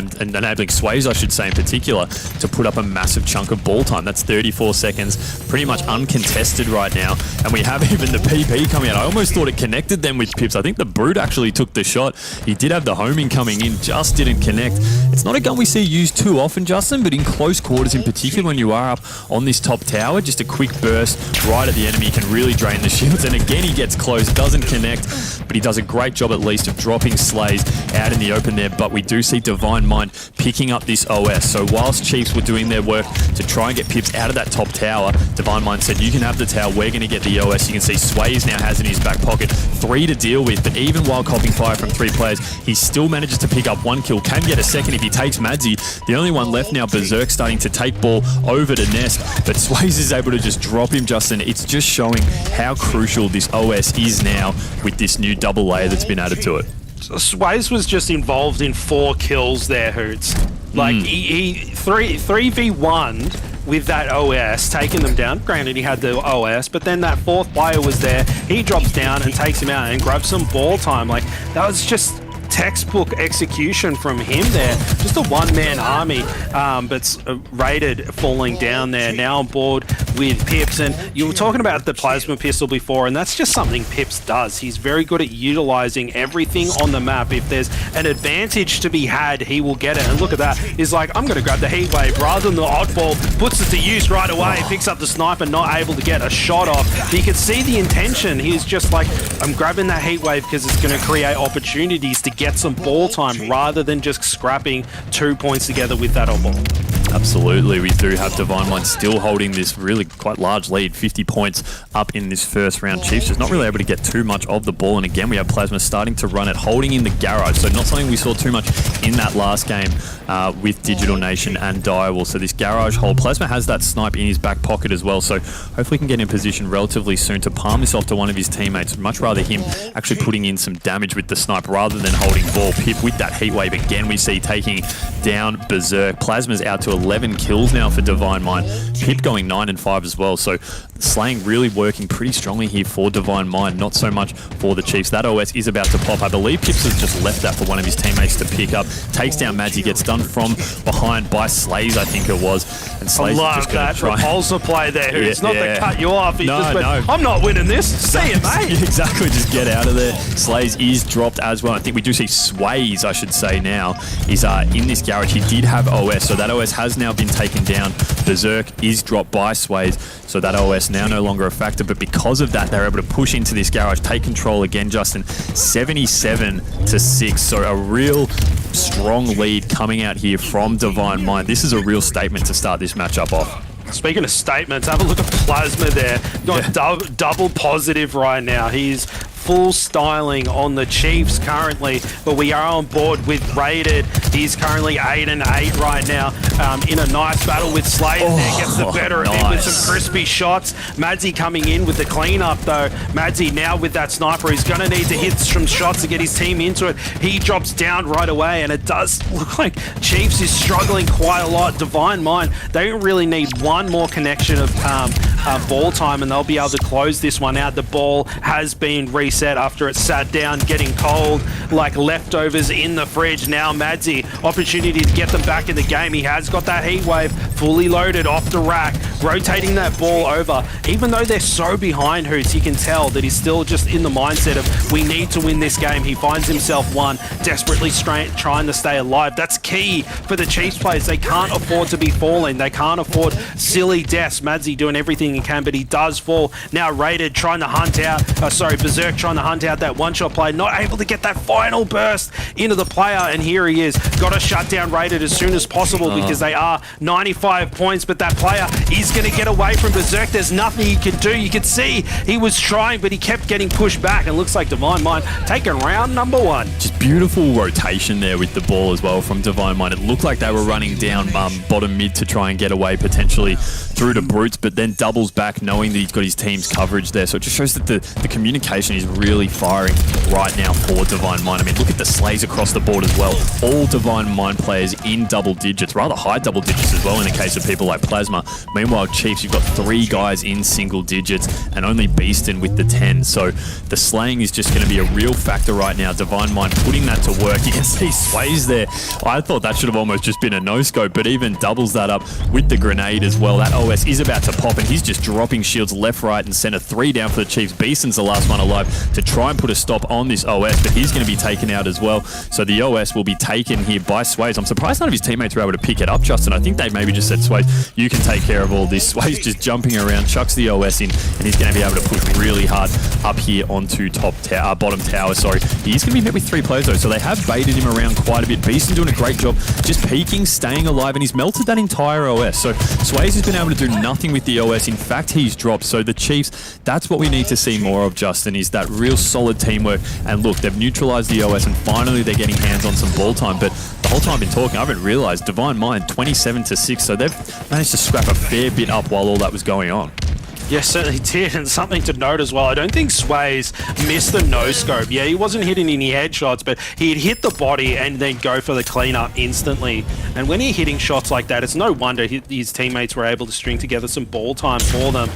Sways, I should say in particular, to put up a massive chunk of ball time. That's 34 seconds, pretty much uncontested right now. And we have even the PP coming out. I almost thought it connected them with Pips. I think the Brute actually took the shot. He did have the homing coming in, just didn't connect. It's not a gun we see used too often, Justin, but in close quarters in particular, when you are up on this top tower, just a quick burst right at the enemy can really drain the shields. And again, he gets close, doesn't connect, but he does a great job at least of dropping Slays out in the open there. But we do see Divine Mind picking up this OS. So whilst Chiefs were doing their work to try and get Pips out of that top tower, Divine Mind said, you can have the tower, we're going to get the OS. You can see Sways now has in his back pocket 3 to deal with, but even while copping fire from 3 players, he still manages to pick up 1 kill, can get a second if he takes Madzi. The only one left now, Berserk, starting to take ball ball over to Nest, but Sways is able to just drop him, Justin. It's just showing how crucial this OS is now with this new double layer that's been added to it. So Sways was just involved in 4 kills there, Hoots. Like, he 3v1'd with that OS, taking them down. Granted, he had the OS, but then that 4th player was there. He drops down and takes him out and grabs some ball time. Like, that was just textbook execution from him there. Just a one-man army, but Rated falling down there. Now on board with Pips, and you were talking about the plasma pistol before, and that's just something Pips does. He's very good at utilizing everything on the map. If there's an advantage to be had, he will get it. And look at that. He's like, I'm going to grab the heat wave rather than the oddball. Puts it to use right away. Picks up the sniper, not able to get a shot off. You can see the intention. He's just like, I'm grabbing that heat wave because it's going to create opportunities to get some ball time rather than just scrapping 2 points together with that oddball. Absolutely, we do have Divine Mind still holding this really quite large lead, 50 points up in this first round. Chiefs just not really able to get too much of the ball, and again we have Plasma starting to run it, holding in the garage, so not something we saw too much in that last game with Digital Nation and Direwall. So this garage hold, Plasma has that snipe in his back pocket as well, so hopefully he can get in position relatively soon to palm this off to one of his teammates. Much rather him actually putting in some damage with the snipe rather than holding ball. Pip with that heat wave again, we see taking down Berserk. Plasma's out to 11 kills now for Divine Mind. Pip going 9 and 5 as well. So slaying really working pretty strongly here for Divine Mind, not so much for the Chiefs. That OS is about to pop. I believe Pips has just left that for one of his teammates to pick up. Takes down Madsy, gets done from behind by Slays, I think it was. And Slays I love is just going that to try. repulsor play there. It's not to cut you off. He just went, no. I'm not winning this. See you, mate. Exactly, just get out of there. Slays is dropped as well. I think we do see Sways, I should say now, is in this garage. He did have OS, so that OS has now been taken down. Berserk is dropped by Sways, so that OS now no longer a factor, but because of that, they're able to push into this garage, take control again, Justin, 77-6, so a real strong lead coming out here from Divine Mind. This is a real statement to start this matchup off. Speaking of statements, have a look at Plasma there. Got double positive right now. He's full styling on the Chiefs currently, but we are on board with Rated. He's currently 8 and 8 right now, in a nice battle with Slade. Gets the better of him with some crispy shots. Madsy coming in with the cleanup though. Madsy now with that sniper, he's going to need to hit some shots to get his team into it. He drops down right away, and it does look like Chiefs is struggling quite a lot. Divine Mind, they really need one more connection of ball time, and they'll be able to close this one out. The ball has been reset after it sat down, getting cold like leftovers in the fridge. Now Madsy, opportunity to get them back in the game. He has got that heat wave fully loaded off the rack, rotating that ball over. Even though they're so behind Hoots, you can tell that he's still just in the mindset of, we need to win this game. He finds himself one, desperately trying to stay alive. That's key for the Chiefs players. They can't afford to be falling. They can't afford silly deaths. Madsy doing everything he can, but he does fall. Now Rated trying to hunt out, Berserk trying to hunt out that one-shot play, not able to get that final burst into the player, and here he is. Got to shut down Rated as soon as possible because they are 95 points, but that player is going to get away from Berserk. There's nothing he can do. You can see he was trying, but he kept getting pushed back, and looks like Divine Mind taking round number 1. Just beautiful rotation there with the ball as well from Divine Mind. It looked like they were running down bottom mid to try and get away potentially through to Brutes, but then doubles back knowing that he's got his team's coverage there. So it just shows that the communication is really firing right now for Divine Mind. I mean, look at the slays across the board as well. All Divine Mind players in double digits, rather high double digits as well in the case of people like Plasma. Meanwhile, Chiefs, you've got 3 guys in single digits and only Beaston with the 10. So the slaying is just going to be a real factor right now. Divine Mind putting that to work. You can see Sways there. I thought that should have almost just been a no-scope, but even doubles that up with the grenade as well. That OS is about to pop, and he's just dropping shields left, right, and center. 3 down for the Chiefs. Beaston's the last one alive to try and put a stop on this OS, but he's going to be taken out as well. So the OS will be taken here by Sways. I'm surprised none of his teammates were able to pick it up, Justin. I think they maybe just said, Sways, you can take care of all this. Sways just jumping around, chucks the OS in, and he's going to be able to push really hard up here onto bottom tower. He's going to be met with 3 players though, so they have baited him around quite a bit. Beaston doing a great job just peeking, staying alive, and he's melted that entire OS. So Sways has been able to do nothing with the OS. In fact, he's dropped. So the Chiefs, that's what we need to see more of, Justin, is that real solid teamwork. And look, they've neutralized the OS and finally they're getting hands on some ball time. But the whole time I've been talking, I haven't realized Divine Mind 27-6. So they've managed to scrap a fair bit up while all that was going on. Yes, certainly did, and something to note as well. I don't think Sways missed the no-scope. Yeah, he wasn't hitting any headshots, but he'd hit the body and then go for the cleanup instantly. And when you're hitting shots like that, it's no wonder his teammates were able to string together some ball time for them.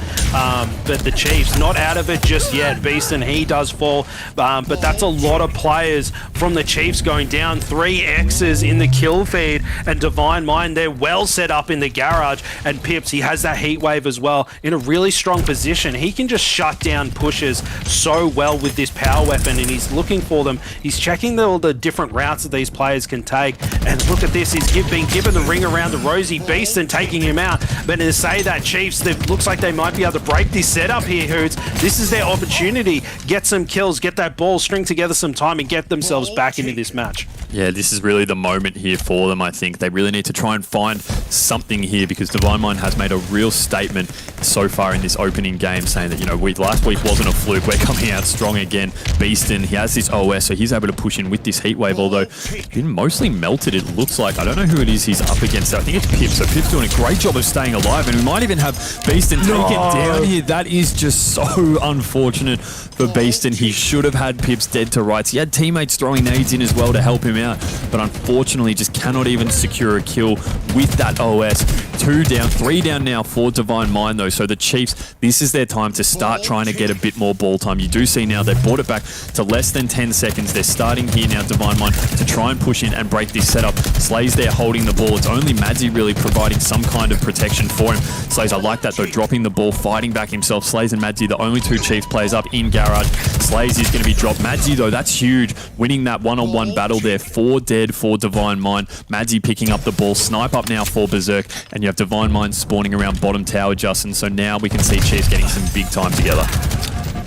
But the Chiefs, not out of it just yet. Beeston, he does fall, but that's a lot of players from the Chiefs going down. 3 X's in the kill feed, and Divine Mind, they're well set up in the garage. And Pips, he has that heat wave as well in a really strong position. He can just shut down pushes so well with this power weapon, and he's looking for them. He's checking all the different routes that these players can take. And look at this, he's being given the ring around the Rosie Beast and taking him out. But to say that Chiefs, it looks like they might be able to break this setup here, Hoots. This is their opportunity. Get some kills, get that ball, string together some time, and get themselves back into this match. Yeah, this is really the moment here for them, I think. They really need to try and find something here, because Divine Mind has made a real statement so far in this opening game, saying that, you know, last week wasn't a fluke. We're coming out strong again. Beeston, he has this OS, so he's able to push in with this heat wave, although he's been mostly melted, it looks like. I don't know who it is he's up against. I think it's Pips. So Pips doing a great job of staying alive, and we might even have Beeston take it down here. That is just so unfortunate for Beeston. He should have had Pips dead to rights. He had teammates throwing nades in as well to help him out, but unfortunately just cannot even secure a kill with that OS. 2 down, 3 down now for Divine Mind though. So the Chiefs, this is their time to start trying to get a bit more ball time. You do see now they've brought it back to less than 10 seconds. They're starting here now, Divine Mind, to try and push in and break this setup. Slays there holding the ball. It's only Madzi really providing some kind of protection for him. Slays, I like that though, dropping the ball, fighting back himself. Slays and Madzi, the only 2 Chiefs players up in garage. Slays is going to be dropped. Madzi though, that's huge. Winning that one-on-one battle there. 4 dead for Divine Mind. Madzi picking up the ball. Snipe up now for Berserk. And you have Divine Mind spawning around bottom tower, Justin. So now we can see Chiefs getting some big time together.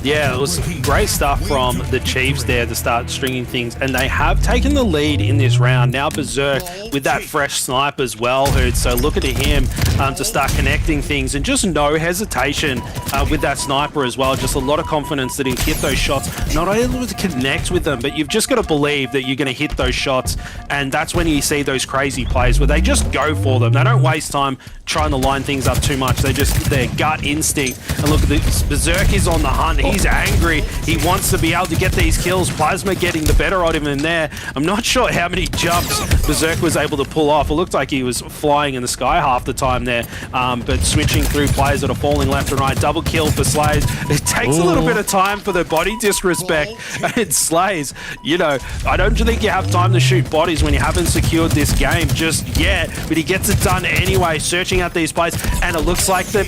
Yeah, it was great stuff from the Chiefs there to start stringing things, and they have taken the lead in this round. Now Berserk with that fresh snipe as well, Hoots. So look at him to start connecting things, and just no hesitation with that sniper as well. Just a lot of confidence that he'll hit those shots, not only to connect with them, but you've just got to believe that you're going to hit those shots, and that's when you see those crazy plays where they just go for them. They don't waste time trying to line things up too much. They just, their gut instinct. And look at this, Berserk is on the hunt. He's angry. He wants to be able to get these kills. Plasma getting the better of him in there. I'm not sure how many jumps Berserk was able to pull off. It looked like he was flying in the sky half the time there, but switching through players that are falling left and right. Double kill for Slays. It takes a little bit of time for the body disrespect. And Slays, you know, I don't think you have time to shoot bodies when you haven't secured this game just yet, but he gets it done anyway, searching out these plays, and it looks like the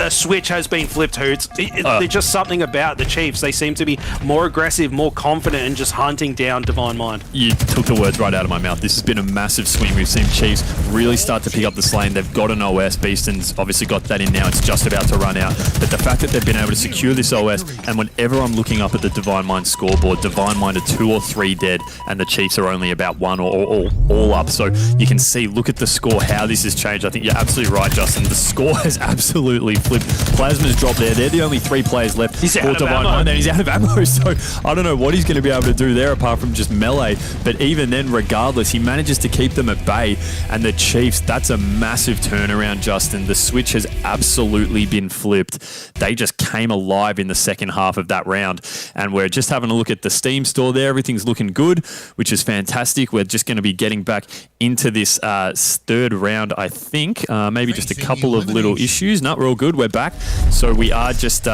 switch has been flipped, Hoots. There's just something about the Chiefs. They seem to be more aggressive, more confident, and just hunting down Divine Mind. You took the words right out of my mouth. This has been a massive swing. We've seen Chiefs really start to pick up the lane. They've got an OS. Beeston's obviously got that in now. It's just about to run out. But the fact that they've been able to secure this OS, and whenever I'm looking up at the Divine Mind scoreboard, Divine Mind are 2 or 3 dead, and the Chiefs are only about 1 or all up. So you can see, look at the score, how this has changed. I think you're absolutely right, Justin. The score has absolutely flipped. Plasma's dropped there. They're the only 3 players left. He's out of ammo. And he's out of ammo, so I don't know what he's going to be able to do there apart from just melee. But even then, regardless, he manages to keep them at bay. And the Chiefs, that's a massive turnaround, Justin. The switch has absolutely been flipped. They just came alive in the second half of that round. And we're just having a look at the Steam store there. Everything's looking good, which is fantastic. We're just going to be getting back into this third round, I think. Maybe just a couple of little issues. No, we're all good. We're back. So we are just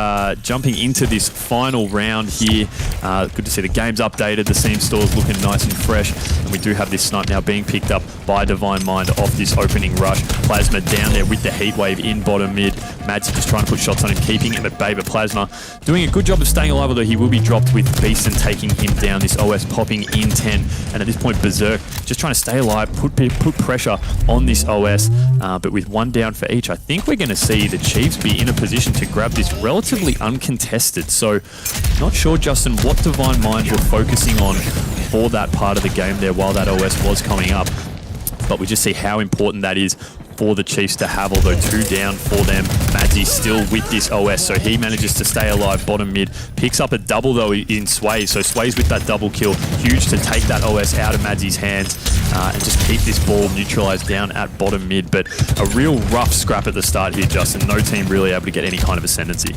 jumping into this final round here. Good to see the game's updated. The Steam store's looking nice and fresh. And we do have this snipe now being picked up by Divine Mind off this opening rush. Plasma down there with the heat wave in bottom mid. Mads just trying to put shots on him, keeping him at bay. But Plasma doing a good job of staying alive, although he will be dropped with Beeson taking him down. This OS popping in 10. And at this point, Berserk just trying to stay alive, put pressure on this OS. But with 1 down for each, I think we're going to see the Chiefs be in a position to grab this relatively uncontested. So not sure, Justin, what Divine Mind were focusing on for that part of the game there while that OS was coming up. But we just see how important that is for the Chiefs to have, although 2 down for them. Madzi still with this OS, so he manages to stay alive bottom mid. Picks up a double though in Sways, so Sways with that double kill, huge to take that OS out of Madzi's hands and just keep this ball neutralized down at bottom mid. But a real rough scrap at the start here, Justin. No team really able to get any kind of ascendancy.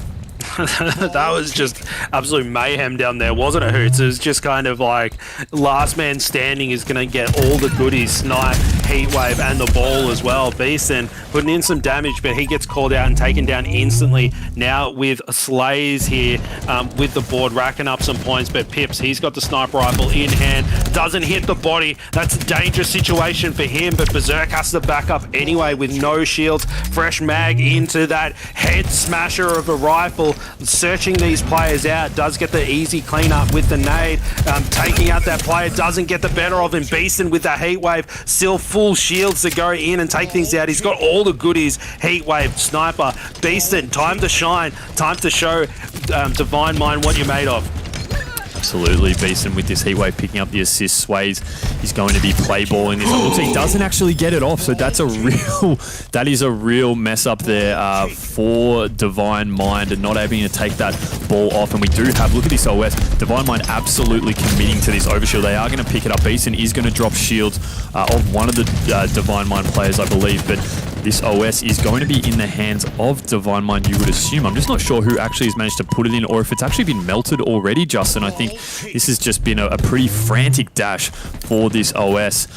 That was just absolute mayhem down there, wasn't it, Hoots? It was just kind of like last man standing is going to get all the goodies, Snipe, Heatwave, and the ball as well. Beeson putting in some damage, but he gets called out and taken down instantly. Now with Slays here with the board, racking up some points, but Pips, he's got the sniper rifle in hand, doesn't hit the body. That's a dangerous situation for him, but Berserk has to back up anyway with no shields. Fresh mag into that head smasher of a rifle, searching these players out, does get the easy cleanup with the nade, taking out that player, doesn't get the better of him. Beeson with the Heatwave, still full shields to go in and take things out. He's got all the goodies. Heatwave, Sniper, Beeson, time to shine, time to show Divine Mind what you're made of. Absolutely, Beeson with this Heatwave picking up the assist. Sways, he's going to be play balling this. It looks like he doesn't actually get it off, so that is a real mess up there for Divine Mind and not able to take that ball off. And we do have, look at this OS, Divine Mind absolutely committing to this overshield. They are going to pick it up. Beeson is going to drop shields of one of the Divine Mind players, I believe, but this OS is going to be in the hands of Divine Mind, you would assume. I'm just not sure who actually has managed to put it in or if it's actually been melted already, Justin. I think this has just been a pretty frantic dash for this OS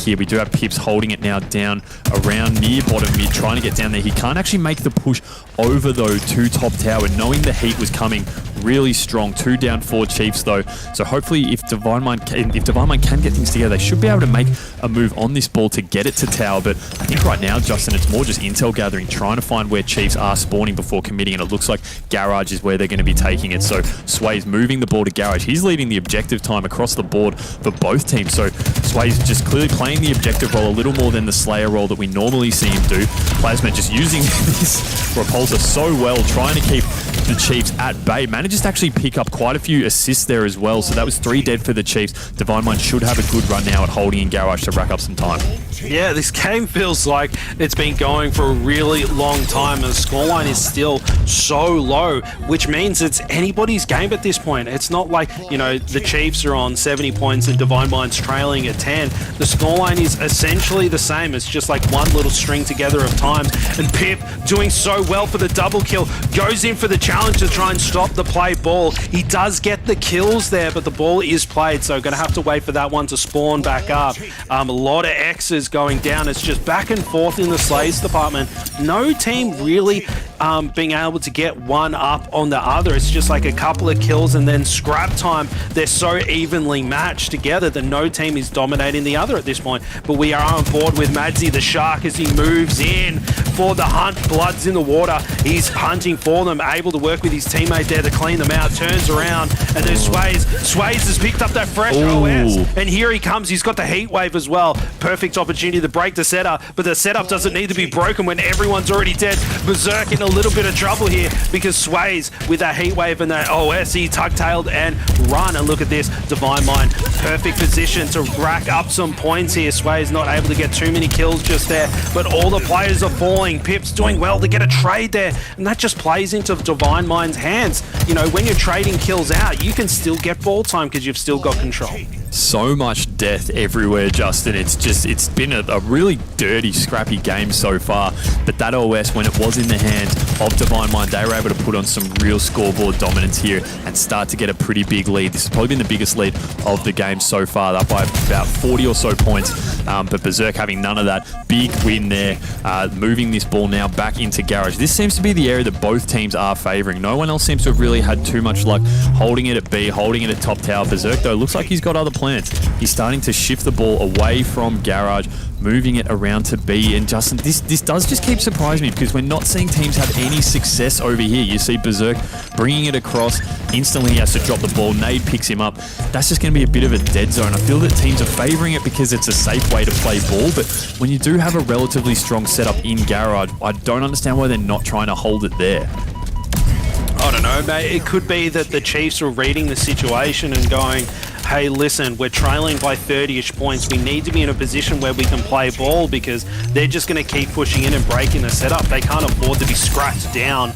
here. We do have Pips holding it now down around near bottom mid, trying to get down there. He can't actually make the push over, though, to top tower, knowing the heat was coming really strong. 2 down 4 Chiefs, though. So hopefully if Divine Mind can get things together, they should be able to make a move on this ball to get it to tower. But I think right now, Justin, it's more just intel gathering, trying to find where Chiefs are spawning before committing, and it looks like Garage is where they're going to be taking it. So Sway's moving the ball to Garage. He's leading the objective time across the board for both teams. So Sway's just clearly playing the objective role a little more than the Slayer role that we normally see him do. Plasma just using this repulsor so well, trying to keep the Chiefs at bay. Manages to actually pick up quite a few assists there as well. So that was 3 dead for the Chiefs. Divine Mind should have a good run now at holding in Garage to rack up some time. Yeah, this game feels like it's been going for a really long time and the scoreline is still so low, which means it's anybody's game at this point. It's not like, you know, the Chiefs are on 70 points and Divine Mind's trailing at 10. The scoreline is essentially the same. It's just like one little string together of time. And Pip doing so well for the double kill, goes in for the challenge to try and stop the play ball. He does get the kills there, but the ball is played, so going to have to wait for that one to spawn back up. A lot of X's going down. It's just back and forth in the Slays department. No team really being able to get one up on the other. It's just like a couple of kills and then scrap time. They're so evenly matched together that no team is dominating the other at this point. But we are on board with Madzi the Shark as he moves in for the hunt. Blood's in the water. He's hunting for them, able to work with his teammate there to clean them out. Turns around and there's Sways. Sways has picked up that fresh OS. And here he comes. He's got the heat wave as well. Perfect opportunity to break the setup, but the setup doesn't need to be broken when everyone's already dead. Berserk in a little bit of trouble here because Sways with that heat wave and that OS, he tug-tailed and run. And look at this, Divine Mind, perfect position to rack up some points here. Sways not able to get too many kills just there, but all the players are falling. Pip's doing well to get a trade there, and that just plays into Divine Mind's hands. You know, when you're trading kills out, you can still get ball time because you've still got control. So much death everywhere, Justin. It's been a really dirty, scrappy game so far. But that OS, when it was in the hands of Divine Mind, they were able to put on some real scoreboard dominance here and start to get a pretty big lead. This has probably been the biggest lead of the game so far, up by about 40 or so points. But Berserk having none of that. Big win there, moving this ball now back into Garage. This seems to be the area that both teams are favouring. No one else seems to have really had too much luck holding it at B, holding it at top tower. Berserk, though, looks like he's got other plans. He's starting to shift the ball away from Garage, moving it around to B. And Justin, this does just keep surprising me because we're not seeing teams have any success over here. You see Berserk bringing it across, instantly he has to drop the ball. Nade picks him up. That's just going to be a bit of a dead zone. I feel that teams are favouring it because it's a safe way to play ball, but when you do have a relatively strong setup in Garage, I don't understand why they're not trying to hold it there. I don't know, mate. It could be that the Chiefs were reading the situation and going, hey, listen, we're trailing by 30-ish points. We need to be in a position where we can play ball because they're just going to keep pushing in and breaking the setup. They can't afford to be scratched down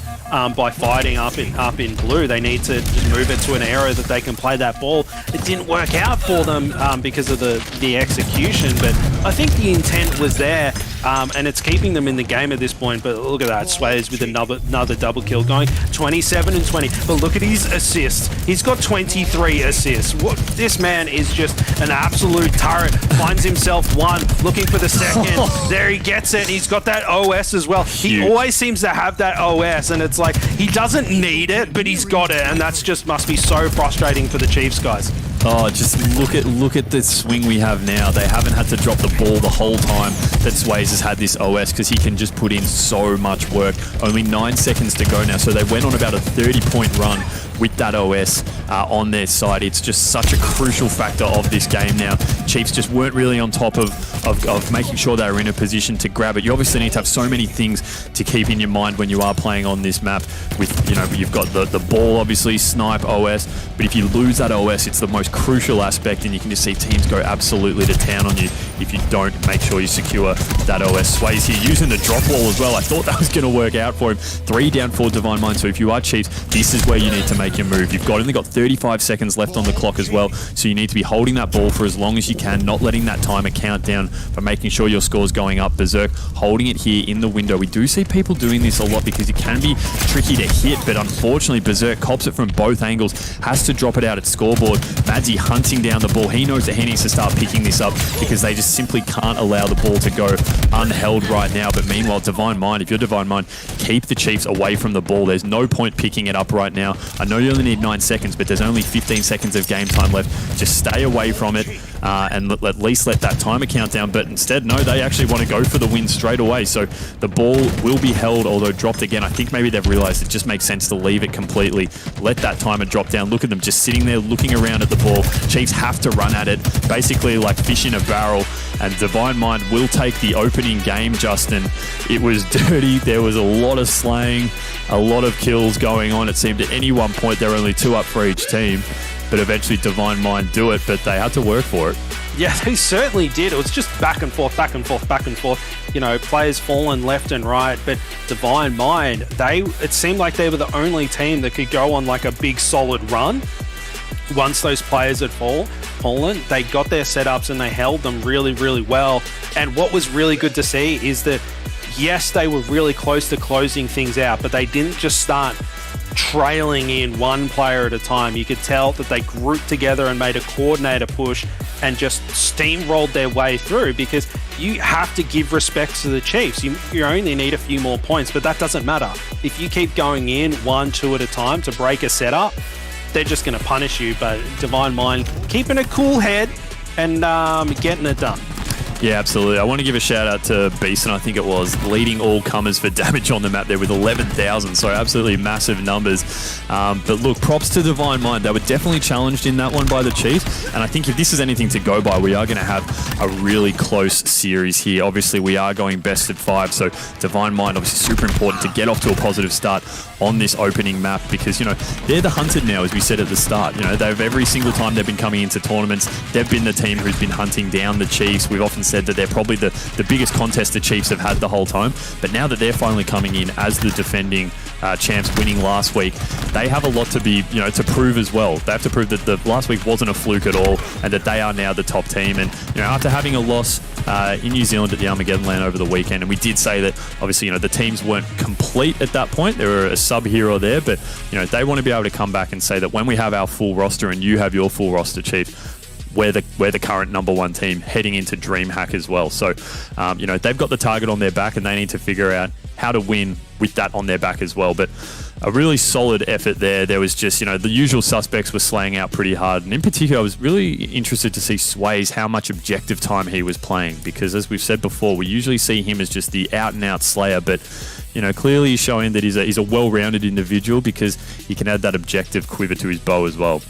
by fighting up in blue. They need to just move it to an area that they can play that ball. It didn't work out for them because of the execution, but I think the intent was there, and it's keeping them in the game at this point. But look at that, Sways with another double kill going, 27 and 20. But look at his assists. He's got 23 assists. This man is just an absolute turret. Finds himself one, looking for the second. There he gets it. He's got that OS as well. He always seems to have that OS, and it's like he doesn't need it, but he's got it, and that's just must be so frustrating for the Chiefs guys. Oh, just look at the swing we have now. They haven't had to drop the ball the whole time that Sways has had this OS because he can just put in so much work. Only 9 seconds to go now, so they went on about a 30-point run with that OS on their side. It's just such a crucial factor of this game now. Chiefs just weren't really on top of making sure they were in a position to grab it. You obviously need to have so many things to keep in your mind when you are playing on this map. With, you know, you've got the ball, obviously, snipe, OS, but if you lose that OS, it's the most crucial aspect, and you can just see teams go absolutely to town on you if you don't make sure you secure that OS. Sways here using the drop wall as well. I thought that was going to work out for him. 3 down for Divine Mind, so if you are Chiefs, this is where you need to make your move. You've only got 35 seconds left on the clock as well, so you need to be holding that ball for as long as you can, not letting that timer count down, but making sure your score's going up. Berserk holding it here in the window. We do see people doing this a lot because it can be tricky to hit, but unfortunately Berserk cops it from both angles, has to drop it out at scoreboard. Madsy hunting down the ball. He knows that he needs to start picking this up because they just simply can't allow the ball to go unheld right now. But meanwhile, Divine Mind, if you're Divine Mind, keep the Chiefs away from the ball. There's no point picking it up right now. I know you only need 9 seconds, but there's only 15 seconds of game time left. Just stay away from it and at least let that timer count down. But instead, no, they actually want to go for the win straight away. So the ball will be held, although dropped again. I think maybe they've realized it just makes sense to leave it completely. Let that timer drop down. Look at them just sitting there looking around at the ball. Chiefs have to run at it, basically like fish in a barrel, and Divine Mind will take the opening game, Justin. It was dirty. There was a lot of slaying, a lot of kills going on. It seemed at any one point there were only 2 up for each team, but eventually Divine Mind do it, but they had to work for it. Yeah, they certainly did. It was just back and forth, back and forth, back and forth. You know, players falling left and right, but Divine Mind, it seemed like they were the only team that could go on like a big solid run. Once those players had fallen, they got their setups and they held them really, really well. And what was really good to see is that, yes, they were really close to closing things out, but they didn't just start trailing in one player at a time. You could tell that they grouped together and made a coordinator push and just steamrolled their way through, because you have to give respect to the Chiefs. You only need a few more points, but that doesn't matter. If you keep going in 1, 2 at a time to break a setup, they're just going to punish you. But Divine Mind keeping a cool head and getting it done. Yeah, absolutely. I want to give a shout out to Beeson, I think it was, leading all comers for damage on the map there with 11,000, so absolutely massive numbers. But look, props to Divine Mind. They were definitely challenged in that one by the Chiefs, and I think if this is anything to go by, we are going to have a really close series here. Obviously, we are going best of 5, so Divine Mind obviously super important to get off to a positive start on this opening map, because, you know, they're the hunted now, as we said at the start. You know, they've every single time they've been coming into tournaments, they've been the team who's been hunting down the Chiefs. We've often said that they're probably the biggest contest the Chiefs have had the whole time, but now that they're finally coming in as the defending champs, winning last week, they have a lot to be, you know, to prove as well. They have to prove that the last week wasn't a fluke at all, and that they are now the top team. And, you know, after having a loss in New Zealand at the Armageddon Land over the weekend, and we did say that obviously, you know, the teams weren't complete at that point. There were a sub here or there, but, you know, they want to be able to come back and say that when we have our full roster and you have your full roster, Chief, we're the current #1 team heading into DreamHack as well. So, you know, they've got the target on their back, and they need to figure out how to win with that on their back as well. But a really solid effort there. There was just, you know, the usual suspects were slaying out pretty hard. And in particular, I was really interested to see Sways, how much objective time he was playing, because as we've said before, we usually see him as just the out-and-out slayer, but, you know, clearly he's showing that he's a well-rounded individual, because he can add that objective quiver to his bow as well.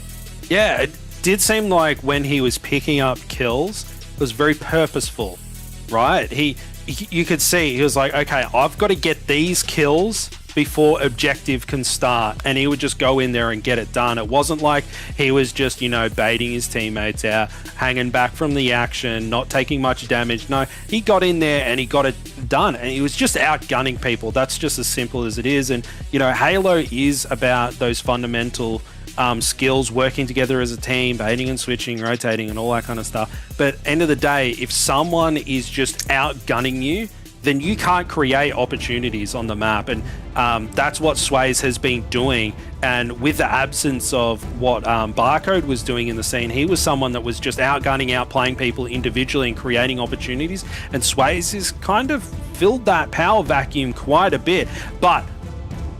Yeah, it did seem like when he was picking up kills, it was very purposeful, right? You could see he was like, okay, I've got to get these kills before objective can start, and he would just go in there and get it done. It wasn't like he was just, you know, baiting his teammates out, hanging back from the action, not taking much damage. No, he got in there and he got it done, and he was just outgunning people. That's just as simple as it is. And, you know, Halo is about those fundamental skills, working together as a team, baiting and switching, rotating, and all that kind of stuff. But end of the day, if someone is just outgunning you, then you can't create opportunities on the map. And that's what Sways has been doing. And with the absence of what Barcode was doing in the scene, he was someone that was just outgunning, outplaying people individually and creating opportunities. And Sways has kind of filled that power vacuum quite a bit. But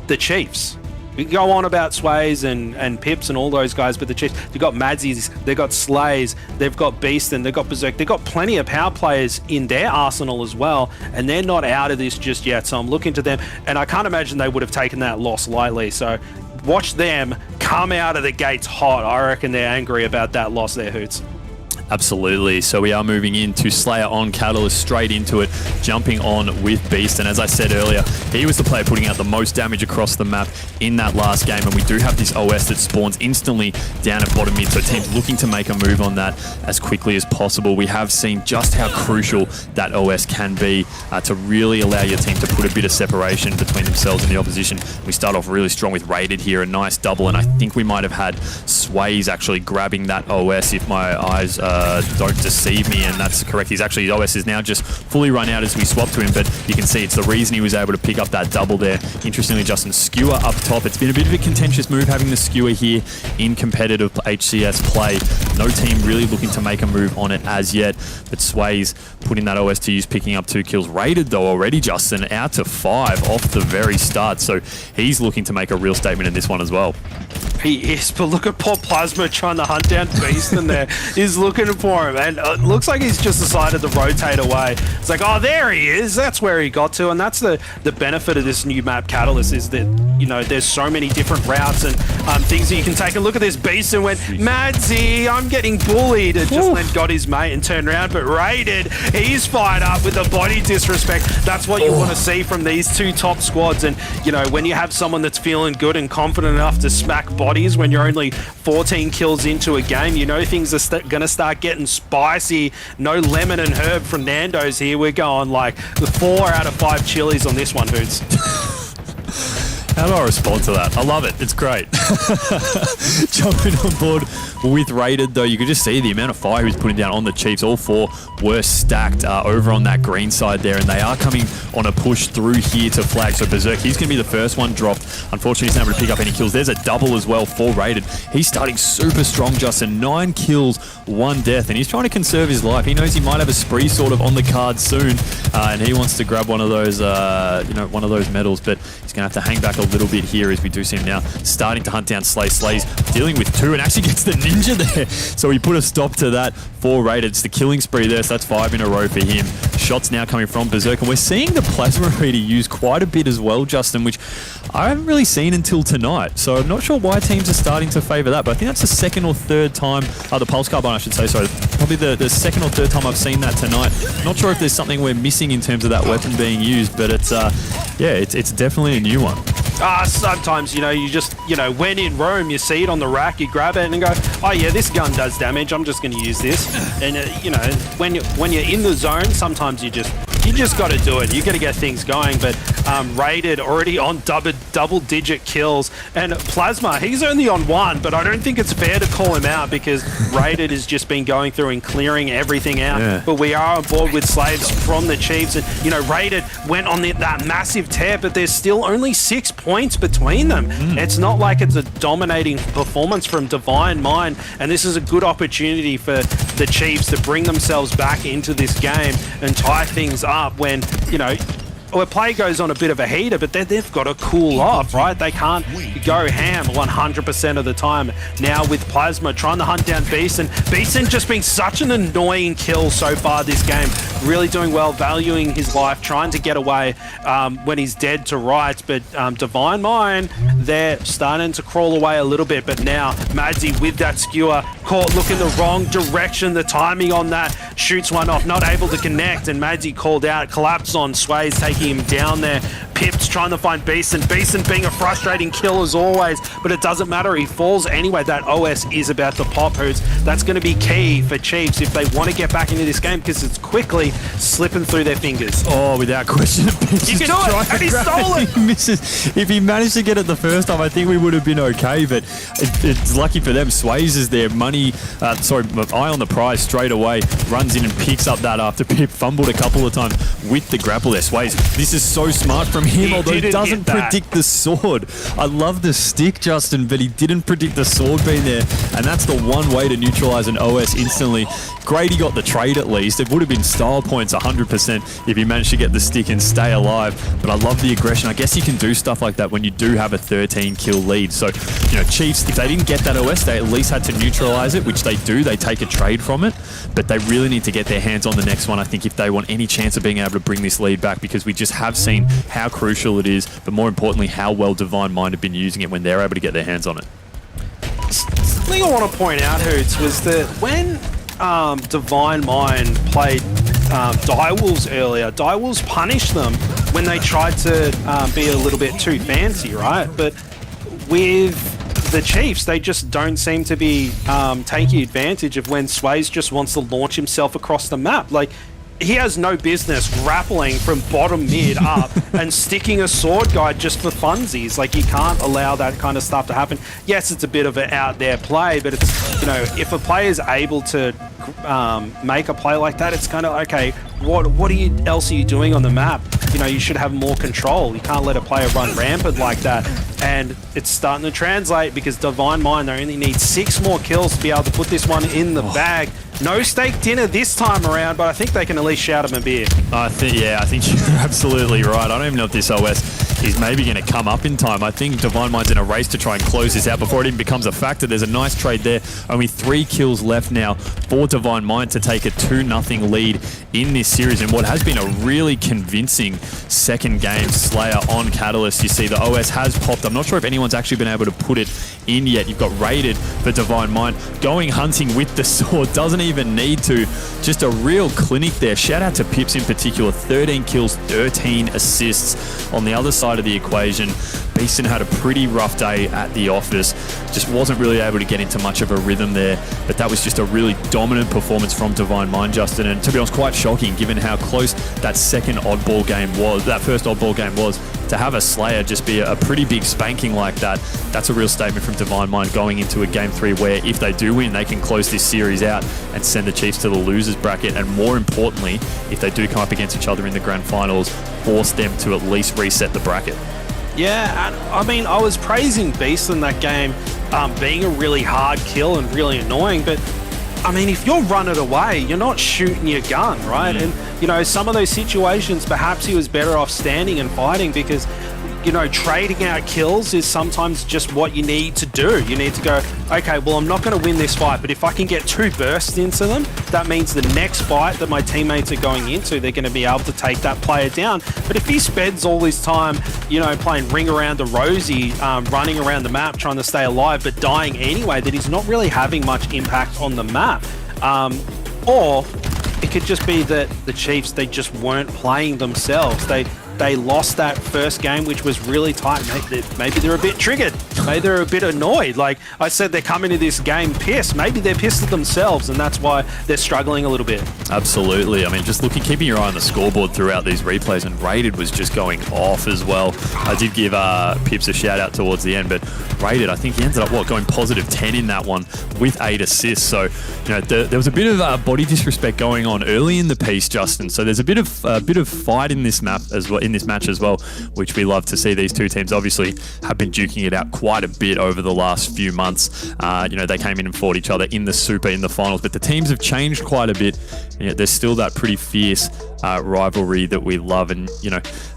the Chiefs, we can go on about Sways and Pips and all those guys, but the Chiefs, they've got Madzies, they've got Slays, they've got Beaston, they've got Berserk, they've got plenty of power players in their arsenal as well, and they're not out of this just yet, so I'm looking to them, and I can't imagine they would have taken that loss lightly, so watch them come out of the gates hot. I reckon they're angry about that loss there, Hoots. Absolutely. So we are moving into Slayer on Catalyst, straight into it, jumping on with Beast. And as I said earlier, he was the player putting out the most damage across the map in that last game. And we do have this OS that spawns instantly down at bottom mid. So teams looking to make a move on that as quickly as possible. We have seen just how crucial that OS can be to really allow your team to put a bit of separation between themselves and the opposition. We start off really strong with Rated here, a nice double. And I think we might have had Sways actually grabbing that OS if my eyes don't deceive me, and that's correct. His OS is now just fully run out as we swap to him, but you can see it's the reason he was able to pick up that double there. Interestingly, Justin, Skewer up top. It's been a bit of a contentious move having the Skewer here in competitive HCS play. No team really looking to make a move on it as yet, but Sways putting that OS to use, picking up 2 kills. Rated though already, Justin, out to 5 off the very start, so he's looking to make a real statement in this one as well. He is, but look at poor Plasma trying to hunt down Beast in there. He's looking for him, and it looks like he's just decided to rotate away. It's like, oh, there he is. That's where he got to, and that's the benefit of this new map Catalyst, is that, you know, there's so many different routes and things that you can take. And look at this Beast and went, Madsy, I'm getting bullied. It just then got his mate and turned around, but Rated, he's fired up with the body disrespect. That's what you want to see from these two top squads. And, you know, when you have someone that's feeling good and confident enough to smack bodies when you're only 14 kills into a game, you know things are going to start getting spicy. No lemon and herb from Nando's here. We're going like 4 out of 5 chilies on this one, Boots. How do I respond to that? I love it. It's great. Jumping on board with Rated, though, you could just see the amount of fire he was putting down on the Chiefs. All 4 were stacked over on that green side there, and they are coming on a push through here to flag. So Berserk, he's going to be the first one dropped. Unfortunately, he's not able to pick up any kills. There's a double as well for Rated. He's starting super strong, Justin. 9 kills, 1 death, and he's trying to conserve his life. He knows he might have a spree sort of on the card soon, and he wants to grab one of those, one of those medals, but he's going to have to hang back a little bit here as we do see him now starting to hunt down Slay. Slay's dealing with 2 and actually gets the ninja there. So he put a stop to that for Rated. It's the killing spree there, so that's 5 in a row for him. Shots now coming from Berserk, and we're seeing the Plasma Reader used quite a bit as well, Justin, which I haven't really seen until tonight. So I'm not sure why teams are starting to favour that, but I think that's the 2nd or 3rd time, the Pulse Carbine I should say, sorry, probably the 2nd or 3rd time I've seen that tonight. Not sure if there's something we're missing in terms of that weapon being used, but it's it's definitely a new one. Sometimes, you know, you just, you know, when in Rome, you see it on the rack, you grab it and go, oh yeah, this gun does damage, I'm just going to use this. And, you know, when you're in the zone, sometimes you just got to do it. You got to get things going. But Rated already on double-digit kills, and Plasma, he's only on 1. But I don't think it's fair to call him out because Rated has just been going through and clearing everything out. Yeah. But we are on board with Slaves from the Chiefs, and you know, Rated went on that massive tear, but there's still only 6 points between them. It's not like it's a dominating performance from Divine Mind, and this is a good opportunity for the Chiefs to bring themselves back into this game and tie things up when, you know, where play goes on a bit of a heater, but they've got to cool off, right? They can't go ham 100% of the time. Now with Plasma trying to hunt down Beeson. Beeson just been such an annoying kill so far this game. Really doing well, valuing his life, trying to get away when he's dead to rights. But Divine Mind, they're starting to crawl away a little bit. But now Madsy with that skewer, caught looking the wrong direction. The timing on that, shoots one off, not able to connect. And Madsy called out, collapse on Sways, taking him down there. Pips trying to find Beeson. Beeson being a frustrating kill as always, but it doesn't matter. He falls anyway. That OS is about to pop, Hoots. That's going to be key for Chiefs if they want to get back into this game because it's quickly slipping through their fingers. Oh, without question. You can do it, and he stole it. He misses. If he managed to get it the first time, I think we would have been okay, but it's lucky for them. Sways is there. Eye on the prize straight away. Runs in and picks up that after Pip fumbled a couple of times with the grapple there. Sways, this is so smart from him, although he doesn't predict the sword. I love the stick, Justin, but he didn't predict the sword being there, and that's the one way to neutralize an OS instantly. Grady got the trade at least. It would have been style points 100% if he managed to get the stick and stay alive, but I love the aggression. I guess you can do stuff like that when you do have a 13 kill lead. So, Chiefs, if they didn't get that OS, they at least had to neutralize it, which they do. They take a trade from it, but they really need to get their hands on the next one, I think, if they want any chance of being able to bring this lead back, because we just have seen how crucial it is, but more importantly, how well Divine Mind have been using it when they're able to get their hands on it. Something I want to point out, Hoots, was that when Divine Mind played Direwolves earlier, Direwolves punished them when they tried to be a little bit too fancy, right? But with the Chiefs, they just don't seem to be taking advantage of when Sways just wants to launch himself across the map. Like, he has no business grappling from bottom mid up and sticking a sword guide just for funsies. Like, you can't allow that kind of stuff to happen. Yes, it's a bit of an out there play, but it's, if a player is able to make a play like that, it's kind of, okay, what else are you doing on the map? You should have more control. You can't let a player run rampant like that. And it's starting to translate because Divine Mind, they only need 6 more kills to be able to put this one in the bag. No steak dinner this time around, but I think they can at least shout him a beer. I think you're absolutely right. I don't even know if this OS is maybe going to come up in time. I think Divine Mind's in a race to try and close this out before it even becomes a factor. There's a nice trade there. Only 3 kills left now for Divine Mind to take a 2-0 lead in this series, and what has been a really convincing second game Slayer on Catalyst. You see the OS has popped. I'm not sure if anyone's actually been able to put it in yet. You've got raided for Divine Mind. Going hunting with the sword, doesn't even need to. Just a real clinic there. Shout out to Pips in particular. 13 kills, 13 assists on the other side of the equation. Beeson had a pretty rough day at the office. Just wasn't really able to get into much of a rhythm there. But that was just a really dominant performance from Divine Mind, Justin. And to be honest, quite shocking given how close that second oddball game was, that first oddball game was. To have a Slayer just be a pretty big spanking like that, that's a real statement from Divine Mind going into a Game 3 where if they do win, they can close this series out and send the Chiefs to the losers bracket. And more importantly, if they do come up against each other in the grand finals, force them to at least reset the bracket. Yeah, and I mean, I was praising Beast in that game being a really hard kill and really annoying, but I mean, if you're running away, you're not shooting your gun, right? And, some of those situations, perhaps he was better off standing and fighting because, trading out kills is sometimes just what you need to do. You need to go, okay, well, I'm not going to win this fight, but if I can get 2 bursts into them, that means the next fight that my teammates are going into, they're going to be able to take that player down. But if he spends all his time, playing ring around the rosy, running around the map, trying to stay alive, but dying anyway, then he's not really having much impact on the map. Or it could just be that the Chiefs, they just weren't playing themselves. They lost that first game, which was really tight. Maybe they're a bit triggered. Maybe they're a bit annoyed. Like I said, they're coming to this game pissed. Maybe they're pissed at themselves, and that's why they're struggling a little bit. Absolutely. I mean, just keeping your eye on the scoreboard throughout these replays, and Rated was just going off as well. I did give Pips a shout out towards the end, but Rated, I think he ended up going positive 10 in that one with 8 assists. So there was a bit of body disrespect going on early in the piece, Justin. So there's a bit of fight in this map as well. In this match as well, which we love to see. These two teams obviously have been duking it out quite a bit over the last few months. They came in and fought each other in the Super in the finals, but the teams have changed quite a bit. There's still that pretty fierce rivalry that we love. And,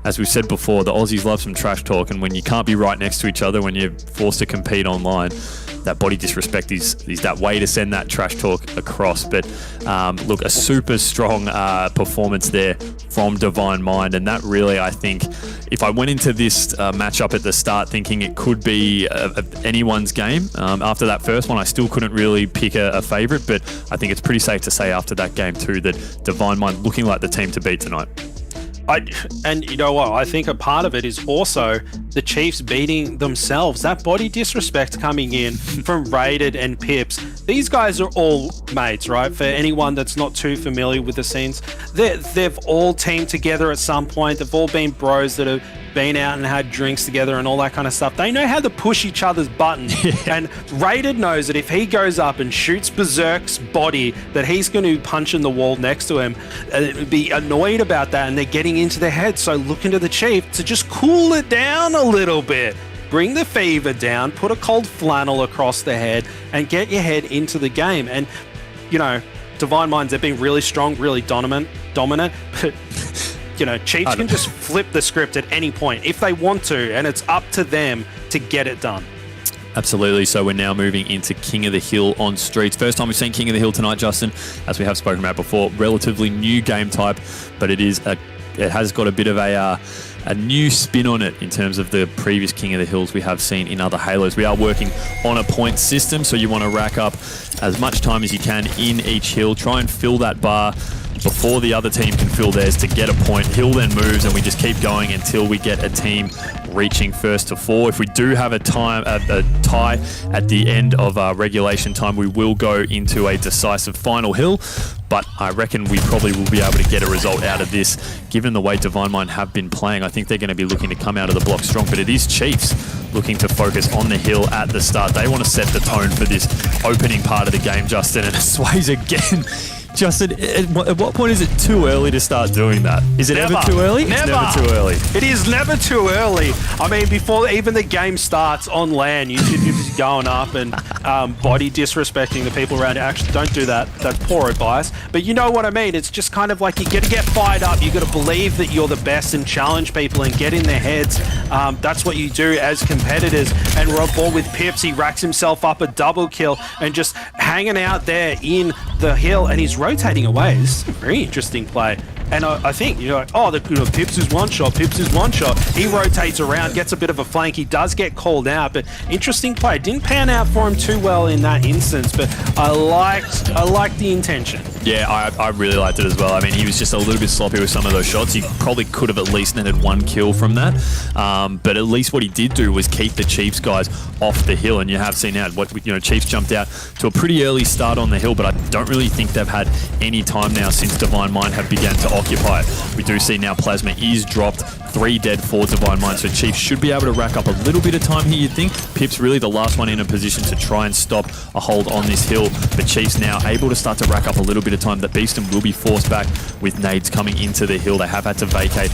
as we've said before, the Aussies love some trash talk, and when you can't be right next to each other, when you're forced to compete online, that body disrespect is that way to send that trash talk across. But look, a super strong performance there from Divine Mind, and that really, I think, if I went into this matchup at the start thinking it could be anyone's game, after that first one I still couldn't really pick a favourite, but I think it's pretty safe to say after that game too that Divine Mind looking like the team to beat tonight. And you know what? I think a part of it is also the Chiefs beating themselves. That body disrespect coming in from Rated and Pips. These guys are all mates, right? For anyone that's not too familiar with the scenes, they've all teamed together at some point. They've all been bros that have been out and had drinks together and all that kind of stuff. They know how to push each other's buttons. And Rated knows that if he goes up and shoots Berserk's body, that he's going to punch in the wall next to him, be annoyed about that, and they're getting into their head. So looking to the Chief to just cool it down a little bit. Bring the fever down, put a cold flannel across the head, and get your head into the game. And, you know, Divine Minds, they've been really strong, really dominant, but you know, Chiefs can just flip the script at any point if they want to, and it's up to them to get it done. Absolutely. So we're now moving into King of the Hill on Streets. First time we've seen King of the Hill tonight, Justin, as we have spoken about before. Relatively new game type, but it has got a bit of a new spin on it in terms of the previous King of the Hills we have seen in other Halos. We are working on a point system, so you want to rack up as much time as you can in each hill. Try and fill that bar before the other team can fill theirs to get a point. Hill then moves, and we just keep going until we get a team reaching first to 4. If we do have a tie at the end of regulation time, we will go into a decisive final hill. But I reckon we probably will be able to get a result out of this, given the way Divine Mind have been playing. I think they're going to be looking to come out of the block strong, but it is Chiefs looking to focus on the hill at the start. They want to set the tone for this opening part of the game, Justin, and it sways again. Justin, at what point is it too early to start doing that? Is it ever too early? Never. It's never too early. It is never too early. I mean, before even the game starts on LAN, you should be going up and body disrespecting the people around you. Actually, don't do that. That's poor advice. But you know what I mean. It's just kind of like you got to get fired up. You got to believe that you're the best and challenge people and get in their heads. That's what you do as competitors. And Rob Ball with Pips, he racks himself up a double kill and just hanging out there in the hill, and he's rotating away. This is a very interesting play. And I think, Pips is one shot, Pips is one shot. He rotates around, gets a bit of a flank. He does get called out, but interesting play. Didn't pan out for him too well in that instance, but I liked the intention. Yeah, I really liked it as well. I mean, he was just a little bit sloppy with some of those shots. He probably could have at least netted one kill from that. But at least what he did do was keep the Chiefs guys off the hill. And you have seen now, Chiefs jumped out to a pretty early start on the hill, but I don't really think they've had any time now since Divine Mind have begun to occupy it. We do see now Plasma is dropped, 3 dead for Divine Mind, so Chiefs should be able to rack up a little bit of time here, you'd think. Pip's really the last one in a position to try and stop a hold on this hill, but Chiefs now able to start to rack up a little bit of time. That Beeston will be forced back with nades coming into the hill. They have had to vacate.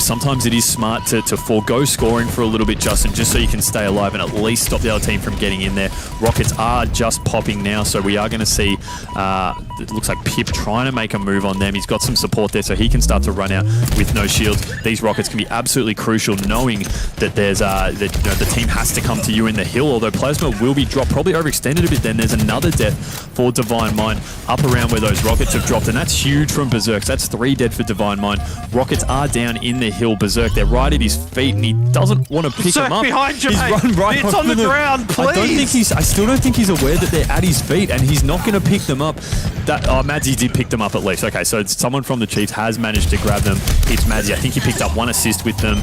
Sometimes it is smart to forego scoring for a little bit, Justin, just so you can stay alive and at least stop the other team from getting in there. Rockets are just popping now, so we are going to see, it looks like Pip trying to make a move on them. He's got some support there, so he can start to run out with no shields. These rockets can be absolutely crucial, knowing that there's the team has to come to you in the hill. Although Plasma will be dropped, probably overextended a bit. Then there's another death for Divine Mind up around where those rockets have dropped, and that's huge from Berserk. That's 3 dead for Divine Mind. Rockets are down in the hill. Berserk, they're right at his feet, and he doesn't want to pick Berserk them up. Behind you, he's mate. run right It's on the ground, please. I still don't think he's aware that they're at his feet, and he's not going to pick them up. Madzi did pick them up at least. Okay, so someone from the Chiefs has managed to grab them. It's Madzi. I think he picked up 1 assist with them,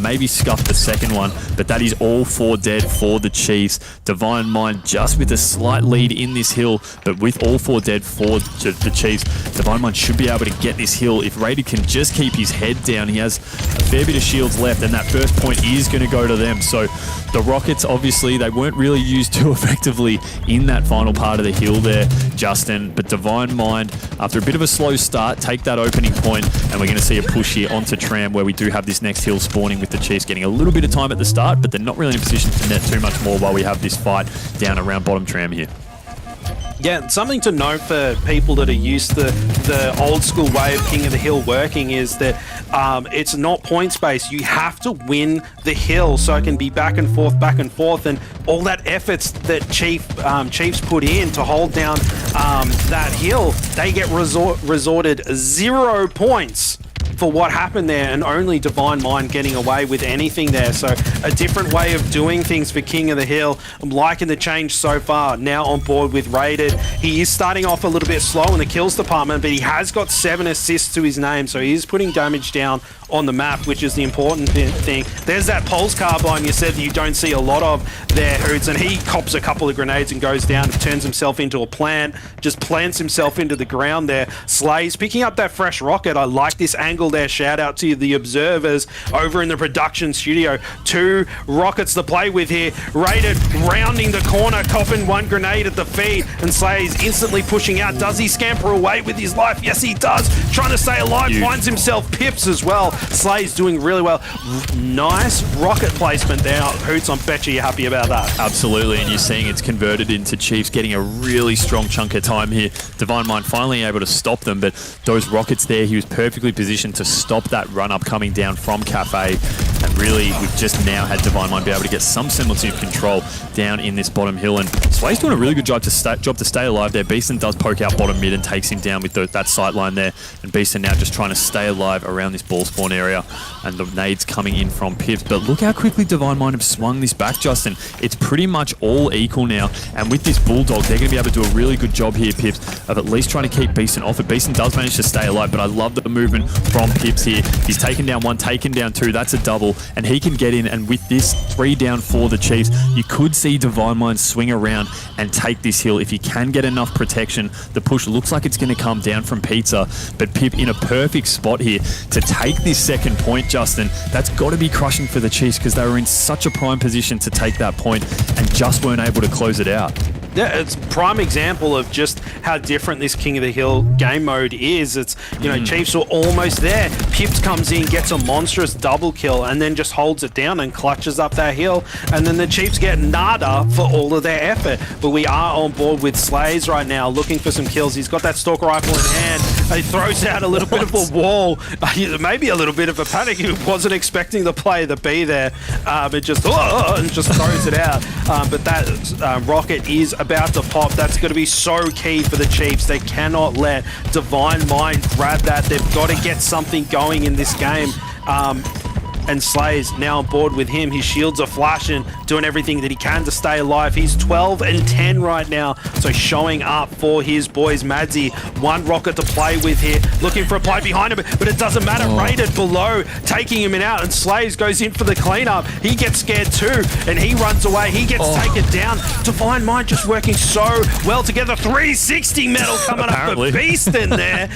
maybe scuffed the second one, but that is all 4 dead for the Chiefs. Divine Mind just with a slight lead in this hill, but with all 4 dead for the Chiefs, Divine Mind should be able to get this hill. If Rated can just keep his head down, he has a fair bit of shields left, and that first point is going to go to them. So the Rockets, obviously, they weren't really used too effectively in that final part of the hill there, Justin, but Divine Mind, after a bit of a slow start, take that opening point, and we're going to see a push here onto Tram, where we do have this next hill spawning with the Chiefs getting a little bit of time at the start, but they're not really in a position to net too much more while we have this fight down around bottom Tram here. Yeah, something to note for people that are used to the old school way of King of the Hill working is that it's not points based. You have to win the hill, so it can be back and forth, and all that efforts that Chiefs put in to hold down that hill, they get resorted 0 points for what happened there, and only Divine Mind getting away with anything there. So a different way of doing things for King of the Hill. I'm liking the change so far. Now on board with Rated. He is starting off a little bit slow in the kills department, but he has got 7 assists to his name, so he is putting damage down on the map, which is the important thing. There's that pulse carbine you said that you don't see a lot of there, Hoots, and he cops a couple of grenades and goes down and turns himself into a plant, just plants himself into the ground there. Slays picking up that fresh rocket. I like this angle there. Shout out to the observers over in the production studio. 2 rockets to play with here. Rated rounding the corner, copping 1 grenade at the feet, and Slays instantly pushing out. Does he scamper away with his life? Yes, he does. Trying to stay alive, finds himself pips as well. Slays doing really well. Nice rocket placement there. Hoots, I bet you're happy about that. Absolutely, and you're seeing it's converted into Chiefs getting a really strong chunk of time here. Divine Mind finally able to stop them, but those rockets there, he was perfectly positioned to stop that run-up coming down from Cafe, and really we've just now had Divine Mind be able to get some semblance of control down in this bottom hill, and Slay's doing a really good job to stay alive there. Beeston does poke out bottom mid and takes him down with that sight line there, and Beeston now just trying to stay alive around this ball spawn area, and the nades coming in from Pips. But look how quickly Divine Mind have swung this back, Justin. It's pretty much all equal now, and with this Bulldog, they're going to be able to do a really good job here, Pips, of at least trying to keep Beeston off it. Beeston does manage to stay alive, but I love the movement from Pips here. He's taken down 1, taken down 2, that's a double, and he can get in, and with this 3 down for the Chiefs, you could see Divine Mind swing around and take this hill. If he can get enough protection, the push looks like it's going to come down from Pizza, but Pip in a perfect spot here to take this second point, Justin. That's got to be crushing for the Chiefs because they were in such a prime position to take that point and just weren't able to close it out. Yeah, it's a prime example of just how different this King of the Hill game mode is. It's, you know, Chiefs were almost there. Pips comes in, gets a monstrous double kill, and then just holds it down and clutches up that hill. And then the Chiefs get nada for all of their effort. But we are on board with Slays right now, looking for some kills. He's got that Stalker Rifle in hand. He throws out a little bit of a wall, maybe a little bit of a panic. He wasn't expecting the player to be there, but just throws it out. But that rocket is about to pop. That's going to be so key for the Chiefs. They cannot let Divine Mind grab that. They've got to get something going in this game. And Slay's now on board with him. His shields are flashing, doing everything that he can to stay alive. He's 12 and 10 right now, so showing up for his boys. Madsy, 1 rocket to play with here, looking for a play behind him, but it doesn't matter. Rated below, taking him out, and Slays goes in for the cleanup. He gets scared too, and he runs away. He gets taken down. Divine Mind just working so well together. 360 medal coming up for Beaston there.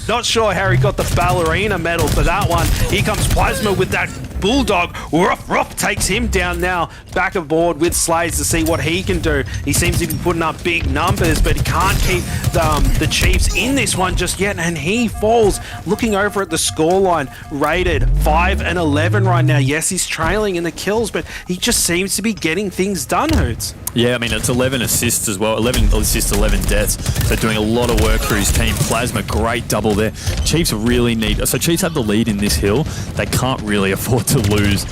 Not sure how he got the ballerina medal for that one. Here comes Plasma with that Bulldog. Ruff takes him down now. Back aboard with Slays to see what he can do. He seems to be putting up big numbers, but he can't keep the Chiefs in this one just yet, and he falls. Looking over at the scoreline, Rated 5 and 11 right now. Yes, he's trailing in the kills, but he just seems to be getting things done, Hoots. Yeah, I mean, it's 11 assists as well. 11 assists, 11 deaths. So doing a lot of work for his team. Plasma, great double there. Chiefs really need... So Chiefs have the lead in this hill. They can't really afford to lose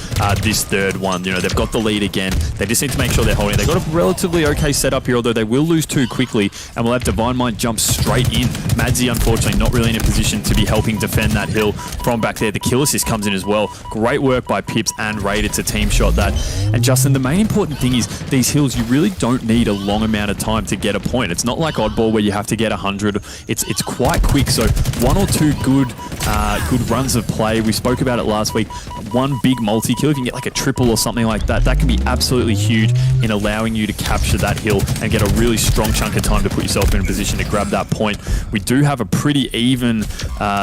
this third one. You know, they've got the lead again. They just need to make sure they're holding it. They've got a relatively okay setup here, although they will lose too quickly, and we'll have Divine Mind jump straight in. Madsy, unfortunately, not really in a position to be helping defend that hill from back there. The kill assist comes in as well. Great work by Pips and Rated to team shot that. And Justin, the main important thing is these hills, you really don't need a long amount of time to get a point. It's not like Oddball where you have to get 100. It's quite quick. So 1 or 2 good runs of play. We spoke about it last week. 1 big multi-kill, if you can get like a triple or something like that, that can be absolutely huge in allowing you to capture that hill and get a really strong chunk of time to put yourself in a position to grab that point. We do have a pretty even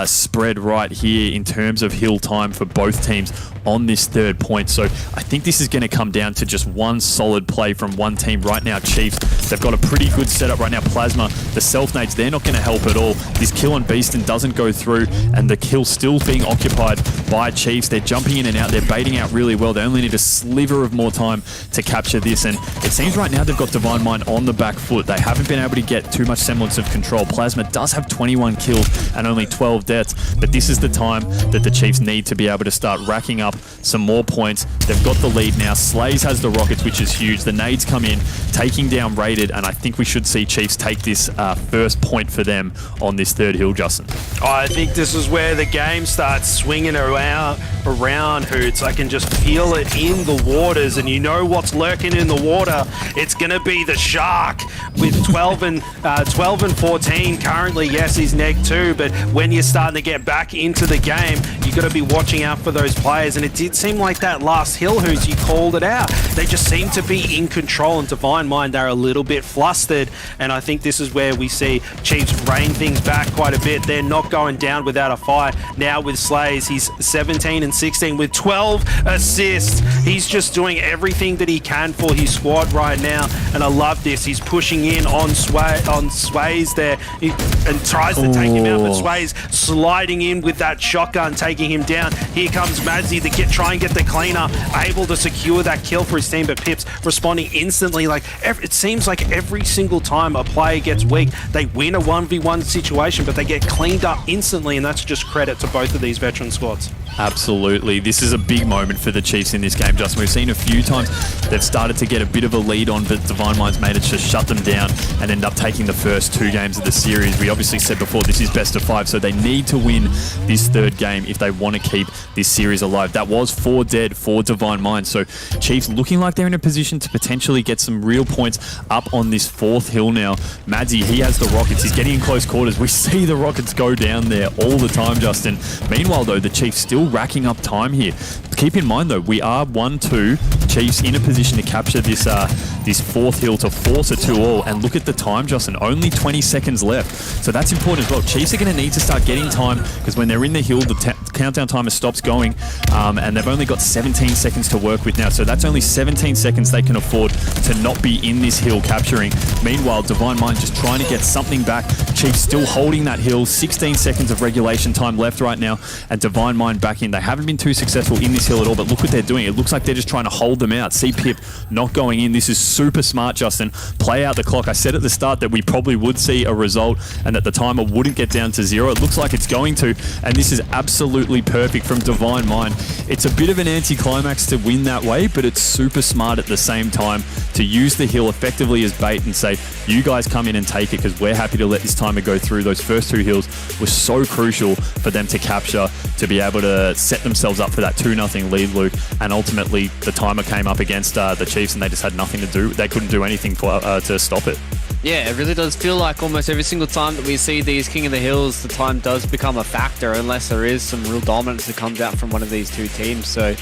spread right here in terms of hill time for both teams on this third point. So I think this is going to come down to just 1 solid play from one team right now. Chiefs, they've got a pretty good setup right now. Plasma, the self-nades, they're not going to help at all. This kill on Beaston doesn't go through, and the kill still being occupied by Chiefs. They're jumping in and out. They're baiting out really well. They only need a sliver of more time to capture this. And it seems right now they've got Divine Mind on the back foot. They haven't been able to get too much semblance of control. Plasma does have 21 kills and only 12 deaths, but this is the time that the Chiefs need to be able to start racking up some more points. They've got the lead now. Slays has the rockets, which is huge. The nades come in, taking down Rated, and I think we should see Chiefs take this first point for them on this third hill, Justin. I think this is where the game starts swinging around Hoots. I can just feel it in the waters, and you know what's lurking in the water. It's going to be the Shark with 12 and 14 currently. Yes, he's neg 2, but when you're starting to get back into the game, you got to be watching out for those players. And it did seem like that last hill, Hoots, you called it out. They just seem to be in control, and Divine Mind, they're a little bit flustered, and I think this is where we see Chiefs rein things back quite a bit. They're not going down without a fight. Now with Slays, he's 17 and 16 with 12 assists. He's just doing everything that he can for his squad right now, and I love this. He's pushing in on Sways there and tries to take him out, but Sways sliding in with that shotgun, taking him down. Here comes Madzi to try and get the cleaner, able to secure that kill for his team, but Pips responding instantly. Like it seems like every single time a player gets weak, they win a 1v1 situation, but they get cleaned up instantly, and that's just credit to both of these veteran squads. Absolutely. This is a big moment for the Chiefs in this game, Justin. We've seen a few times they've started to get a bit of a lead on, but Divine Mind's made it to shut them down and end up taking the first 2 games of the series. We obviously said before this is best of 5, so they need to win this third game if they want to keep this series alive. That was 4 dead for Divine Mind, so Chiefs looking like they're in a position to potentially get some real points up on this 4th hill now. Madzi, he has the rockets. He's getting in close quarters. We see the rockets go down there all the time, Justin. Meanwhile, though, the Chiefs still racking up time here. Keep in mind, though, we are 1-2. Chiefs in a position to capture this 4th hill to force a 2-all. And look at the time, Justin. Only 20 seconds left. So that's important as well. Chiefs are going to need to start getting time, because when they're in the hill, the countdown timer stops going, and they've only got 17 seconds to work with now. So that's only 17 seconds they can afford to not be in this hill capturing. Meanwhile, Divine Mind just trying to get something back. Chiefs still holding that hill. 16 seconds of regulation time left right now, and Divine Mind back in. They haven't been too successful in this hill at all, but look what they're doing. It looks like they're just trying to hold them out. See Pip not going in. This is super smart, Justin. Play out the clock. I said at the start that we probably would see a result and that the timer wouldn't get down to 0. It looks like it's going to, and this is absolutely perfect from Divine Mind. It's a bit of an anticlimax to win that way, but it's super smart at the same time to use the hill effectively as bait and say, you guys come in and take it, because we're happy to let this timer go through. Those first 2 hills were so crucial for them to capture, to be able to set themselves up for that 2-0 lead, Luke. And ultimately, the timer came up against the Chiefs, and they just had nothing to do. They couldn't do anything to stop it. Yeah, it really does feel like almost every single time that we see these King of the Hills, the time does become a factor, unless there is some real dominance that comes out from one of these 2 teams. So,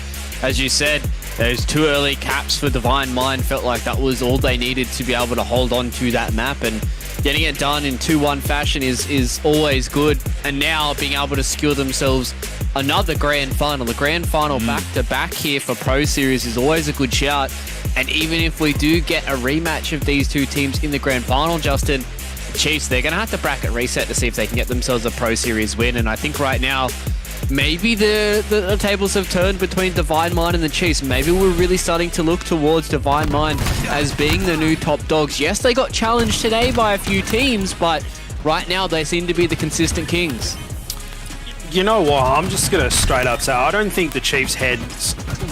as you said, those 2 early caps for Divine Mind felt like that was all they needed to be able to hold on to that map, and getting it done in 2-1 fashion is always good. And now being able to secure themselves another grand final, the grand final back-to-back here for Pro Series is always a good shout. And even if we do get a rematch of these 2 teams in the grand final, Justin, the Chiefs, they're going to have to bracket reset to see if they can get themselves a Pro Series win. And I think right now, maybe the tables have turned between Divine Mind and the Chiefs. Maybe we're really starting to look towards Divine Mind as being the new top dogs. Yes, they got challenged today by a few teams, but right now they seem to be the consistent kings. You know what? I'm just going to straight up say I don't think the Chiefs' head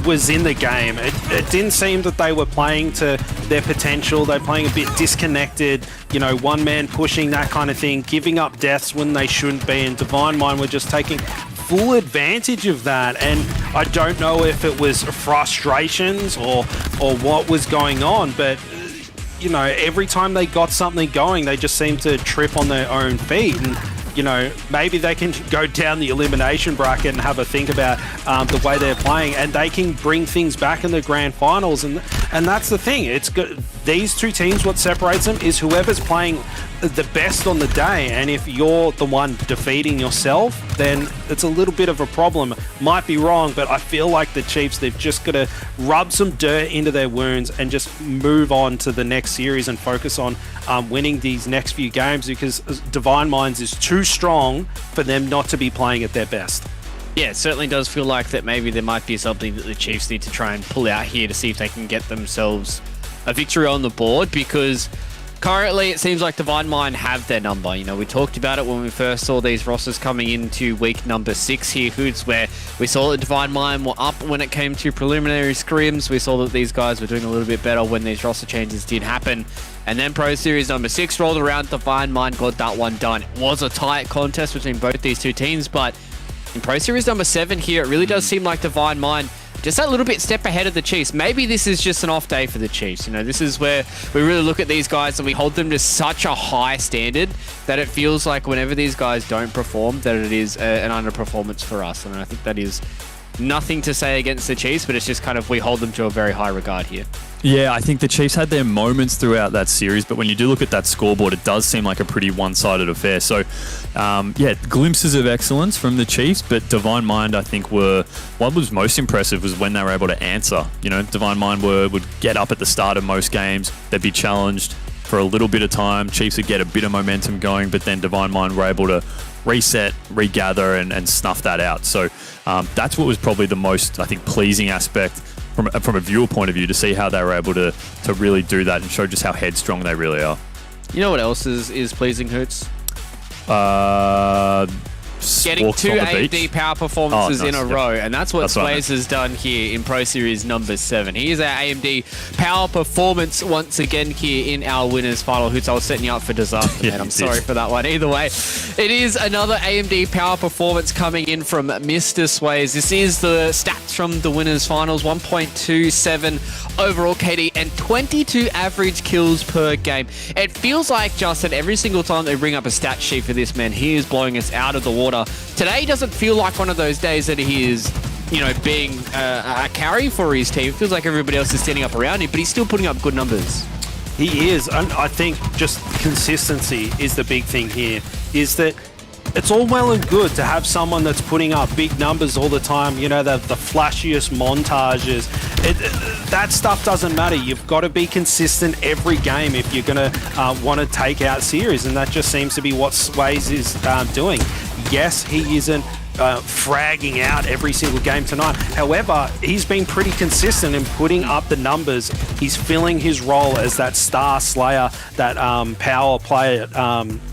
was in the game. It didn't seem that they were playing to their potential. They're playing a bit disconnected, you know, one man pushing, that kind of thing, giving up deaths when they shouldn't be, and Divine Mind were just taking full advantage of that. And I don't know if it was frustrations or what was going on, but you know, every time they got something going, they just seemed to trip on their own feet. And you know, maybe they can go down the elimination bracket and have a think about the way they're playing, and they can bring things back in the grand finals. And that's the thing. It's good. These 2 teams, what separates them is whoever's playing the best on the day. And if you're the one defeating yourself, then it's a little bit of a problem. Might be wrong, but I feel like the Chiefs, they've just got to rub some dirt into their wounds and just move on to the next series and focus on winning these next few games, because Divine Minds is too strong for them not to be playing at their best. Yeah, it certainly does feel like that maybe there might be something that the Chiefs need to try and pull out here to see if they can get themselves a victory on the board, because currently it seems like Divine Mind have their number. You know, we talked about it when we first saw these rosters coming into week number 6 here, Hoots, where we saw that Divine Mind were up when it came to preliminary scrims. We saw that these guys were doing a little bit better when these roster changes did happen. And then Pro Series number 6 rolled around, Divine Mind got that one done. It was a tight contest between both these two teams, but in Pro Series number 7 here, it really does seem like Divine Mind just that little bit step ahead of the Chiefs. Maybe this is just an off day for the Chiefs. You know, this is where we really look at these guys and we hold them to such a high standard that it feels like whenever these guys don't perform, that it is an underperformance for us. And I think that is nothing to say against the Chiefs, but it's just kind of we hold them to a very high regard here. Yeah, I think the Chiefs had their moments throughout that series, but when you do look at that scoreboard, it does seem like a pretty one-sided affair. So, yeah, glimpses of excellence from the Chiefs, but Divine Mind, I think, what was most impressive was when they were able to answer. You know, Divine Mind would get up at the start of most games, they'd be challenged for a little bit of time, Chiefs would get a bit of momentum going, but then Divine Mind were able to reset, regather, and snuff that out. So that's what was probably the most, I think, pleasing aspect from a viewer point of view, to see how they were able to really do that and show just how headstrong they really are. You know what else is pleasing, Hoots? Getting 2 AMD power performances in a row, and that's what Sways has done here in Pro Series number 7. Here's our AMD power performance once again here in our winners final. Hoots, I was setting you up for disaster, man. I'm sorry for that one. Either way, it is another AMD power performance coming in from Mr. Sways. This is the stats from the winners finals: 1.27 overall KD and 22 average kills per game. It feels like, Justin, every single time they bring up a stat sheet for this man, he is blowing us out of the water. Today doesn't feel like one of those days that he is, you know, being a carry for his team. It feels like everybody else is standing up around him, but he's still putting up good numbers. He is, and I think just consistency is the big thing here, is that it's all well and good to have someone that's putting up big numbers all the time, you know, the flashiest montages. That stuff doesn't matter. You've got to be consistent every game if you're going to want to take out series, and that just seems to be what Sways is doing. Yes, he isn't fragging out every single game tonight. However, he's been pretty consistent in putting up the numbers. He's filling his role as that star slayer, that power player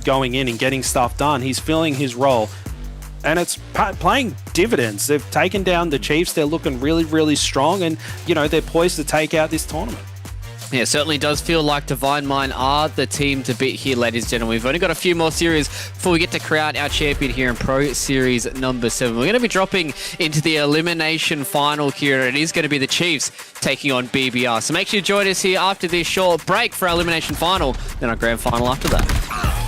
going in and getting stuff done. He's filling his role, and it's playing dividends. They've taken down the Chiefs. They're looking really, really strong, and, you know, they're poised to take out this tournament. Yeah, it certainly does feel like Divine Mind are the team to beat here, ladies and gentlemen. We've only got a few more series before we get to crown our champion here in Pro Series number 7. We're going to be dropping into the elimination final here, and it is going to be the Chiefs taking on BBR. So make sure you join us here after this short break for our elimination final, then our grand final after that.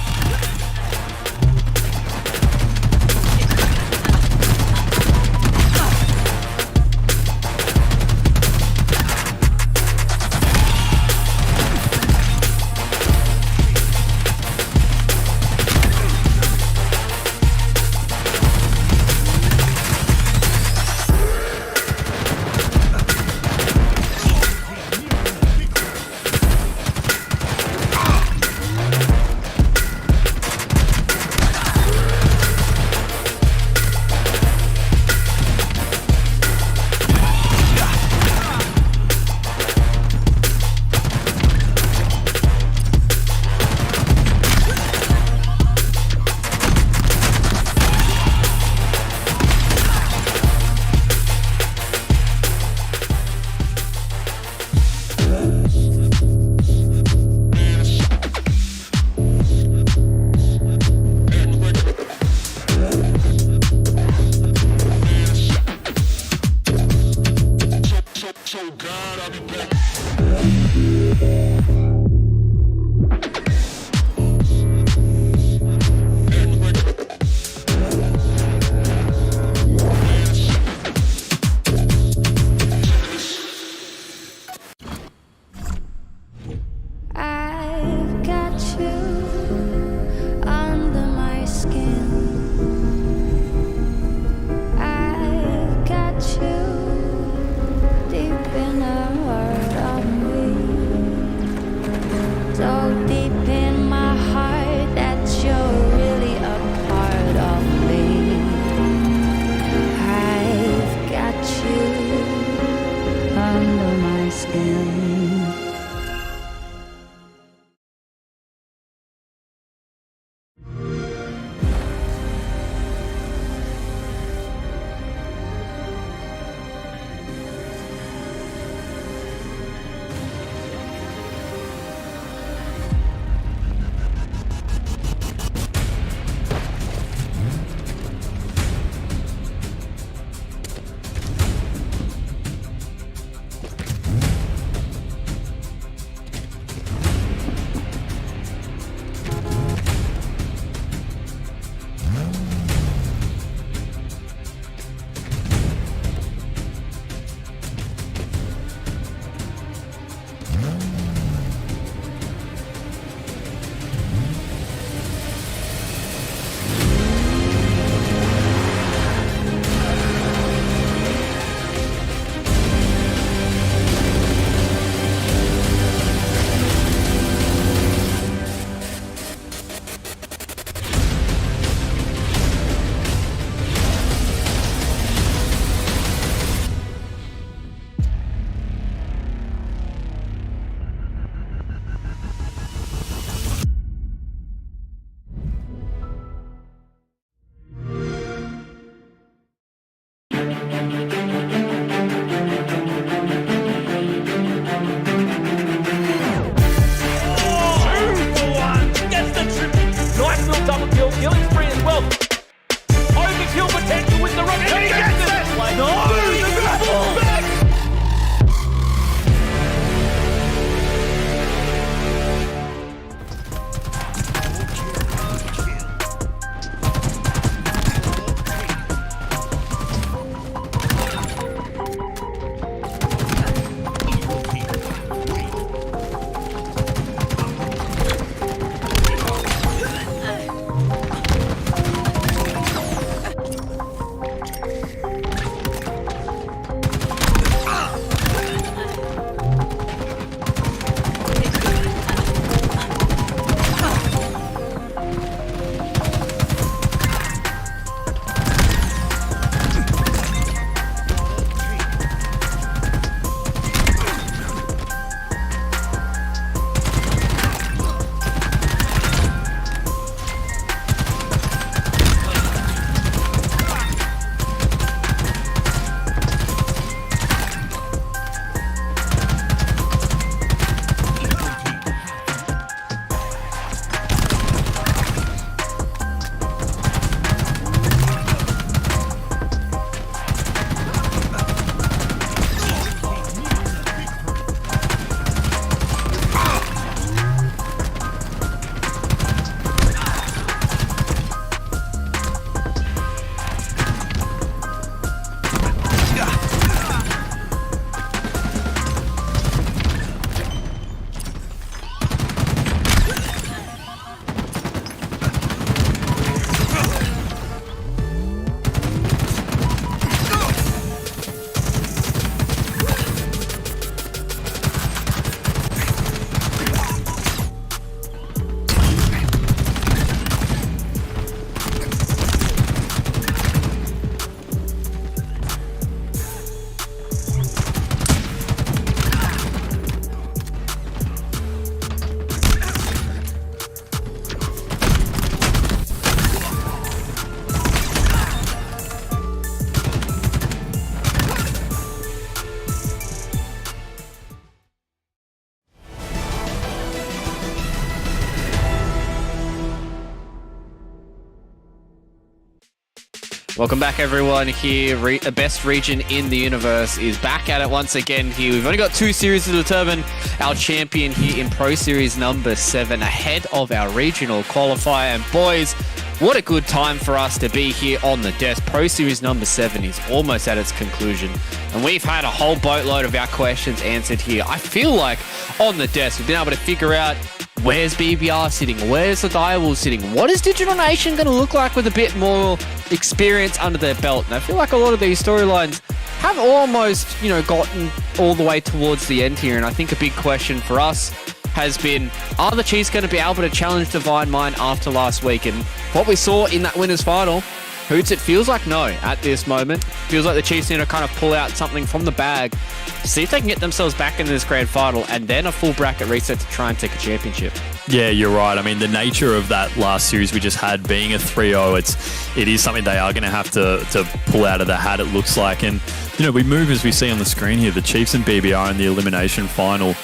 Welcome back, everyone. Here, the best region in the universe is back at it once again here. We've only got 2 series to determine our champion here in Pro Series number 7 ahead of our regional qualifier. And boys, what a good time for us to be here on the desk. Pro Series number 7 is almost at its conclusion, and we've had a whole boatload of our questions answered here. I feel like on the desk, we've been able to figure out where's BBR sitting, where's the Direwolves sitting, what is Digital Nation going to look like with a bit more experience under their belt. And I feel like a lot of these storylines have almost, gotten all the way towards the end here. And I think a big question for us has been, are the Chiefs going to be able to challenge Divine Mind after last week? And what we saw in that winners final, Hoots, it feels like no at this moment. Feels like the Chiefs need to kind of pull out something from the bag, see if they can get themselves back into this grand final, and then a full bracket reset to try and take a championship. Yeah, you're right. I mean, the nature of that last series we just had being a 3-0, it is something they are going to have to pull out of the hat, it looks like. And, we move, as we see on the screen here, the Chiefs and BBR in the elimination final.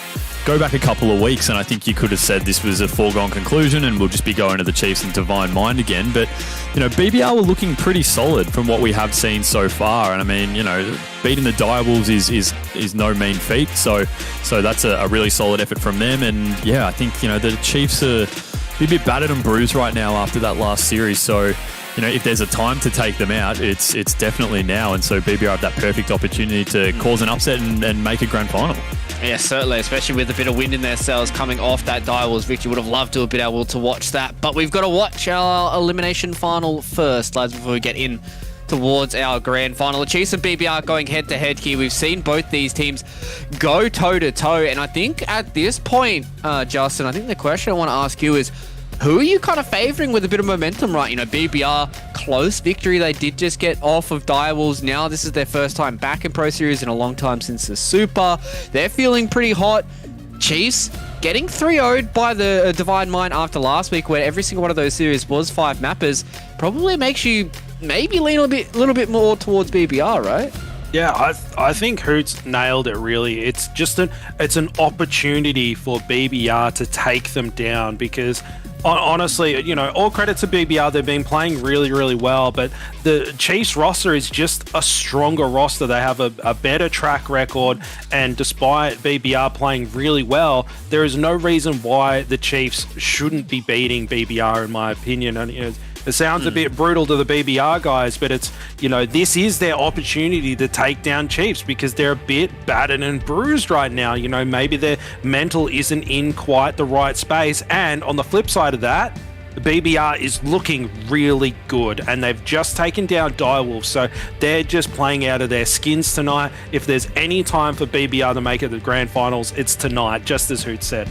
Go back a couple of weeks, and I think you could have said this was a foregone conclusion and we'll just be going to the Chiefs and Divine Mind again. But, BBR were looking pretty solid from what we have seen so far. And I mean, beating the Direwolves is no mean feat. So that's a really solid effort from them. And yeah, I think, the Chiefs are a bit battered and bruised right now after that last series. So, if there's a time to take them out, it's definitely now. And so BBR have that perfect opportunity to cause an upset and make a grand final. Yeah, certainly, especially with a bit of wind in their sails coming off that Direwolves victory. Would have loved to have been able to watch that. But we've got to watch our elimination final first, lads, before we get in towards our grand final. The Chiefs and BBR going head-to-head here. We've seen both these teams go toe-to-toe. And I think at this point, Justin, I think the question I want to ask you is, who are you kind of favouring with a bit of momentum, right? BBR, close victory. They did just get off of Direwolves. Now this is their first time back in Pro Series in a long time since the Super. They're feeling pretty hot. Chiefs getting 3-0'd by the Divine Mind after last week, where every single one of those series was 5 mappers, probably makes you maybe lean a little bit more towards BBR, right? Yeah, I think Hoots nailed it, really. It's just it's an opportunity for BBR to take them down, because honestly, all credit to BBR. They've been playing really, really well, but the Chiefs roster is just a stronger roster. They have a better track record, and despite BBR playing really well, there is no reason why the Chiefs shouldn't be beating BBR, in my opinion. And it sounds a bit brutal to the BBR guys, but it's, this is their opportunity to take down Chiefs, because they're a bit battered and bruised right now. Maybe their mental isn't in quite the right space. And on the flip side of that, the BBR is looking really good, and they've just taken down Direwolves, so they're just playing out of their skins tonight. If there's any time for BBR to make it to the grand finals, it's tonight, just as Hoot said.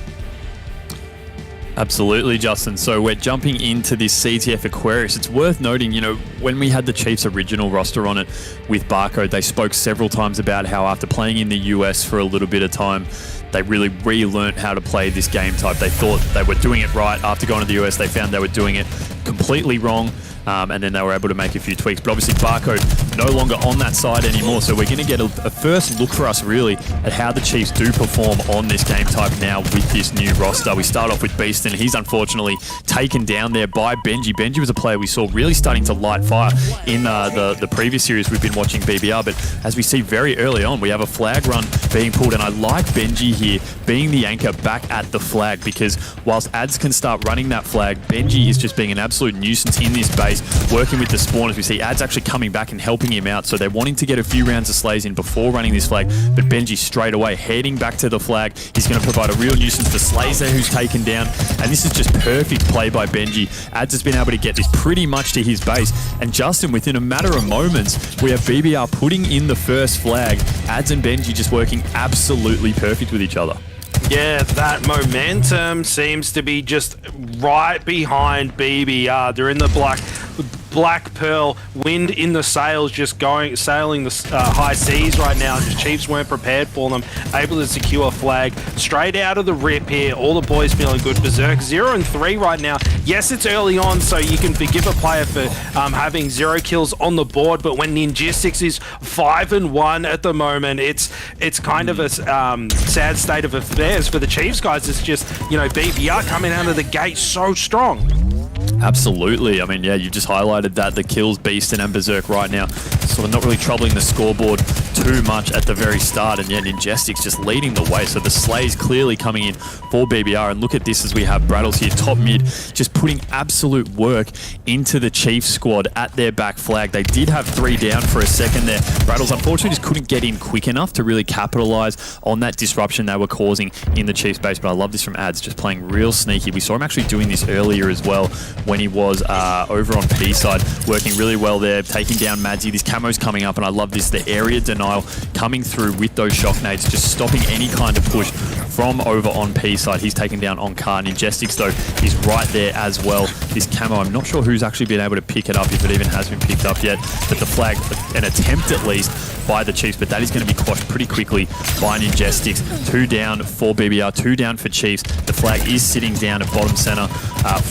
Absolutely, Justin. So we're jumping into this CTF Aquarius. It's worth noting, when we had the Chiefs original roster on it with Barcode, they spoke several times about how after playing in the US for a little bit of time, they really relearned how to play this game type. They thought they were doing it right. After going to the US, they found they were doing it completely wrong. And then they were able to make a few tweaks. But obviously Barcode no longer on that side anymore. So we're going to get a first look for us really at how the Chiefs do perform on this game type now with this new roster. We start off with Beaston. He's unfortunately taken down there by Benji. Benji was a player we saw really starting to light fire in the previous series we've been watching BBR. But as we see very early on, we have a flag run being pulled. And I like Benji here being the anchor back at the flag, because whilst Ads can start running that flag, Benji is just being an absolute nuisance in this base, working with the spawners. We see Ads actually coming back and helping him out. So they're wanting to get a few rounds of slays in before running this flag. But Benji straight away heading back to the flag. He's going to provide a real nuisance for Slays there, who's taken down. And this is just perfect play by Benji. Ads has been able to get this pretty much to his base. And Justin, within a matter of moments, we have BBR putting in the first flag. Ads and Benji just working absolutely perfect with each other. Yeah, that momentum seems to be just right behind BBR. They're in the Black Pearl, wind in the sails, just sailing the high seas right now. The Chiefs weren't prepared for them, able to secure a flag straight out of the rip here. All the boys feeling good. Berserk 0-3 right now. Yes, it's early on, so you can forgive a player for having 0 kills on the board, but when Ninjistix is 5-1 at the moment, it's kind of a sad state of affairs for the Chiefs guys. It's just, BBR coming out of the gate so strong. Absolutely. I mean, yeah, you just highlighted that. The kills, Beaston and Berserk right now, sort of not really troubling the scoreboard too much at the very start, and yet Ninjestics just leading the way. So the Slay's clearly coming in for BBR, and look at this as we have Brattles here, top mid, just putting absolute work into the Chiefs squad at their back flag. They did have 3 down for a second there. Brattles unfortunately just couldn't get in quick enough to really capitalize on that disruption they were causing in the Chiefs base, but I love this from Ads, just playing real sneaky. We saw him actually doing this earlier as well when he was over on P side, working really well there, taking down Madzi. This camo's coming up, and I love this, the area denial coming through with those shock nades, just stopping any kind of push from over on P side. He's taken down on Car. Ninjestics, though, is right there as well. This camo, I'm not sure who's actually been able to pick it up, if it even has been picked up yet, but the flag, an attempt at least, by the Chiefs, but that is going to be quashed pretty quickly by Ninjestics. 2 down for BBR, 2 down for Chiefs. The flag is sitting down at bottom center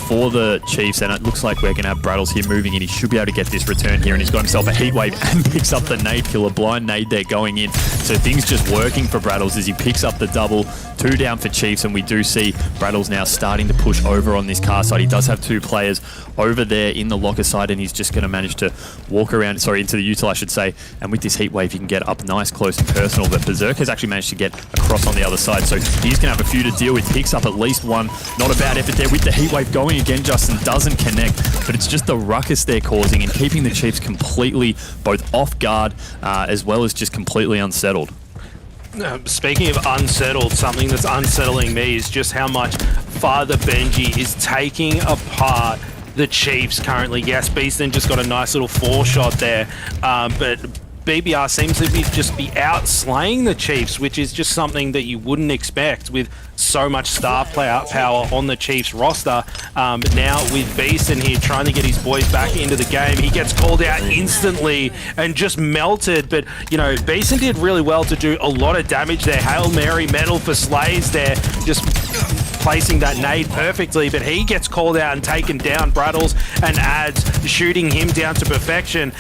for the Chiefs, and it looks like we're going to have Brattles here moving in. He should be able to get this return here, and he's got himself a heat wave and picks up the nade kill, a blind nade there going in. So things just working for Brattles as he picks up the double. 2 down for Chiefs, and we do see Brattles now starting to push over on this car side. He does have 2 players over there in the locker side, and he's just going to manage to walk around, into the util, I should say, and with this heat wave, you can get up nice, close and personal, but Berserk has actually managed to get across on the other side, so he's going to have a few to deal with. Picks up at least 1. Not a bad effort there with the heat wave going again. Justin doesn't connect, but it's just the ruckus they're causing and keeping the Chiefs completely both off guard as well as just completely unsettled. Speaking of unsettled, something that's unsettling me is just how much Father Benji is taking apart the Chiefs currently. Yes, Beaston just got a nice little 4 shot there, but BBR seems to be out slaying the Chiefs, which is just something that you wouldn't expect with so much star player power on the Chiefs roster. But now with Beaston here trying to get his boys back into the game, he gets called out instantly and just melted. But, you know, Beaston did really well to do a lot of damage there. Hail Mary medal for Slays there, just placing that nade perfectly, but he gets called out and taken down. Brattles and Ads shooting him down to perfection.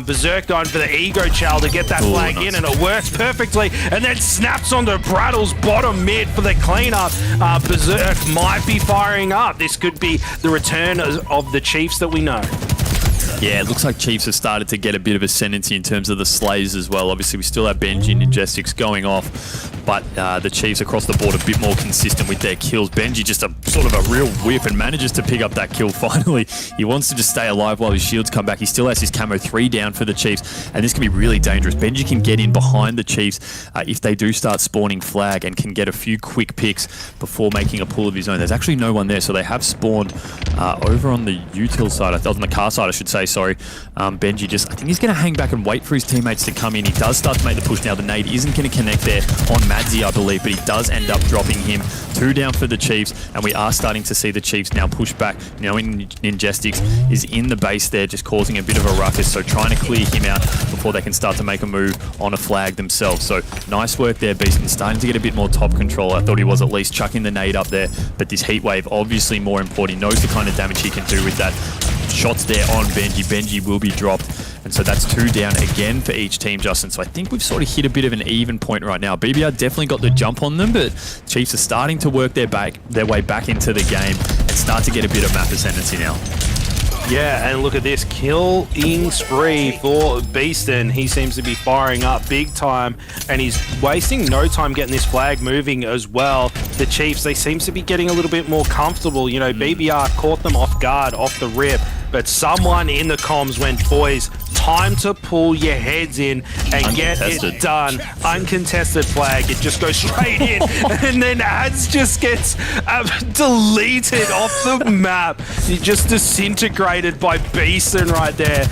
Berserk going for the ego chow to get that flag in, and it works perfectly, and then snaps onto Brattles bottom mid for the cleanup. Berserk might be firing up. This could be the return of the Chiefs that we know. Yeah, it looks like Chiefs have started to get a bit of ascendancy in terms of the slays as well. Obviously, we still have Benji and Ninjestics going off, but the Chiefs across the board a bit more consistent with their kills. Benji just a sort of a real whip and manages to pick up that kill finally. He wants to just stay alive while his shields come back. He still has his camo 3 down for the Chiefs, and this can be really dangerous. Benji can get in behind the Chiefs if they do start spawning flag and can get a few quick picks before making a pull of his own. There's actually no one there, so they have spawned over on the util side, on the car side, I should say. Sorry. Benji just, I think he's going to hang back and wait for his teammates to come in. He does start to make the push now. The nade isn't going to connect there on Madzi, I believe, but he does end up dropping him. 2 down for the Chiefs, and we are starting to see the Chiefs now push back. You know, Ninjestics is in the base there, just causing a bit of a ruckus, so trying to clear him out before they can start to make a move on a flag themselves. So nice work there, Beaston, starting to get a bit more top control. I thought he was at least chucking the nade up there, but this heat wave obviously more important. He knows the kind of damage he can do with that. Shots there on Benji. Benji will be dropped. And so that's 2 down again for each team, Justin. So I think we've sort of hit a bit of an even point right now. BBR definitely got the jump on them, but Chiefs are starting to work their way back into the game and start to get a bit of map ascendancy now. Yeah, and look at this killing spree for Beaston. He seems to be firing up big time, and he's wasting no time getting this flag moving as well. The Chiefs, they seem to be getting a little bit more comfortable. You know, BBR caught them off guard, off the rip, but someone in the comms went, boys, time to pull your heads in and get it done. Uncontested flag, it just goes straight in, and then Ads just gets deleted off the map. He just disintegrated by Beaston right there.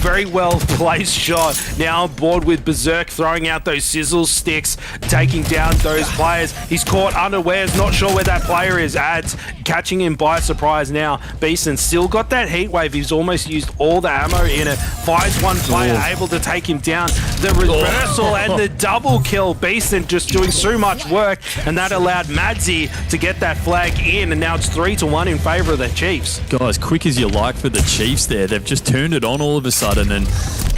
Very well placed shot. Now on board with Berserk, throwing out those sizzle sticks, taking down those players. He's caught unawares, not sure where that player is. Ads catching him by surprise now. Beaston still got that heat wave. He's almost used all the ammo in it, finds one player, able to take him down. The reversal and the double kill. Beeson just doing so much work, and that allowed Madzi to get that flag in, and now it's 3-1 in favour of the Chiefs. Guys, quick as you like for the Chiefs there. They've just turned it on all of a sudden, and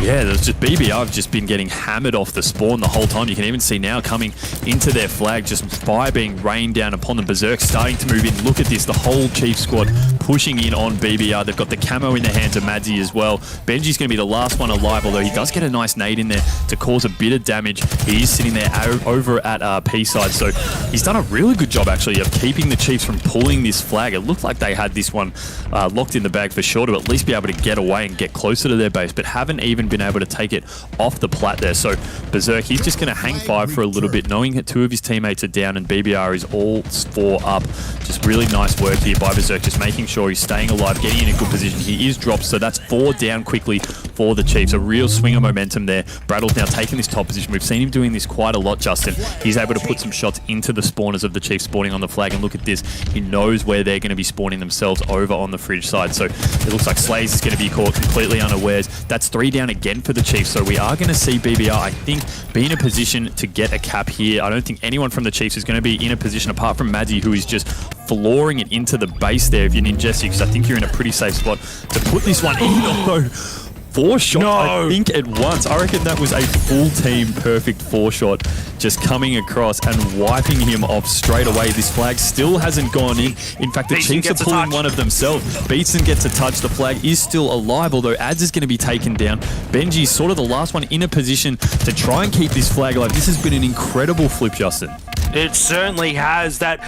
yeah, there's just BBR have just been getting hammered off the spawn the whole time. You can even see now coming into their flag, just fire being rained down upon them. Berserk starting to move in. Look at this, the whole Chiefs squad pushing in on BBR. They've got the camo in the hands of Madzi as well. Benji's going to be the last one alive, although he does get a nice nade in there to cause a bit of damage. He is sitting there over at P side, so he's done a really good job actually of keeping the Chiefs from pulling this flag. It looked like they had this one locked in the bag for sure to at least be able to get away and get closer to their base, but haven't even been able to take it off the plat there. So Berserk, he's just going to hang fire for a little bit, knowing that 2 of his teammates are down and BBR is all 4 up. Just really nice work here by Berserk, just making sure he's staying alive, getting in a good position. He is dropped, so that's 4 down quickly for the Chiefs. A real swing of momentum there. Brattle's now taking this top position. We've seen him doing this quite a lot, Justin. He's able to put some shots into the spawners of the Chiefs spawning on the flag, and look at this. He knows where they're going to be spawning themselves over on the fridge side. So it looks like Slays is going to be caught completely unawares. That's 3 down again for the Chiefs. So we are going to see BBR, I think, be in a position to get a cap here. I don't think anyone from the Chiefs is going to be in a position apart from Madzi, who is just flooring it into the base there if you're Ninjestic, because I think you're in a pretty safe spot to put this one in. Although 4 shots, I think, at once. I reckon that was a full team perfect 4 shot just coming across and wiping him off straight away. This flag still hasn't gone in. In fact, the Chiefs are pulling one of themselves. Beatson gets a touch. The flag is still alive, although Ads is going to be taken down. Benji's sort of the last one in a position to try and keep this flag alive. This has been an incredible flip, Justin. It certainly has. That,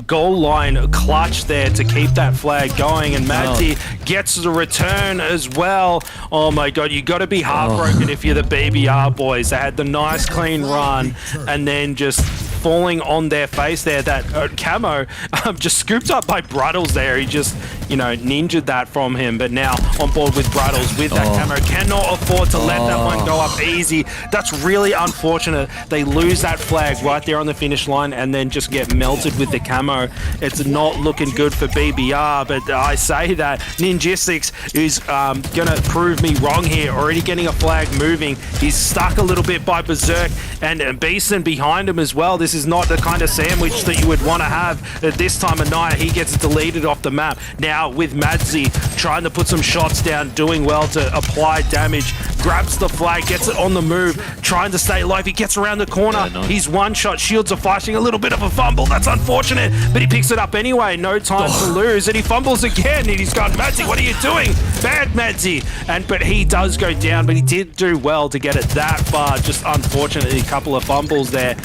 goal line clutch there to keep that flag going, and Madzi gets the return as well. Oh my God, you got to be heartbroken if you're the BBR boys. They had the nice clean run and then just falling on their face there. That camo just scooped up by Bruddles there. He just, ninja'd that from him, but now on board with Bruddles with that camo. Cannot afford to let that one go up easy. That's really unfortunate. They lose that flag right there on the finish line and then just get melted with the camo. It's not looking good for BBR, but I say that Ninjestics is going to prove me wrong here. Already getting a flag moving. He's stuck a little bit by Berserk and Beeson behind him as well. This is not the kind of sandwich that you would want to have at this time of night. He gets deleted off the map. Now with Madzi trying to put some shots down, doing well to apply damage, grabs the flag, gets it on the move, trying to stay alive. He gets around the corner. Yeah, nice. He's one shot. Shields are flashing. A little bit of a fumble. That's unfortunate, but he picks it up anyway. No time to lose, and he fumbles again. And he's gone, Madzi, what are you doing? Bad Madzi. But he does go down, but he did do well to get it that far. Just unfortunately, a couple of fumbles there.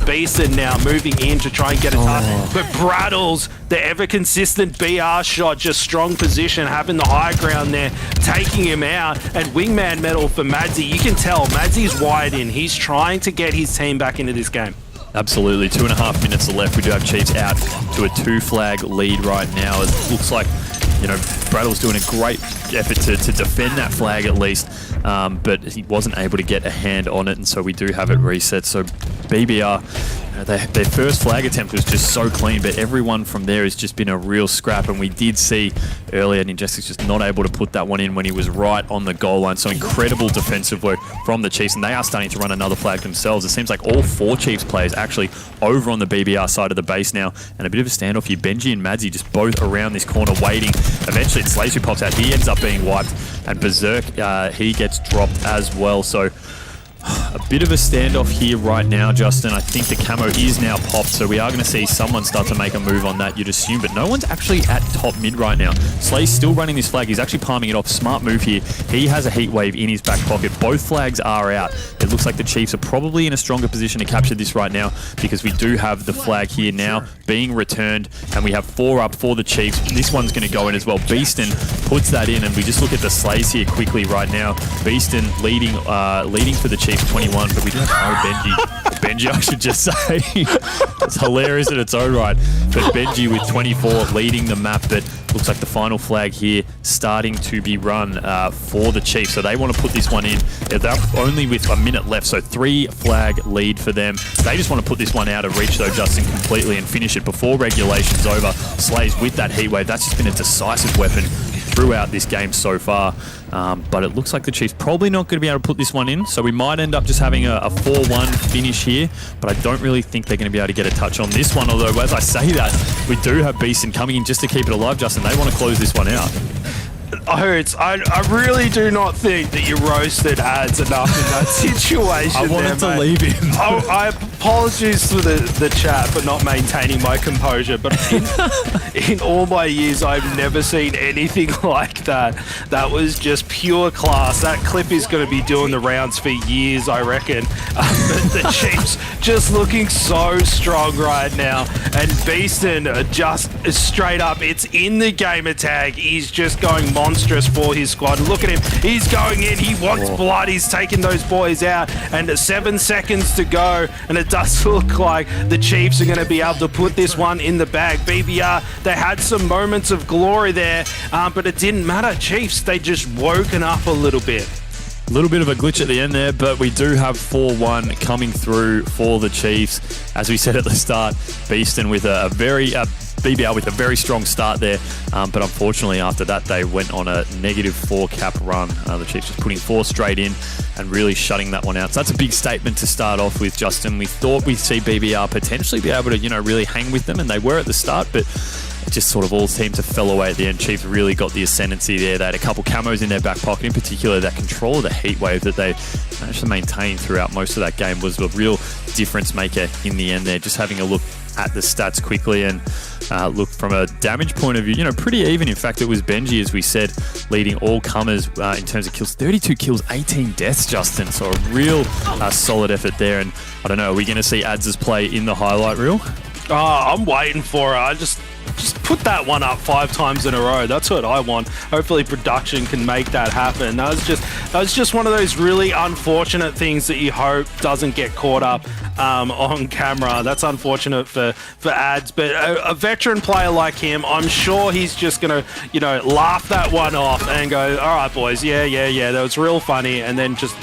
Beeson now moving in to try and get a touch. But Brattles, the ever-consistent BR shot, just strong position, having the high ground there, taking him out. And wingman medal for Madzi. You can tell Madzi's wired in. He's trying to get his team back into this game. Absolutely. 2.5 minutes left. We do have Chiefs out to a 2-flag lead right now. It looks like, Brattle's doing a great effort to defend that flag at least, but he wasn't able to get a hand on it, and so we do have it reset. So BBR, their first flag attempt was just so clean, but everyone from there has just been a real scrap, and we did see earlier Ninjestic's just not able to put that one in when he was right on the goal line. So incredible defensive work from the Chiefs, and they are starting to run another flag themselves. It seems like all 4 Chiefs players actually over on the BBR side of the base now, and a bit of a standoff here. Benji and Madzi just both around this corner waiting. Eventually it's Slays who pops out. He ends up being wiped, and Berserk, he gets dropped as well. So a bit of a standoff here right now, Justin. I think the camo is now popped, so we are going to see someone start to make a move on that, you'd assume, but no one's actually at top mid right now. Slay's still running this flag. He's actually palming it off. Smart move here. He has a heat wave in his back pocket. Both flags are out. It looks like the Chiefs are probably in a stronger position to capture this right now, because we do have the flag here now being returned, and we have 4 up for the Chiefs. This one's going to go in as well. Beeston puts that in, and we just look at the Slays here quickly right now. Beeston leading for the Chiefs 21, but we don't know Benji. Benji, I should just say. It's hilarious in its own right. But Benji with 24 leading the map, but looks like the final flag here starting to be run for the Chiefs. So they want to put this one in. They're only with a minute left, so 3-flag lead for them. They just want to put this one out of reach though, Justin, completely and finish it before regulation's over. Slays with that heat wave. That's just been a decisive weapon throughout this game so far. But it looks like the Chiefs probably not going to be able to put this one in, so we might end up just having a 4-1 finish here, but I don't really think they're going to be able to get a touch on this one, although as I say that, we do have Beeston coming in just to keep it alive, Justin. They want to close this one out. I really do not think that you roasted Ads enough in that situation. I wanted to leave him. I apologize for the chat for not maintaining my composure, but in all my years, I've never seen anything like that. That was just pure class. That clip is going to be doing the rounds for years, I reckon. But the Chiefs just looking so strong right now. And Beeston just straight up, it's in the gamer tag. He's just going monstrous for his squad. Look at him. He's going in. He wants blood. He's taking those boys out. And 7 seconds to go. And it does look like the Chiefs are going to be able to put this one in the bag. BBR, they had some moments of glory there, but it didn't matter. Chiefs, they just woken up a little bit. A little bit of a glitch at the end there, but we do have 4-1 coming through for the Chiefs. As we said at the start, Beeston with a very... BBR with a very strong start there, but unfortunately after that they went on a -4 cap run. The Chiefs just putting 4 straight in and really shutting that one out. So that's a big statement to start off with, Justin. We thought we'd see BBR potentially be able to, really hang with them, and they were at the start, but it just sort of all seemed to fell away at the end. Chiefs really got the ascendancy there. They had a couple camos in their back pocket, in particular that control of the heat wave that they managed to maintain throughout most of that game was a real difference maker in the end there. Just having a look at the stats quickly and look from a damage point of view, pretty even. In fact, it was Benji, as we said, leading all comers in terms of kills. 32 kills, 18 deaths, Justin. So a real solid effort there. And I don't know, are we going to see Ads' play in the highlight reel? Oh, I'm waiting for it. I just put that one up 5 times in a row. That's what I want. Hopefully production can make that happen. That was just one of those really unfortunate things that you hope doesn't get caught up on camera. That's unfortunate for Ads, but a veteran player like him, I'm sure he's just gonna laugh that one off and go, all right boys, yeah, that was real funny, and then just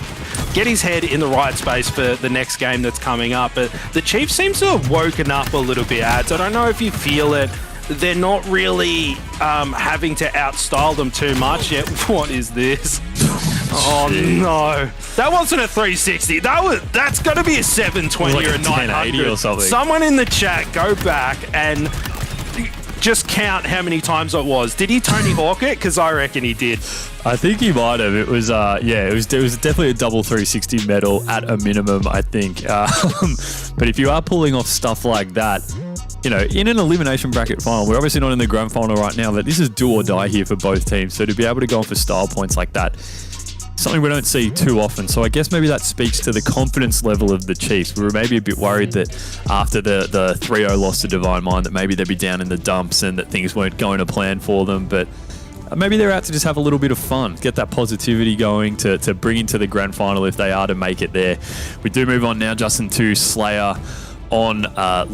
get his head in the right space for the next game that's coming up. But the Chiefs seems to have woken up a little bit, Ads. I don't know if you feel it. They're not really having to outstyle them too much yet. What is this? Oh no, that wasn't a 360. That's got to be a 720 like or a 900 or something. Someone in the chat, go back and just count how many times it was. Did he Tony Hawk it? Because I reckon he did. I think he might have. It was it was definitely a double 360 medal at a minimum, I think. But if you are pulling off stuff like that, in an elimination bracket final, we're obviously not in the grand final right now, but this is do or die here for both teams. So to be able to go on for style points like that, something we don't see too often. So I guess maybe that speaks to the confidence level of the Chiefs. We were maybe a bit worried that after the 3-0 loss to Divine Mind that maybe they'd be down in the dumps and that things weren't going to plan for them. But maybe they're out to just have a little bit of fun, get that positivity going to bring into the grand final if they are to make it there. We do move on now, Justin, to Slayer on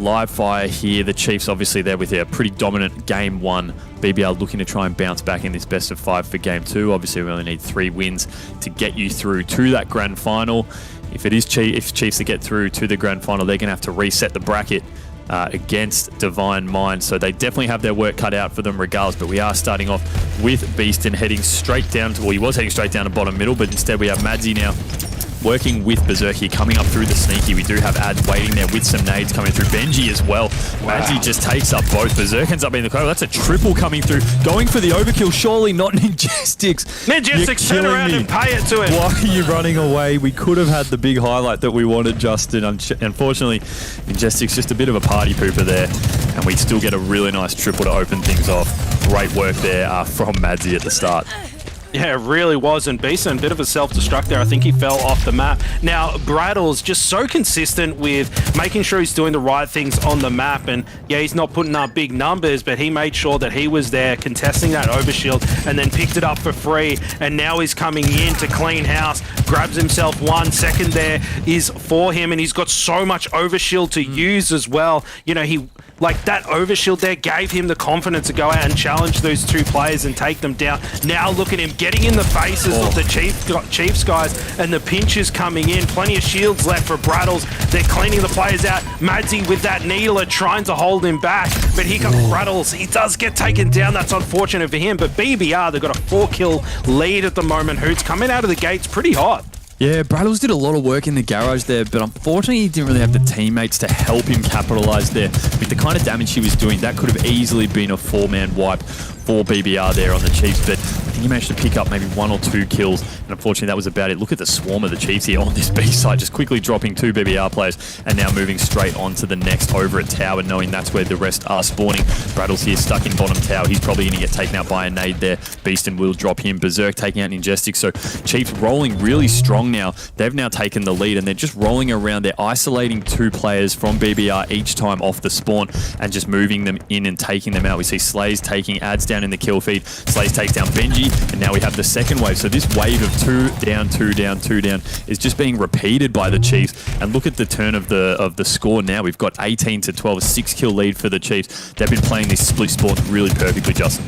live fire here. The Chiefs obviously there with a pretty dominant game 1. BBR looking to try and bounce back in this best of 5 for game 2. Obviously we only need 3 wins to get you through to that grand final. If it is Chiefs to get through to the grand final, they're going to have to reset the bracket against Divine Mind. So they definitely have their work cut out for them regardless, but we are starting off with Beeston heading straight down to, well, he was heading straight down to bottom middle, but instead we have Madsy now working with Berserky, coming up through the sneaky. We do have Ads waiting there with some nades coming through. Benji as well. Wow. Madsy just takes up both. Berserk ends up being the clover. That's a triple coming through. Going for the overkill. Surely not Ninjestics. Ninjestics, turn around and pay it to him. Why are you running away? We could have had the big highlight that we wanted, Justin. Unfortunately, Ninjestics just a bit of a party pooper there. And we still get a really nice triple to open things off. Great work there from Madsy at the start. Yeah, it really was. And Beeson, a bit of a self-destruct there. I think he fell off the map. Now, Brattle's just so consistent with making sure he's doing the right things on the map. And yeah, he's not putting up big numbers, but he made sure that he was there contesting that overshield and then picked it up for free. And now he's coming in to clean house, grabs himself 1 second there is for him. And he's got so much overshield to use as well. He like that overshield there gave him the confidence to go out and challenge those two players and take them down. Now look at him getting in the faces of the Chiefs guys, and the pinch is coming in. Plenty of shields left for Brattles. They're cleaning the players out. Madsy with that needler trying to hold him back, but here comes Brattles. He does get taken down. That's unfortunate for him, but BBR, they've got a 4-kill lead at the moment. Hoots coming out of the gates pretty hot. Yeah, Brattles did a lot of work in the garage there, but unfortunately he didn't really have the teammates to help him capitalize there. With the kind of damage he was doing, that could have easily been a 4-man wipe for BBR there on the Chiefs, but I think he managed to pick up maybe 1 or 2 kills, and unfortunately that was about it. Look at the swarm of the Chiefs here on this B side, just quickly dropping 2 BBR players, and now moving straight on to the next over at tower, knowing that's where the rest are spawning. Brattles here stuck in bottom tower. He's probably going to get taken out by a nade there. Beaston will drop him. Berserk taking out Ninjestic, so Chiefs rolling really strong now. They've now taken the lead, and they're just rolling around. They're isolating 2 players from BBR each time off the spawn, and just moving them in and taking them out. We see Slays taking ads down in the kill feed. Slays takes down Benji, and now we have the second wave. So this wave of 2 down, 2 down, 2 down is just being repeated by the Chiefs. And look at the turn of the score now. We've got 18 to 12, a 6-kill lead for the Chiefs. They've been playing these split spawns really perfectly, Justin.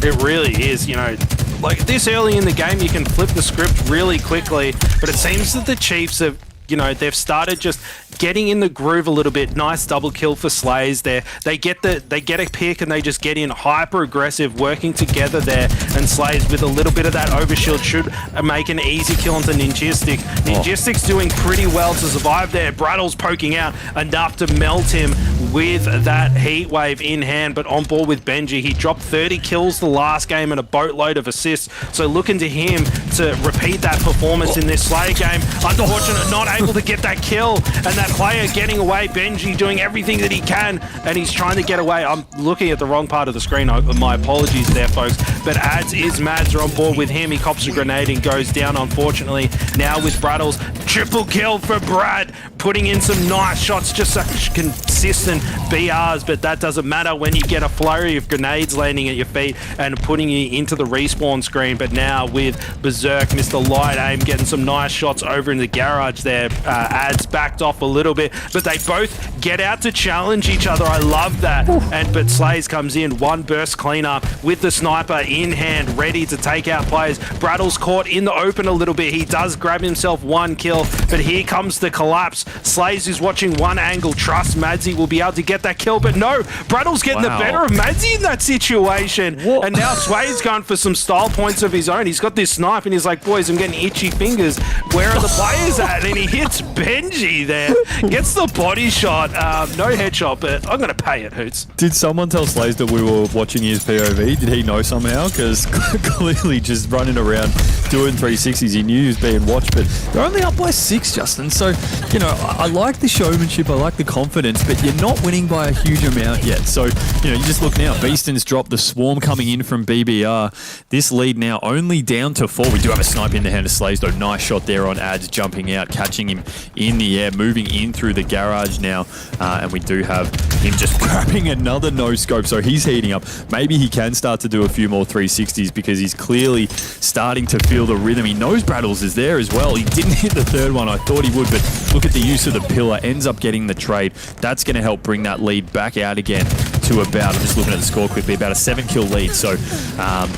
It really is, you know, like this early in the game, you can flip the script really quickly, but it seems that the Chiefs have, you know, they've started just getting in the groove a little bit. Nice double kill for Slays there. They get a pick and they just get in hyper aggressive, working together there. And Slays with a little bit of that overshield should make an easy kill onto Ninjestic. Ninjestic's doing pretty well to survive there. Brattles poking out enough to melt him with that heat wave in hand, but on board with Benji. He dropped 30 kills the last game and a boatload of assists. So looking to him to repeat that performance in this Slayer game. Unfortunate, not able to get that kill, and that player getting away. Benji doing everything that he can, and he's trying to get away. I'm looking at the wrong part of the screen. My apologies there, folks. But Ads is Mads are on board with him. He cops a grenade and goes down, unfortunately. Now with Brattles, triple kill for Brad, putting in some nice shots, just such consistent BRs, but that doesn't matter when you get a flurry of grenades landing at your feet and putting you into the respawn screen. But now with Berserk, Mr. Light Aim getting some nice shots over in the garage there. Ads backed off a little bit, but they both get out to challenge each other. I love that. But Slays comes in, 1 burst cleanup with the sniper in hand, ready to take out players. Brattle's caught in the open a little bit. He does grab himself 1 kill, but here comes the collapse. Slays is watching one angle, trusts Madsy will be able to get that kill, but no, Brattle's getting the better of Madsy in that situation. And now Sway's going for some style points of his own. He's got this snipe and he's like, boys, I'm getting itchy fingers. Where are the players at? And he hits Benji there, gets the body shot. No headshot, but I'm going to pay it, Hoots. Did someone tell Slays that we were watching his POV? Did he know somehow? Because clearly just running around doing 360s, he knew he was being watched, but they're only up by 6, Justin. So, you know, I like the showmanship, I like the confidence, but you're not winning by a huge amount yet. So, you know, you just look now, Beaston's dropped, the swarm coming in from BBR. This lead now only down to 4. We do have a snipe in the hand of Slays, though. Nice shot there on Ads, jumping out, catching him in the air, moving in through the garage now, and we do have him just grabbing another no-scope, so he's heating up. Maybe he can start to do a few more 360s because he's clearly starting to feel the rhythm. He knows Brattles is there as well. He didn't hit the third one. I thought he would, but look at the use of the pillar. Ends up getting the trade. That's going to help bring that lead back out again to about, I'm just looking at the score quickly, about a 7-kill lead. So,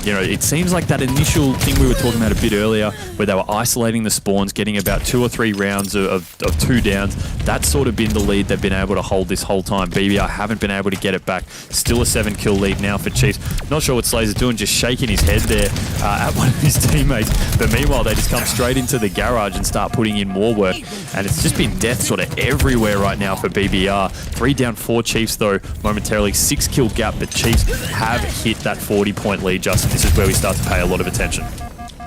you know, it seems like that initial thing we were talking about a bit earlier, where they were isolating the spawns, getting about 2 or 3 rounds of 2 downs. That's sort of been the lead they've been able to hold this whole time. BBR haven't been able to get it back. Still a 7-kill lead now for Chiefs. Not sure what Slays is doing, just shaking his head there at one of his teammates. But meanwhile, they just come straight into the garage and start putting in more work. And it's just been death sort of everywhere right now for BBR. 3 down, 4 Chiefs, though, momentarily. 6-kill gap, but Chiefs have hit that 40-point lead, Justin. This is where we start to pay a lot of attention.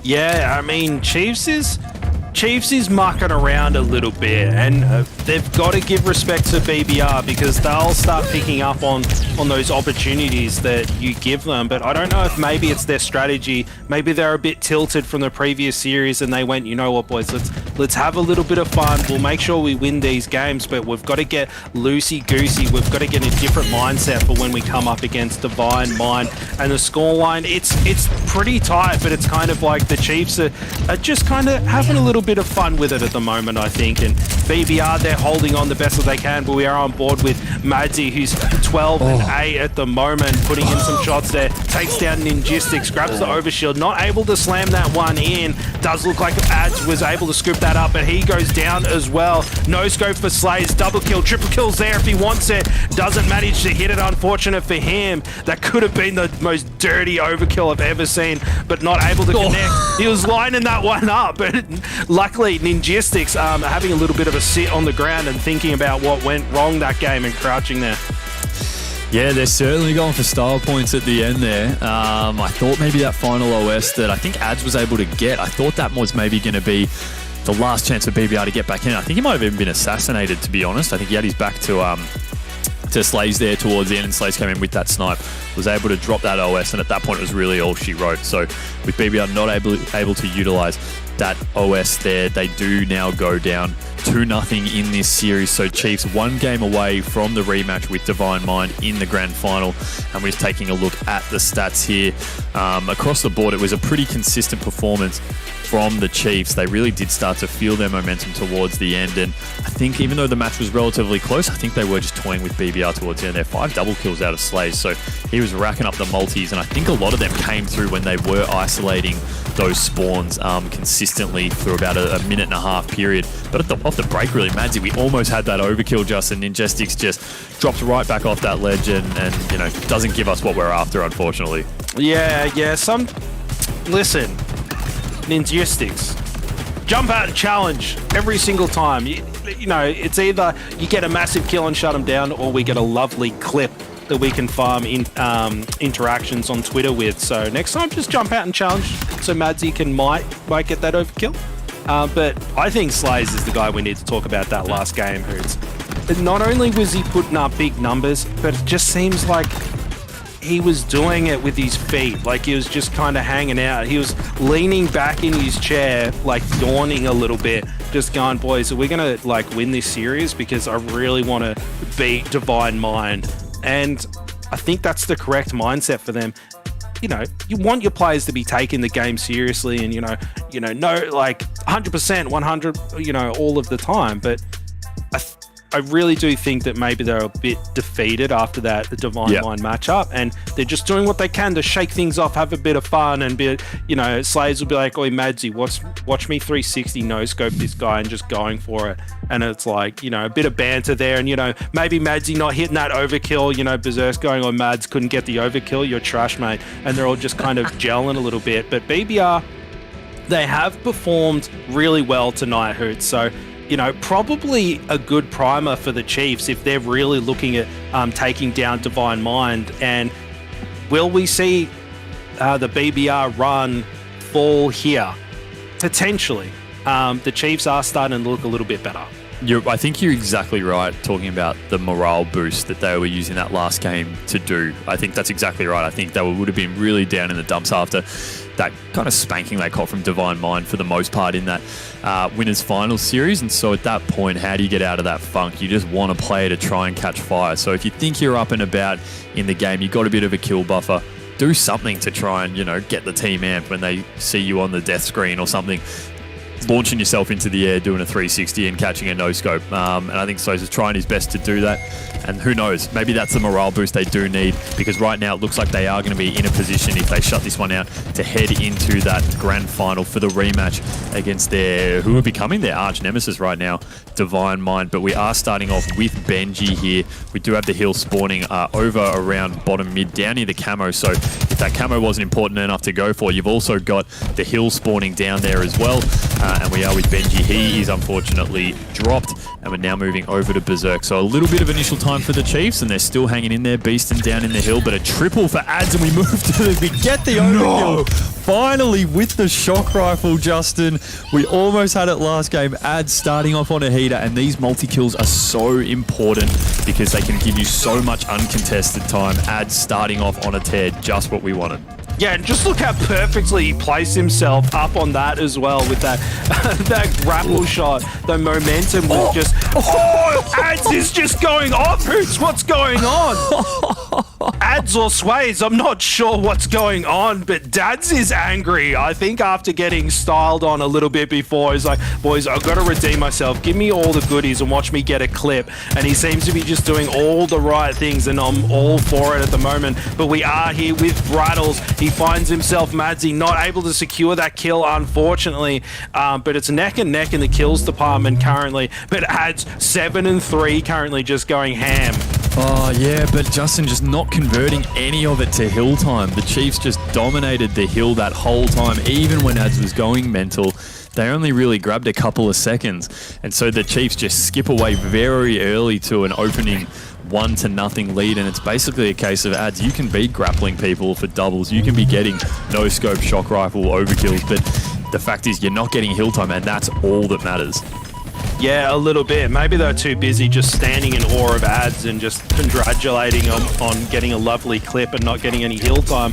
Yeah, I mean, Chiefs is mucking around a little bit, and they've got to give respect to BBR because they'll start picking up on those opportunities that you give them. But I don't know if maybe it's their strategy. Maybe they're a bit tilted from the previous series and they went, you know what, boys, let's have a little bit of fun. We'll make sure we win these games, but we've got to get loosey-goosey. We've got to get a different mindset for when we come up against Divine Mind. And the scoreline, it's pretty tight, but it's kind of like the Chiefs are just kind of having a little bit of fun with it at the moment, I think. And BBR, they're holding on the best that they can, but we are on board with Madzi, who's 12 and 8 at the moment, putting in some shots there. Takes down Ninjistics, grabs the overshield, not able to slam that one in. Does look like Ads was able to scoop that up, but he goes down as well. No scope for Slays, double kill, triple kills there if he wants it. Doesn't manage to hit it, unfortunate for him. That could have been the most dirty overkill I've ever seen, but not able to connect. He was lining that one up, but luckily Ninjistics having a little bit of a sit on the ground and thinking about what went wrong that game and crouching there. Yeah, they're certainly going for style points at the end there. I thought maybe that final OS that I think Ads was able to get, I thought that was maybe going to be the last chance for BBR to get back in. I think he might have even been assassinated, to be honest. I think he had his back to Slays there towards the end, and Slays came in with that snipe, was able to drop that OS, and at that point it was really all she wrote. So with BBR not able to utilize that OS there, they do now go down 2-0 in this series. So Chiefs 1 game away from the rematch with Divine Mind in the grand final. And we're just taking a look at the stats here. Across the board, it was a pretty consistent performance from the Chiefs. They really did start to feel their momentum towards the end, and I think even though the match was relatively close, I think they were just toying with BBR towards the end. They're 5 double kills out of Slays, so he was racking up the multis, and I think a lot of them came through when they were isolating those spawns consistently through about a minute and a half period. But off the break, really, Madzi, we almost had that overkill, Justin. Ninjistics just drops right back off that ledge and you know, doesn't give us what we're after, unfortunately. Yeah, listen, Ninjistics, jump out and challenge every single time. You know, it's either you get a massive kill and shut them down, or we get a lovely clip that we can farm in interactions on Twitter with. So next time, just jump out and challenge so Madzi might get that overkill. But I think Slays is the guy we need to talk about that last game. Who's not only was he putting up big numbers, but it just seems like he was doing it with his feet. Like he was just kind of hanging out. He was leaning back in his chair, like yawning a little bit, just going, boys, are we going to like win this series? Because I really want to beat Divine Mind. And I think that's the correct mindset for them. You know, you want your players to be taking the game seriously and, no, like 100%, 100, all of the time. But I really do think that maybe they're a bit defeated after that Divine Mind matchup, and they're just doing what they can to shake things off, have a bit of fun, and Slays will be like, "Oi, Madzi, watch me 360 no scope this guy," and just going for it. And it's like, a bit of banter there, and maybe Madzi not hitting that overkill. Berserk's going on, Mads couldn't get the overkill, you're trash, mate, and they're all just kind of gelling a little bit. But BBR, they have performed really well tonight, Hoots. So, probably a good primer for the Chiefs if they're really looking at taking down Divine Mind. And will we see the BBR run fall here? Potentially. The Chiefs are starting to look a little bit better. I think you're exactly right talking about the morale boost that they were using that last game to do. I think that's exactly right. I think they would have been really down in the dumps after that kind of spanking they caught from Divine Mind for the most part in that winners finals series. And so at that point, how do you get out of that funk? You just want to play to try and catch fire. So if you think you're up and about in the game, you've got a bit of a kill buffer, do something to try and, get the team amped when they see you on the death screen or something. Launching yourself into the air, doing a 360 and catching a no-scope. And I think Sosa's trying his best to do that. And who knows, maybe that's the morale boost they do need, because right now it looks like they are going to be in a position, if they shut this one out, to head into that grand final for the rematch against who are becoming their arch nemesis right now, Divine Mind. But we are starting off with Benji here. We do have the heal spawning over around bottom mid, down near the camo. So if that camo wasn't important enough to go for, you've also got the hill spawning down there as well. And we are with Benji. He is unfortunately dropped, and we're now moving over to Berserk. So a little bit of initial time for the Chiefs, and they're still hanging in there, beasting down in the hill, but a triple for Ads, and we move to we get the overkill. Finally with the shock rifle, Justin. We almost had it last game. Ads starting off on a heater, and these multi-kills are so important because they can give you so much uncontested time. Ads starting off on a tear, just what we wanted. Yeah, and just look how perfectly he placed himself up on that as well with that that grapple shot. The momentum was just... Ads is just going off. What's going on? Ads or sways, I'm not sure what's going on, but Dads is angry. I think after getting styled on a little bit before, he's like, boys, I've got to redeem myself. Give me all the goodies and watch me get a clip. And he seems to be just doing all the right things, and I'm all for it at the moment. But we are here with Brattles. He finds himself, Madsy, not able to secure that kill, unfortunately. But it's neck and neck in the kills department currently. But Ads 7-3 currently just going ham. Oh, yeah, but Justin just not converting any of it to hill time. The Chiefs just dominated the hill that whole time, even when Ads was going mental. They only really grabbed a couple of seconds. And so the Chiefs just skip away very early to an opening 1-0 lead. And it's basically a case of Ads. You can be grappling people for doubles. You can be getting no-scope shock rifle overkills. But the fact is you're not getting hill time, and that's all that matters. Yeah, a little bit. Maybe they're too busy just standing in awe of Ads and just congratulating on getting a lovely clip and not getting any hill time.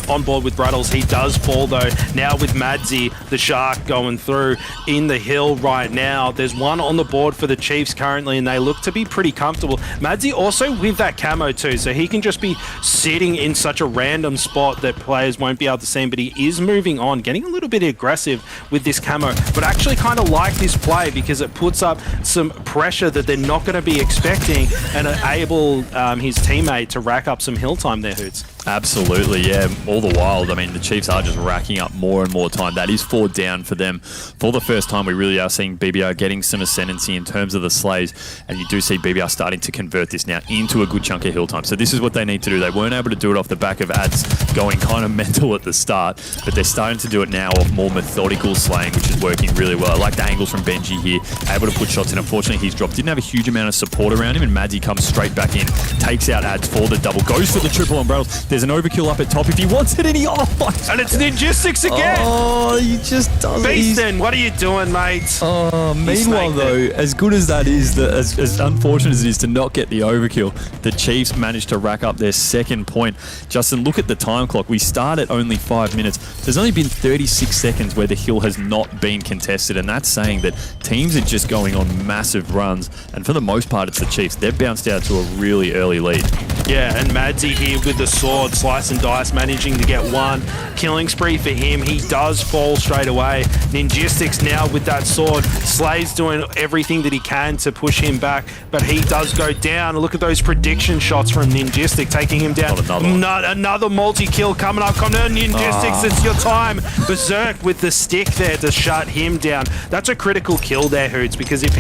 On board with Brattles, he does fall though. Now with Madsy, the Shark going through in the hill right now. There's one on the board for the Chiefs currently, and they look to be pretty comfortable. Madsy also with that camo too, so he can just be sitting in such a random spot that players won't be able to see him, but he is moving on, getting a little bit aggressive with this camo, but I actually kind of like this play because it puts up some pressure that they're not going to be expecting and enable his teammate to rack up some hill time there, Hoots. Absolutely, yeah. All the while, I mean, the Chiefs are just racking up more and more time. That is 4 down for them. For the first time, we really are seeing BBR getting some ascendancy in terms of the slays, and you do see BBR starting to convert this now into a good chunk of hill time. So this is what they need to do. They weren't able to do it off the back of Ads going kind of mental at the start, but they're starting to do it now off more methodical slaying, which is working really well. I like the angles from Benji here, able to put shots in. Unfortunately, he's dropped. Didn't have a huge amount of support around him, and Madsy comes straight back in, takes out Ads for the double, goes for the triple on Brattles. There's an overkill up at top if he wants it, and he and it's Ninjistics again. Oh, he just does it. Beastin, what are you doing, mate? Oh, meanwhile though, as good as that is, as unfortunate as it is to not get the overkill, the Chiefs managed to rack up their second point. Justin, look at the time clock. We start at only 5 minutes. There's only been 36 seconds where the hill has not been contested, and that's saying that teams are just going on massive runs, and for the most part it's the Chiefs. They've bounced out to a really early lead. Yeah, and Madsy here with the sword, slice and dice, managing to get one killing spree for him. He does fall straight away. Ninjistics now with that sword. Slay's doing everything that he can to push him back, but he does go down. Look at those prediction shots from Ninjistic, taking him down. Another multi-kill coming up. Come on, Ninjistics, it's your time. Berserk with the stick there to shut him down. That's a critical kill there, Hoots, because if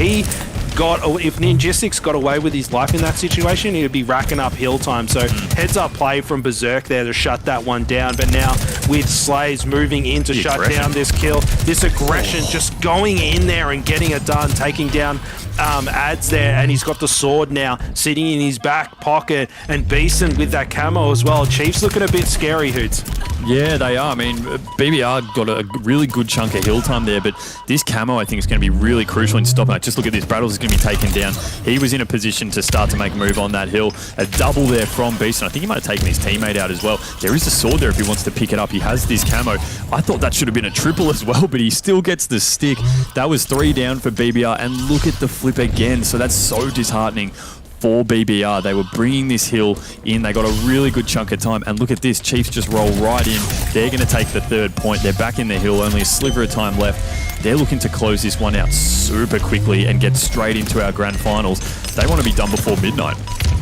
Ninjistics got away with his life in that situation, he would be racking up hill time. So heads up play from Berserk there to shut that one down. But now with Slays moving in to shut down this kill, this aggression, just going in there and getting it done, taking down Ads there, and he's got the sword now sitting in his back pocket, and Beeson with that camo as well. Chiefs looking a bit scary, Hoots. Yeah, they are. I mean, BBR got a really good chunk of hill time there, but this camo, I think, is going to be really crucial in stopping it. Just look at this. Brattles is going to be taken down. He was in a position to start to make a move on that hill. A double there from Beeson. I think he might have taken his teammate out as well. There is a sword there if he wants to pick it up. He has this camo. I thought that should have been a triple as well, but he still gets the stick. That was 3 down for BBR, and look at the flip again. So that's so disheartening for BBR. They were bringing this hill in. They got a really good chunk of time. And look at this. Chiefs just roll right in. They're going to take the 3rd point. They're back in the hill. Only a sliver of time left. They're looking to close this one out super quickly and get straight into our grand finals. They want to be done before midnight.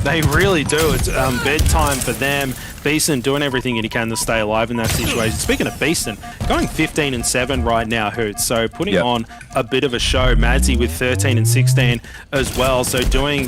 They really do. It's bedtime for them. Beeson doing everything he can to stay alive in that situation. Speaking of Beeson, going 15-7 right now, Hoots. So putting on a bit of a show. Madsy with 13-16 as well. So doing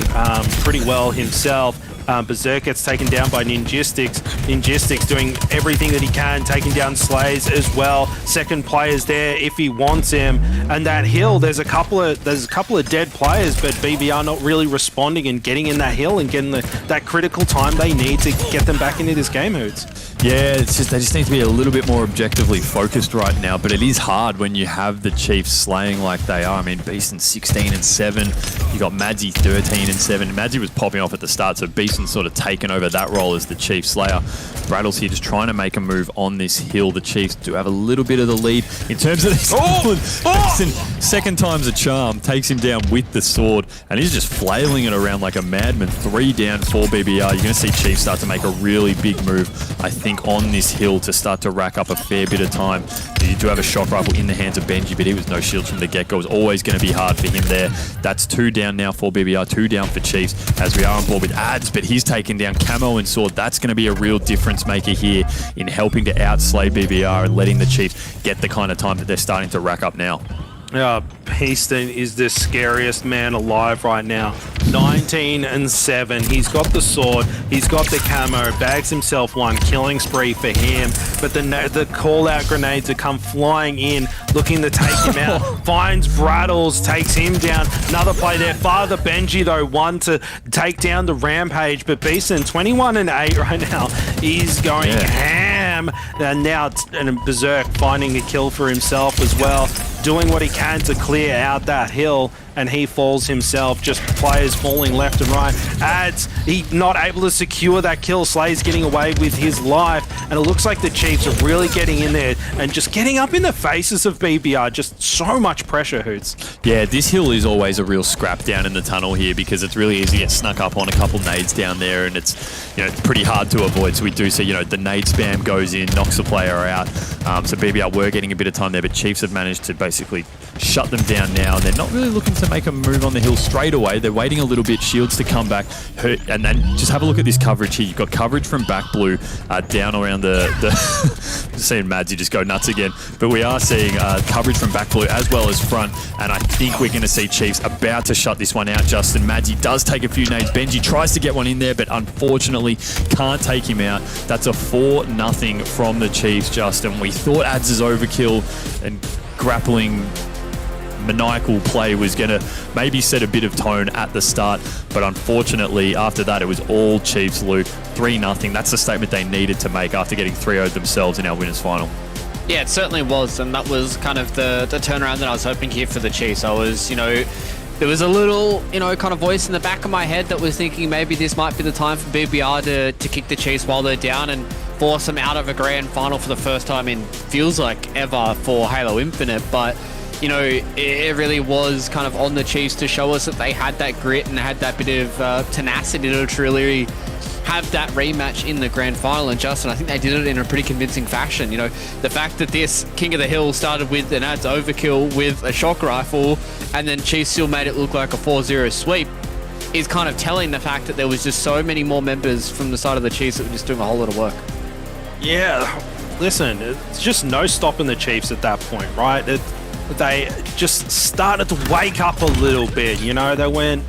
pretty well himself. Berserk gets taken down by Ninjistics. Ninjistics doing everything that he can, taking down Slays as well. Second player's there if he wants him. And that hill, there's a couple of dead players, but BBR not really responding and getting in that hill and getting that critical time they need to get them back into this game, Hoots. Yeah, it's just they just need to be a little bit more objectively focused right now, but it is hard when you have the Chiefs slaying like they are. I mean, Beeson 16-7. You got Madsy 13-7. Madsy was popping off at the start, so Beeson's sort of taken over that role as the Chief Slayer. Brattles here just trying to make a move on this hill. The Chiefs do have a little bit of the lead in terms of this. Second time's a charm, takes him down with the sword, and he's just flailing it around like a madman. 3 down for BBR. You're going to see Chiefs start to make a really big move, I think, on this hill to start to rack up a fair bit of time. You do have a shock rifle in the hands of Benji, but he was no shields from the get-go. It was always going to be hard for him there. That's 2 down now for BBR, 2 down for Chiefs, as we are on board with Ads, but he's taken down Camo and Sword. That's going to be a real difference maker here in helping to outslay BBR and letting the Chiefs get the kind of time that they're starting to rack up now. Peaston is the scariest man alive right now. 19-7. He's got the sword. He's got the camo. Bags himself one. Killing spree for him. But the call-out grenades that come flying in, looking to take him out. Finds Brattles, takes him down. Another play there. Father Benji, though, one to take down the Rampage. But Beeson, 21-8 right now. He's going ham. And now Berserk finding a kill for himself as well. Doing what he can to clear out that hill, and he falls himself. Just players falling left and right. Ads, he not able to secure that kill. Slay's getting away with his life, and it looks like the Chiefs are really getting in there and just getting up in the faces of BBR. Just so much pressure, Hoots. Yeah, this hill is always a real scrap down in the tunnel here because it's really easy to get snuck up on a couple nades down there, and it's it's pretty hard to avoid. So we do see the nade spam goes in, knocks the player out. So BBR were getting a bit of time there, but Chiefs have managed to basically shut them down now. They're not really looking to make a move on the hill straight away. They're waiting a little bit, shields to come back, and then just have a look at this coverage here. You've got coverage from back blue down around the seeing Madsy just go nuts again, but we are seeing coverage from back blue as well as front, and I think we're going to see Chiefs about to shut this one out. Justin, Madsy does take a few nades. Benji tries to get one in there, but unfortunately can't take him out. That's a 4-0 from the Chiefs, Justin. We thought Ads' overkill and grappling maniacal play was going to maybe set a bit of tone at the start, but unfortunately after that it was all Chiefs, Luke. 3-0. That's the statement they needed to make after getting 3-0'd themselves in our winners final. Yeah, it certainly was, and that was kind of the turnaround that I was hoping here for the Chiefs. I was, there was a little, kind of voice in the back of my head that was thinking maybe this might be the time for BBR to kick the Chiefs while they're down and force them out of a grand final for the first time in feels like ever for Halo Infinite, but it really was kind of on the Chiefs to show us that they had that grit and had that bit of tenacity to truly have that rematch in the grand final. And Justin, I think they did it in a pretty convincing fashion. The fact that this King of the Hill started with an Ads overkill with a shock rifle and then Chiefs still made it look like a 4-0 sweep is kind of telling the fact that there was just so many more members from the side of the Chiefs that were just doing a whole lot of work. Yeah, listen, it's just no stopping the Chiefs at that point, right? They just started to wake up a little bit, they went,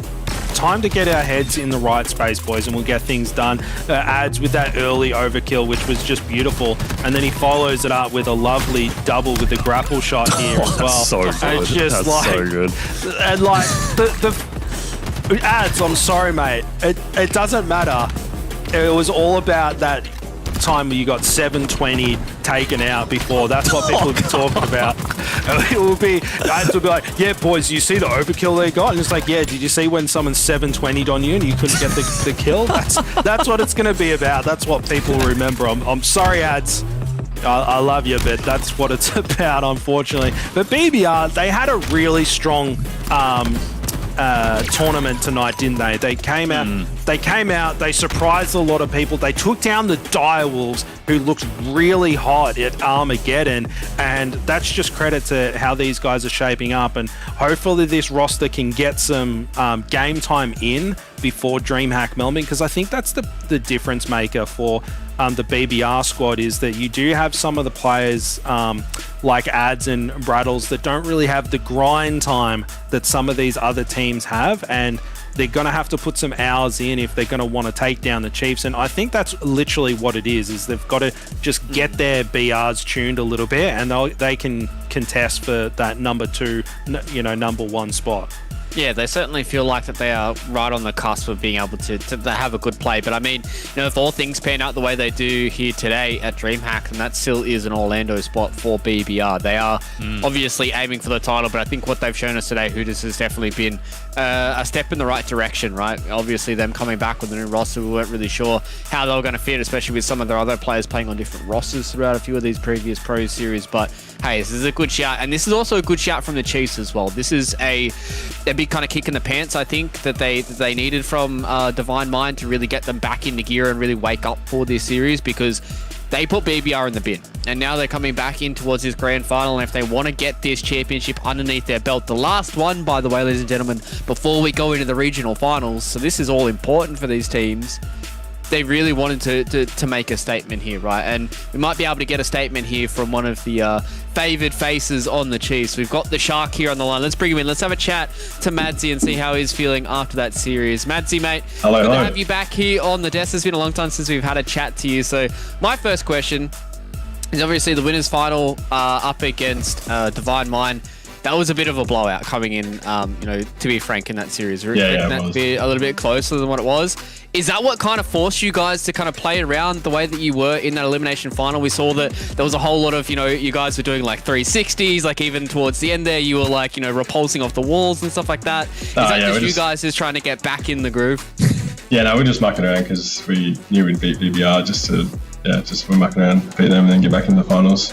time to get our heads in the right space, boys, and we'll get things done. Ads with that early overkill, which was just beautiful, and then he follows it up with a lovely double with the grapple shot here as well. So good. And it's just so good. And the Ads, I'm sorry, mate. It doesn't matter. It was all about that time where you got 720 taken out before. That's what people will be talking about. It will be, Ads will be like, yeah, boys, you see the overkill they got? And it's like, yeah, did you see when someone 720'd on you and you couldn't get the kill? That's what it's going to be about. That's what people will remember. I'm sorry, Ads. I love you, but that's what it's about, unfortunately. But BBR, they had a really strong tournament tonight, didn't they? They came out, they surprised a lot of people. They took down the Direwolves, who looked really hot at Armageddon, and that's just credit to how these guys are shaping up. And hopefully this roster can get some game time in before DreamHack Melbourne, because I think that's the difference maker for the BBR squad, is that you do have some of the players like Ads and Brattles that don't really have the grind time that some of these other teams have, and they're going to have to put some hours in if they're going to want to take down the Chiefs. And I think that's literally what it is they've got to just get their BRs tuned a little bit, and they can contest for that number 2, number 1 spot. Yeah, they certainly feel like that they are right on the cusp of being able to have a good play. But I mean, if all things pan out the way they do here today at DreamHack, then that still is an Orlando spot for BBR. They are obviously aiming for the title, but I think what they've shown us today, Hooters, has definitely been a step in the right direction, right? Obviously, them coming back with a new roster, we weren't really sure how they were going to fit, especially with some of their other players playing on different rosters throughout a few of these previous Pro Series. But hey, this is a good shout, and this is also a good shout from the Chiefs as well. This is a big kind of kick in the pants, I think, that they needed from Divine Mind to really get them back into gear and really wake up for this series, because they put BBR in the bin, and now they're coming back in towards this grand final, and if they want to get this championship underneath their belt, the last one, by the way, ladies and gentlemen, before we go into the regional finals, so this is all important for these teams. They really wanted to make a statement here, right? And we might be able to get a statement here from one of the favoured faces on the Chiefs. We've got the Shark here on the line. Let's bring him in. Let's have a chat to Madsy and see how he's feeling after that series. Madsy, mate, good to have you back here on the desk. It's been a long time since we've had a chat to you. So my first question is obviously the winners final up against Divine Mind. That was a bit of a blowout coming in, to be frank, in that series. That to be a little bit closer than what it was. Is that what kind of forced you guys to kind of play around the way that you were in that elimination final? We saw that there was a whole lot of, you guys were doing like 360s, like even towards the end there, you were like, repulsing off the walls and stuff like that. Is that just you guys just trying to get back in the groove? Yeah, no, we're just mucking around because we knew we'd beat BBR, we're mucking around, beat them and then get back into the finals.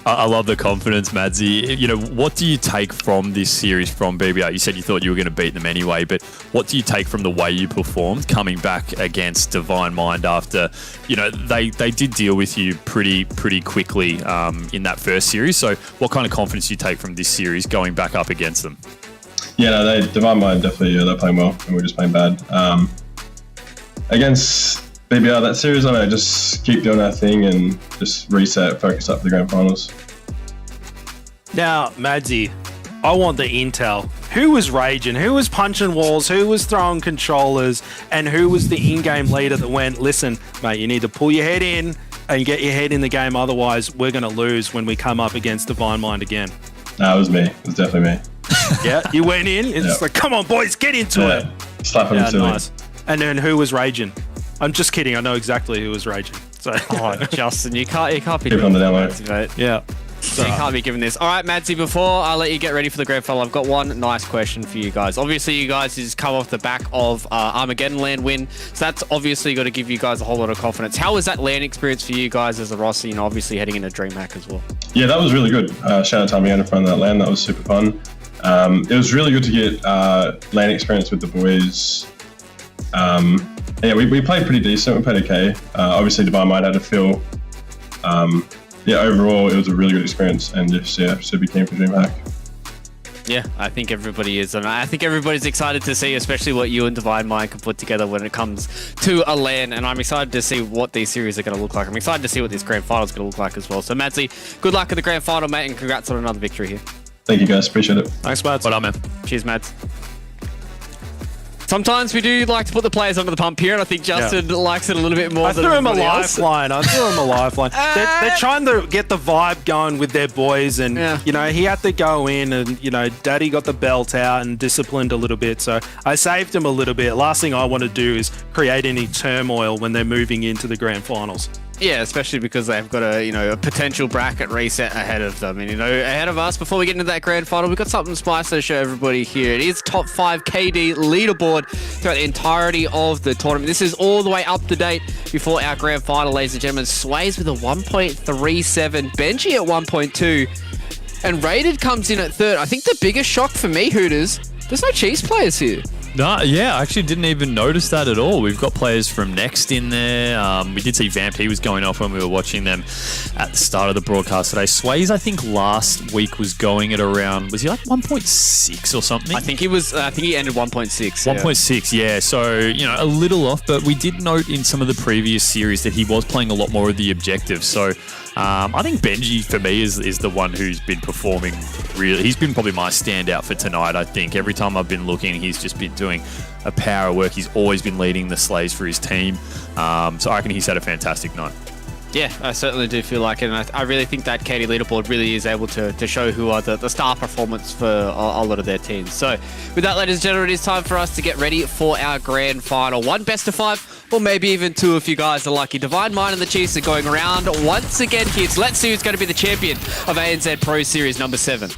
I love the confidence, Madsy. What do you take from this series from BBR? You said you thought you were going to beat them anyway, but what do you take from the way you performed coming back against Divine Mind after, they did deal with you pretty quickly in that first series? So what kind of confidence do you take from this series going back up against them? Yeah, no, Divine Mind definitely, they're playing well and we're just playing bad. Against BBR, that series, just keep doing our thing and just reset, focus up for the grand finals. Now, Madsy, I want the intel. Who was raging? Who was punching walls? Who was throwing controllers? And who was the in-game leader that went, listen, mate, you need to pull your head in and get your head in the game, otherwise we're going to lose when we come up against Divine Mind again? No, it was me. It was definitely me. Yeah, you went in and it's like, come on, boys, get into it. Slap him silly. Nice. And then who was raging? I'm just kidding. I know exactly who was raging. So, Justin, you can't be doing on the download, mate. Yeah. So you can't be giving this. All right, Madsy, before I let you get ready for the grand final, I've got one nice question for you guys. Obviously, you guys just come off the back of Armageddon LAN win, so that's obviously got to give you guys a whole lot of confidence. How was that LAN experience for you guys as a roster, obviously heading into DreamHack as well? Yeah, that was really good. Shout out to Armageddon in front of that LAN. That was super fun. It was really good to get LAN experience with the boys. Yeah, we played pretty decent. We played okay. Obviously, Divine Mind had to fill. Overall, it was a really good experience, and super keen for DreamHack. Yeah, I think everybody is, and I think everybody's excited to see, especially what you and Divine Mind can put together when it comes to a LAN, and I'm excited to see what these series are going to look like. I'm excited to see what this grand final is going to look like as well. So, Madsy, good luck at the grand final, mate, and congrats on another victory here. Thank you, guys. Appreciate it. Thanks, Mads. Well done, man. Cheers, Mads. Sometimes we do like to put the players under the pump here, and I think Justin likes it a little bit more. I threw him a lifeline. They're trying to get the vibe going with their boys, and he had to go in, and Daddy got the belt out and disciplined a little bit. So I saved him a little bit. Last thing I want to do is create any turmoil when they're moving into the grand finals. Yeah, especially because they've got a potential bracket reset ahead of them. And, ahead of us, before we get into that grand final, we've got something spicy to show everybody here. It is top 5 KD leaderboard throughout the entirety of the tournament. This is all the way up to date before our grand final, ladies and gentlemen. Sways with a 1.37, Benji at 1.2, and Rated comes in at 3rd. I think the biggest shock for me, Hooters, there's no Chiefs players here. No, yeah, I actually didn't even notice that at all. We've got players from Next in there. We did see Vamp. He was going off when we were watching them at the start of the broadcast today. Sways, I think last week was going at around, was he like 1.6 or something? I think he ended 1.6. 1.6, yeah. So, a little off, but we did note in some of the previous series that he was playing a lot more of the objectives. So, I think Benji, for me, is the one who's been performing really. He's been probably my standout for tonight, I think. Every time I've been looking, he's just been doing a power of work. He's always been leading the slays for his team. So I reckon he's had a fantastic night. Yeah, I certainly do feel like it, and I really think that KD leaderboard really is able to show who are the star performance for a lot of their teams. So with that, ladies and gentlemen, it is time for us to get ready for our grand final. 1 best of 5, or maybe even 2 if you guys are lucky. Divine Mind and the Chiefs are going around once again, kids. Let's see who's going to be the champion of ANZ Pro Series number 7.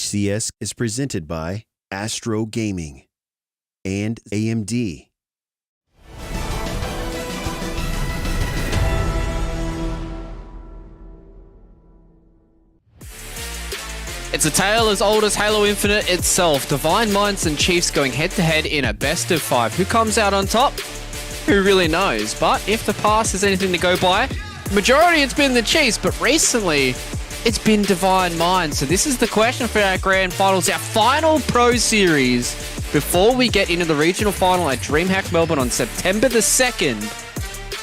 HCS is presented by Astro Gaming and AMD. It's a tale as old as Halo Infinite itself. Divine Minds and Chiefs going head-to-head in a best-of-5. Who comes out on top? Who really knows? But if the past is anything to go by, majority it's been the Chiefs, but recently it's been Divine Minds. So this is the question for our grand finals, our final Pro Series before we get into the regional final at DreamHack Melbourne on September the 2nd.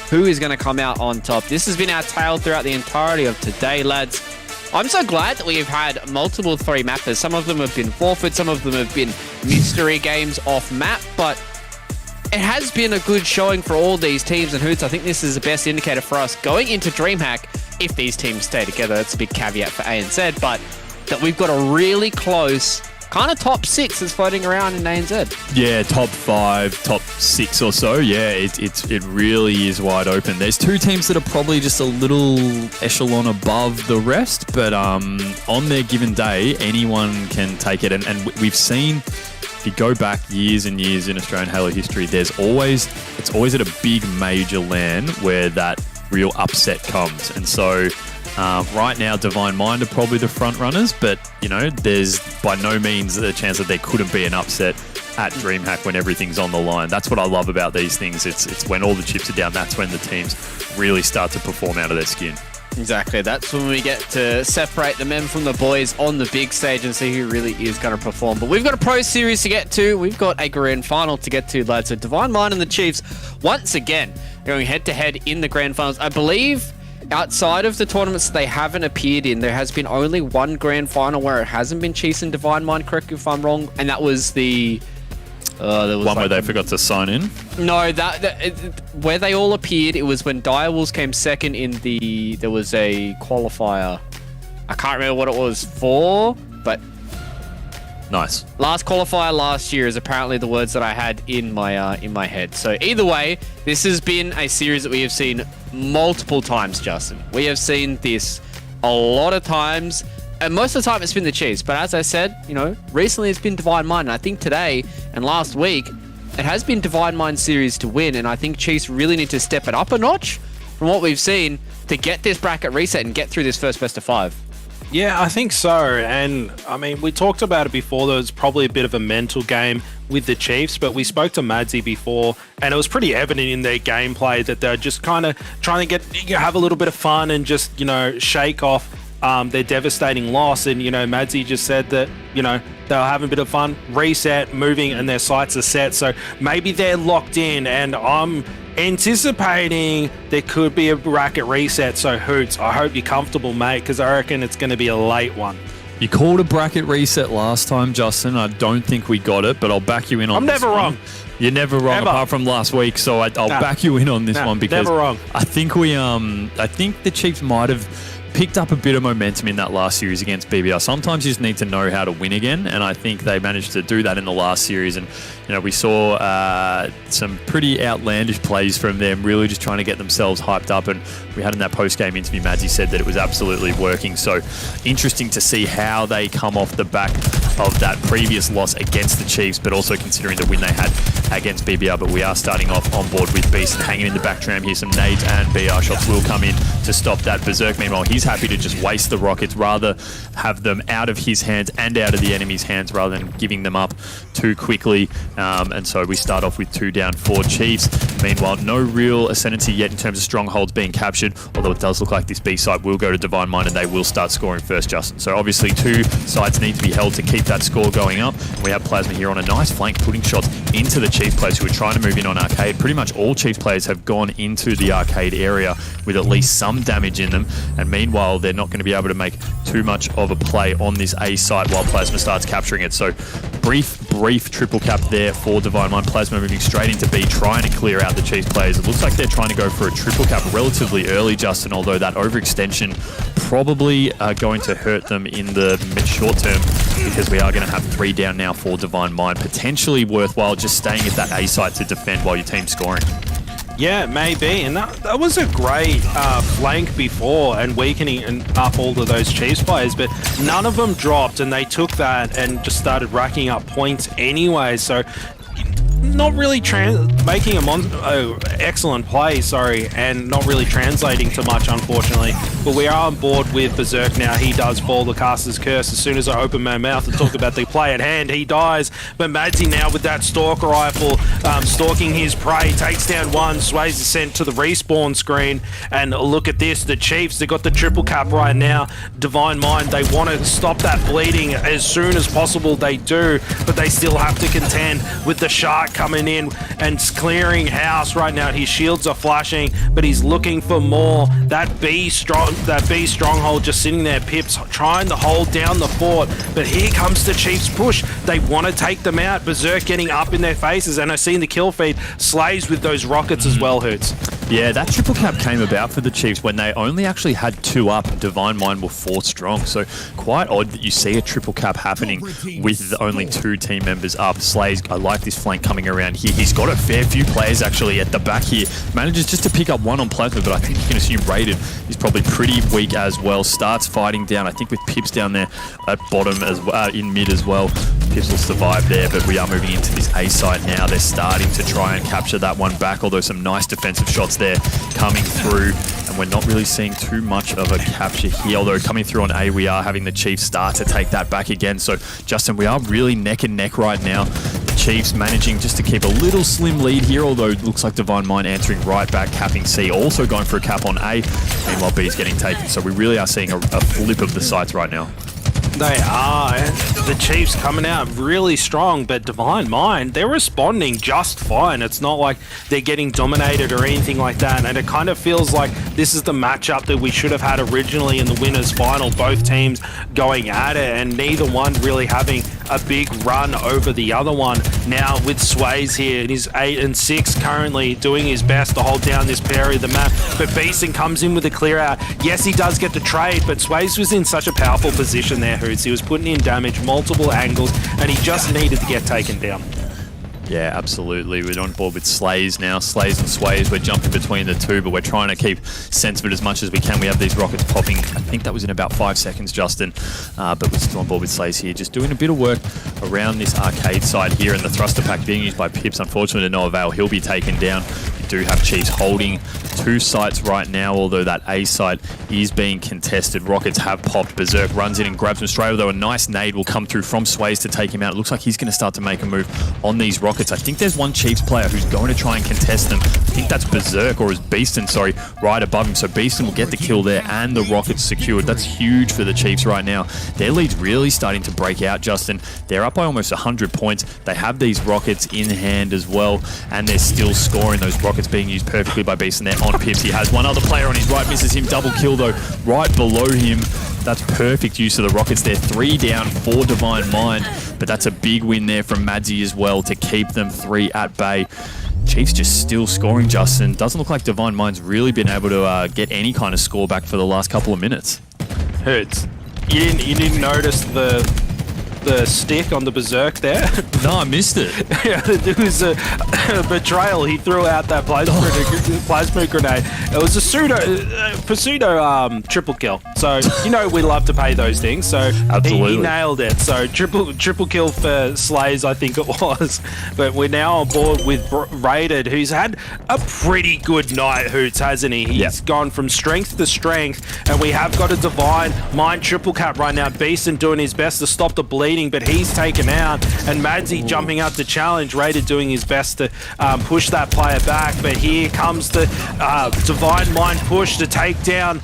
Who is going to come out on top? This has been our tale throughout the entirety of today, lads. I'm so glad that we've had multiple 3-mappers. Some of them have been forfeit, some of them have been mystery games off map, but it has been a good showing for all these teams. And Hoots, I think this is the best indicator for us going into DreamHack, if these teams stay together. That's a big caveat for ANZ, but that we've got a really close kind of top 6 that's floating around in ANZ. Yeah, top 5, top 6 or so. Yeah, it really is wide open. There's 2 teams that are probably just a little echelon above the rest, but on their given day, anyone can take it. And we've seen, if you go back years and years in Australian Halo history, it's always at a big major LAN where that real upset comes. And so right now, Divine Mind are probably the front runners, but there's by no means a chance that there couldn't be an upset at DreamHack when everything's on the line. That's what I love about these things. It's when all the chips are down, that's when the teams really start to perform out of their skin. Exactly. That's when we get to separate the men from the boys on the big stage and see who really is going to perform. But we've got a Pro Series to get to. We've got a grand final to get to, lads. So Divine Mind and the Chiefs, once again, going head-to-head in the grand finals. I believe outside of the tournaments they haven't appeared in, there has been only one grand final where it hasn't been Chiefs and Divine Mind, correct me if I'm wrong, and that was the one where they forgot to sign in? No, where they all appeared, it was when Direwolves came second in there was a qualifier. I can't remember what it was for, but nice. Last qualifier last year is apparently the words that I had in my head. So either way, this has been a series that we have seen multiple times, Justin. We have seen this a lot of times, and most of the time it's been the Chiefs. But as I said, recently it's been Divine Mind, and I think today and last week it has been Divine Mind series to win, and I think Chiefs really need to step it up a notch from what we've seen to get this bracket reset and get through this first best of 5. Yeah, I think so. And I mean, we talked about it before. There was probably a bit of a mental game with the Chiefs, but we spoke to Madsy before, and it was pretty evident in their gameplay that they're just kind of trying to have a little bit of fun and just, shake off their devastating loss. And, Madsy just said that, they'll have a bit of fun, reset, moving, and their sights are set. So maybe they're locked in, and I'm anticipating there could be a bracket reset. So Hoots, I hope you're comfortable, mate, because I reckon it's going to be a late one. You called a bracket reset last time, Justin. I don't think we got it, but I'll back you in on this one. I'm never wrong. You're never wrong, apart from last week. So I'll back you in on this one because never wrong. I think I think the Chiefs might have picked up a bit of momentum in that last series against BBR. Sometimes you just need to know how to win again, and I think they managed to do that in the last series. And we saw some pretty outlandish plays from them, really just trying to get themselves hyped up. And we had in that post-game interview, Madsy said that it was absolutely working. So interesting to see how they come off the back of that previous loss against the Chiefs, but also considering the win they had against BBR. But we are starting off on board with Beast and hanging in the back tram here. Some nades and BR shots will come in to stop that. Berserk, meanwhile, he's happy to just waste the rockets, rather have them out of his hands and out of the enemy's hands rather than giving them up too quickly. And so we start off with 2 down for Chiefs. Meanwhile, no real ascendancy yet in terms of strongholds being captured, although it does look like this B site will go to Divine Mind and they will start scoring first, Justin. So obviously 2 sites need to be held to keep that score going up. We have Plasma here on a nice flank, putting shots into the Chiefs players who are trying to move in on arcade. Pretty much all Chiefs players have gone into the arcade area with at least some damage in them, and meanwhile they're not going to be able to make too much of a play on this A site while Plasma starts capturing it. So brief triple cap there for Divine Mind. Plasma moving straight into B, trying to clear out the Chiefs players. It looks like they're trying to go for a triple cap relatively early, Justin, although that overextension probably going to hurt them in the short term, because we are going to have 3 down now for Divine Mind. Potentially worthwhile just staying at that A site to defend while your team's scoring. Yeah, maybe. And that was a great flank before and weakening up all of those Chiefs players, but none of them dropped, and they took that and just started racking up points anyway. So not really making a excellent play, and not really translating to much, unfortunately. But we are on board with Berserk now. He does fall the caster's curse. As soon as I open my mouth and talk about the play at hand, he dies. But Madsy now with that stalker rifle, stalking his prey, takes down one. Sways is sent to the respawn screen. And look at this, the Chiefs, they got the triple cap right now. Divine Mind, they want to stop that bleeding as soon as possible. They do, but they still have to contend with the Shark coming in and clearing house right now. His shields are flashing, but he's looking for more. That B stronghold just sitting there. Pips trying to hold down the fort, but here comes the Chiefs push. They want to take them out. Berserk getting up in their faces, and I see in the kill feed Slays with those rockets as well, Hoots. Yeah, that triple cap came about for the Chiefs when they only actually had 2 up and Divine Mind were 4 strong. So quite odd that you see a triple cap happening with only 2 team members up. Slays, I like this flank coming around here. He's got a fair few players actually at the back here. Manages just to pick up 1 on Plasma, but I think you can assume Rated is probably pretty weak as well. Starts fighting down, I think with Pips down there at bottom as well, in mid as well. Pips will survive there, but we are moving into this A site now. They're starting to try and capture that one back, although some nice defensive shots there coming through, and we're not really seeing too much of a capture here, although coming through on A, we are having the Chiefs start to take that back again. So Justin, we are really neck and neck right now. The Chiefs managing just to keep a little slim lead here, although it looks like Divine Mind answering right back, capping C, also going for a cap on A. Meanwhile, B is getting taken, so we really are seeing a flip of the sites right now. They are. The Chiefs coming out really strong, but Divine Mind, they're responding just fine. It's not like they're getting dominated or anything like that, and it kind of feels like this is the matchup that we should have had originally in the winners final, both teams going at it, and neither one really having a big run over the other one. Now with Sways here, and he's 8 and 6 currently, doing his best to hold down this area of the map, but Beeson comes in with a clear out. Yes, he does get the trade, but Sways was in such a powerful position there, Hoots. He was putting in damage, multiple angles, and he just needed to get taken down. Yeah, absolutely. We're on board with Slays now. Slays and Sways, we're jumping between the two, but we're trying to keep sense of it as much as we can. We have these rockets popping. I think that was in about 5 seconds, Justin. But we're still on board with Slays here, just doing a bit of work around this arcade side here, and the thruster pack being used by Pips, unfortunately to no avail. He'll be taken down. We do have Chiefs holding 2 sites right now, although that A site is being contested. Rockets have popped. Berserk runs in and grabs him straight, although a nice nade will come through from Sways to take him out. It looks like he's going to start to make a move on these rockets. I think there's one Chiefs player who's going to try and contest them. I think that's Berserk, or is Beeston, sorry, right above him. So Beeston will get the kill there and the rockets secured. That's huge for the Chiefs right now. Their lead's really starting to break out, Justin. They're up by almost 100 points. They have these rockets in hand as well, and they're still scoring. Those rockets being used perfectly by Beeston there on Pips. He has one other player on his right, misses him. Double kill though, right below him. That's perfect use of the rockets there. 3 down for Divine Mind, but that's a big win there from Madsy as well to keep them 3 at bay. Chiefs just still scoring, Justin. Doesn't look like Divine Mind's really been able to get any kind of score back for the last couple of minutes. Hurts. You didn't notice the stick on the Berserk there? No, I missed it. Yeah, it was a betrayal. He threw out that plasma grenade. It was a pseudo triple kill. So, you know, we love to pay those things. So absolutely. He nailed it. So triple kill for Slays, I think it was. But we're now on board with Rated, who's had a pretty good night, Hoots, hasn't he? He's gone from strength to strength, and we have got a Divine Mind triple cap right now. Beeson doing his best to stop the bleeding, but he's taken out, and Madsy jumping out to challenge. Rated doing his best to push that player back, but here comes the Divine Mind push to take down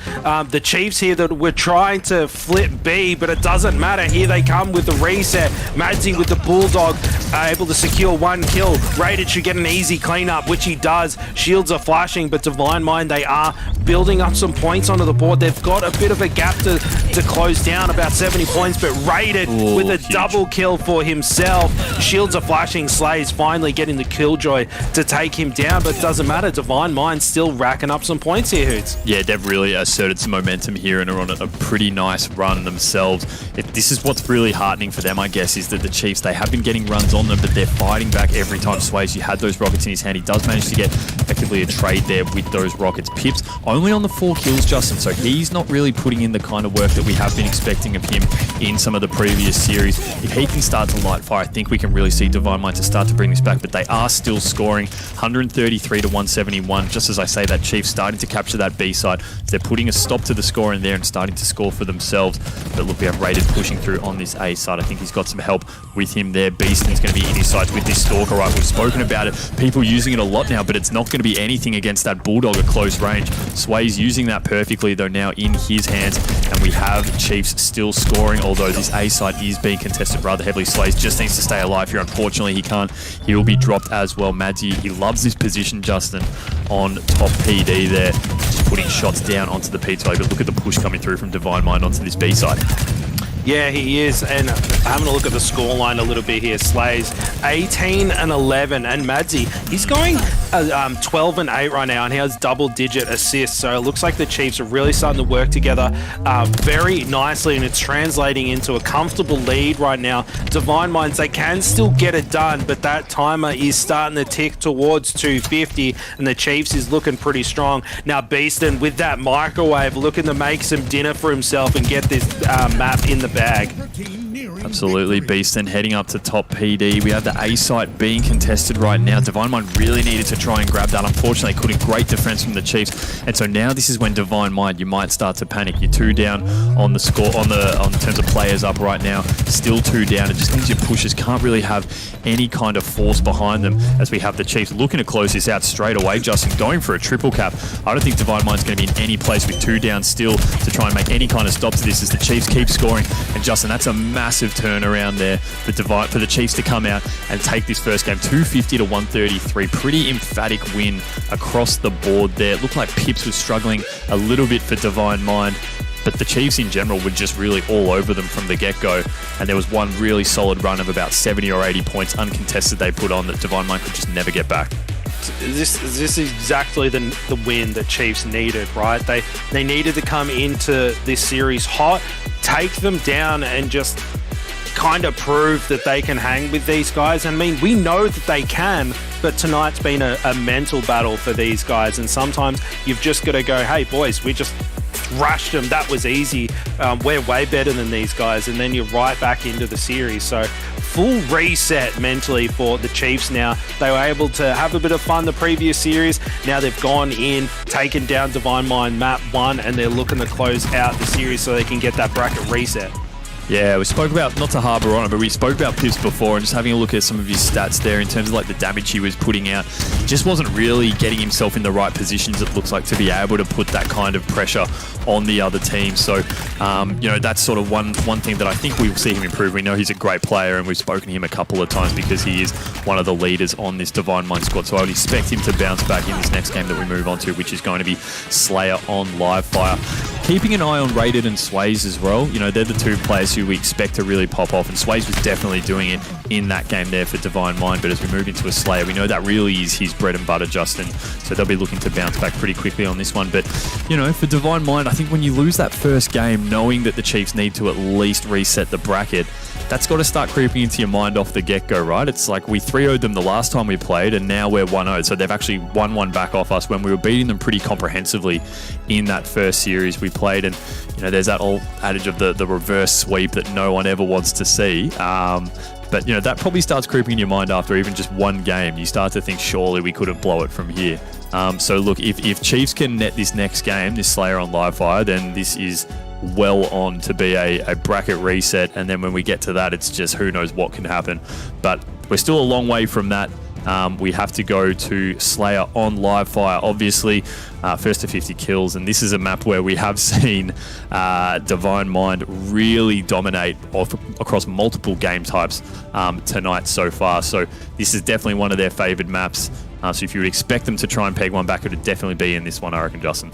the Chiefs here that were trying to flip B, but it doesn't matter. Here they come with the reset. Madsy with the Bulldog able to secure 1 kill. Rated should get an easy cleanup, which he does. Shields are flashing, but Divine Mind, they are building up some points onto the board. They've got a bit of a gap to close down, about 70 points, but Rated with a double kill for himself. Shields are flashing. Slays finally getting the killjoy to take him down, but it doesn't matter. Divine Mind still racking up some points here, Hoots. Yeah, they've really asserted some momentum here and are on a pretty nice run themselves. This is what's really heartening for them, I guess, is that the Chiefs, they have been getting runs on them, but they're fighting back every time. Swayze, you had those rockets in his hand. He does manage to get effectively a trade there with those rockets. Pips only on the 4 kills, Justin, so he's not really putting in the kind of work that we have been expecting of him in some of the previous series. If he can start to light fire, I think we can really see Divine Mind to start to bring this back, but they are still scoring 133 to 171. Just as I say that, Chiefs starting to capture that B side. They're putting a stop to the score in there and starting to score for themselves. But look, we have Rated pushing through on this A side. I think he's got some help with him there. Beaston's going to be in his sides with this Stalker rifle. We've spoken about it. People using it a lot now, but it's not going to be anything against that Bulldog at close range. Sway's using that perfectly, though, now in his hands. And we have Chiefs still scoring, although this A side is being contested rather heavily. Sway's just needs to stay alive here. Unfortunately, he can't. He will be dropped as well. Madsy, he loves this position, Justin, on top PD there. Just putting shots down onto the P2A, but look at the push coming through from Divine Mind onto this B side. Yeah, he is, and having a look at the scoreline a little bit here, Slays 18 and 11, and Madsy, he's going 12 and 8 right now, and he has double-digit assists, so it looks like the Chiefs are really starting to work together very nicely, and it's translating into a comfortable lead right now. Divine Minds, they can still get it done, but that timer is starting to tick towards 250, and the Chiefs is looking pretty strong. Now, Beaston, with that microwave, looking to make some dinner for himself and get this map in the bag. Absolutely, Beaston heading up to top PD. We have the A site being contested right now. Divine Mind really needed to try and grab that. Unfortunately, couldn't. Great defense from the Chiefs. And so now this is when Divine Mind, you might start to panic. You're 2 down on the score, on terms of players up right now. Still 2 down. It just means your pushers can't really have any kind of force behind them, as we have the Chiefs looking to close this out straight away. Justin going for a triple cap. I don't think Divine Mind's going to be in any place with 2 down still to try and make any kind of stop to this as the Chiefs keep scoring. And Justin, that's a massive turnaround there for the Chiefs to come out and take this first game 250 to 133. Pretty emphatic win across the board there. It looked like Pips was struggling a little bit for Divine Mind, but the Chiefs in general were just really all over them from the get-go, and there was one really solid run of about 70 or 80 points uncontested they put on that Divine Mind could just never get back. This is exactly the win that Chiefs needed, right? They needed to come into this series hot, take them down, and just kind of prove that they can hang with these guys. I mean, we know that they can, but tonight's been a mental battle for these guys, and sometimes you've just got to go, hey boys, we just thrashed them, that was easy, we're way better than these guys, and then you're right back into the series. So full reset mentally for the Chiefs now. They were able to have a bit of fun the previous series. Now they've gone in, taken down Divine Mind map 1, and they're looking to close out the series so they can get that bracket reset. Yeah, we spoke about, not to harbour on it, but we spoke about Pips before, and just having a look at some of his stats there in terms of like the damage he was putting out, just wasn't really getting himself in the right positions, it looks like, to be able to put that kind of pressure on the other team. So, you know, that's sort of one thing that I think we will see him improve. We know he's a great player, and we've spoken to him a couple of times because he is one of the leaders on this Divine Mind squad. So I would expect him to bounce back in this next game that we move on to, which is going to be Slayer on Livefire. Keeping an eye on Rated and Swayze as well. You know, they're the 2 players who we expect to really pop off, and Swayze was definitely doing it in that game there for Divine Mind. But as we move into a Slayer, we know that really is his bread and butter, Justin. So they'll be looking to bounce back pretty quickly on this one. But, you know, for Divine Mind, I think when you lose that first game, knowing that the Chiefs need to at least reset the bracket, that's got to start creeping into your mind off the get-go, right? It's like we 3-0'd them the last time we played, and now we're 1-0'd. So they've actually won one back off us when we were beating them pretty comprehensively in that first series we played. And, you know, there's that old adage of the reverse sweep that no one ever wants to see. But, you know, that probably starts creeping in your mind after even just one game. You start to think, surely we couldn't blow it from here. So, look, if Chiefs can net this next game, this Slayer on Livefire, then this is well on to be a bracket reset. And then when we get to that, it's just who knows what can happen. But we're still a long way from that. We have to go to Slayer on Livefire, obviously, first to 50 kills, and this is a map where we have seen Divine Mind really dominate across multiple game types tonight so far. So this is definitely one of their favoured maps. So if you would expect them to try and peg one back, it would definitely be in this one, I reckon, Justin.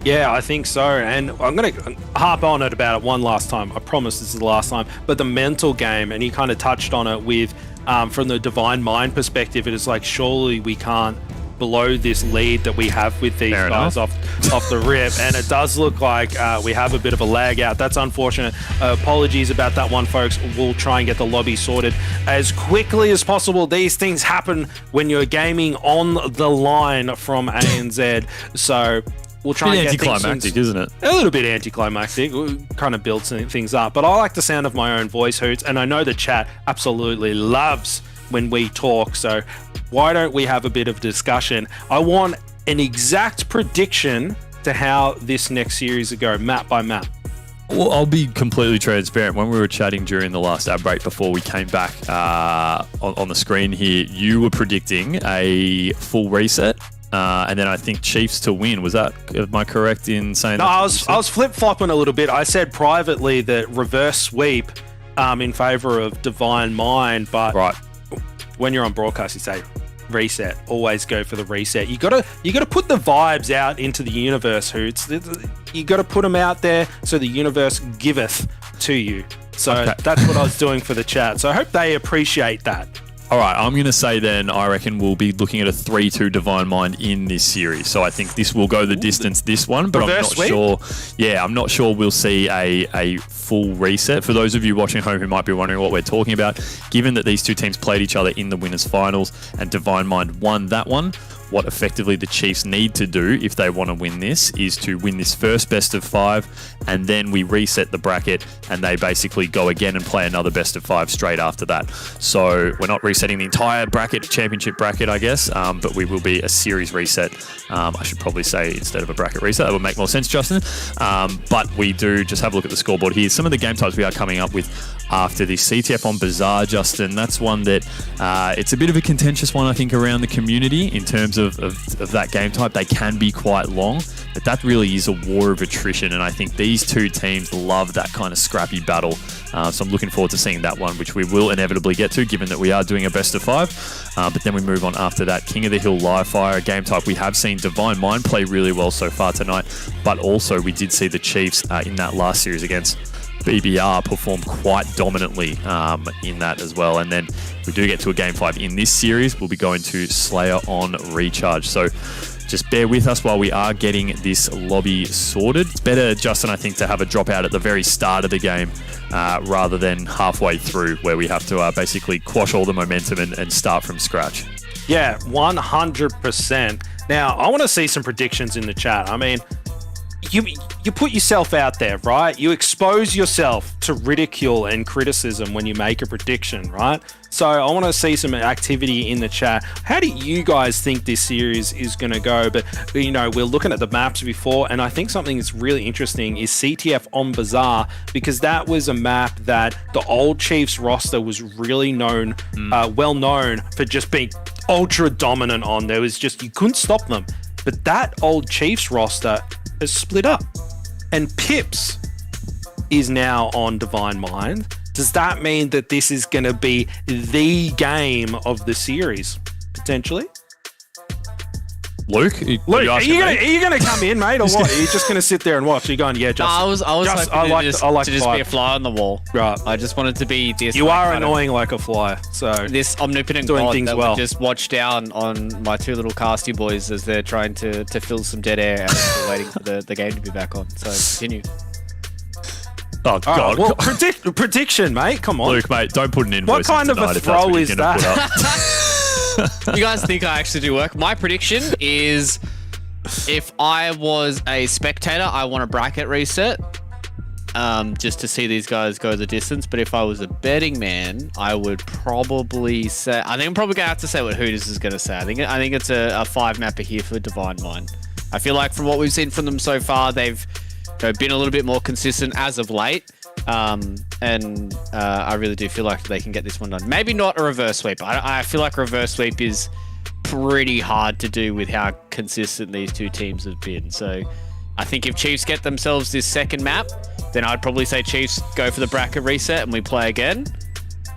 Yeah, I think so, and I'm going to harp on it about it one last time. I promise this is the last time. But the mental game, and you kind of touched on it with, from the Divine Mind perspective, it is like, surely we can't blow this lead that we have with these guys off the rip, and it does look like we have a bit of a lag out. That's unfortunate. Apologies about that one, folks. We'll try and get the lobby sorted as quickly as possible. These things happen when you're gaming on the line from ANZ, so we'll try and get anticlimactic, isn't it? A little bit anticlimactic. We'll kind of build things up, but I like the sound of my own voice, Hoots, and I know the chat absolutely loves when we talk, so why don't we have a bit of discussion? I want an exact prediction to how this next series will go, map by map. Well, I'll be completely transparent. When we were chatting during the last ad break before we came back on the screen here, you were predicting a full reset. And then I think Chiefs to win. Am I correct in saying that? No, I was flip-flopping a little bit. I said privately that reverse sweep in favor of Divine Mind, but when you're on broadcast, you say reset. Always go for the reset. You gotta put the vibes out into the universe, Hoots. You gotta put them out there so the universe giveth to you. So that's what I was doing for the chat. So I hope they appreciate that. All right, I'm going to say then I reckon we'll be looking at a 3-2 Divine Mind in this series. So I think this will go the distance, this one, but I'm not sure. Yeah, I'm not sure we'll see a full reset. For those of you watching at home who might be wondering what we're talking about, given that these two teams played each other in the winners' finals and Divine Mind won that one, what effectively the Chiefs need to do if they want to win this is to win this first best of 5, and then we reset the bracket and they basically go again and play another best of 5 straight after that. So we're not resetting the entire bracket, championship bracket, I guess, but we will be a series reset. I should probably say instead of a bracket reset. That would make more sense, Justin. But we do just have a look at the scoreboard here. Some of the game types we are coming up with after the CTF on Bazaar, Justin. That's one that it's a bit of a contentious one, I think, around the community in terms of that game type. They can be quite long, but that really is a war of attrition, and I think these two teams love that kind of scrappy battle. So I'm looking forward to seeing that one, which we will inevitably get to, given that we are doing a best of 5. But then we move on after that. King of the Hill Live Fire, a game type we have seen Divine Mind play really well so far tonight, but also we did see the Chiefs in that last series against BBR perform quite dominantly in that as well. And then we do get to a game 5 in this series. We'll be going to Slayer on Recharge. So just bear with us while we are getting this lobby sorted. It's better, Justin, I think, to have a dropout at the very start of the game rather than halfway through where we have to basically quash all the momentum and start from scratch. Yeah, 100%. Now, I want to see some predictions in the chat. I mean, you put yourself out there, right? You expose yourself to ridicule and criticism when you make a prediction, right? So I want to see some activity in the chat. How do you guys think this series is going to go? But, you know, we're looking at the maps before, and I think something that's really interesting is CTF on Bazaar, because that was a map that the old Chiefs roster was really known, well known for just being ultra dominant on. There was just, you couldn't stop them. But that old Chiefs roster is split up, and Pips is now on Divine Mind. Does that mean that this is going to be the game of the series, potentially? Luke, are you going to come in, mate, or what? Are you just going to sit there and watch? Are you going, yeah, just... I was hoping to just be a fly on the wall. Right. I just wanted to be this. You are annoying like a fly, so... This omnipotent doing god things that well. would just watch down on my two little casty boys as they're trying to fill some dead air and still waiting for the game to be back on. So, continue. Oh, God. Well, prediction, mate. Come on. Luke, mate, don't put an invoice What kind of a throw is that? You guys think I actually do work? My prediction is, if I was a spectator, I want a bracket reset, just to see these guys go the distance. But if I was a betting man, I would probably say, I think I'm probably gonna have to say what Hooters is gonna say. I think it's a 5 mapper here for Divine Mind. I feel like from what we've seen from them so far, they've been a little bit more consistent as of late. And I really do feel like they can get this one done. Maybe not a reverse sweep. I feel like reverse sweep is pretty hard to do with how consistent these two teams have been. So I think if Chiefs get themselves this second map, then I'd probably say Chiefs go for the bracket reset and we play again.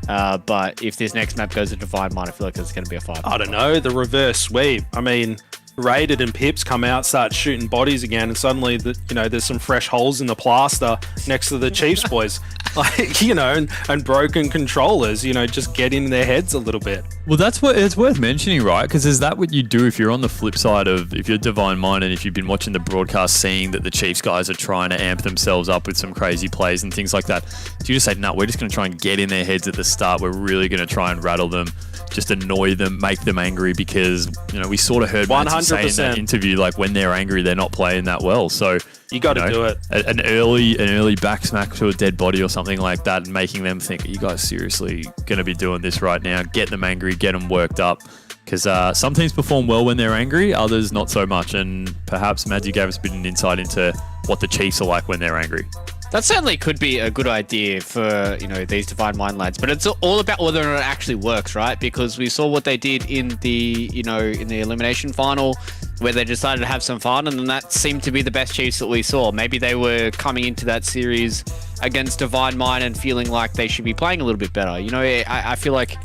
But if this next map goes to Divine Mind, I feel like it's going to be a 5. I don't know, the reverse sweep. I mean, Raided and Pips come out, start shooting bodies again, and suddenly, there's some fresh holes in the plaster next to the Chiefs boys, and broken controllers, just get in their heads a little bit. Well, that's what it's worth mentioning, right? Because is that what you do if you're on the flip side of, if you're Divine Mind and if you've been watching the broadcast, seeing that the Chiefs guys are trying to amp themselves up with some crazy plays and things like that, do you just say, no, we're just going to try and get in their heads at the start. We're really going to try and rattle them, just annoy them, make them angry, because, you know, we sort of heard Mads say in that interview, like, when they're angry, they're not playing that well. So you got to do it. An early back smack to a dead body or something like that, and making them think, are you guys seriously going to be doing this right now? Get them angry, get them worked up. Because some teams perform well when they're angry, others not so much. And perhaps Madsy gave us a bit of an insight into what the Chiefs are like when they're angry. That certainly could be a good idea for, you know, these Divine Mind lads, but it's all about whether or not it actually works, right? Because we saw what they did in the, you know, in the elimination final, where they decided to have some fun, and then that seemed to be the best Chiefs that we saw. Maybe they were coming into that series against Divine Mind and feeling like they should be playing a little bit better. You know, I feel like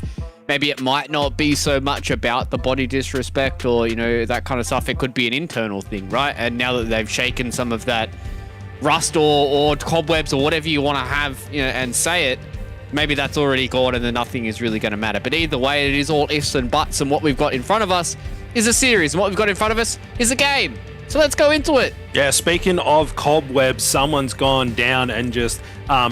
maybe it might not be so much about the body disrespect or, you know, that kind of stuff. It could be an internal thing, right? And now that they've shaken some of that rust or cobwebs or whatever you want to have, you know, and say it, maybe that's already gone and then nothing is really going to matter. But either way, it is all ifs and buts, and what we've got in front of us is a series, and what we've got in front of us is a game. So let's go into it. Yeah, speaking of cobwebs, someone's gone down and just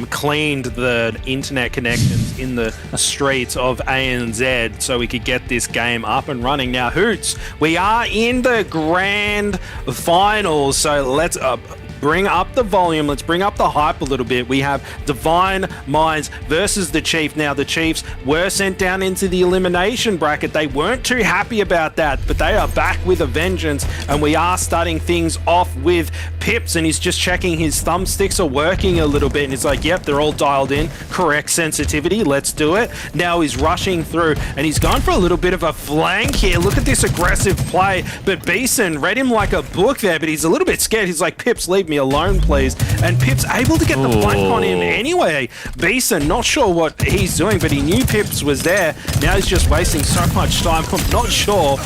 cleaned the internet connections in the streets of ANZ so we could get this game up and running. Now, Hoots, we are in the grand finals, so let's bring up the volume. Let's bring up the hype a little bit. We have Divine Minds versus the Chiefs. Now, the Chiefs were sent down into the elimination bracket. They weren't too happy about that, but they are back with a vengeance, and we are starting things off with Pips, and he's just checking his thumbsticks are working a little bit, and he's like, yep, they're all dialed in. Correct sensitivity. Let's do it. Now he's rushing through, and he's gone for a little bit of a flank here. Look at this aggressive play, but Beeson read him like a book there, but he's a little bit scared. He's like, Pips, leave me alone, please. And Pips able to get the flank on him anyway. Beeson, not sure what he's doing, but he knew Pips was there. Now he's just wasting so much time. I'm not sure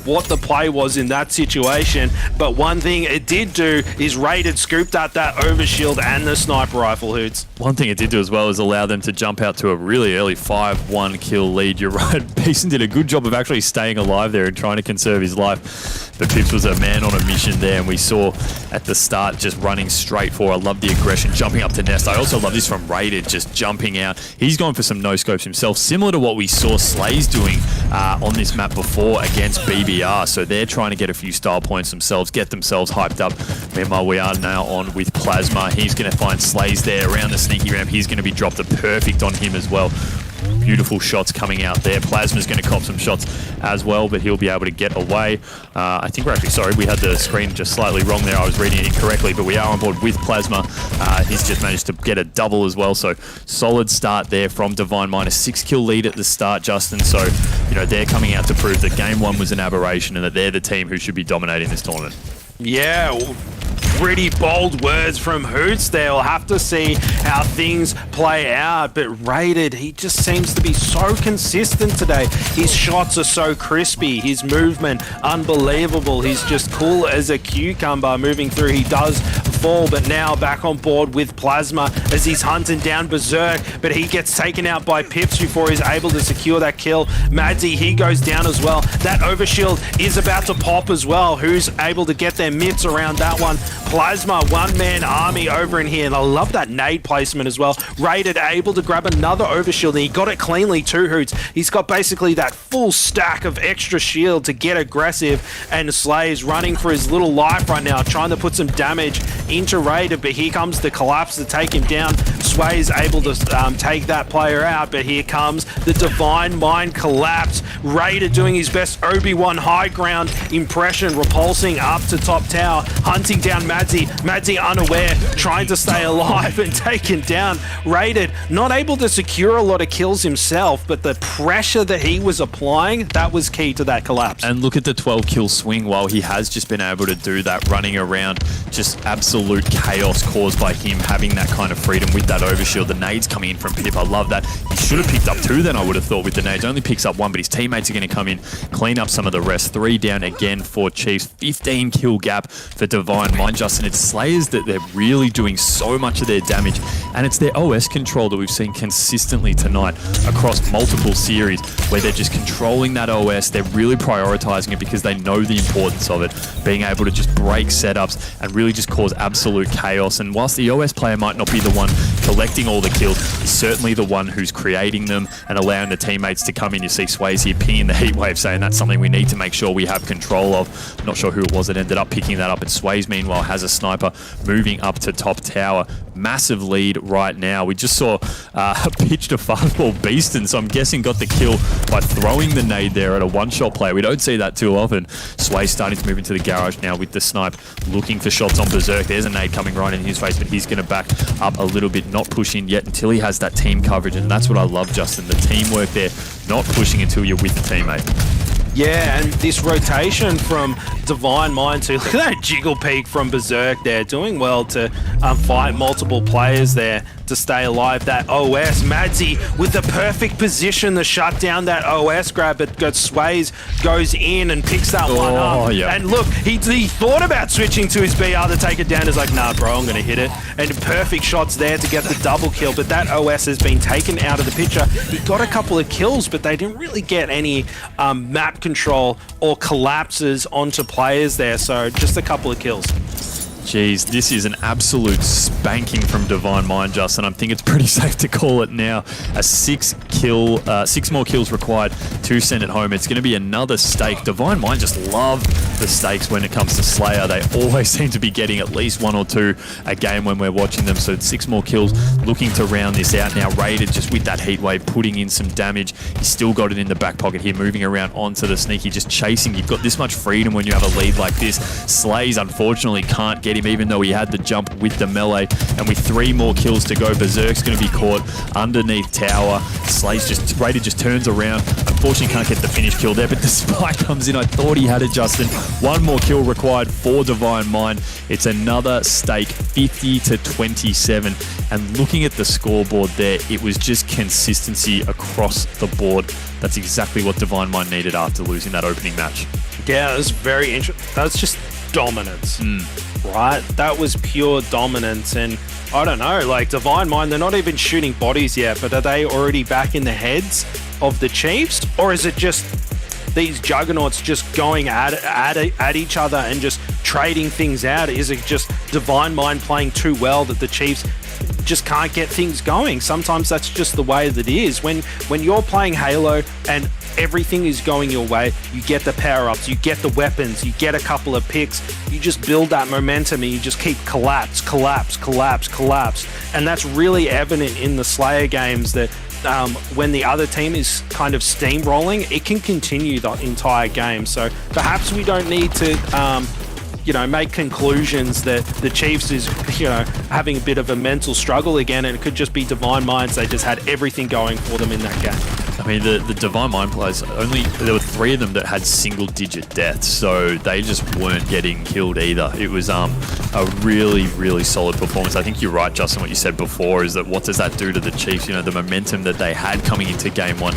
what the play was in that situation, but one thing it did do is Raided scooped out that overshield and the sniper rifle, Hoots. One thing it did do as well is allow them to jump out to a really early 5-1 kill lead. You're right, Beeson did a good job of actually staying alive there and trying to conserve his life. But Pips was a man on a mission there, and we saw at the start just running straight for. I love the aggression, jumping up to Nest. I also love this from Raided, just jumping out. He's going for some no-scopes himself, similar to what we saw Slays doing on this map before against BBR. So they're trying to get a few style points themselves, get themselves hyped up. Meanwhile, we are now on with Plasma. He's going to find Slays there around the sneaky ramp. He's going to be dropped a perfect on him as well. Beautiful shots coming out there. Plasma's going to cop some shots as well, but he'll be able to get away. I think we're actually, sorry, we had the screen just slightly wrong there. I was reading it incorrectly, but we are on board with Plasma. He's just managed to get a double as well, so solid start there from Divine Mind. A 6-kill lead at the start, Justin, so, you know, they're coming out to prove that Game 1 was an aberration and that they're the team who should be dominating this tournament. Yeah, pretty bold words from Hoots there. We'll have to see how things play out, but Raided, he just seems to be so consistent today. His shots are so crispy, his movement unbelievable. He's just cool as a cucumber moving through. He does fall, but now back on board with Plasma as he's hunting down Berserk, but he gets taken out by Pips before he's able to secure that kill. Madsy, he goes down as well. That overshield is about to pop as well. Who's able to get their mitts around that one? Plasma, one-man army over in here, and I love that nade placement as well. Raided able to grab another overshield, and he got it cleanly too, Hoots. He's got basically that full stack of extra shield to get aggressive, and Slays running for his little life right now, trying to put some damage into Raided, but here comes the collapse to take him down. Sway's able to take that player out, but here comes the Divine Mind collapse. Raided doing his best Obi-Wan high ground impression, repulsing up to top tower, hunting down Madsy. Madsy unaware, trying to stay alive and taken down. Raided, not able to secure a lot of kills himself, but the pressure that he was applying, that was key to that collapse. And look at the 12-kill swing while he has just been able to do that, running around, just absolute chaos caused by him having that kind of freedom with that that overshield. The nades coming in from Pip. I love that. He should have picked up 2 then, I would have thought, with the nades. Only picks up 1, but his teammates are going to come in, clean up some of the rest. 3 down again for Chiefs. 15 kill gap for Divine Mind. Justin, it's Slayers that they're really doing so much of their damage, and it's their OS control that we've seen consistently tonight across multiple series, where they're just controlling that OS. They're really prioritizing it because they know the importance of it, being able to just break setups and really just cause absolute chaos. And whilst the OS player might not be the one collecting all the kills, he's certainly the one who's creating them and allowing the teammates to come in. You see Sways here pinging the heatwave, saying that's something we need to make sure we have control of. I'm not sure who it was that ended up picking that up, and Sways meanwhile has a sniper moving up to top tower. Massive lead right now. We just saw pitched a fastball Beaston, so I'm guessing got the kill by throwing the nade there at a one-shot player. We don't see that too often. Sway starting to move into the garage now with the snipe, looking for shots on Berserk. There's a nade coming right in his face, but he's going to back up a little bit, not pushing yet until he has that team coverage, and that's what I love, Justin. The teamwork there, not pushing until you're with the teammate. Yeah, and this rotation from Divine Mind to, look at that jiggle peek from Berserk there, doing well to fight multiple players there to stay alive. That OS, Madsy with the perfect position to shut down that OS grab, but got Sways, goes in and picks that one up. Yeah. And look, he thought about switching to his BR to take it down. He's like, nah, bro, I'm going to hit it. And perfect shots there to get the double kill, but that OS has been taken out of the picture. He got a couple of kills, but they didn't really get any map control or collapses onto players there, so just a couple of kills. Jeez, this is an absolute spanking from Divine Mind, Justin. I think it's pretty safe to call it now. A 6 more kills required to send it home. It's going to be another stake. Divine Mind just love the stakes when it comes to Slayer. They always seem to be getting at least 1 or 2 a game when we're watching them. So 6 more kills, looking to round this out now. Raided just with that heat wave, putting in some damage. He's still got it in the back pocket here, moving around onto the sneaky, just chasing. You've got this much freedom when you have a lead like this. Slays, unfortunately, can't get him, even though he had the jump with the melee. And with 3 more kills to go, Berserk's going to be caught underneath tower. Raided just turns around. Unfortunately, can't get the finish kill there, but the spike comes in. I thought he had it, Justin. 1 more kill required for Divine Mind. It's another stake, 50-27. And looking at the scoreboard there, it was just consistency across the board. That's exactly what Divine Mind needed after losing that opening match. Yeah, it was very interesting. That was just dominance, right? That was pure dominance. And I don't know, like Divine Mind, they're not even shooting bodies yet, but are they already back in the heads of the Chiefs? Or is it just these juggernauts just going at each other and just trading things out? Is it just Divine Mind playing too well that the Chiefs just can't get things going? Sometimes that's just the way that it is. When you're playing Halo and everything is going your way, you get the power-ups, you get the weapons, you get a couple of picks, you just build that momentum and you just keep collapse. And that's really evident in the Slayer games, that when the other team is kind of steamrolling, it can continue the entire game. So perhaps we don't need to make conclusions that the Chiefs is, having a bit of a mental struggle again, and it could just be Divine Minds. They just had everything going for them in that game. I mean, the Divine Mind players, there were 3 of them that had single-digit deaths, so they just weren't getting killed either. It was a really, really solid performance. I think you're right, Justin, what you said before, is that what does that do to the Chiefs? The momentum that they had coming into Game 1.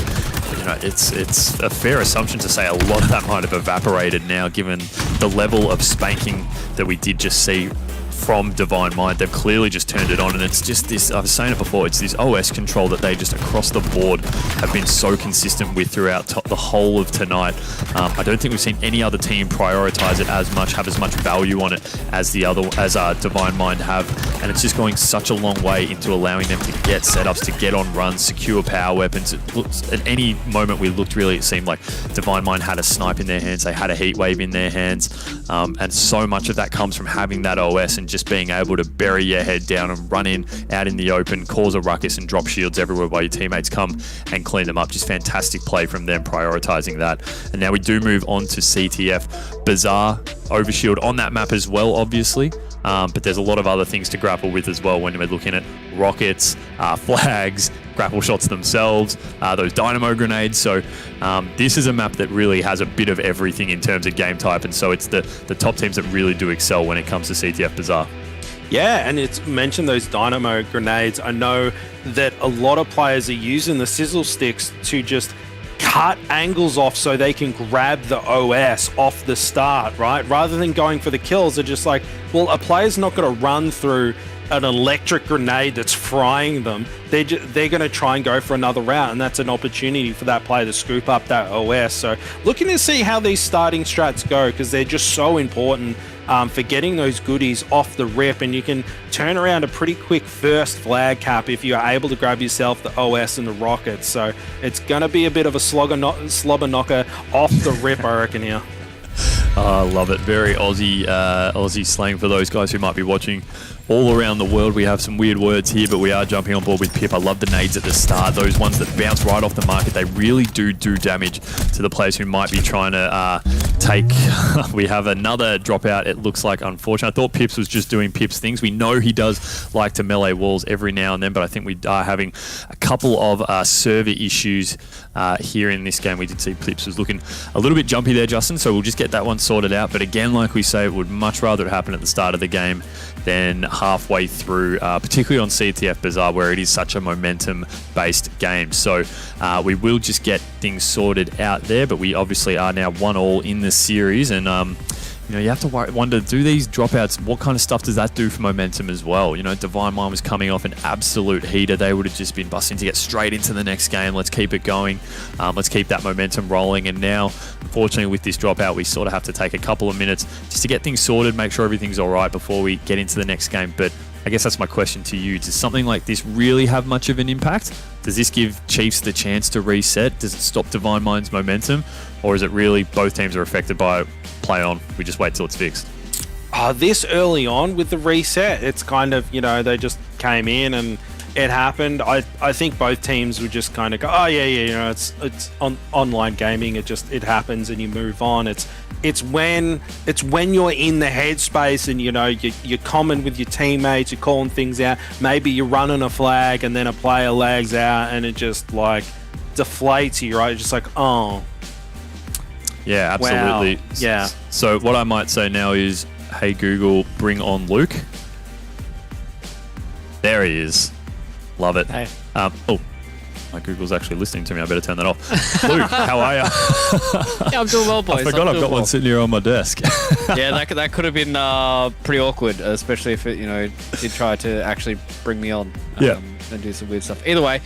It's a fair assumption to say a lot of that might have evaporated now, given the level of spanking that we did just see from Divine Mind. They've clearly just turned it on, and it's just this, I was saying it before, it's this OS control that they just across the board have been so consistent with throughout the whole of tonight. I don't think we've seen any other team prioritize it as much, have as much value on it as Divine Mind have, and it's just going such a long way into allowing them to get setups, to get on runs, secure power weapons. At any moment we looked, really, it seemed like Divine Mind had a snipe in their hands, they had a heat wave in their hands, and so much of that comes from having that OS and just being able to bury your head down and run out in the open, cause a ruckus and drop shields everywhere while your teammates come and clean them up. Just fantastic play from them, prioritizing that. And now we do move on to CTF. Bizarre overshield on that map as well, obviously. But there's a lot of other things to grapple with as well when we're looking at rockets, flags, grapple shots themselves, those dynamo grenades. So this is a map that really has a bit of everything in terms of game type, and so it's the top teams that really do excel when it comes to CTF Bizarre. Yeah, and it's mentioned those dynamo grenades. I know that a lot of players are using the sizzle sticks to just cut angles off so they can grab the OS off the start, right? Rather than going for the kills, they're just like, well, a player's not going to run through an electric grenade that's frying them. They're going to try and go for another round, and that's an opportunity for that player to scoop up that OS. So looking to see how these starting strats go, because they're just so important for getting those goodies off the rip, and you can turn around a pretty quick first flag cap if you are able to grab yourself the OS and the rockets. So it's going to be a bit of a slobber knocker off the rip, I reckon, here. I love it. Very Aussie slang for those guys who might be watching all around the world. We have some weird words here, but we are jumping on board with Pip. I love the nades at the start. Those ones that bounce right off the market, they really do damage to the players who might be trying to take... We have another dropout, it looks like, unfortunate. I thought Pips was just doing Pips things. We know he does like to melee walls every now and then, but I think we are having a couple of server issues here in this game. We did see Pips was looking a little bit jumpy there, Justin, so we'll just get that one sorted out. But again, like we say, it would much rather it happen at the start of the game than halfway through, particularly on CTF Bazaar, where it is such a momentum-based game. So we will just get things sorted out there, but we obviously are now 1-1 in the series, and you have to wonder, do these dropouts, what kind of stuff does that do for momentum as well? Divine Mind was coming off an absolute heater. They would have just been busting to get straight into the next game. Let's keep it going. Let's keep that momentum rolling. And now, unfortunately, with this dropout, we sort of have to take a couple of minutes just to get things sorted, make sure everything's all right before we get into the next game. But I guess that's my question to you. Does something like this really have much of an impact? Does this give Chiefs the chance to reset? Does it stop Divine Mind's momentum? Or is it really both teams are affected by it? Play on, we just wait till it's fixed? This early on with the reset, it's kind of, they just came in and it happened. I think both teams would just kind of go, oh yeah, it's on online gaming. It happens and you move on. It's when you're in the headspace and you're common with your teammates, you're calling things out. Maybe you're running a flag and then a player lags out and it just like deflates you, right? It's just like, oh. Yeah, absolutely. Wow. Yeah. So what I might say now is, hey Google, bring on Luke. There he is. Love it. Hey. My Google's actually listening to me. I better turn that off. Luke, how are you? Yeah, I'm doing well, boys. I forgot I've got one sitting here on my desk. Yeah, that could have been pretty awkward, especially if it did try to actually bring me on. And do some weird stuff. Either way,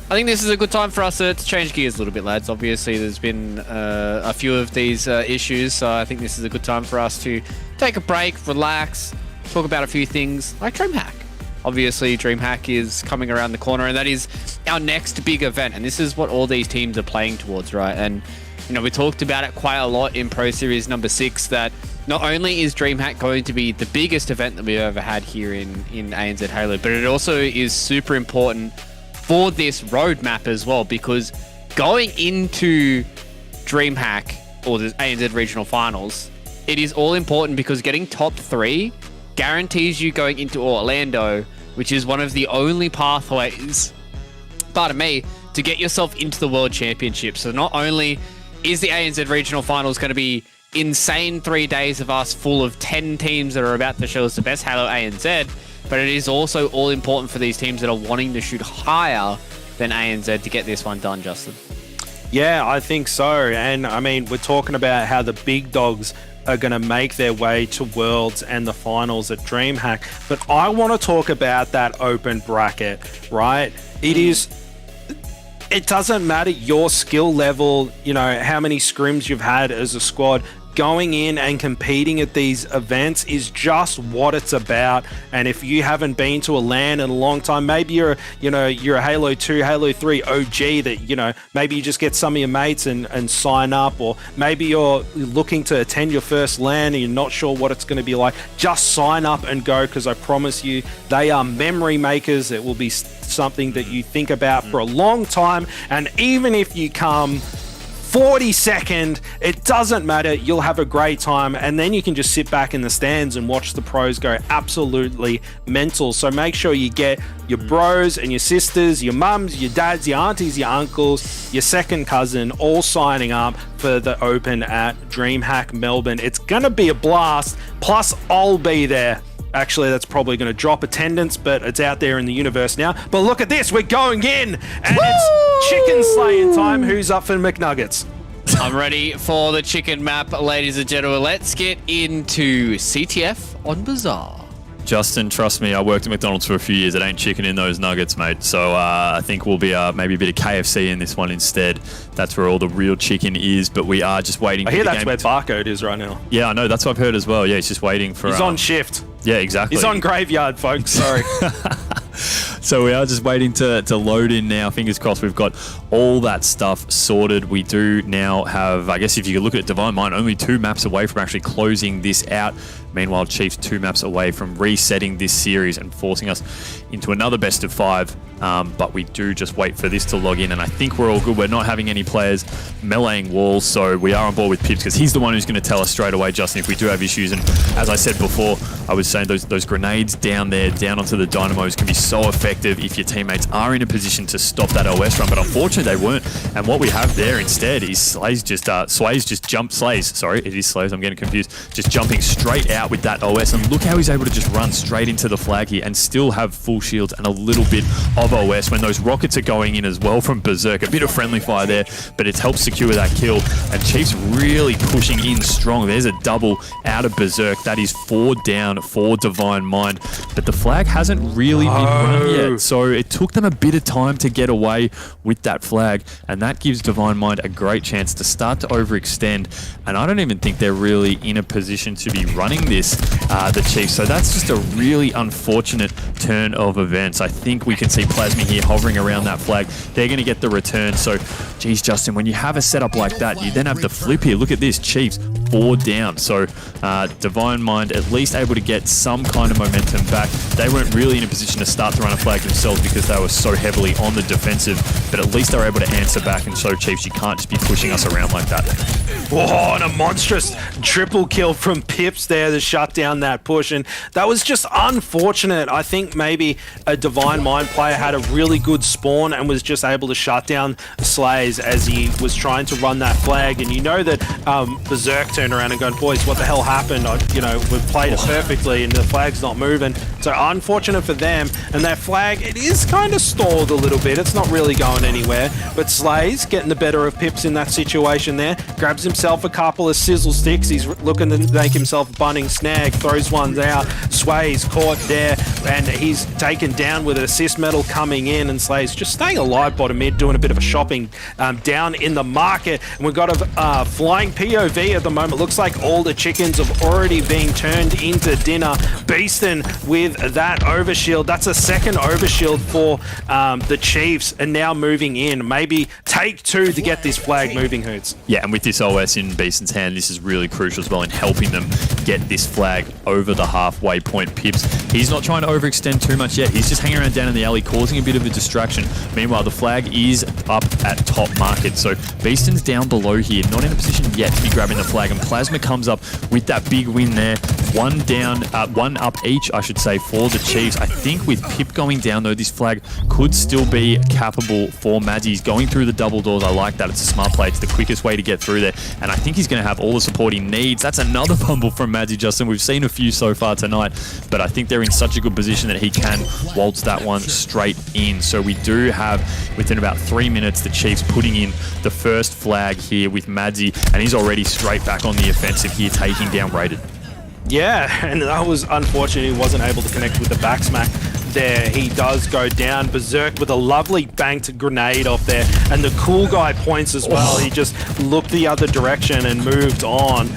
I think this is a good time for us to change gears a little bit, lads. Obviously, there's been a few of these issues, so I think this is a good time for us to take a break, relax, talk about a few things like DreamHack. Obviously, DreamHack is coming around the corner, and that is our next big event, and this is what all these teams are playing towards, right? And, we talked about it quite a lot in Pro Series number 6, that not only is DreamHack going to be the biggest event that we've ever had here in ANZ Halo, but it also is super important for this roadmap as well, because going into DreamHack or the ANZ Regional Finals, it is all important because getting top 3 guarantees you going into Orlando, which is one of the only pathways, pardon me, to get yourself into the World Championship. So not only is the ANZ Regional Finals going to be insane 3 days of us full of 10 teams that are about to show us the best Halo ANZ, but it is also all important for these teams that are wanting to shoot higher than ANZ to get this one done, Justin. Yeah, I think so. And I mean, we're talking about how the big dogs are going to make their way to Worlds and the finals at DreamHack. But I want to talk about that open bracket, right? It doesn't matter your skill level, how many scrims you've had as a squad. Going in and competing at these events is just what it's about. And if you haven't been to a LAN in a long time, maybe you're a Halo 2, Halo 3 OG that, maybe you just get some of your mates and sign up, or maybe you're looking to attend your first LAN and you're not sure what it's going to be like. Just sign up and go, because I promise you, they are memory makers. It will be something that you think about for a long time. And even if you come 42nd, it doesn't matter, you'll have a great time, and then you can just sit back in the stands and watch the pros go absolutely mental. So make sure you get your bros and your sisters, your mums, your dads, your aunties, your uncles, your second cousin, all signing up for the Open at DreamHack Melbourne. It's gonna be a blast, plus I'll be there. Actually, that's probably going to drop attendance, but it's out there in the universe now. But look at this, we're going in, and it's chicken slaying time. Who's up for McNuggets? I'm ready for the chicken map, ladies and gentlemen. Let's get into CTF on Bazaar. Justin, trust me, I worked at McDonald's for a few years. It ain't chicken in those nuggets, mate. So I think we'll be maybe a bit of KFC in this one instead. That's where all the real chicken is, but we are just waiting. I hear that's where Barcode is right now. Yeah, I know. That's what I've heard as well. Yeah, he's just waiting for... He's on shift. Yeah, exactly. He's on graveyard, folks. Sorry. So we are just waiting to load in now. Fingers crossed we've got all that stuff sorted. We do now have, I guess if you look at Divine Mind, only 2 maps away from actually closing this out. Meanwhile, Chiefs 2 maps away from resetting this series and forcing us into another best of 5. But we do just wait for this to log in, and I think we're all good. We're not having any players meleeing walls, so we are on board with Pips because he's the one who's going to tell us straight away, Justin, if we do have issues. And as I said before, I was saying those grenades down there, down onto the dynamos, can be so effective if your teammates are in a position to stop that OS run. But unfortunately, they weren't. And what we have there instead is Slays just jumped. Sorry, it is Slays. I'm getting confused. Just jumping straight out with that OS, and look how he's able to just run straight into the flag here and still have full shields and a little bit of OS when those rockets are going in as well from Berserk. A bit of friendly fire there, but it's helped secure that kill. And Chiefs really pushing in strong. There's a double out of Berserk. That is 4 down for Divine Mind, but the flag hasn't really been run yet. So it took them a bit of time to get away with that flag, and that gives Divine Mind a great chance to start to overextend. And I don't even think they're really in a position to be running this, the Chiefs. So that's just a really unfortunate turn of events. I think we can see Plasma here hovering around that flag. They're going to get the return. So, geez, Justin, when you have a setup like that, you then have to flip here. Look at this, Chiefs 4 down. So Divine Mind at least able to get some kind of momentum back. They weren't really in a position to start to run a flag themselves because they were so heavily on the defensive, but at least they're able to answer back. And so, Chiefs, you can't just be pushing us around like that. Oh, and a monstrous triple kill from Pips there to shut down that push, and that was just unfortunate. I think maybe a Divine Mind player had a really good spawn and was just able to shut down Slays as he was trying to run that flag. And you know that Berserk turned around and going, boys, what the hell happened? We've played it perfectly and the flag's not moving. So unfortunate for them, and that flag, it is kind of stalled a little bit. It's not really going anywhere, but Slays getting the better of Pips in that situation there, grabs himself a couple of sizzle sticks. He's looking to make himself a bunning snag, throws one out. Sways caught there, and he's taken down with an assist medal coming in, and Slays just staying alive bottom mid, doing a bit of a shopping down in the market. And we've got a flying POV at the moment. Looks like all the chickens have already been turned into dinner. Beastin with that overshield. That's a second overshield for the Chiefs, and now moving in. Maybe take 2 to get this flag moving, Hoots. Yeah, and with this OS in Beaston's hand, this is really crucial as well in helping them get this flag over the halfway point. Pips, he's not trying to overextend too much yet. He's just hanging around down in the alley, causing a bit of a distraction. Meanwhile, the flag is up at top market. So Beaston's down below here, not in a position yet to be grabbing the flag. And Plasma comes up with that big win there. 1 down, 1 up each, I should say, for the Chiefs. I think with Pip going down, though, this flag could still be capable for Madzi. He's going through the double doors. I like that. It's a smart play. It's the quickest way to get through there. And I think he's going to have all the support he needs. That's another bumble from Madzi, Justin. We've seen a few so far tonight, but I think they're in such a good position that he can waltz that one straight in. So we do have, within about 3 minutes, the Chiefs putting in the first flag here with Madzi, and he's already straight back on the offensive here, taking down Rated. Yeah, and that was unfortunate. He wasn't able to connect with the back smack there. He does go down. Berserk with a lovely banked grenade off there, and the cool guy points as well. He just looked the other direction and moved on.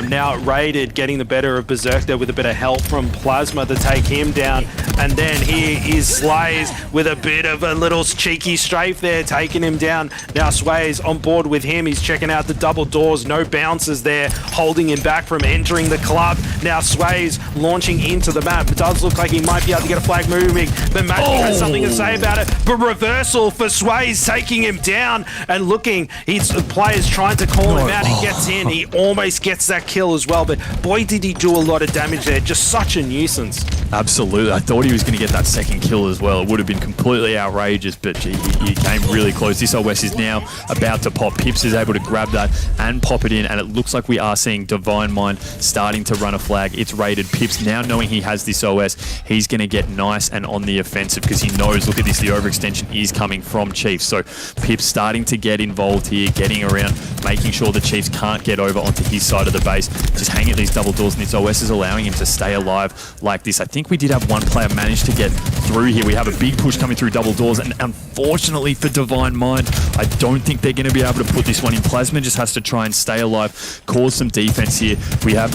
Now Rated getting the better of Berserk there with a bit of help from Plasma to take him down. And then here is Slays with a bit of a little cheeky strafe there, taking him down. Now Sways on board with him. He's checking out the double doors. No bounces there, holding him back from entering the club. Now Sways launching into the map. It does look like he might be able to get a flag moving, but Magic has something to say about it. But reversal for Sways, taking him down and looking. His players trying to call him out. He gets in. He almost gets that kill as well, but boy, did he do a lot of damage there. Just such a nuisance. Absolutely. I thought he was going to get that second kill as well. It would have been completely outrageous, but gee, he came really close. This OS is now about to pop. Pips is able to grab that and pop it in, and it looks like we are seeing Divine Mind starting to run a flag. It's rated. Pips, now knowing he has this OS, he's going to get nice and on the offensive because he knows, look at this, the overextension is coming from Chiefs. So Pips starting to get involved here, getting around, making sure the Chiefs can't get over onto his side of the base. Just hanging at these double doors, and this OS is allowing him to stay alive like this. I think we did have one player manage to get through here. We have a big push coming through double doors, and unfortunately for Divine Mind, I don't think they're going to be able to put this one in. Plasma just has to try and stay alive, cause some defense here. We have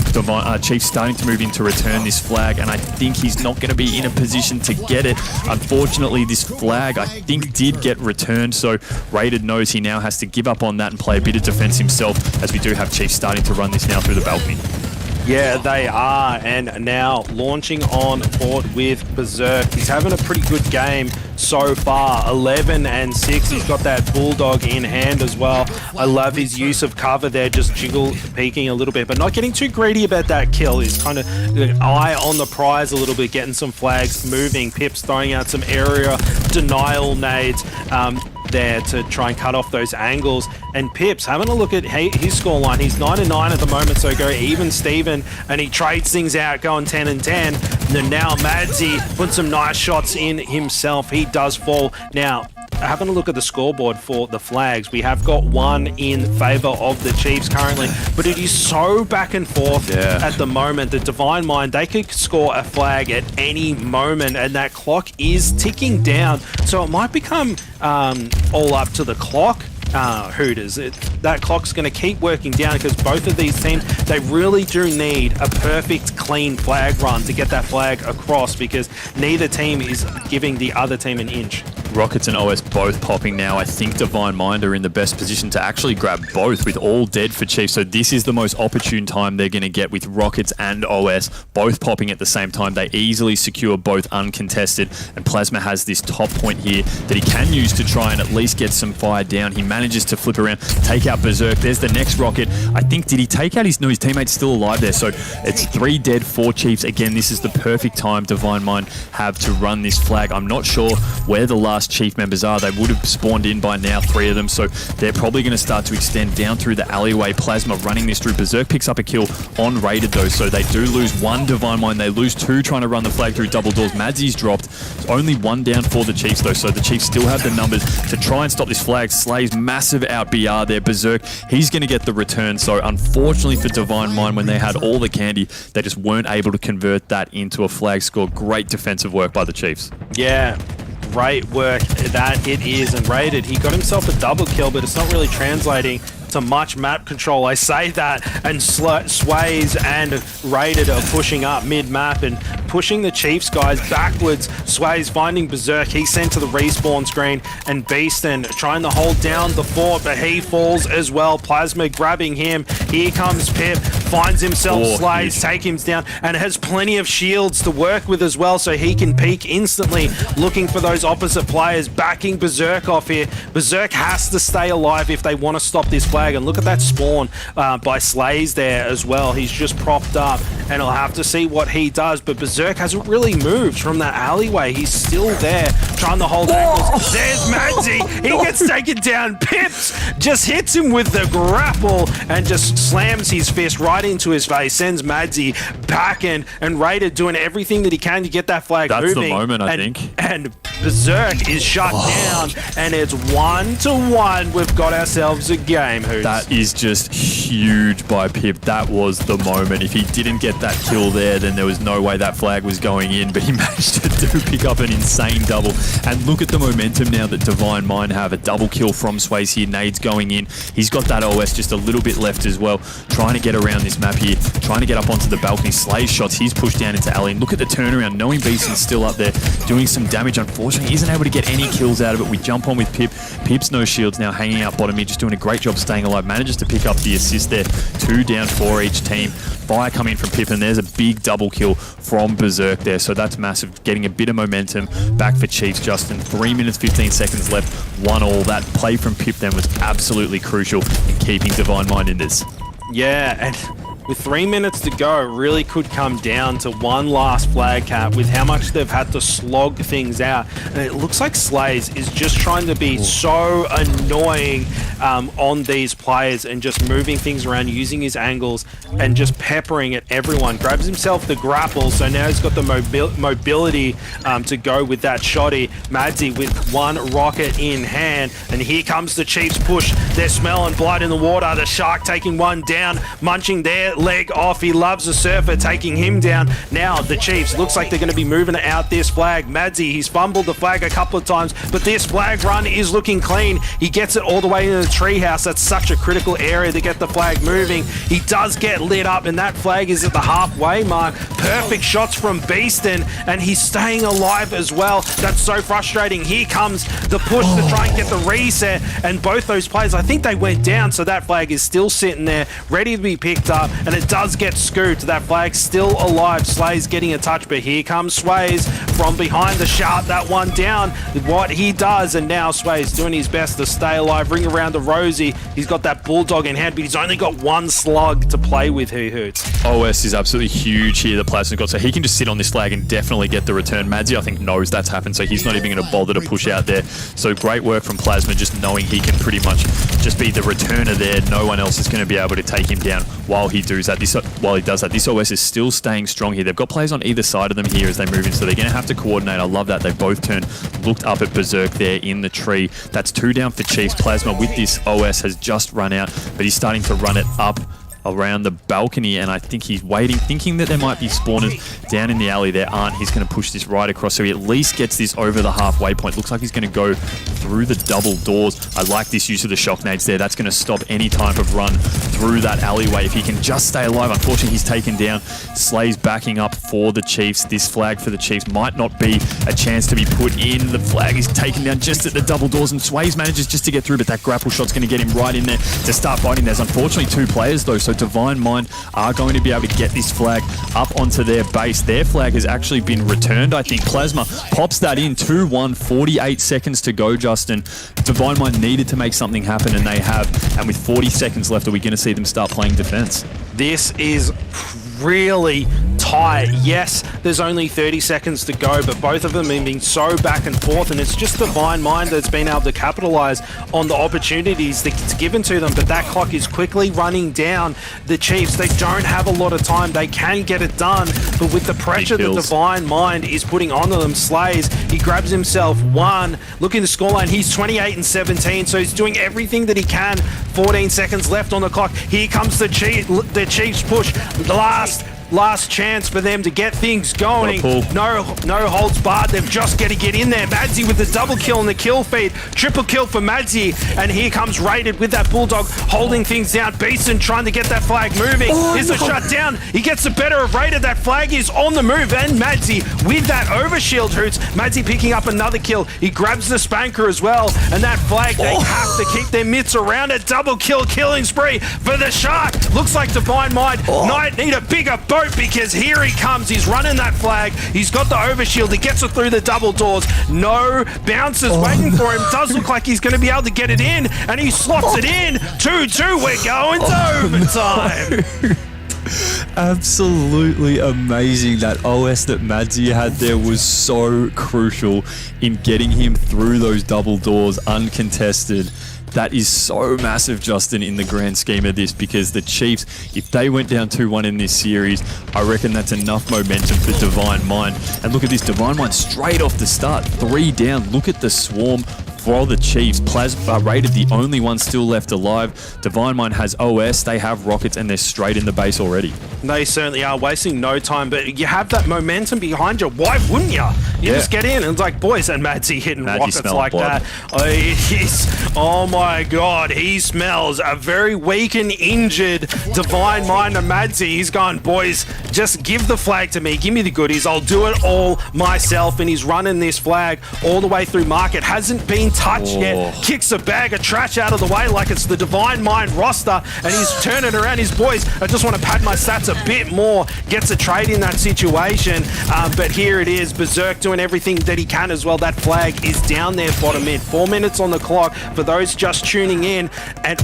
Chiefs starting to move in to return this flag, and I think he's not going to be in a position to get it. Unfortunately, this flag, I think, did get returned, so Rated knows he now has to give up on that and play a bit of defense himself, as we do have Chiefs starting to run this now through the balcony. Yeah, they are, and now launching on board with Berserk. He's having a pretty good game so far, 11 and 6. He's got that Bulldog in hand as well. I love his use of cover there, just jiggle peeking a little bit, but not getting too greedy about that kill. He's kind of eye on the prize a little bit, getting some flags moving. Pips throwing out some area denial nades there to try and cut off those angles. And Pips having a look at his scoreline. He's 9-9 at the moment, so go even Steven, and he trades things out, going 10-10. And now Madzi put some nice shots in himself. He does fall. Now, having a look at the scoreboard for the flags, we have got one in favor of the Chiefs currently, but it is so back and forth at the moment. The Divine Mind, they could score a flag at any moment, and that clock is ticking down, so it might become all up to the clock. Hooters. That clock's going to keep working down because both of these teams, they really do need a perfect clean flag run to get that flag across, because neither team is giving the other team an inch. Rockets and OS both popping now. I think Divine Mind are in the best position to actually grab both, with all dead for Chiefs. So this is the most opportune time they're going to get with Rockets and OS both popping at the same time. They easily secure both uncontested, and Plasma has this top point here that he can use to try and at least get some fire down. He manages to flip around, take out Berserk. There's the next rocket. I think, did he take out his... No, his teammate's still alive there. So it's 3 dead, 4 Chiefs. Again, this is the perfect time Divine Mind have to run this flag. I'm not sure where the last Chief members are. They would have spawned in by now, 3 of them, so they're probably going to start to extend down through the alleyway. Plasma running this through. Berserk picks up a kill on Rated though, so they do lose 1 Divine Mind. They lose 2 trying to run the flag through double doors. Madzi's dropped. Only 1 down for the Chiefs though, so the Chiefs still have the numbers to try and stop this flag. Slays massive out BR there. Berserk, he's going to get the return, so unfortunately for Divine Mind, when they had all the candy, they just weren't able to convert that into a flag score. Great defensive work by the Chiefs. Yeah. Great work that it is, and Rated, he got himself a double kill, but it's not really translating to much map control. I say that, and Sways and Rated are pushing up mid-map and pushing the Chiefs guys backwards. Sways finding Berserk, he's sent to the respawn screen, and Beaston trying to hold down the fort, but he falls as well. Plasma grabbing him. Here comes Pip, finds himself Slays, take him down, and has plenty of shields to work with as well, so he can peek instantly, looking for those opposite players, backing Berserk off here. Berserk has to stay alive if they want to stop this flag, and look at that spawn by Slays there as well. He's just propped up, and I'll have to see what he does, but Berserk hasn't really moved from that alleyway. He's still there trying to hold ankles. There's Madzi. He gets taken down. Pips just hits him with the grapple and just slams his fist right into his face, sends Madzi back in, and Rated doing everything that he can to get that flag moving. That's the moment, I think. And Berserk is shut down, and it's 1-1. We've got ourselves a game. That is just huge by Pip. That was the moment. If he didn't get that kill there, then there was no way that flag was going in, but he managed to pick up an insane double. And look at the momentum now that Divine Mind have. A double kill from Sways here. Nades going in. He's got that OS just a little bit left as well. Trying to get around this map here. Trying to get up onto the balcony. Slays shots. He's pushed down into alley. And look at the turnaround. Knowing Beason's still up there doing some damage. Unfortunately, he isn't able to get any kills out of it. We jump on with Pip. Pip's no shields now, hanging out bottom here, just doing a great job staying alive. Manages to pick up the assist there. 2 down for each team. Fire coming from Pip, and there's a big double kill from Berserk there, so that's massive. Getting a bit of momentum back for Chiefs, Justin. 3 minutes, 15 seconds left. 1-1. That play from Pip then was absolutely crucial in keeping Divine Mind in this. Yeah, and with 3 minutes to go, it really could come down to one last flag cap with how much they've had to slog things out. And it looks like Slays is just trying to be so annoying on these players and just moving things around, using his angles and just peppering at everyone. Grabs himself the grapple, so now he's got the mobility to go with that shotty. Madsy with one rocket in hand, and here comes the Chiefs push. They're smelling blood in the water. The Shark taking one down, munching their leg off. He loves the Surfer, taking him down. Now the Chiefs, looks like they're going to be moving out this flag. Madsy, he's fumbled the flag a couple of times, but this flag run is looking clean. He gets it all the way into the treehouse. That's such a critical area to get the flag moving. He does get lit up, and that flag is at the halfway mark. Perfect shots from Beaston, and he's staying alive as well. That's so frustrating. Here comes the push to try and get the reset, and both those players, I think they went down, so that flag is still sitting there, ready to be picked up, and it does get scooped. That flag's still alive. Slay's getting a touch, but here comes Sways from behind the sharp. That one down, what he does, and now Sways doing his best to stay alive. Ring around the Rosie. He's got that Bulldog in hand, but he's only got one slug to play with. Who hoots? OS is absolutely huge here, the Plasma's got, so he can just sit on this flag and definitely get the return. Madsy, I think, knows that's happened, so he's not even going to bother to push out there. So great work from Plasma, just knowing he can pretty much just be the returner there. No one else is going to be able to take him down while he does that. This OS is still staying strong here. They've got players on either side of them here as they move in, so they're going to have to coordinate. I love that. They both turned, looked up at Berserk there in the tree. That's 2 down for Chiefs. Plasma with this OS has just run out, but he's starting to run it up around the balcony, and I think he's waiting, thinking that there might be spawners down in the alley. There aren't. He's going to push this right across, so he at least gets this over the halfway point. Looks like he's going to go through the double doors. I like this use of the shock nades there. That's going to stop any type of run through that alleyway if he can just stay alive. Unfortunately, he's taken down. Slay's backing up for the Chiefs. This flag for the Chiefs might not be a chance to be put in. The flag is taken down just at the double doors, and Sways manages just to get through, but that grapple shot's going to get him right in there to start fighting. There's unfortunately 2 players though, so Divine Mind are going to be able to get this flag up onto their base. Their flag has actually been returned, I think. Plasma pops that in, 2-1, 48 seconds to go, Justin. Divine Mind needed to make something happen, and they have. And with 40 seconds left, are we going to see them start playing defense? This is really tight. Yes, there's only 30 seconds to go, but both of them have been so back and forth, and it's just Divine Mind that's been able to capitalize on the opportunities that's given to them, but that clock is quickly running down. The Chiefs, they don't have a lot of time. They can get it done, but with the pressure that Divine Mind is putting onto them, Slays, he grabs himself one. Look in the scoreline, he's 28 and 17, so he's doing everything that he can. 14 seconds left on the clock. Here comes the Chiefs push. Last chance for them to get things going. No holds barred. They've just got to get in there. Madsy with the double kill and the kill feed. Triple kill for Madsy. And here comes Rated with that Bulldog holding things down. Beeson trying to get that flag moving. Here's the shutdown. He gets the better of Rated. That flag is on the move. And Madsy with that overshield hoots. Madsy picking up another kill. He grabs the Spanker as well. And that flag, they have to keep their mitts around it. Double kill killing spree for the Shark. Looks like Divine Mind might need a bigger boat, because here he comes. He's running that flag. He's got the overshield. He gets it through the double doors. No bouncers waiting for him. Does look like he's going to be able to get it in, and he slots it in. 2-2. We're going to overtime. Absolutely amazing. That OS that Madsy had there was so crucial in getting him through those double doors uncontested. That is so massive, Justin, in the grand scheme of this, because the Chiefs, if they went down 2-1 in this series, I reckon that's enough momentum for Divine Mind. And look at this, Divine Mind straight off the start, 3 down. Look at the swarm for the Chiefs. Plasma Rated, the only one still left alive. Divine Mind has OS, they have rockets, and they're straight in the base already. They certainly are, wasting no time, but you have that momentum behind you. Why wouldn't you? You just get in and it's like, boys, and Madsy hitting rockets like that. Oh my God, he smells a very weak and injured Divine Mind of Madsy. He's gone, boys, just give the flag to me. Give me the goodies. I'll do it all myself. And he's running this flag all the way through market. Hasn't been touched yet. Kicks a bag of trash out of the way like it's the Divine Mind roster, and he's turning around his boys. I just want to pad my stats a bit more. Gets a trade in that situation, but here it is. Berserk doing everything that he can as well. That flag is down there bottom mid. 4 minutes on the clock for those just tuning in, and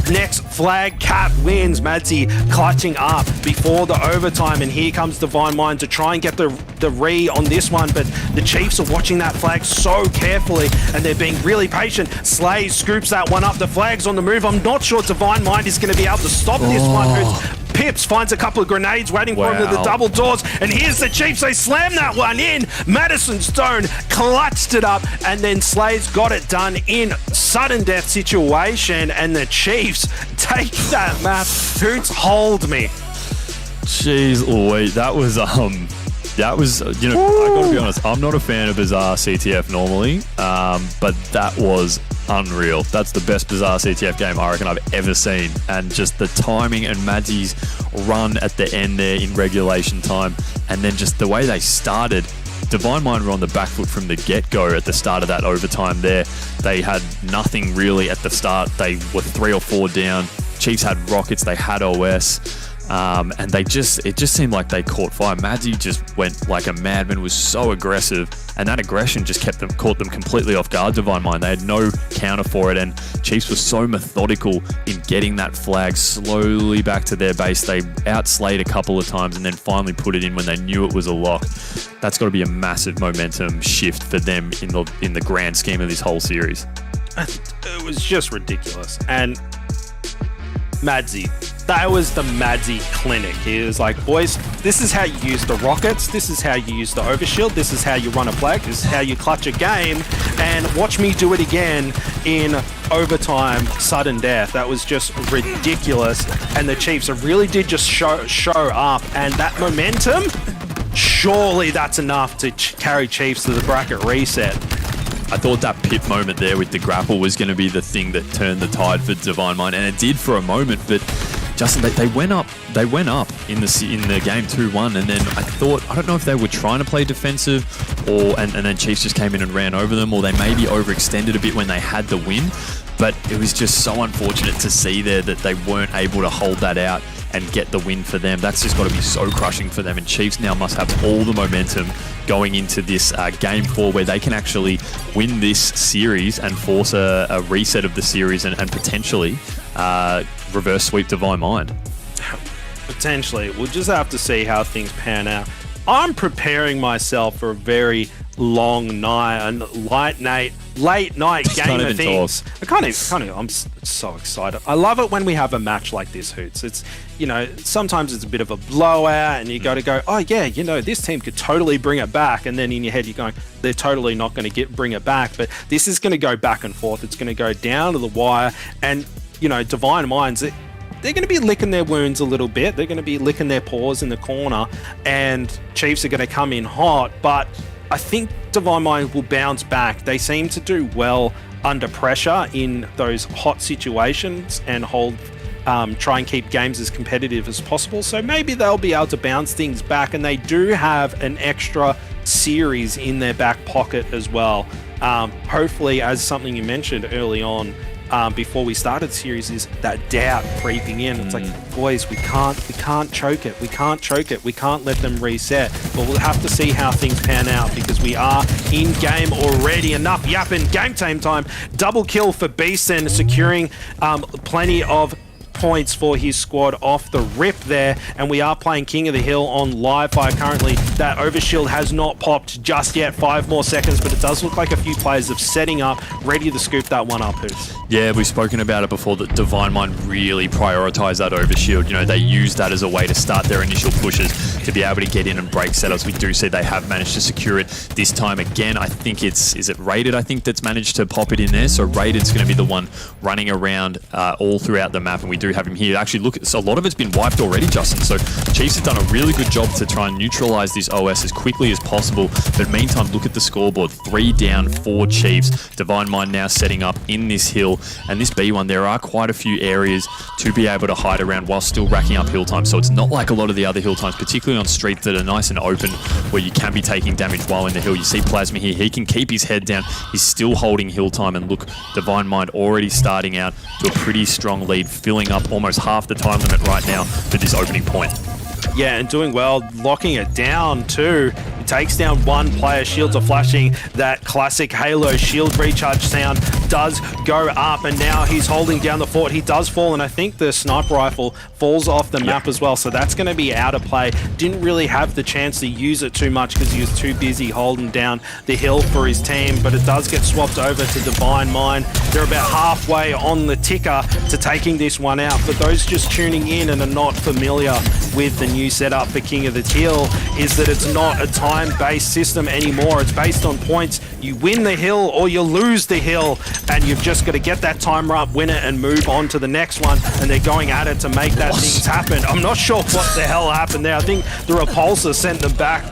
Next flag, Cap wins. Madzi clutching up before the overtime, and here comes Divine Mind to try and get the re on this one, but the Chiefs are watching that flag so carefully, and they're being really patient. Slay scoops that one up. The flag's on the move. I'm not sure Divine Mind is going to be able to stop this one. Pips finds a couple of grenades waiting for him to the double doors, and here's the Chiefs. They slam that one in. Madison Stone clutched it up, and then Slay's got it done in sudden death situation, and the Chiefs take that map. Hoots, hold me. Jeez Louise, that was, you know, I gotta be honest, I'm not a fan of Bizarre CTF normally, but that was unreal. That's the best Bizarre CTF game I reckon I've ever seen, and just the timing and Madzi's run at the end there in regulation time, and then just the way they started. Divine Mind were on the back foot from the get-go at the start of that overtime there. They had nothing really at the start. They were 3 or 4 down. Chiefs had rockets, they had OS. And it just seemed like they caught fire. Madzi just went like a madman, was so aggressive, and that aggression just caught them completely off guard, Divine Mind. They had no counter for it, and Chiefs were so methodical in getting that flag slowly back to their base. They outslayed a couple of times and then finally put it in when they knew it was a lock. That's got to be a massive momentum shift for them in the grand scheme of this whole series. It was just ridiculous. And Madzi, that was the Madzi clinic. He was like, boys, this is how you use the rockets, this is how you use the overshield, this is how you run a flag, this is how you clutch a game, and watch me do it again in overtime, sudden death. That was just ridiculous, and the Chiefs really did just show up, and that momentum, surely that's enough to carry Chiefs to the bracket reset. I thought that pip moment there with the grapple was going to be the thing that turned the tide for Divine Mind, and it did for a moment. But Justin, they went up in the game 2-1, and then I don't know if they were trying to play defensive, and then Chiefs just came in and ran over them, or they maybe overextended a bit when they had the win. But it was just so unfortunate to see there that they weren't able to hold that out and get the win for them. That's just got to be so crushing for them, and Chiefs now must have all the momentum going into this game 4, where they can actually win this series and force a reset of the series and potentially reverse sweep Divine Mind. Potentially. We'll just have to see how things pan out. I'm preparing myself for a very long night and late night game of things. I'm so excited. I love it when we have a match like this, Hoots. It's, you know, sometimes it's a bit of a blowout and you got to go, oh yeah, you know, this team could totally bring it back, and then in your head you're going, they're totally not going to bring it back. But this is going to go back and forth. It's going to go down to the wire, and you know, Divine Minds, they're going to be licking their wounds a little bit. They're going to be licking their paws in the corner, and Chiefs are going to come in hot. But I think Divine Mind will bounce back. They seem to do well under pressure in those hot situations and try and keep games as competitive as possible. So maybe they'll be able to bounce things back, and they do have an extra series in their back pocket as well. Hopefully, as something you mentioned early on, before we started the series, is that doubt creeping in. It's like, boys, we can't choke it. We can't choke it. We can't let them reset. But we'll have to see how things pan out, because we are in game already. Enough yapping. Game time. Double kill for Beeson, securing plenty of points for his squad off the rip there, and we are playing King of the Hill on live fire currently. That overshield has not popped just yet. 5 more seconds, but it does look like a few players are setting up, ready to scoop that one up. Hoots. Yeah, we've spoken about it before, that Divine Mind really prioritise that overshield. You know, they use that as a way to start their initial pushes, to be able to get in and break setups. We do see they have managed to secure it this time again. I think is it Rated, I think, that's managed to pop it in there. So Rated's going to be the one running around all throughout the map, and we do have him here. Actually, look, so a lot of it's been wiped already, Justin. So Chiefs have done a really good job to try and neutralise this OS as quickly as possible. But meantime, look at the scoreboard. 3 down, 4 Chiefs. Divine Mind now setting up in this hill. And this B1, there are quite a few areas to be able to hide around while still racking up hill time. So it's not like a lot of the other hill times, particularly on streets that are nice and open, where you can be taking damage while in the hill. You see Plasma here. He can keep his head down. He's still holding hill time. And look, Divine Mind already starting out to a pretty strong lead, filling up almost half the time limit right now for this opening point. Yeah, and doing well, locking it down too. You're takes down one player. Shields are flashing. That classic Halo shield recharge sound does go up, and now he's holding down the fort. He does fall, and I think the sniper rifle falls off the map as well, so that's going to be out of play. Didn't really have the chance to use it too much because he was too busy holding down the hill for his team, but it does get swapped over to Divine Mind. They're about halfway on the ticker to taking this one out. For those just tuning in and are not familiar with the new setup for King of the Hill, is that it's not a time-based system anymore. It's based on points. You win the hill or you lose the hill, and you've just got to get that timer up, win it, and move on to the next one, and they're going at it to make that things happen. I'm not sure what the hell happened there. I think the repulsor sent them back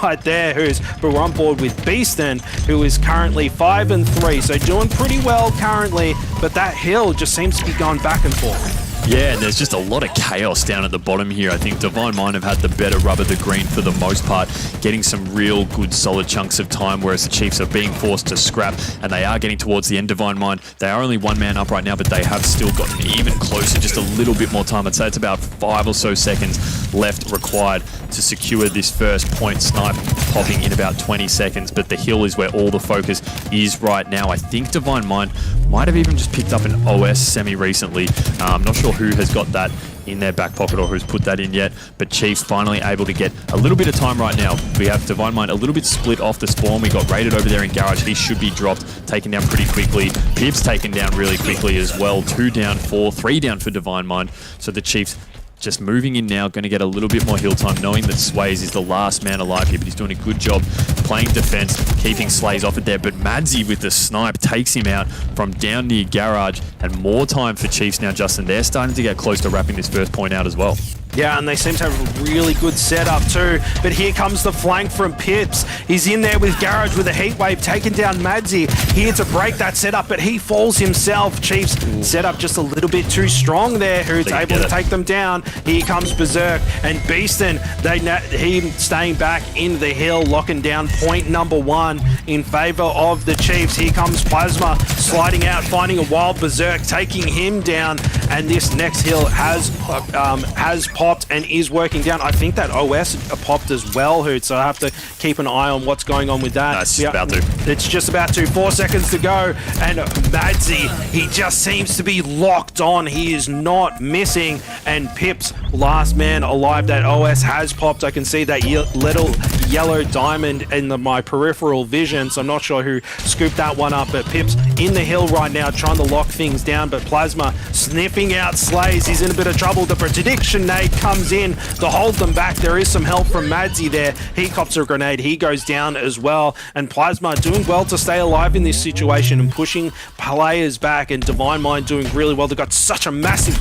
right there, but we're on board with Beaston, who is currently 5-3, so doing pretty well currently, but that hill just seems to be going back and forth. Yeah, and there's just a lot of chaos down at the bottom here. I think Divine Mind have had the better rub of the green for the most part, getting some real good solid chunks of time, whereas the Chiefs are being forced to scrap, and they are getting towards the end. Divine Mind, they are only one man up right now, but they have still gotten even closer, just a little bit more time. I'd say it's about 5 or so seconds left required to secure this first point. Snipe popping in about 20 seconds, but the hill is where all the focus is right now. I think Divine Mind might have even just picked up an OS semi recently. I'm not sure who has got that in their back pocket or who's put that in yet, but Chiefs finally able to get a little bit of time right now. We have Divine Mind a little bit split off the spawn. We got raided over there in Garage. He should be dropped, taken down pretty quickly. Pips taken down really quickly as well. 2 down, 4, 3 down for Divine Mind. So the Chiefs just moving in now, going to get a little bit more hill time, knowing that Sways is the last man alive here, but he's doing a good job playing defense, keeping Slays off it there. But Madzy with the snipe takes him out from down near Garage, and more time for Chiefs now, Justin. They're starting to get close to wrapping this first point out as well. Yeah, and they seem to have a really good setup too. But here comes the flank from Pips. He's in there with Garage with a heat wave, taking down Madzy. Here to break that setup, but he falls himself. Chiefs setup just a little bit too strong there, who's able to take them down. Here comes Berserk and Beaston. He staying back in the hill, locking down point number 1 in favor of the Chiefs. Here comes Plasma sliding out, finding a wild Berserk, taking him down. And this next hill has popped and is working down. I think that OS popped as well, Hoot, so I have to keep an eye on what's going on with that. It's about to. It's just about to. 4 seconds to go, and Madzy, he just seems to be locked on. He is not missing, and Pips, last man alive. That OS has popped. I can see that little yellow diamond in my peripheral vision, so I'm not sure who scooped that one up, but Pips in the hill right now trying to lock things down, but Plasma sniffing out Slays. He's in a bit of trouble. The prediction nade comes in to hold them back. There is some help from Madzy there. He cops a grenade. He goes down as well, and Plasma doing well to stay alive in this situation and pushing players back, and Divine Mind doing really well. They've got such a massive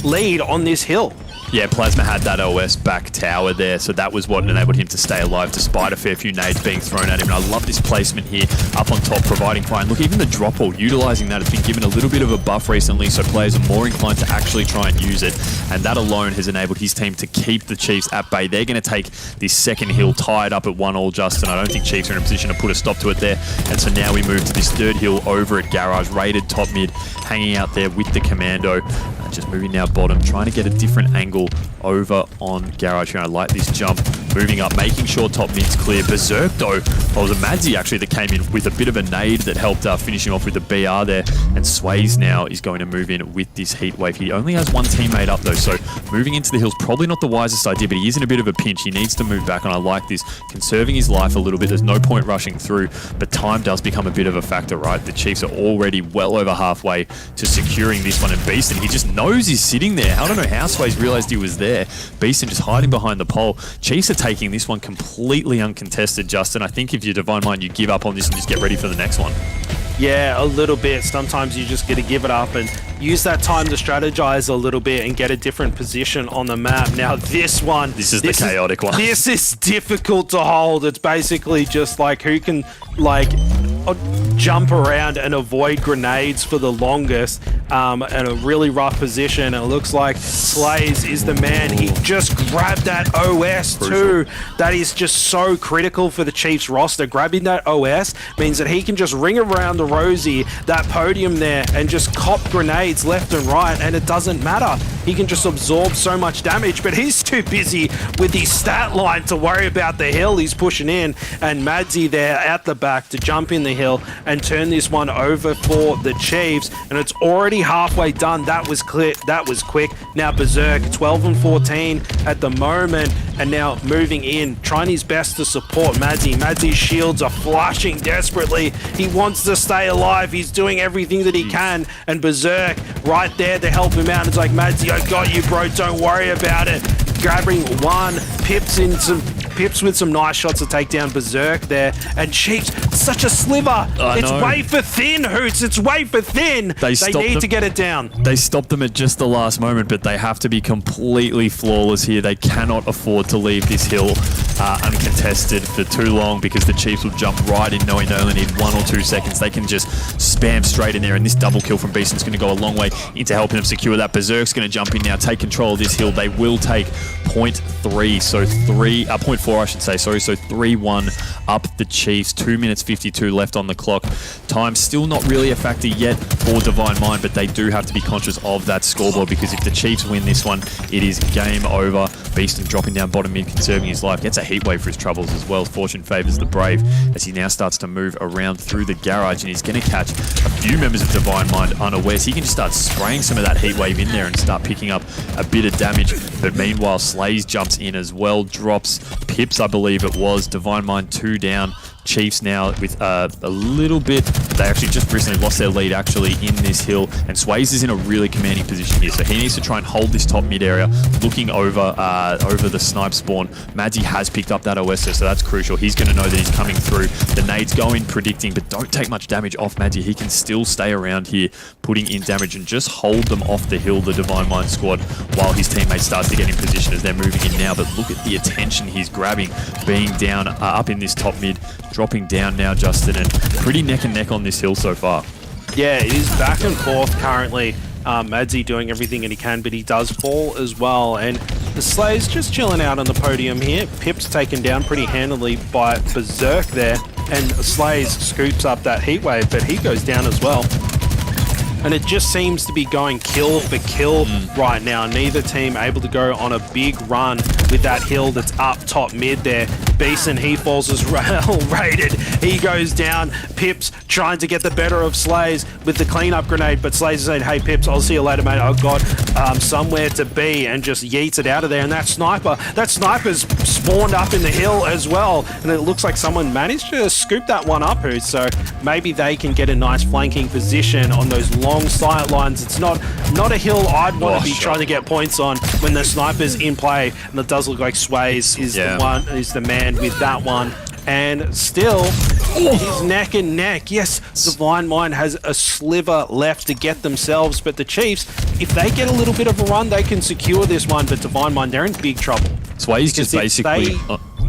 lead on this hill. Yeah, Plasma had that OS back tower there, so that was what enabled him to stay alive despite a fair few nades being thrown at him. And I love this placement here up on top, providing fire. And look, even the drop ball, utilising that, has been given a little bit of a buff recently, so players are more inclined to actually try and use it. And that alone has enabled his team to keep the Chiefs at bay. They're going to take this second hill tied up at 1-1, Justin. I don't think Chiefs are in a position to put a stop to it there. And so now we move to this third hill over at Garage, raided top mid, hanging out there with the Commando. Just moving now bottom, trying to get a different angle over on Garage here. I like this jump, moving up, making sure top mid's clear. Berserk though, well, it was a Madzy actually that came in with a bit of a nade that helped finishing off with the BR there. And Sways now is going to move in with this heat wave. He only has one teammate up though, so moving into the hills probably not the wisest idea, but he is in a bit of a pinch. He needs to move back, and I like this, conserving his life a little bit. There's no point rushing through, but time does become a bit of a factor, right? The Chiefs are already well over halfway to securing this one, and Beaston, he just knows he's sitting there. I don't know how Sways realized he was there. Beaston just hiding behind the pole. Chiefs are taking this one completely uncontested, Justin. I think if you're Divine Mind, you give up on this and just get ready for the next one. Yeah, a little bit. Sometimes you just got to give it up and use that time to strategize a little bit and get a different position on the map. Now this one... This is the chaotic one. This is difficult to hold. It's basically just like who can, like... jump around and avoid grenades for the longest in a really rough position. And it looks like Slays is the man. He just grabbed that OS too. That is just so critical for the Chiefs roster. Grabbing that OS means that he can just ring around the rosy, that podium there, and just cop grenades left and right, and it doesn't matter. He can just absorb so much damage, but he's too busy with his stat line to worry about the hill he's pushing in. And Madsy there at the back to jump in the hill and turn this one over for the Chiefs. And it's already halfway done. That was clear. That was quick. Now Berserk 12 and 14 at the moment, and now moving in, trying his best to support Madsy. Madsy's shields are flashing desperately. He wants to stay alive. He's doing everything that he can, and Berserk right there to help him out. It's like, Madsy, I got you, bro. Don't worry about it. Grabbing one, Pips with some nice shots to take down Berserk there, and Chiefs, such a sliver. It's wafer thin, Hoots. It's wafer thin. They need to get it down. They stopped them at just the last moment, but they have to be completely flawless here. They cannot afford to leave this hill uncontested for too long, because the Chiefs will jump right in knowing they only need 1 or 2 seconds. They can just spam straight in there, and this double kill from Beeston's going to go a long way into helping them secure that. Berserk's going to jump in now, take control of this hill. They will take 0.3, so 0.4 I should say, sorry, so 3-1 up the Chiefs. 2 minutes 52 left on the clock. Time still not really a factor yet for Divine Mind, but they do have to be conscious of that scoreboard, because if the Chiefs win this one, it is game over. Beeston dropping down bottom mid, conserving his life, gets a heat wave for his troubles as well. Fortune favours the brave as he now starts to move around through the garage, and he's going to catch a few members of Divine Mind unawares. He can just start spraying some of that heat wave in there and start picking up a bit of damage. But meanwhile, Slays jumps in as well, drops Pips, I believe it was. Divine Mind 2 down. Chiefs now with a little bit, they actually just recently lost their lead actually in this hill, and Sways is in a really commanding position here, so he needs to try and hold this top mid area, looking over the snipe spawn. Madsy has picked up that OS, so that's crucial. He's going to know that he's coming through. The nades go in predicting, but don't take much damage off Madsy. He can still stay around here putting in damage and just hold them off the hill, the Divine Mind squad, while his teammates start to get in position as they're moving in now. But look at the attention he's grabbing, being down up in this top mid, dropping down now, Justin, and pretty neck and neck on this hill so far. Yeah, it is back and forth currently. Madsy doing everything that he can, but he does fall as well. And the Slay's just chilling out on the podium here. Pip's taken down pretty handily by Berserk there, and Slays scoops up that heat wave, but he goes down as well. And it just seems to be going kill for kill right now. Neither team able to go on a big run with that hill that's up top mid there. Beeson, he falls as well rated. He goes down. Pips trying to get the better of Slays with the cleanup grenade, but Slays is saying, hey Pips, I'll see you later, mate. I've got somewhere to be, and just yeets it out of there. And that sniper's spawned up in the hill as well. And it looks like someone managed to scoop that one up, so maybe they can get a nice flanking position on those long sight lines. It's not a hill I'd want to be trying to get points on when the sniper's in play, and it does look like Sways is the man with that one. And still, he's neck and neck. Yes, Divine Mind has a sliver left to get themselves, but the Chiefs, if they get a little bit of a run, they can secure this one, but Divine Mind, they're in big trouble. Sways just basically...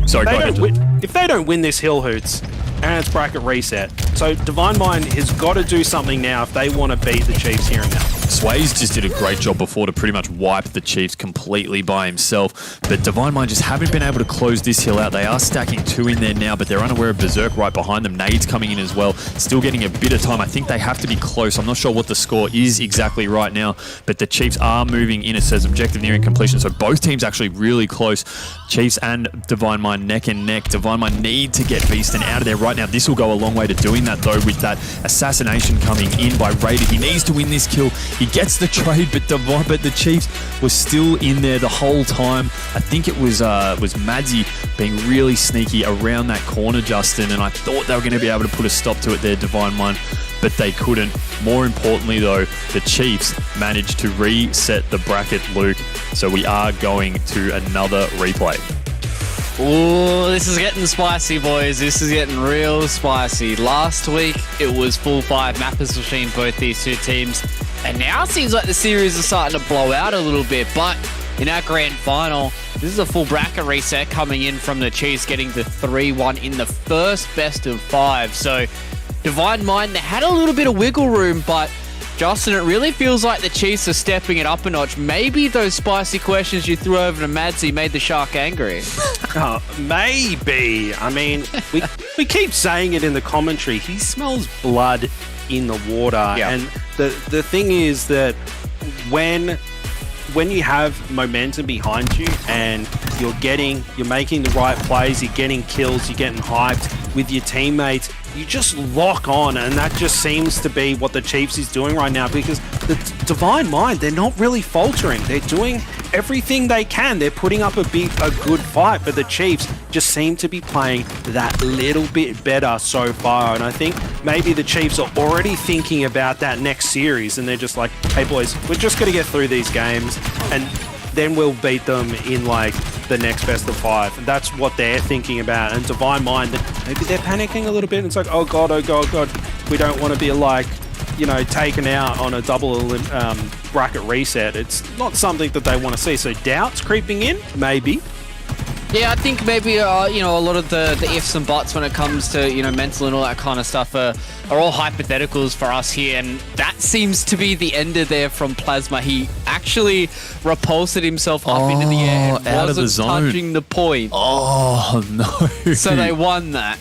If they don't win this hill, Hoots, and it's bracket reset. So Divine Mind has got to do something now if they want to beat the Chiefs here and now. Sways just did a great job before to pretty much wipe the Chiefs completely by himself, but Divine Mind just haven't been able to close this hill out. They are stacking 2 in there now, but they're unaware of Berserk right behind them. Nades coming in as well, still getting a bit of time. I think they have to be close. I'm not sure what the score is exactly right now, but the Chiefs are moving in. It says objective nearing completion, so both teams actually really close. Chiefs and Divine Mind neck and neck. Divine Mind need to get Beeston out of there right now. This will go a long way to doing that, though, with that assassination coming in by Raider. He needs to win this kill. He gets the trade, but the Chiefs were still in there the whole time. I think it was Madsy being really sneaky around that corner, Justin, and I thought they were going to be able to put a stop to it there, Divine Mind, but they couldn't. More importantly, though, the Chiefs managed to reset the bracket, Luke, so we are going to another replay. Ooh, this is getting spicy, boys. This is getting real spicy. Last week, it was full 5 mappers between both these two teams. And now it seems like the series is starting to blow out a little bit. But in our grand final, this is a full bracket reset coming in from the Chiefs, getting the 3-1 in the first best of 5. So Divine Mind, they had a little bit of wiggle room, but Justin, it really feels like the Chiefs are stepping it up a notch. Maybe those spicy questions you threw over to Madsy made the Shark angry. Maybe. I mean, we keep saying it in the commentary. He smells blood in the water. Yeah. And the thing is that when you have momentum behind you and you're making the right plays, you're getting kills, you're getting hyped with your teammates, you just lock on, and that just seems to be what the Chiefs is doing right now, because the Divine Mind, they're not really faltering. They're doing everything they can. They're putting up a good fight, but the Chiefs just seem to be playing that little bit better so far, and I think maybe the Chiefs are already thinking about that next series, and they're just like, hey boys, we're just going to get through these games, and then we'll beat them in like the next best of 5. And that's what they're thinking about. And Divine Mind, maybe they're panicking a little bit. And it's like, oh god, we don't want to be like, taken out on a double bracket reset. It's not something that they want to see. So doubts creeping in, maybe. Yeah, I think maybe a lot of the ifs and buts when it comes to mental and all that kind of stuff are all hypotheticals for us here, and that seems to be the ender there from Plasma. He actually repulsed himself up into the air and out of the zone, touching the point. Oh no! So they won that.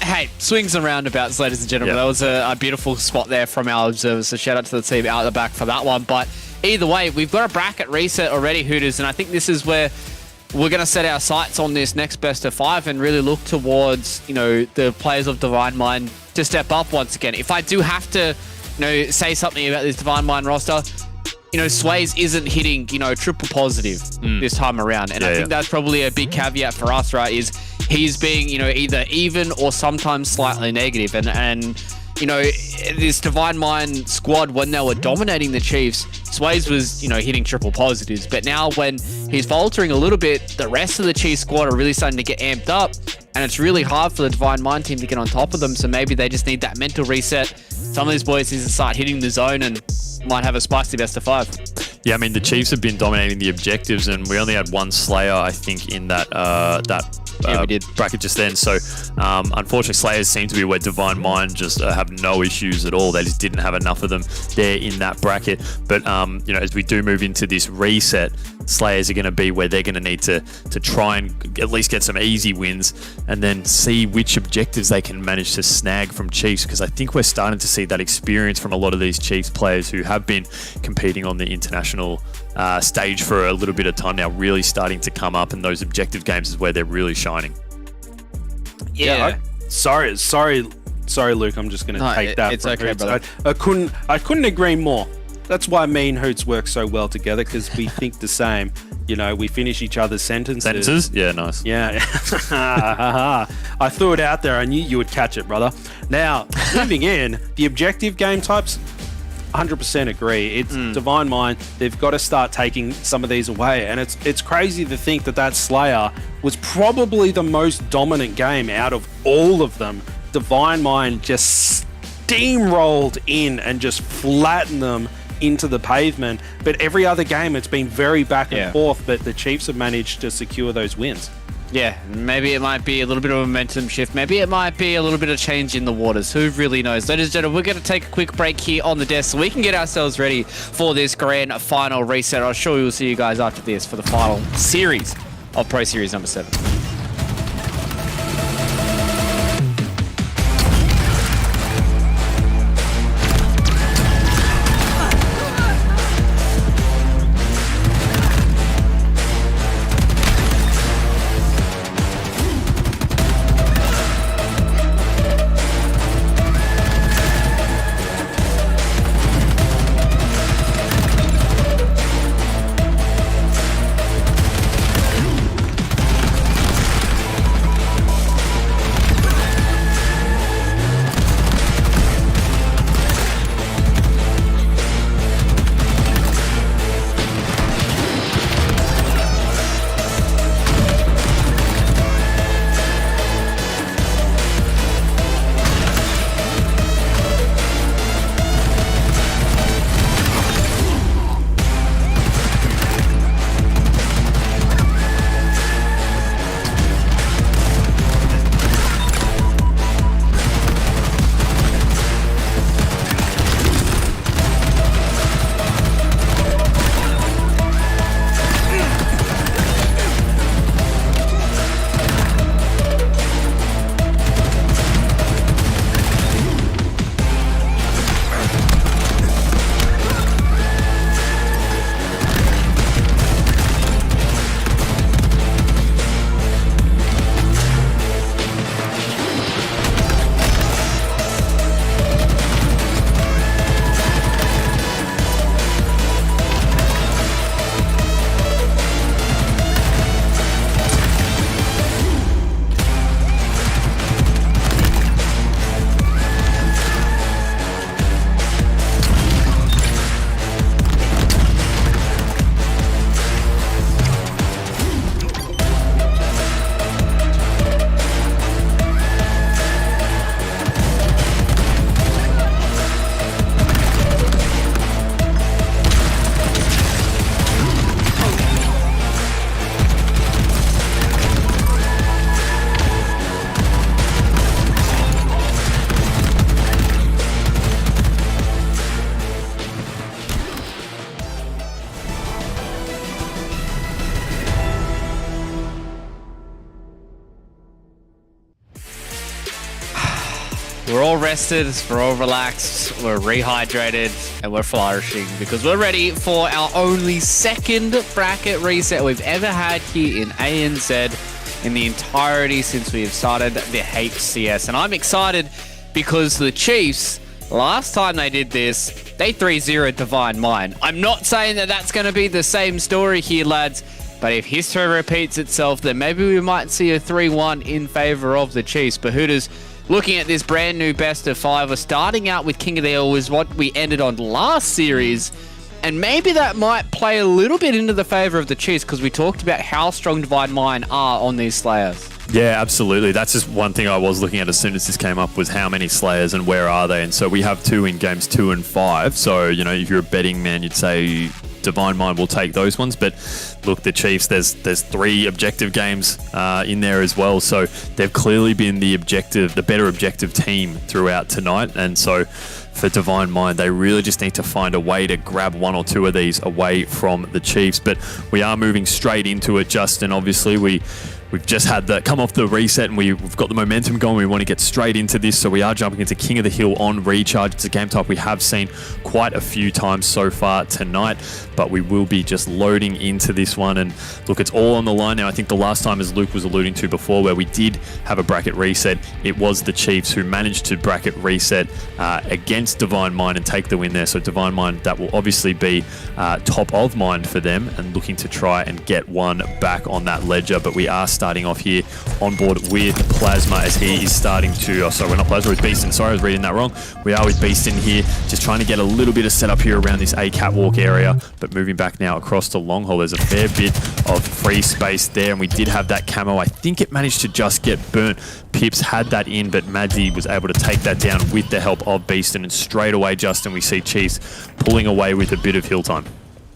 Hey, swings and roundabouts, ladies and gentlemen. Yep. That was a beautiful spot there from our observers. So shout out to the team out the back for that one. But either way, we've got a bracket reset already, Hooters, and I think this is where we're going to set our sights on this next best of 5 and really look towards, the players of Divine Mind to step up once again. If I do have to, say something about this Divine Mind roster, Sways isn't hitting, triple positive this time around. And I think that's probably a big caveat for us, right, is he's being, either even or sometimes slightly negative. And this Divine Mind squad, when they were dominating the Chiefs, Sways was, hitting triple positives. But now when he's faltering a little bit, the rest of the Chiefs squad are really starting to get amped up. And it's really hard for the Divine Mind team to get on top of them. So maybe they just need that mental reset. Some of these boys need to start hitting the zone and might have a spicy best of 5. Yeah, I mean, the Chiefs have been dominating the objectives, and we only had one Slayer, I think, in that bracket just then. So, unfortunately, Slayers seem to be where Divine Mind just have no issues at all. They just didn't have enough of them there in that bracket. But, as we do move into this reset, Slayers are going to be where they're going to need to try and at least get some easy wins and then see which objectives they can manage to snag from Chiefs, because I think we're starting to see that experience from a lot of these Chiefs players who have been competing on the international stage for a little bit of time now, really starting to come up, and those objective games is where they're really shining. Sorry, Luke. I'm just going to take that. It's okay, brother. I couldn't agree more. That's why me and Hoots work so well together, because we think the same. We finish each other's sentences. Yeah, nice. Yeah. I threw it out there. I knew you would catch it, brother. Now, moving in, the objective game types, 100% agree. It's Divine Mind. They've got to start taking some of these away. And it's crazy to think that Slayer was probably the most dominant game out of all of them. Divine Mind just steamrolled in and just flattened them into the pavement. But every other game, it's been very back and forth, but the Chiefs have managed to secure those wins. Yeah, maybe it might be a little bit of a momentum shift. Maybe it might be a little bit of change in the waters. Who really knows? Ladies and gentlemen, we're going to take a quick break here on the desk so we can get ourselves ready for this grand final reset. I'm sure we'll see you guys after this for the final series of Pro Series number 7. We're all rested, we're all relaxed, we're rehydrated, and we're flourishing because we're ready for our only second bracket reset we've ever had here in ANZ in the entirety since we have started the HCS. And I'm excited because the Chiefs, last time they did this, they 3-0 Divine Mind. I'm not saying that that's going to be the same story here, lads, but if history repeats itself, then maybe we might see a 3-1 in favor of the Chiefs. But Hooters, looking at this brand new best of 5, we're starting out with King of the Hill, was what we ended on last series. And maybe that might play a little bit into the favor of the Chiefs because we talked about how strong Divine Mind are on these Slayers. Yeah, absolutely. That's just one thing I was looking at as soon as this came up was how many Slayers and where are they. And so we have 2 in games 2 and 5. So, you know, if you're a betting man, you'd say Divine Mind will take those ones. But look, the Chiefs, there's 3 objective games in there as well. So they've clearly been the better objective team throughout tonight. And so for Divine Mind, they really just need to find a way to grab 1 or 2 of these away from the Chiefs. But we are moving straight into it, Justin. Obviously, We've just had the come off the reset and we've got the momentum going. We want to get straight into this, so we are jumping into King of the Hill on Recharge. It's a game type we have seen quite a few times so far tonight, but we will be just loading into this one. And look, it's all on the line now. I think the last time, as Luke was alluding to before, where we did have a bracket reset, it was the Chiefs who managed to bracket reset against Divine Mind and take the win there. So Divine Mind, that will obviously be top of mind for them and looking to try and get one back on that ledger. But we are starting off here on board with Plasma as he is starting to... Oh, sorry, we're not Plasma, it's Beastin. Sorry, I was reading that wrong. We are with Beastin here, just trying to get a little bit of setup here around this A catwalk area. But moving back now across to long haul, there's a fair bit of free space there. And we did have that camo. I think it managed to just get burnt. Pips had that in, but Madzi was able to take that down with the help of Beastin. And straight away, Justin, we see Chiefs pulling away with a bit of hill time.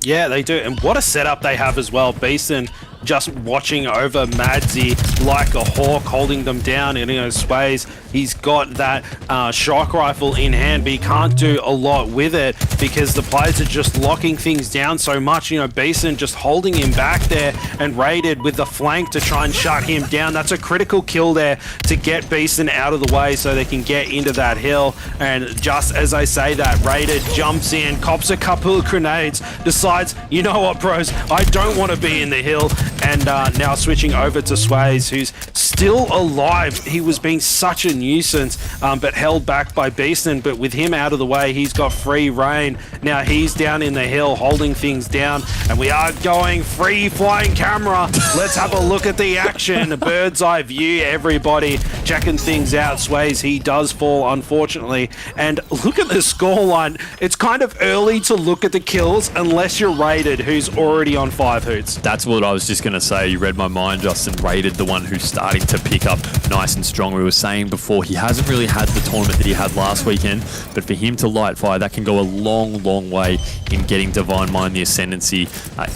Yeah, they do. And what a setup they have as well. Beastin just watching over Madzi like a hawk, holding them down. And, you know, Sways, he's got that shock rifle in hand, but he can't do a lot with it because the players are just locking things down so much. You know, Beastin just holding him back there and Raided with the flank to try and shut him down. That's a critical kill there to get Beastin out of the way so they can get into that hill. And just as I say that, Raided jumps in, cops a couple of grenades, decides, you know what, bros, I don't want to be in the hill. And now switching over to Sways, who's still alive. He was being such a nuisance, but held back by Beastin. But with him out of the way, he's got free reign. Now he's down in the hill, holding things down. And we are going free flying camera. Let's have a look at the action. Bird's eye view, everybody checking things out. Sways, he does fall, unfortunately. And look at the scoreline. It's kind of early to look at the kills unless you're Raided, who's already on 5 hoots. That's what I was just going to say. You read my mind, Justin. Raided, the one who's starting to pick up nice and strong. We were saying before, he hasn't really had the tournament that he had last weekend, but for him to light fire, that can go a long, long way in getting Divine Mind the ascendancy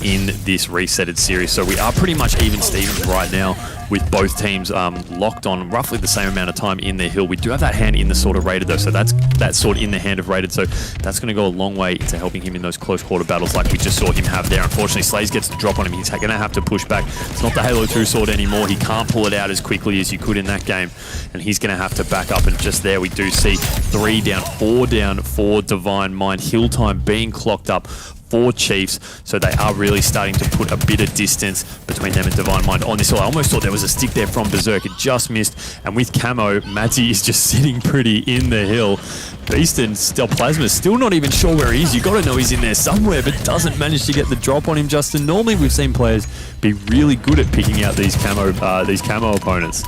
in this resetted series. So we are pretty much even Stevens right now, with both teams locked on roughly the same amount of time in their hill. We do have that hand in the sword of Raided though, so that's that sword in the hand of Raided, so that's going to go a long way into helping him in those close quarter battles like we just saw him have there. Unfortunately, Slays gets the drop on him. He's going to have to push back. It's not the Halo 2 sword anymore. He can't pull it out as quickly as you could in that game, and he's going to have to back up. And just there we do see 3 down, 4 down for Divine Mind. Hill time being clocked up for Chiefs, so they are really starting to put a bit of distance between them and Divine Mind on this hill. I almost thought there was a stick there from Berserk. It just missed, and with camo, Madzi is just sitting pretty in the hill. Beastin, still Plasma, still not even sure where he is. You got to know he's in there somewhere, but doesn't manage to get the drop on him, Justin. Normally we've seen players be really good at picking out these camo opponents.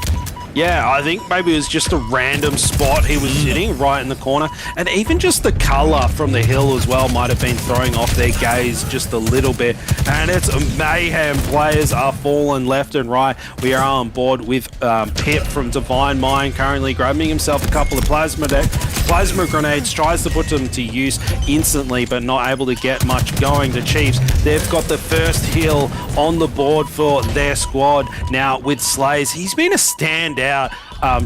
Yeah, I think maybe it was just a random spot he was sitting right in the corner. And even just the color from the hill as well might have been throwing off their gaze just a little bit. And it's mayhem. Players are falling left and right. We are on board with Pip from Divine Mind, currently grabbing himself a couple of plasma decks. plasma grenades, tries to put them to use instantly, but not able to get much going. The Chiefs, they've got the first hill on the board for their squad. Now with Slays, he's been a standout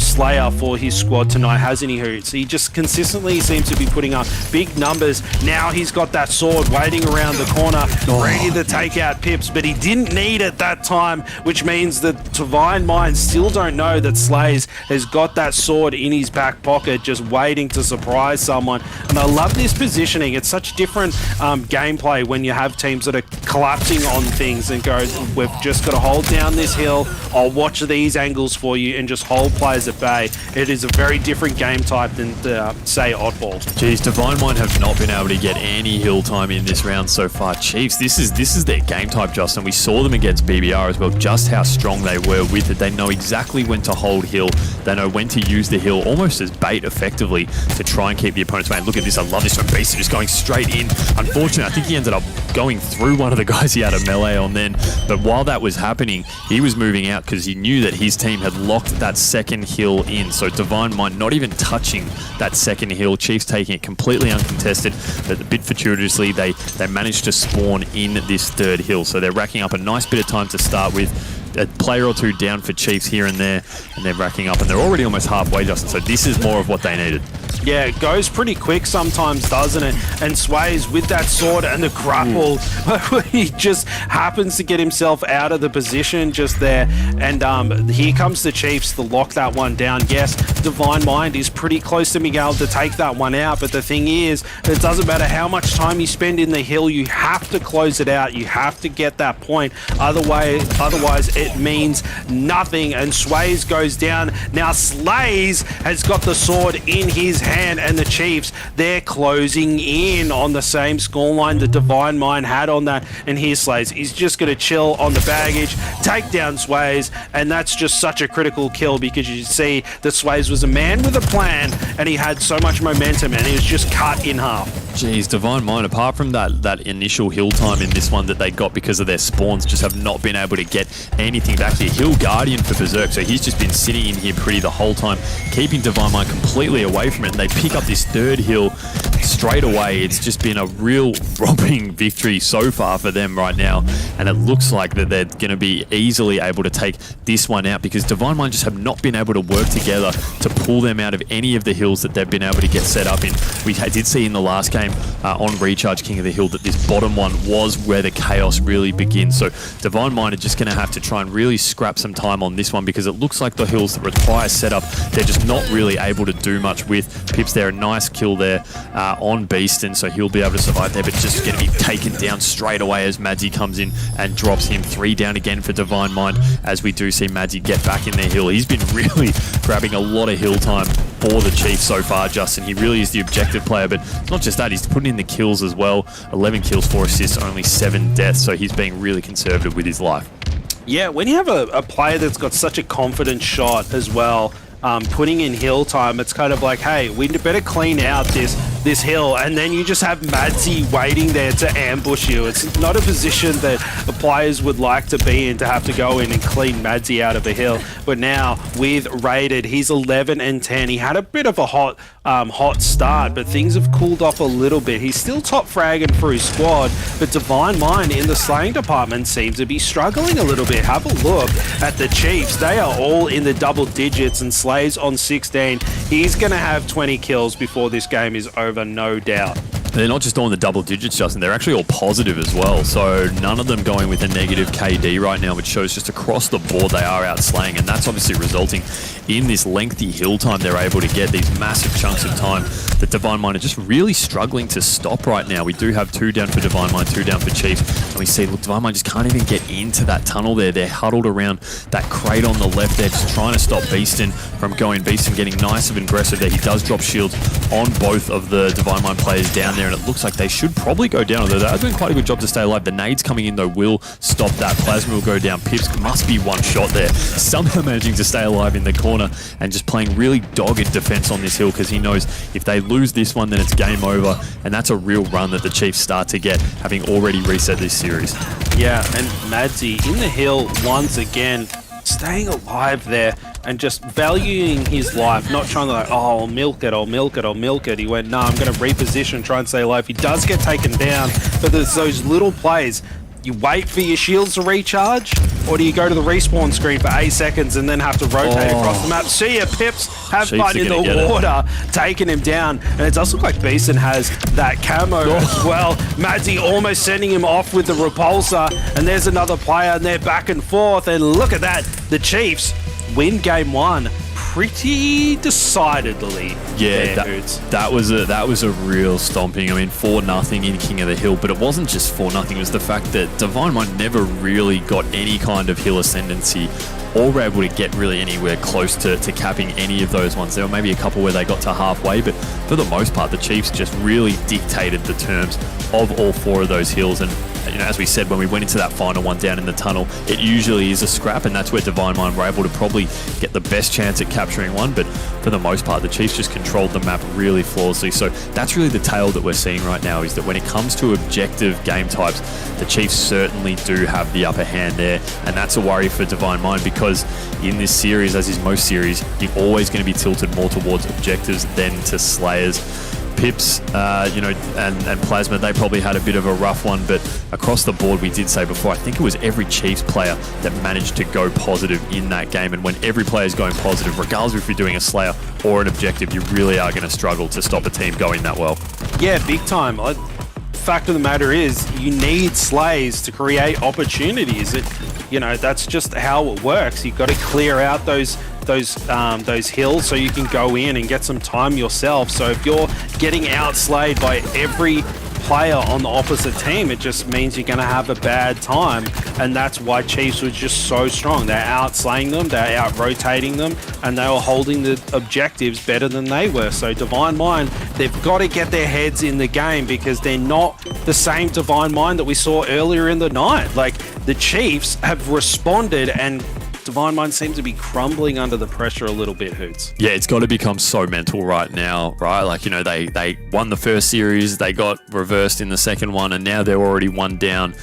slayer for his squad tonight, hasn't he, Hoots? He just consistently seems to be putting up big numbers. Now he's got that sword waiting around the corner, ready to take out Pips, but he didn't need it that time, which means that Divine Mind still don't know that Slays has got that sword in his back pocket, just waiting to surprise someone. And I love this positioning. It's such different gameplay when you have teams that are collapsing on things and go, we've just got to hold down this hill, I'll watch these angles for you, and just hold players at bay. It is a very different game type than, say, Oddball. Geez, Divine Mind have not been able to get any hill time in this round so far. Chiefs, this is their game type, Justin. We saw them against BBR as well, just how strong they were with it. They know exactly when to hold hill. They know when to use the hill almost as bait effectively to try and keep the opponent's man. Look at this. I love this from Beast, just going straight in. Unfortunately, I think he ended up going through one of the guys he had a melee on then. But while that was happening, he was moving out because he knew that his team had locked that second hill in. So Divine Mind not even touching that second hill. Chiefs taking it completely uncontested, but a bit fortuitously, they managed to spawn in this third hill. So they're racking up a nice bit of time to start with. A player or two down for Chiefs here and there, and they're racking up, and they're already almost halfway, Justin. So this is more of what they needed. Yeah, it goes pretty quick sometimes, doesn't it? And Sways with that sword and the grapple, he just happens to get himself out of the position just there. And here comes the Chiefs to lock that one down. Yes, Divine Mind is pretty close to being able to take that one out, but the thing is, it doesn't matter how much time you spend in the hill, you have to close it out. You have to get that point. Otherwise, it means nothing. And Sways goes down. Now Slays has got the sword in his hand, and the Chiefs, they're closing in on the same scoreline the Divine Mind had on that. And here's Slays. He's just going to chill on the baggage, take down Sways, and that's just such a critical kill because you see that Sways was a man with a plan, and he had so much momentum, and he was just cut in half. Jeez, Divine Mind, apart from that initial hill time in this one that they got because of their spawns, just have not been able to get anything back here. Hill Guardian for Berserk, so he's just been sitting in here pretty the whole time, keeping Divine Mind completely away from it. And they pick up this third hill straight away. It's just been a real robbing victory so far for them right now, and it looks like that they're going to be easily able to take this one out because Divine Mind just have not been able to work together to pull them out of any of the hills that they've been able to get set up in. We did see in the last game on Recharge King of the Hill that this bottom one was where the chaos really begins. So Divine Mind are just going to have to try and really scrap some time on this one because it looks like the hills that require setup, they're just not really able to do much with. Pips there, a nice kill there on Beaston, so he'll be able to survive there, but just going to be taken down straight away as Madzi comes in and drops him. 3 down again for Divine Mind as we do see Madzi get back in their hill. He's been really grabbing a lot of hill time for the Chiefs so far, Justin. He really is the objective player, but it's not just that, he's putting in the kills as well. 11 kills, 4 assists, only 7 deaths, so he's being really conservative with his life. Yeah, when you have a player that's got such a confident shot as well, putting in hill time, it's kind of like, hey, we better clean out this hill, and then you just have Madzi waiting there to ambush you. It's not a position that the players would like to be in, to have to go in and clean Madzi out of a hill. But now with Rated, he's 11 and 10. He had a bit of a hot start, but things have cooled off a little bit. He's still top fragging for his squad, but Divine Mind in the slaying department seems to be struggling a little bit. Have a look at the Chiefs. They are all in the double digits, and Slays on 16. He's going to have 20 kills before this game is over, no doubt. They're not just all in the double digits, Justin. They're actually all positive as well. So none of them going with a negative KD right now, which shows just across the board they are outslaying. And that's obviously resulting in this lengthy hill time they're able to get, these massive chunks of time that Divine Mind are just really struggling to stop right now. We do have 2 down for Divine Mind, 2 down for Chiefs. And we see, look, Divine Mind just can't even get into that tunnel there. They're huddled around that crate on the left there, just trying to stop Beaston from going. Beaston getting nice and aggressive there. He does drop shields on both of the Divine Mind players down there, and it looks like they should probably go down, although they're doing quite a good job to stay alive. The nades coming in, though, will stop that. Plasma will go down. Pips must be one shot there. Somehow managing to stay alive in the corner and just playing really dogged defense on this hill because he knows if they lose this one, then it's game over, and that's a real run that the Chiefs start to get, having already reset this series. Yeah, and Madzi in the hill once again, staying alive there. and just valuing his life, not trying to like, oh, I'll milk it, I'll milk it, I'll milk it. He went, no, I'm going to reposition, try and stay alive. He does get taken down, but there's those little plays. You wait for your shields to recharge, or do you go to the respawn screen for 8 seconds and then have to rotate across the map? See ya, Pips, have fun in the water, taking him down. And it does look like Beeson has that camo as well. Madsy almost sending him off with the repulsor, and there's another player, and they're back and forth, and look at that. The Chiefs win game 1 pretty decidedly. Yeah, that was a real stomping. I mean, 4-0 in King of the Hill, but it wasn't just 4-0. It was the fact that Divine Mind never really got any kind of hill ascendancy or were able to get really anywhere close to capping any of those ones. There were maybe a couple where they got to halfway, but for the most part, the Chiefs just really dictated the terms of all 4 of those hills. And you know, as we said, when we went into that final one down in the tunnel, it usually is a scrap, and that's where Divine Mind were able to probably get the best chance at capturing one. But for the most part, the Chiefs just controlled the map really flawlessly. So that's really the tale that we're seeing right now, is that when it comes to objective game types, the Chiefs certainly do have the upper hand there, and that's a worry for Divine Mind, because in this series, as is most series, you're always going to be tilted more towards objectives than to Slayers. Pips, and Plasma, they probably had a bit of a rough one, but across the board, we did say before, I think it was every Chiefs player that managed to go positive in that game. And when every player is going positive, regardless if you're doing a Slayer or an objective, you really are going to struggle to stop a team going that well. Yeah, big time. Fact of the matter is, you need slays to create opportunities. That's just how it works. You've got to clear out those hills so you can go in and get some time yourself. So if you're getting outslayed by every player on the opposite team, it just means you're going to have a bad time. And that's why Chiefs were just so strong. They're outslaying them, they're out-rotating them, and they were holding the objectives better than they were. So Divine Mind, they've got to get their heads in the game, because they're not the same Divine Mind that we saw earlier in the night. Like, the Chiefs have responded, and Divine Mind seems to be crumbling under the pressure a little bit, Hoots. Yeah, it's got to become so mental right now, right? Like, they won the first series, they got reversed in the second one, and now they're already 1 down.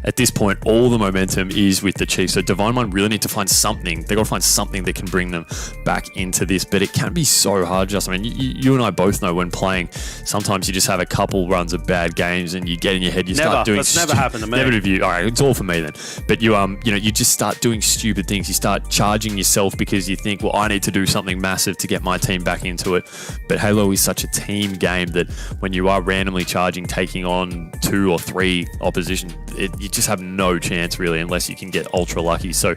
At this point, all the momentum is with the Chiefs. So Divine Mind really need to find something. They've got to find something that can bring them back into this. But it can be so hard, Justin. I mean, you and I both know when playing, sometimes you just have a couple runs of bad games and you get in your head, start doing... That's never happened to me. Never to you. All right, it's all for me then. But you just start doing stupid things. You start charging yourself because you think, well, I need to do something massive to get my team back into it. But Halo is such a team game that when you are randomly charging, taking on 2 or 3 opposition, you just have no chance really, unless you can get ultra lucky. So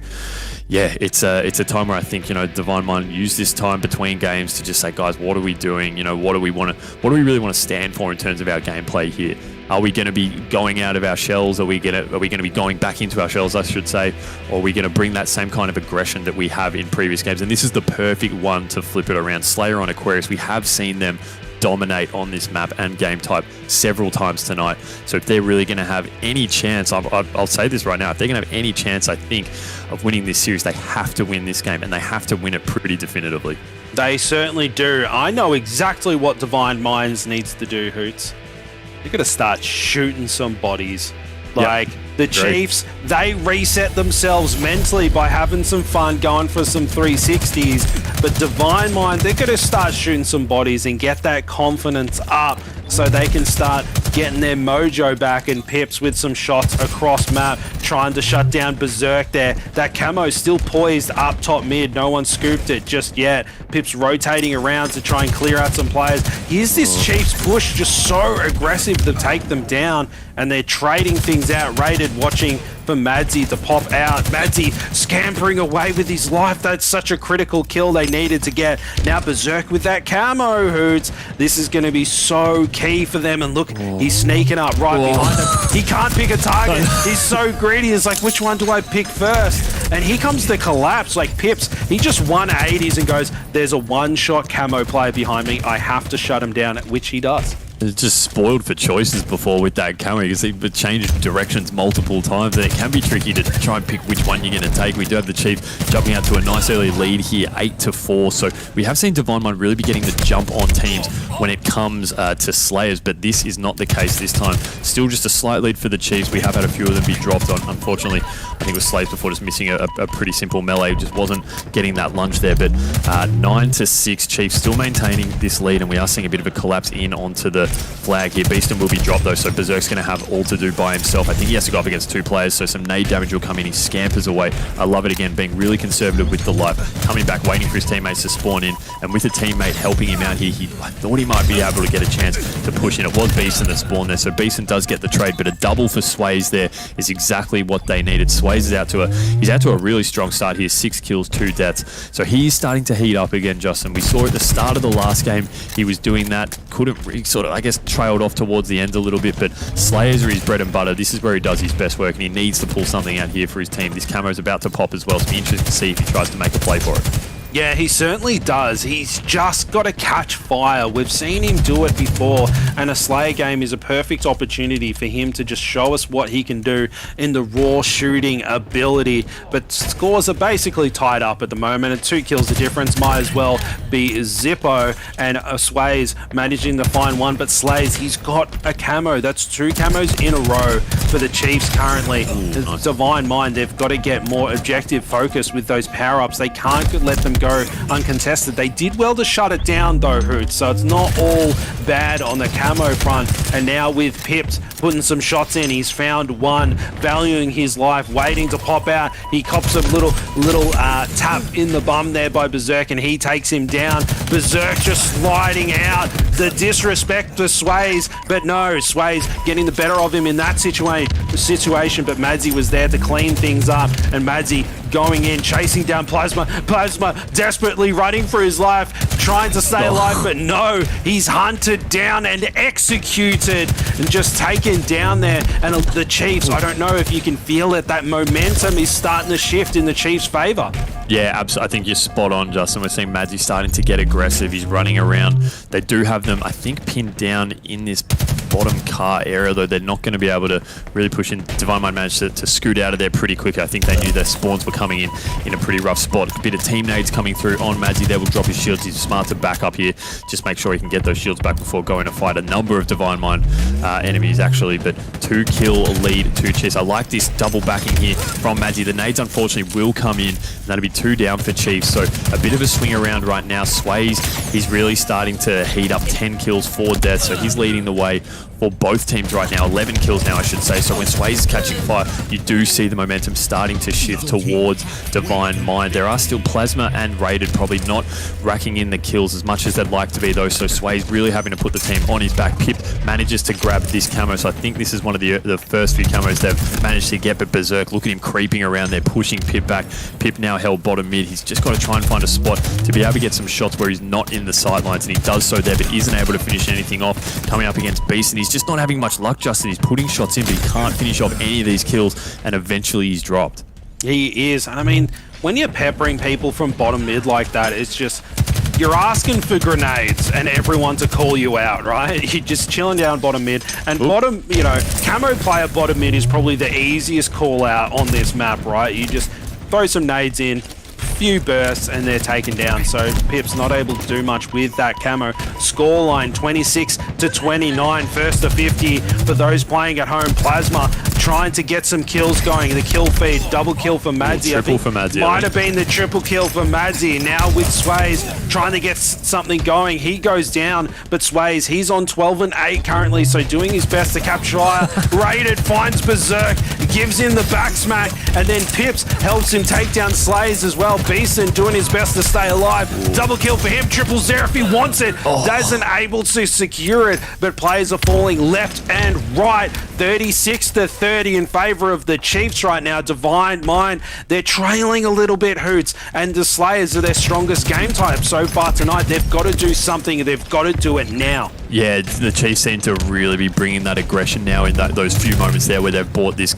yeah, it's a time where I think Divine Mind use this time between games to just say, guys, what are we doing? What do we really want to stand for in terms of our gameplay here? Are we going to be going out of our shells? Are we going to be going back into our shells, I should say? Or are we going to bring that same kind of aggression that we have in previous games? And this is the perfect one to flip it around. Slayer on Aquarius, we have seen them dominate on this map and game type several times tonight. So if they're really going to have any chance, I'll say this right now, if they're going to have any chance, I think, of winning this series, they have to win this game, and they have to win it pretty definitively. They certainly do. I know exactly what Divine Minds needs to do, Hoots. They're going to start shooting some bodies. Like, the Chiefs, they reset themselves mentally by having some fun, going for some 360s. But Divine Mind, they're going to start shooting some bodies and get that confidence up so they can start getting their mojo back. And Pips with some shots across map, trying to shut down Berserk there. That camo still poised up top mid. No one scooped it just yet. Pips rotating around to try and clear out some players. Here's this Chiefs push, just so aggressive to take them down. And they're trading things out. Rated watching for Madsy to pop out. Madsy scampering away with his life. That's such a critical kill they needed to get. Now Berserk with that camo, Hoots. This is going to be so key for them. And look, he's sneaking up right behind him. He can't pick a target. He's so greedy. It's like, which one do I pick first? And here comes the collapse. Like Pips, he just 180s and goes, there's a one-shot camo player behind me. I have to shut him down, which he does. It's just spoiled for choices before with that camo, because they changed directions multiple times, and it can be tricky to try and pick which one you're going to take. We do have the Chiefs jumping out to a nice early lead here, 8-4. So we have seen Divine Mind really be getting the jump on teams when it comes to Slayers, but this is not the case this time. Still just a slight lead for the Chiefs. We have had a few of them be dropped on. Unfortunately, I think it was Slayers before just missing a pretty simple melee, just wasn't getting that lunge there. But 9-6, Chiefs still maintaining this lead, and we are seeing a bit of a collapse in onto the flag here. Beeston will be dropped though, so Berserk's going to have all to do by himself. I think he has to go up against 2 players, so some nade damage will come in. He scampers away. I love it again, being really conservative with the life, coming back, waiting for his teammates to spawn in, and with a teammate helping him out here, I thought he might be able to get a chance to push in. It was Beeston that spawned there, so Beeston does get the trade, but a double for Sways there is exactly what they needed. Sways is out to a really strong start here, 6 kills, 2 deaths. So he's starting to heat up again, Justin. We saw at the start of the last game, he was doing that, couldn't sort of, I guess, trailed off towards the end a little bit, but Slayers are his bread and butter. This is where he does his best work, and he needs to pull something out here for his team. This camo's about to pop as well, so it'll be interesting to see if he tries to make a play for it. Yeah, he certainly does. He's just got to catch fire. We've seen him do it before, and a Slayer game is a perfect opportunity for him to just show us what he can do in the raw shooting ability. But scores are basically tied up at the moment, and 2 kills the difference. Might as well be Zippo, and Sways managing to find one, but Slays, he's got a camo. That's 2 camos in a row for the Chiefs currently. Nice. Divine Mind, they've got to get more objective focus with those power-ups. They can't let them go uncontested. They did well to shut it down though, Hoots, so it's not all bad on the camo front. And now with Pips putting some shots in, he's found one, valuing his life, waiting to pop out. He cops a little tap in the bum there by Berserk, and he takes him down. Berserk just sliding out. The disrespect for Sways, but no, Sways getting the better of him in that situation, but Madzy was there to clean things up, and Madzy going in, chasing down Plasma. Plasma desperately running for his life, trying to stay alive, but no, he's hunted down and executed and just taken down there. And the Chiefs, I don't know if you can feel it, that momentum is starting to shift in the Chiefs' favour. Yeah, absolutely. I think you're spot on, Justin. We're seeing Madzy starting to get aggressive. He's running around. They do have them, I think, pinned down in this bottom car area, though they're not going to be able to really push in. Divine Mind managed to scoot out of there pretty quick. I think they knew their spawns were coming in a pretty rough spot. A bit of team nades coming through on Madzy. They will drop his shields. He's smart to back up here. Just make sure he can get those shields back before going to fight a number of Divine Mind enemies, actually. But 2 kill lead, 2 Chiefs. I like this double backing here from Madzy. The nades, unfortunately, will come in. That'll be 2 down for Chiefs. So a bit of a swing around right now. Sways, he's really starting to heat up. 10 kills, 4 deaths. So he's leading the way for both teams right now. 11 kills now, I should say. So when Sways is catching fire, you do see the momentum starting to shift towards Divine Mind. There are still Plasma and Raided probably not racking in the kills as much as they'd like to be, though. So Sways really having to put the team on his back. Pip manages to grab this camo. So I think this is one of the first few camos they've managed to get. But Berserk, look at him creeping around there, pushing Pip back. Pip now held bottom mid. He's just got to try and find a spot to be able to get some shots where he's not in the sidelines, and he does so there, but isn't able to finish anything off. Coming up against Beast, and he's just not having much luck, Justin. He's putting shots in, but he can't finish off any of these kills, and eventually he's dropped. He is, and I mean, when you're peppering people from bottom mid like that, it's just, you're asking for grenades and everyone to call you out, right? You're just chilling down bottom mid, and bottom, you know, camo player bottom mid is probably the easiest call out on this map, right? You just throw some nades in, few bursts, and they're taken down. So Pip's not able to do much with that camo. Scoreline 26-29, first to 50 for those playing at home. Plasma trying to get some kills going. The kill feed, double kill for Madzy. Triple for Madzy. Might have been the triple kill for Madzy. Now with Sways trying to get something going. He goes down, but Sways, he's on 12 and 8 currently, so doing his best to capture fire. Raided finds Berserk, gives him the back smack, and then Pips helps him take down Slays as well. Beeson doing his best to stay alive. Double kill for him, triple zero if he wants it. Doesn't able to secure it, but players are falling left and right. 36-30 in favor of the Chiefs right now. Divine Mind, they're trailing a little bit, Hoots, and the Slayers are their strongest game type so far tonight. They've got to do something. They've got to do it now. Yeah, the Chiefs seem to really be bringing that aggression now in those few moments there where they've bought this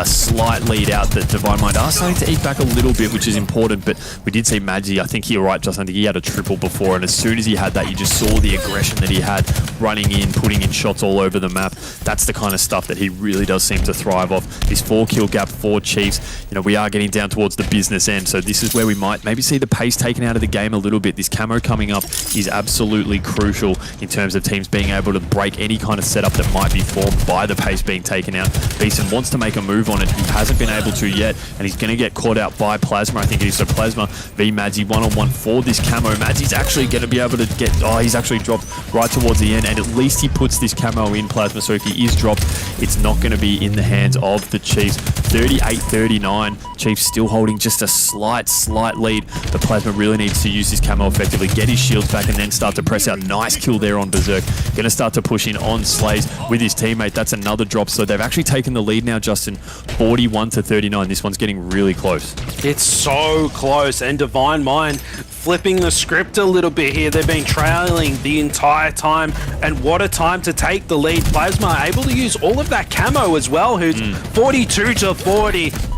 slight lead out that Divine Mind are starting to eat back a little bit, which is important. important, but we did see Maggi. I think you're right, Justin. I think he had a triple before, and as soon as he had that, you just saw the aggression that he had running in, putting in shots all over the map. That's the kind of stuff that he really does seem to thrive off. This 4-kill gap for Chiefs, you know, we are getting down towards the business end, so this is where we might maybe see the pace taken out of the game a little bit. This camo coming up is absolutely crucial in terms of teams being able to break any kind of setup that might be formed by the pace being taken out. Beeson wants to make a move on it. He hasn't been able to yet, and he's going to get caught out by Plasma, I think it is. So Plasma v Madzi one-on-one for this camo. Madzi's actually going to be able to get... Oh, he's actually dropped right towards the end, and at least he puts this camo in, Plasma. So if he is dropped, it's not going to be in the hands of the Chiefs. 38-39. Chiefs still holding just a slight lead. The Plasma really needs to use his camo effectively, get his shields back, and then start to press out. Nice kill there on Berserk. Going to start to push in on Slays with his teammate. That's another drop. So they've actually taken the lead now, Justin, 41-39. This one's getting really close. It's so close, and Divine Mind flipping the script a little bit here. They've been trailing the entire time, and what a time to take the lead. Plasma able to use all of that camo as well, who's 42-40.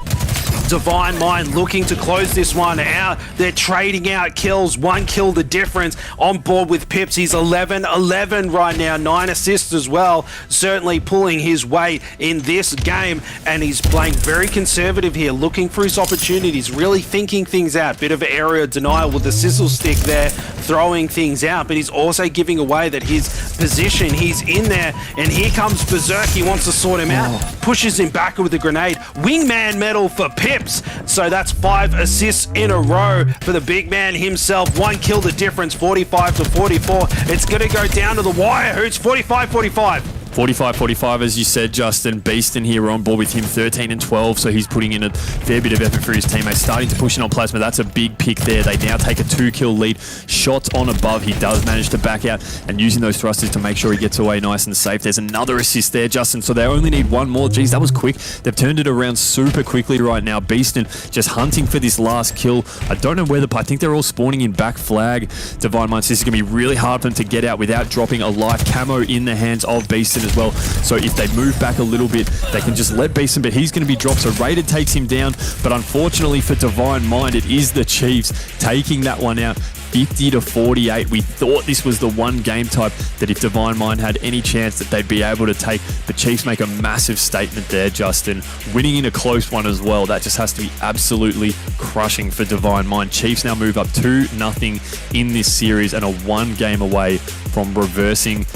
Divine Mind looking to close this one out. They're trading out kills. 1 kill the difference. On board with Pips. He's 11-11 right now. 9 assists as well. Certainly pulling his weight in this game. And he's playing very conservative here. Looking for his opportunities. Really thinking things out. Bit of area denial with the sizzle stick there. Throwing things out. But he's also giving away that his position. He's in there. And here comes Berserk. He wants to sort him out. Pushes him back with a grenade. Wingman medal for Pips. So that's 5 assists in a row for the big man himself. 1 kill the difference, 45-44. It's going to go down to the wire. Who's 45-45? 45-45, as you said, Justin. Beeston here on board with him, 13-12, so he's putting in a fair bit of effort for his teammates. Starting to push in on Plasma. That's a big pick there. They now take a 2-kill lead. Shots on above. He does manage to back out and using those thrusters to make sure he gets away nice and safe. There's another assist there, Justin, so they only need 1 more. Geez, that was quick. They've turned it around super quickly right now. Beeston just hunting for this last kill. I don't know whether, I think they're all spawning in back flag. Divine Minds, this is going to be really hard for them to get out without dropping a life camo in the hands of Beeston as well. So if they move back a little bit, they can just let Beeston, but he's going to be dropped. So Raided takes him down, but unfortunately for Divine Mind, it is the Chiefs taking that one out. 50-48. We thought this was the one game type that if Divine Mind had any chance that they'd be able to take. The Chiefs make a massive statement there, Justin. Winning in a close one as well. That just has to be absolutely crushing for Divine Mind. Chiefs now move up 2-0 in this series and are 1 game away from reversing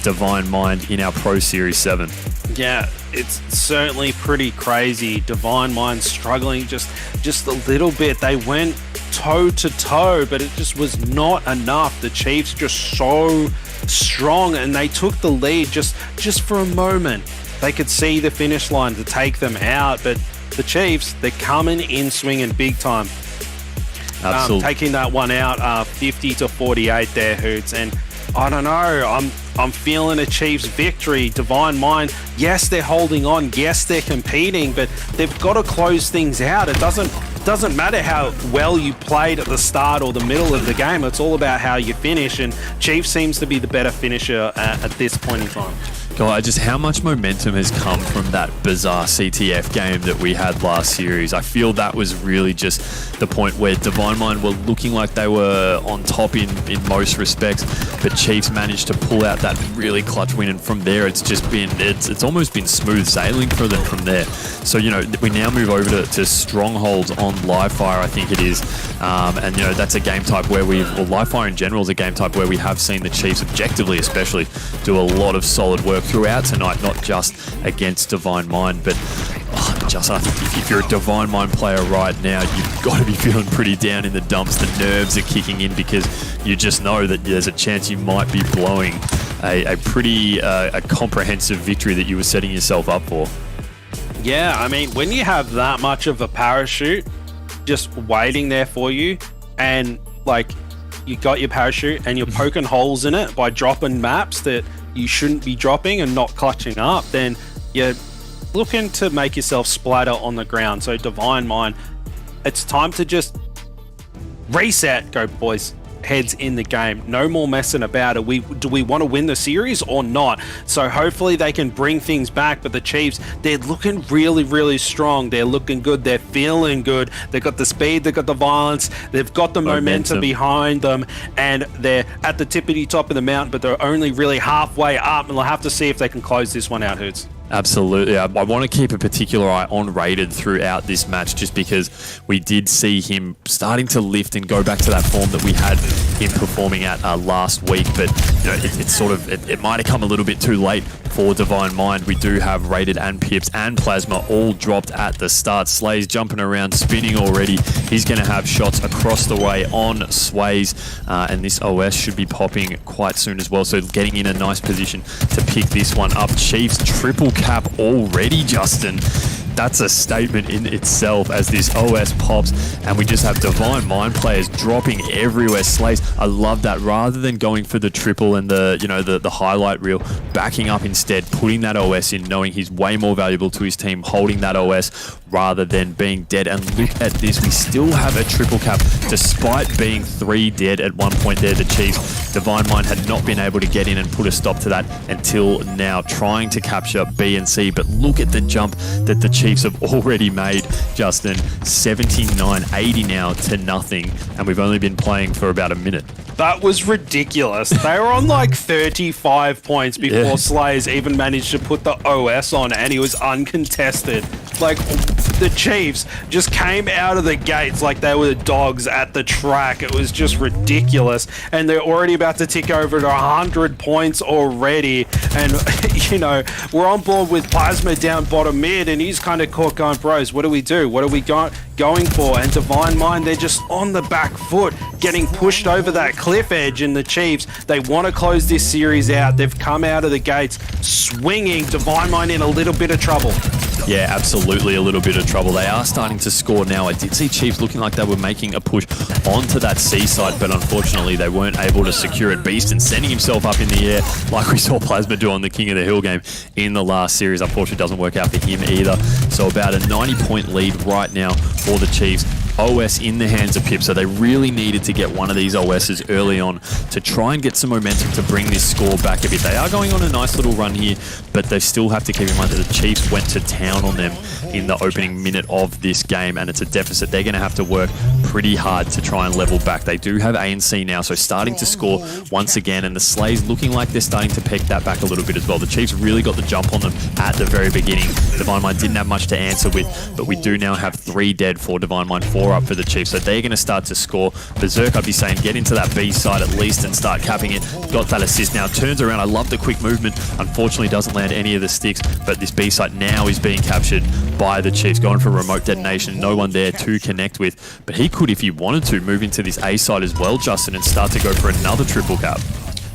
Divine Mind in our Pro Series 7. Yeah, it's certainly pretty crazy. Divine Mind struggling just a little bit. They went toe to toe, but it just was not enough. The Chiefs just so strong, and they took the lead just for a moment. They could see the finish line to take them out, but the Chiefs, they're coming in swinging big time. Absolutely. Taking that one out 50-48 there, Hoots, and I don't know, I'm feeling a Chiefs victory. Divine Mind, yes, they're holding on, yes, they're competing, but they've got to close things out. It doesn't matter how well you played at the start or the middle of the game. It's all about how you finish, and Chiefs seems to be the better finisher at this point in time. God, just how much momentum has come from that bizarre CTF game that we had last series. I feel that was really just the point where Divine Mind were looking like they were on top in most respects, but Chiefs managed to pull out that really clutch win, and from there it's just been, it's almost been smooth sailing for them from there. So, you know, we now move over to Strongholds on Livefire, I think it is, and, you know, that's a game type where Livefire in general is a game type where we have seen the Chiefs, objectively especially, do a lot of solid work throughout tonight, not just against Divine Mind, but just I think if you're a Divine Mind player right now, you've got to be feeling pretty down in the dumps. The nerves are kicking in because you just know that there's a chance you might be blowing a pretty comprehensive victory that you were setting yourself up for. Yeah, I mean, when you have that much of a parachute just waiting there for you, and like you got your parachute and you're poking holes in it by dropping maps that you shouldn't be dropping and not clutching up, then you're looking to make yourself splatter on the ground. So Divine Mind, it's time to just reset. Go, boys. heads in the game. No more messing about it. Do we want to win the series or not? So hopefully they can bring things back. But the Chiefs, they're looking really, really strong. They're looking good. They're feeling good. They've got the speed. They've got the violence. They've got the momentum behind them. And they're at the tippity top of the mountain, but they're only really halfway up. And we'll have to see if they can close this one out, Hoots. Absolutely. I want to keep a particular eye on Rated throughout this match just because we did see him starting to lift and go back to that form that we had him performing at last week. But you know, it might have come a little bit too late for Divine Mind. We do have Rated and Pips and Plasma all dropped at the start. Slay's jumping around, spinning already. He's going to have shots across the way on Sways, and this OS should be popping quite soon as well. So getting in a nice position to pick this one up. Chiefs triple cap already, Justin. That's a statement in itself as this OS pops, and we just have Divine Mind players dropping everywhere. Slays, I love that. Rather than going for the triple and the highlight reel, backing up instead, putting that OS in, knowing he's way more valuable to his team, holding that OS rather than being dead. And look at this, we still have a triple cap despite being 3 dead at one point there. The Chiefs, Divine Mind had not been able to get in and put a stop to that until now, trying to capture B and C. But look at the jump that the Chiefs have already made, Justin. 79-80 now to nothing, and we've only been playing for about a minute. That was ridiculous. They were on like 35 points before Slayers even managed to put the OS on, and he was uncontested. Like, the Chiefs just came out of the gates like they were dogs at the track. It was just ridiculous, and they're already about to tick over to 100 points already. And you know, we're on board with Plasma down bottom mid, and he's kind of caught going, bros, what do we do? What are we going for? And Divine Mind, they're just on the back foot, getting pushed over that cliff edge. And the Chiefs, they want to close this series out. They've come out of the gates swinging. Divine Mind in a little bit of trouble. Yeah, absolutely a little bit of trouble. They are starting to score now. I did see Chiefs looking like they were making a push onto that seaside, but unfortunately they weren't able to secure it. Beaston sending himself up in the air like we saw Plasma do on the King of the Hill game in the last series. Unfortunately, doesn't work out for him either. So about a 90-point lead right now for the Chiefs. OS in the hands of Pip, so they really needed to get one of these OSs early on to try and get some momentum to bring this score back a bit. They are going on a nice little run here, but they still have to keep in mind that the Chiefs went to town on them in the opening minute of this game, and it's a deficit. They're going to have to work pretty hard to try and level back. They do have ANC now, so starting to score once again, and the Slays looking like they're starting to pick that back a little bit as well. The Chiefs really got the jump on them at the very beginning. Divine Mind didn't have much to answer with, but we do now have 3 dead for Divine Mind, 4 up for the Chiefs, so they're going to start to score. Berserk, I'd be saying, get into that B side at least and start capping it. Got that assist now, turns around. I love the quick movement. Unfortunately, doesn't land any of the sticks, but this B site now is being captured by the Chiefs, going for remote detonation. No one there to connect with, but he could, if he wanted to, move into this A side as well, Justin, and start to go for another triple cap.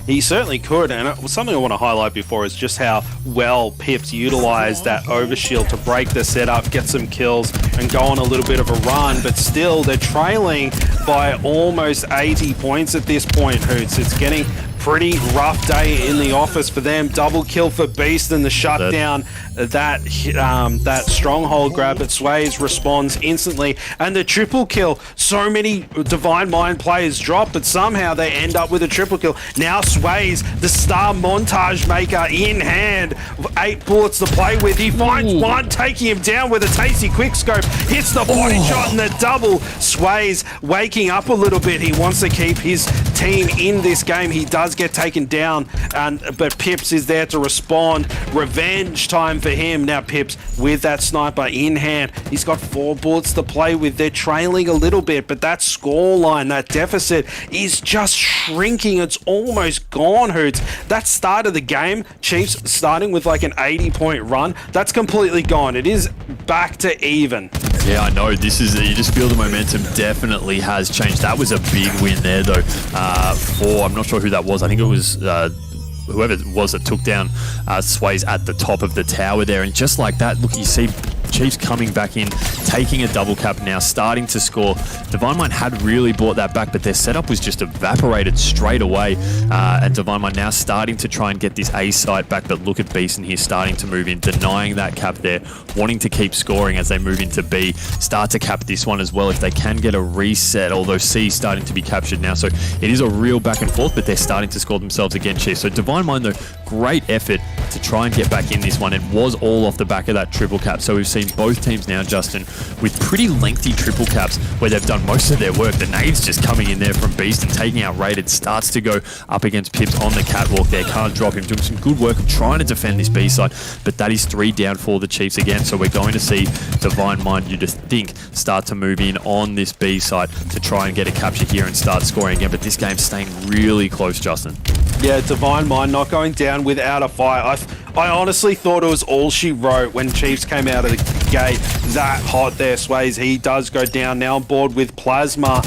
He certainly could, and something I want to highlight before is just how well Pips utilised that overshield to break the setup, get some kills, and go on a little bit of a run, but still, they're trailing by almost 80 points at this point, Hoots. It's getting pretty rough day in the office for them. Double kill for Beast and the shutdown. That stronghold grab, but Sways responds instantly, and the triple kill. So many Divine Mind players drop, but somehow they end up with a triple kill. Now Sways, the star montage maker in hand, 8 bullets to play with. He finds one, taking him down with a tasty quickscope, hits the body shot and the double. Sways waking up a little bit. He wants to keep his team in this game. He does get taken down, but Pips is there to respond. Revenge time for him. Now Pips with that sniper in hand. He's got 4 bullets to play with. They're trailing a little bit, but that scoreline, that deficit is just shrinking. It's almost gone, Hoots. That start of the game, Chiefs starting with like an 80-point run, that's completely gone. It is back to even. Yeah, I know. This is, you just feel the momentum definitely has changed. That was a big win there, though, for, I'm not sure who that was. I think it was whoever it was that took down Sways at the top of the tower there. And just like that, look, you see Chiefs coming back in, taking a double cap now, starting to score. Divine Mind had really brought that back, but their setup was just evaporated straight away. And Divine Mind now starting to try and get this A site back, but look at Beeson here starting to move in, denying that cap there, wanting to keep scoring as they move into B, start to cap this one as well if they can get a reset, although C starting to be captured now. So it is a real back and forth, but they're starting to score themselves again, Chiefs. So Divine Mind, though, great effort to try and get back in this one. It was all off the back of that triple cap. So we've seen both teams now, Justin, with pretty lengthy triple caps where they've done most of their work. The nades just coming in there from Beast and taking out Rated, starts to go up against Pips on the catwalk there. Can't drop him, doing some good work of trying to defend this B side, but that is 3 down for the Chiefs again. So we're going to see Divine Mind, you just think, start to move in on this B side to try and get a capture here and start scoring again. But this game's staying really close, Justin. Yeah, Divine Mind not going down without a fight. I honestly thought it was all she wrote when Chiefs came out of the gate. That hot there, Sways. He does go down now on board with Plasma,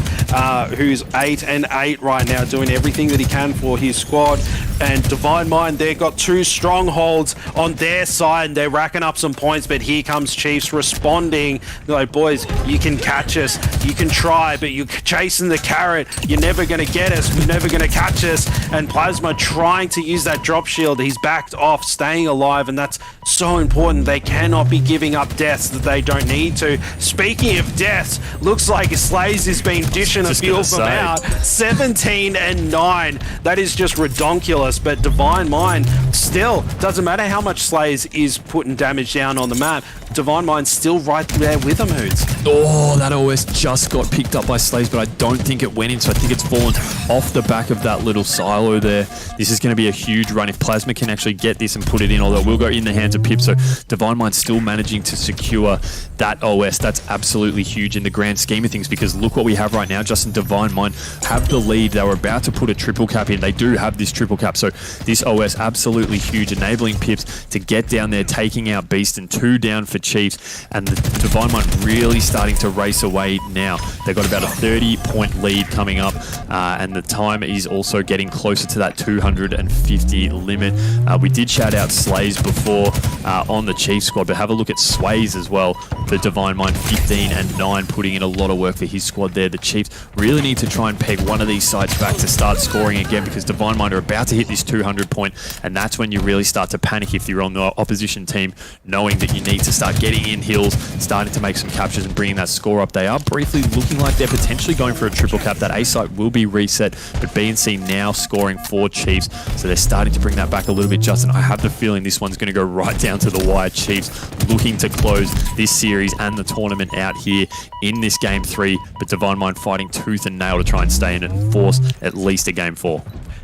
who's 8-8 right now, doing everything that he can for his squad. And Divine Mind, they've got 2 strongholds on their side. They're racking up some points, but here comes Chiefs responding. They're like, boys, you can catch us. You can try, but you're chasing the carrot. You're never going to get us. You're never going to catch us. And Plasma trying to use that drop shield. He's backed off, staying alive, and that's so important. They cannot be giving up deaths that they don't need to. Speaking of deaths, looks like Slays has been dishing a few of them out. 17-9. That is just redonkulous. But Divine Mind still, doesn't matter how much Slays is putting damage down on the map, Divine Mind's still right there with them, Hoots. Oh, that OS just got picked up by Slays, but I don't think it went in, so I think it's fallen off the back of that little silo there. This is going to be a huge run if Plasma can actually get this and put it in, although it will go in the hands of Pip. So Divine Mind still managing to secure that OS. That's absolutely huge in the grand scheme of things, because look what we have right now. Justin, Divine Mind have the lead. They were about to put a triple cap in. They do have this triple cap, so this OS absolutely huge, enabling Pips to get down there, taking out Beast, and 2 down for Chiefs. And the Divine Mind really starting to race away now. They've got about a 30-point lead coming up, and the time is also getting closer to that 250 limit. We did shout out Slays before on the Chiefs squad, but have a look at Sways as well. The Divine Mind 15-9, putting in a lot of work for his squad there. The Chiefs really need to try and peg one of these sides back to start scoring again, because Divine Mind are about to hit this 200 point, and that's when you really start to panic if you're on the opposition team, knowing that you need to start getting in hills, starting to make some captures and bringing that score up. They are briefly looking like they're potentially going for a triple cap. That A site will be reset, but B and C now scoring for Chiefs, so they're starting to bring that back a little bit. Justin, I have the feeling this one's going to go right down to the wire. Chiefs looking to close this series and the tournament out here in this game 3, but Divine Mind fighting tooth and nail to try and stay in it and force at least a game 4.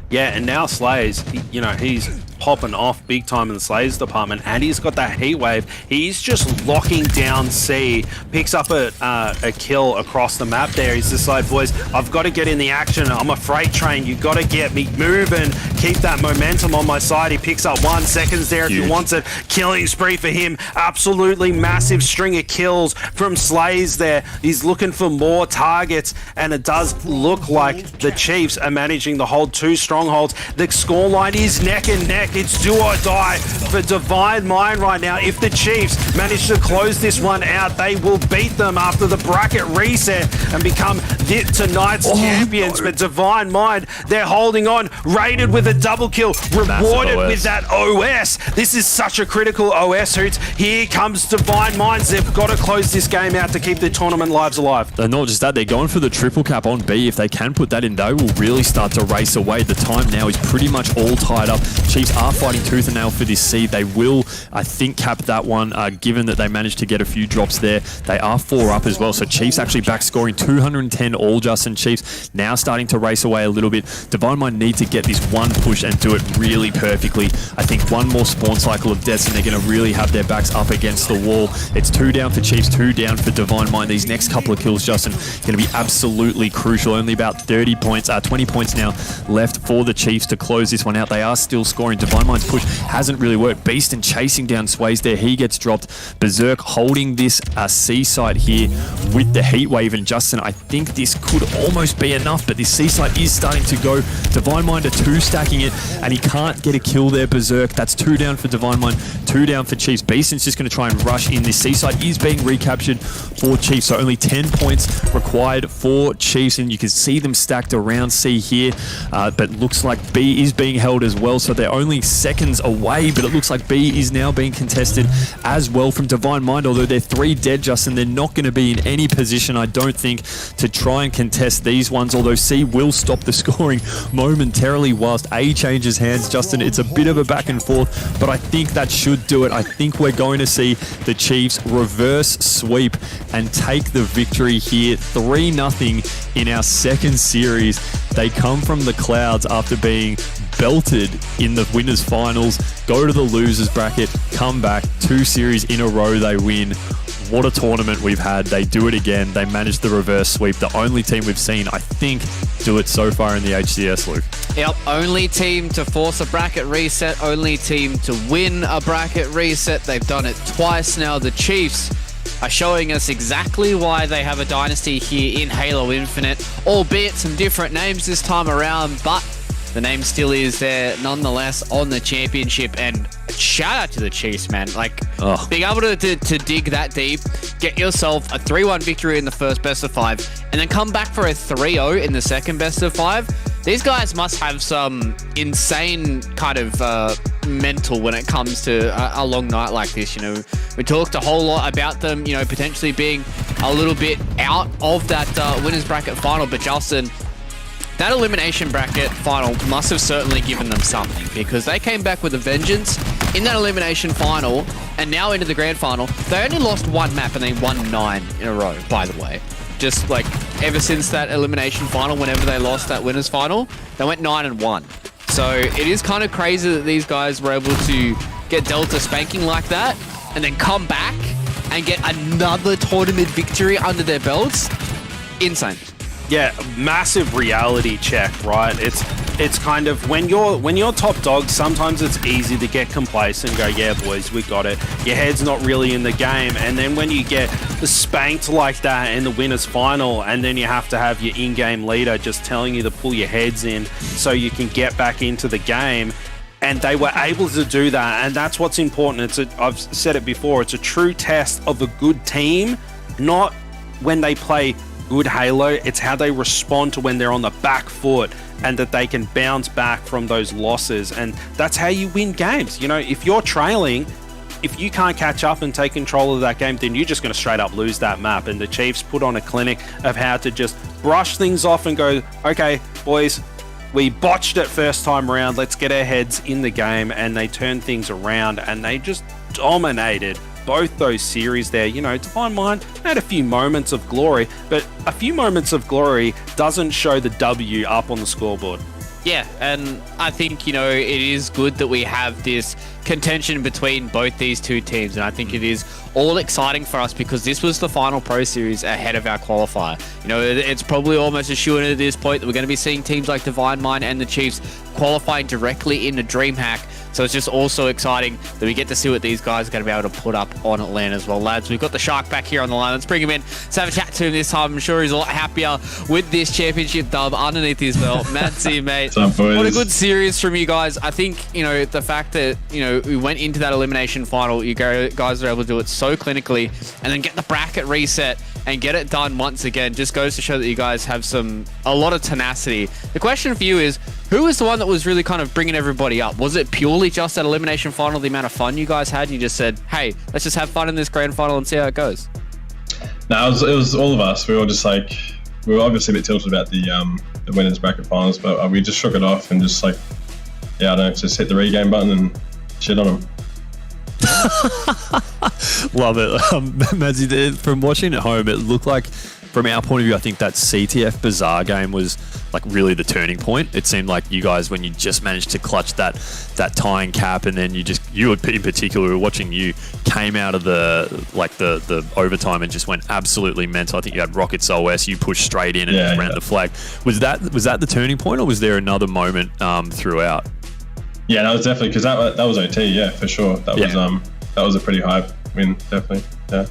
Yeah, and now Slays, he's popping off big time in the Slays department, and he's got that heat wave. He's just locking down C, picks up a kill across the map there. He's just like, boys, I've got to get in the action. I'm a freight train. You've got to get me moving, keep that momentum on my side. He picks up 1 second there if he wants it. Killing spree for him. Absolutely massive string of kills from Slays there. He's looking for more targets, and it does look like the Chiefs are managing to hold 2 strongholds. The scoreline is neck and neck. It's do or die for Divine Mind right now. If the Chiefs manage to close this one out, they will beat them after the bracket reset and become tonight's champions. But Divine Mind, they're holding on. Rated with a double kill, rewarded with that OS. This is such a critical OS, Hoots. Here comes Divine Minds. They've got to close this game out to keep the tournament lives alive. And not just that, they're going for the triple cap on B. If they can put that in, they will really start to race away. The time now is pretty much all tied up. Chiefs are fighting tooth and nail for this seed. They will, I think, cap that one, given that they managed to get a few drops there. They are 4 up as well, so Chiefs actually back scoring 210 all. Justin, Chiefs now starting to race away a little bit. Divine Mind need to get this one push and do it really perfectly. I think one more spawn cycle of deaths and they're going to really have their backs up against the wall. It's 2 down for Chiefs, 2 down for Divine Mind. These next couple of kills, Justin, going to be absolutely crucial. Only about 20 points now left for the Chiefs to close this one out. They are still scoring. Divine Mind's push hasn't really worked. Beast and chasing down Sways there. He gets dropped. Berserk holding this C site here with the heat wave. And Justin, I think this this could almost be enough, but this Seaside is starting to go. Divine Mind are 2 stacking it, and he can't get a kill there, Berserk. That's 2 down for Divine Mind, 2 down for Chiefs. Beason's just going to try and rush in. This Seaside is being recaptured for Chiefs, so only 10 points required for Chiefs, and you can see them stacked around C here, but looks like B is being held as well, so they're only seconds away, but it looks like B is now being contested as well from Divine Mind, although they're 3 dead, Justin. They're not going to be in any position, I don't think, to try and contest these ones, although C will stop the scoring momentarily whilst A changes hands. Justin, it's a bit of a back and forth, but I think that should do it. I think we're going to see the Chiefs reverse sweep and take the victory here, 3-0 in our second series. They come from the clouds after being belted in the winners finals, go to the losers bracket, come back, 2 series in a row they win. What a tournament we've had. They do it again. They managed the reverse sweep. The only team we've seen, I think, do it so far in the HCS, Luke. Yep, only team to force a bracket reset, only team to win a bracket reset. They've done it twice now. The Chiefs are showing us exactly why they have a dynasty here in Halo Infinite, albeit some different names this time around, but the name still is there nonetheless on the championship. And shout out to the Chiefs, man. Like, being able to dig that deep, get yourself a 3-1 victory in the first best of 5, and then come back for a 3-0 in the second best of 5. These guys must have some insane kind of mental when it comes to a long night like this. You know, we talked a whole lot about them, you know, potentially being a little bit out of that winners bracket final, but Justin, that elimination bracket final must have certainly given them something, because they came back with a vengeance in that elimination final, and now into the grand final. They only lost 1 map and they won 9 in a row, by the way. Just like ever since that elimination final, whenever they lost that winners final, they went 9-1. So it is kind of crazy that these guys were able to get dealt a spanking like that and then come back and get another tournament victory under their belts. Insane. Yeah, massive reality check, right? It's kind of when you're top dog, sometimes it's easy to get complacent and go, yeah, boys, we got it. Your head's not really in the game. And then when you get spanked like that in the winners final, and then you have to have your in-game leader just telling you to pull your heads in so you can get back into the game. And they were able to do that, and that's what's important. I've said it before, it's a true test of a good team, not when they play good Halo, it's how they respond to when they're on the back foot and that they can bounce back from those losses. And that's how you win games. You know, if you're trailing, if you can't catch up and take control of that game, then you're just going to straight up lose that map. And the Chiefs put on a clinic of how to just brush things off and go, okay, boys, we botched it first time around, let's get our heads in the game. And they turned things around and they just dominated both those series there. You know, Divine Mind had a few moments of glory, but a few moments of glory doesn't show the W up on the scoreboard. Yeah, and I think, you know, it is good that we have this contention between both these two teams, and I think it is all exciting for us because this was the final Pro Series ahead of our qualifier. You know, it's probably almost a shoo-in at this point that we're going to be seeing teams like Divine Mind and the Chiefs qualifying directly into DreamHack. So it's just also exciting that we get to see what these guys are going to be able to put up on Atlanta as well. Lads, we've got the Shark back here on the line. Let's bring him in. Let's have a chat to him this time. I'm sure he's a lot happier with this championship dub underneath his belt. Matsy, mate. What's up, boys? What a good series from you guys. I think, you know, the fact that, you know, we went into that elimination final, you guys were able to do it so clinically and then get the bracket reset and get it done once again just goes to show that you guys have a lot of tenacity. The question for you is, who was the one that was really kind of bringing everybody up? Was it purely just that elimination final, the amount of fun you guys had, and you just said, hey, let's just have fun in this grand final and see how it goes? No, it was all of us. We were all just like, we were obviously a bit tilted about the winners bracket finals, but we just shook it off and just like, yeah, I don't know, just hit the regame button and shit on them. Love it. Mazzy, from watching at home, it looked like, from our point of view, I think that CTF Bazaar game was like really the turning point. It seemed like you guys, when you just managed to clutch that tying cap, and then you in particular, we were watching you, came out of the overtime and just went absolutely mental. I think you had Rockets OS, you pushed straight in and just ran the flag. Was that the turning point, or was there another moment throughout? Yeah, that was definitely, because that was OT, yeah, for sure. That was a pretty high win, definitely. Yeah.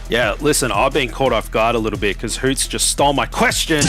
Yeah, listen, I've been caught off guard a little bit because Hoots just stole my question.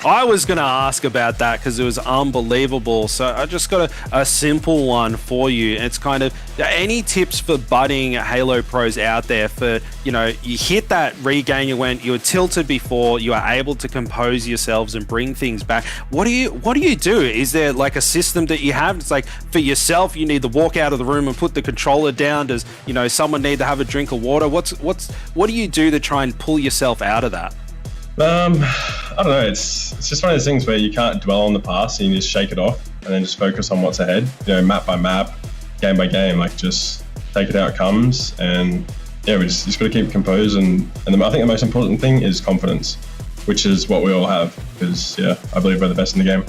I was going to ask about that because it was unbelievable. So I just got a simple one for you. It's kind of any tips for budding Halo pros out there for, you hit that regain, you were tilted before, you are able to compose yourselves and bring things back. What do you do? Is there like a system that you have? It's like for yourself, you need to walk out of the room and put the controller down. Does, someone need to have a drink of water? What do you do to try and pull yourself out of that? I don't know. It's just one of those things where you can't dwell on the past and you just shake it off and then just focus on what's ahead. Map by map, game by game. Like just take it how it comes, and we just got to keep composed. And I think the most important thing is confidence, which is what we all have. Because I believe we're the best in the game.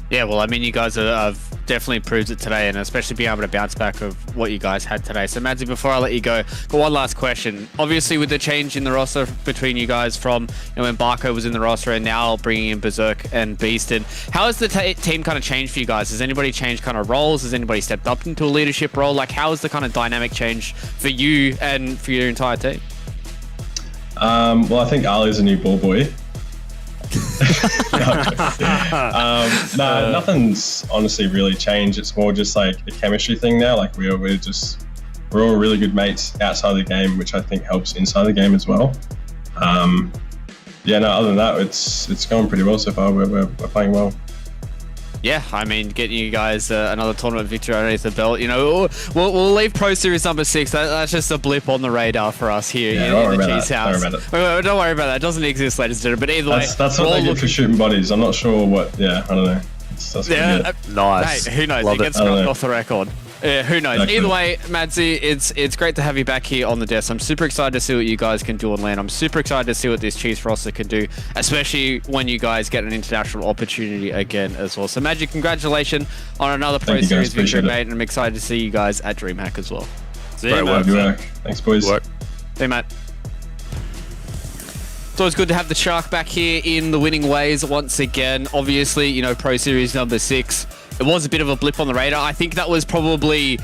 Yeah, well, I mean, you guys have definitely proved it today, and especially being able to bounce back of what you guys had today. So, Madsy, before I let you go, got one last question. Obviously, with the change in the roster between you guys from when Barco was in the roster and now bringing in Berserk and Beaston, how has the team kind of changed for you guys? Has anybody changed kind of roles? Has anybody stepped up into a leadership role? Like, how has the kind of dynamic changed for you and for your entire team? Well, I think Ali's a new ball boy. Nothing's honestly really changed. It's more just like a chemistry thing now. Like we're all really good mates outside the game, which I think helps inside the game as well. Other than that, it's going pretty well so far. We're playing well. Yeah, I mean, getting you guys another tournament victory underneath the belt. We'll leave Pro Series number 6. That's just a blip on the radar for us here in the Cheese House. Don't worry about that. It doesn't exist, ladies and gentlemen. But either way, that's what they get for shooting bodies. I'm not sure what. I don't know. That's nice. Hey, who knows? Love it gets scrubbed off the record. Who knows? Exactly. Either way, Madsy, it's great to have you back here on the desk. I'm super excited to see what you guys can do on LAN. I'm super excited to see what this Chiefs roster can do, especially when you guys get an international opportunity again as well. So, Magic, congratulations on another Pro Series victory, mate, and I'm excited to see you guys at DreamHack as well. See you, man. Thanks, boys. Hey, Matt. It's always good to have the Shark back here in the winning ways once again. Obviously, Pro Series number 6. It was a bit of a blip on the radar. I think that was probably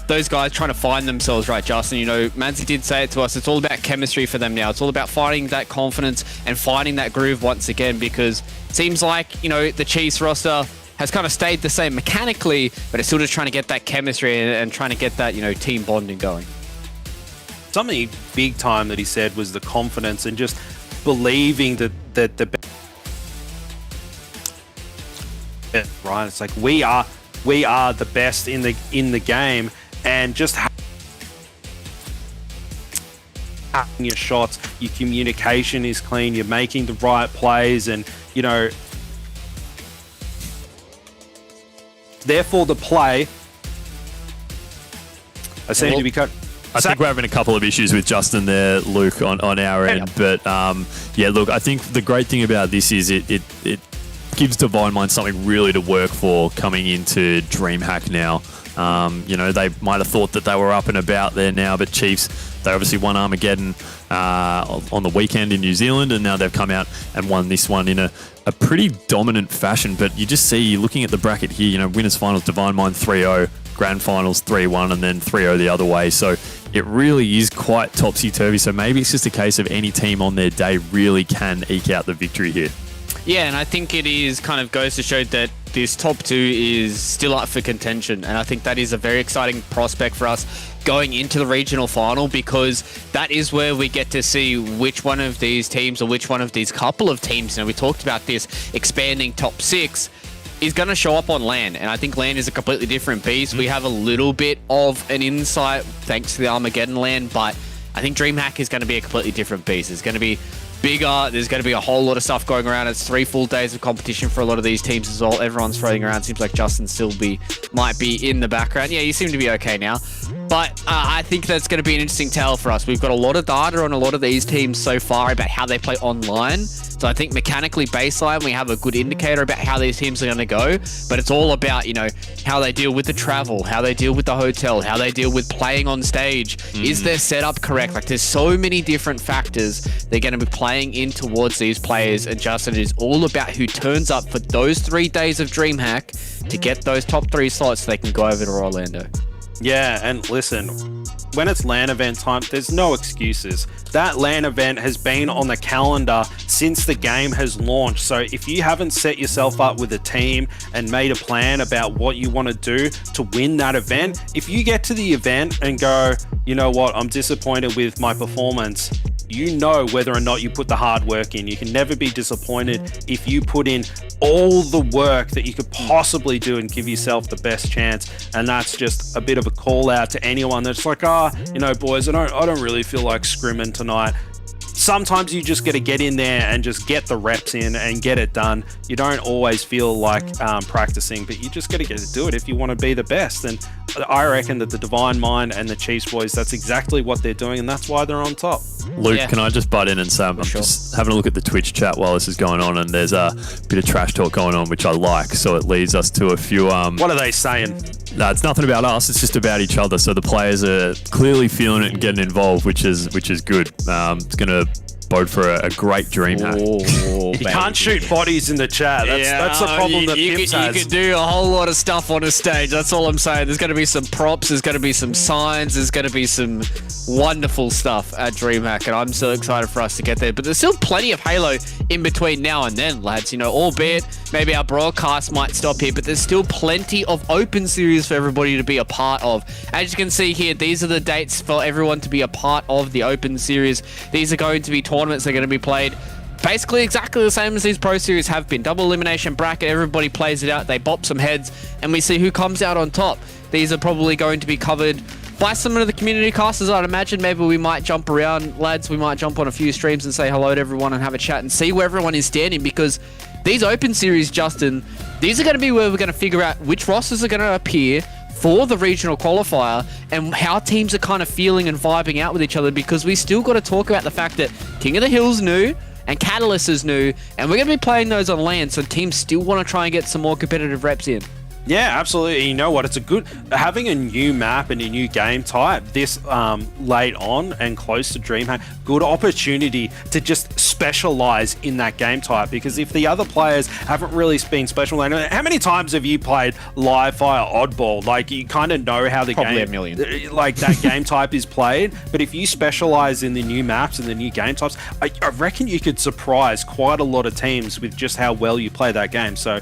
those guys trying to find themselves, right, Justin? Madsy did say it to us. It's all about chemistry for them now. It's all about finding that confidence and finding that groove once again, because it seems like, the Chiefs roster has kind of stayed the same mechanically, but it's still just trying to get that chemistry and trying to get that, team bonding going. Something big time that he said was the confidence and just believing that the right, it's like we are the best in the game, and just having your shots, your communication is clean, you're making the right plays, and therefore the play. I seem to be cut. I think we're having a couple of issues with Justin there, Luke, on our end. But look, I think the great thing about this is it gives Divine Mind something really to work for coming into DreamHack now. They might have thought that they were up and about there now, but Chiefs, they obviously won Armageddon on the weekend in New Zealand, and now they've come out and won this one in a pretty dominant fashion. But you just see, looking at the bracket here, winners finals, Divine Mind 3-0, grand finals 3-1, and then 3-0 the other way. So it really is quite topsy-turvy. So maybe it's just a case of any team on their day really can eke out the victory here. Yeah, and I think it is kind of goes to show that this top 2 is still up for contention, and I think that is a very exciting prospect for us going into the regional final, because that is where we get to see which one of these teams or which one of these couple of teams, we talked about this expanding top 6, is going to show up on LAN, and I think LAN is a completely different beast. We have a little bit of an insight thanks to the Armageddon LAN, but I think DreamHack is going to be a completely different beast. It's going to be bigger. There's going to be a whole lot of stuff going around. It's 3 full days of competition for a lot of these teams as well. Everyone's floating around. Seems like Justin still might be in the background. Yeah, you seem to be okay now. But I think that's going to be an interesting tale for us. We've got a lot of data on a lot of these teams so far about how they play online. So I think mechanically baseline, we have a good indicator about how these teams are going to go. But it's all about, how they deal with the travel, how they deal with the hotel, how they deal with playing on stage. Is their setup correct? Like, there's so many different factors they're going to be playing in towards these players. And Justin, it is all about who turns up for those 3 days of DreamHack to get those top 3 slots so they can go over to Orlando. Yeah, and listen, when it's LAN event time, there's no excuses. That LAN event has been on the calendar since the game has launched. So if you haven't set yourself up with a team and made a plan about what you want to do to win that event, if you get to the event and go, you know what, I'm disappointed with my performance, you know whether or not you put the hard work in. You can never be disappointed if you put in all the work that you could possibly do and give yourself the best chance. And that's just a bit of a call out to anyone that's like, you know, boys, I don't really feel like scrimming tonight. Sometimes you just got to get in there and just get the reps in and get it done. You don't always feel like practicing, but you just got to get to do it if you want to be the best. And I reckon that the Divine Mind and the Chiefs boys, that's exactly what they're doing, and that's why they're on top. Luke, can I just butt in and say I'm just having a look at the Twitch chat while this is going on, and there's a bit of trash talk going on, which I like. So it leads us to a few. What are they saying? No, it's nothing about us. It's just about each other. So the players are clearly feeling it and getting involved, which is good. It's going to bode for a great dream hack. You can't shoot bodies in the chat. That's the problem that Pips has. You could do a whole lot of stuff on a stage. That's all I'm saying. There's going to be some props. There's going to be some signs. There's going to be some wonderful stuff at DreamHack, and I'm so excited for us to get there. But there's still plenty of Halo in between now and then, lads. You know, albeit maybe our broadcast might stop here, but there's still plenty of open series for everybody to be a part of. As you can see here, these are the dates for everyone to be a part of the open series. These are going to be tournaments that are going to be played basically exactly the same as these Pro Series have been. Double elimination bracket, everybody plays it out, they bop some heads, and we see who comes out on top. These are probably going to be covered by some of the community casters, I'd imagine. Maybe we might jump around, lads. We might jump on a few streams and say hello to everyone and have a chat and see where everyone is standing, because these open series, Justin, these are going to be where we're going to figure out which rosters are going to appear for the regional qualifier and how teams are kind of feeling and vibing out with each other, because we still got to talk about the fact that King of the Hill's new and Catalyst is new, and we're going to be playing those on LAN, so teams still want to try and get some more competitive reps in. Yeah, absolutely. You know what? It's a good having a new map and a new game type this late on and close to DreamHack. Good opportunity to just specialize in that game type, because if the other players haven't really been specialized, how many times have you played live fire oddball? Like, you kind of know how the Probably a million. Like that game type is played. But if you specialize in the new maps and the new game types, I reckon you could surprise quite a lot of teams with just how well you play that game. So,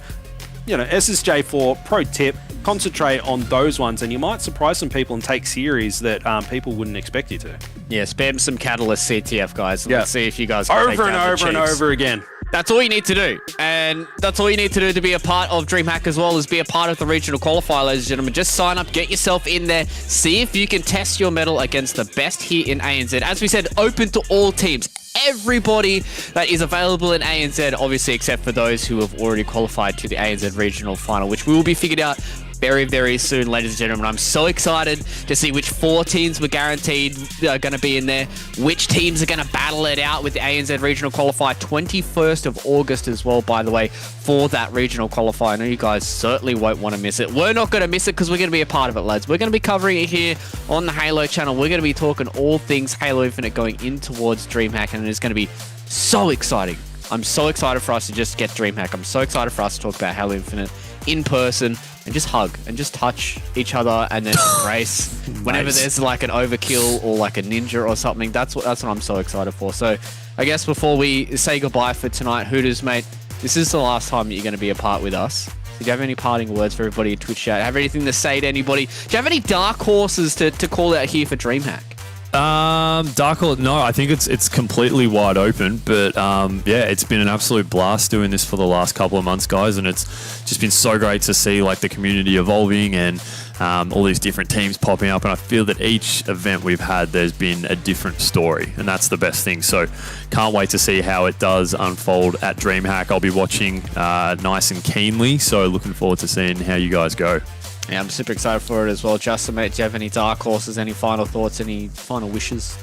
you know, SSJ4, pro tip, concentrate on those ones, and you might surprise some people and take series that people wouldn't expect you to. Yeah, spam some Catalyst CTF, guys. And let's see if you guys can over take and down the over and Chiefs. over again. That's all you need to do. And that's all you need to do to be a part of DreamHack as well, is be a part of the regional qualifier, ladies and gentlemen. Just sign up, get yourself in there, see if you can test your mettle against the best here in ANZ. As we said, open to all teams. Everybody that is available in ANZ, obviously, except for those who have already qualified to the ANZ regional final, which we will be figured out very, very soon, ladies and gentlemen. I'm so excited to see which 4 teams we're guaranteed are going to be in there, which teams are going to battle it out with the ANZ regional qualifier. 21st of August as well, by the way, for that regional qualifier. I know you guys certainly won't want to miss it. We're not going to miss it because we're going to be a part of it, lads. We're going to be covering it here on the Halo channel. We're going to be talking all things Halo Infinite going in towards DreamHack, and it's going to be so exciting. I'm so excited for us to just get DreamHack. I'm so excited for us to talk about Halo Infinite in person and just hug and just touch each other and then embrace whenever there's like an overkill or like a ninja or something. That's what I'm so excited for. So I guess before we say goodbye for tonight, Hooters, mate, this is the last time that you're going to be a part with us. Do you have any parting words for everybody in Twitch chat? Have anything to say to anybody? Do you have any dark horses to call out here for DreamHack? Dark Horse, no, I think it's completely wide open, but yeah, it's been an absolute blast doing this for the last couple of months, guys, and it's just been so great to see like the community evolving and all these different teams popping up, and I feel that each event we've had, there's been a different story, and that's the best thing. So can't wait to see how it does unfold at DreamHack. I'll be watching nice and keenly, so looking forward to seeing how you guys go. Yeah, I'm super excited for it as well. Justin, mate, do you have any dark horses, any final thoughts, any final wishes?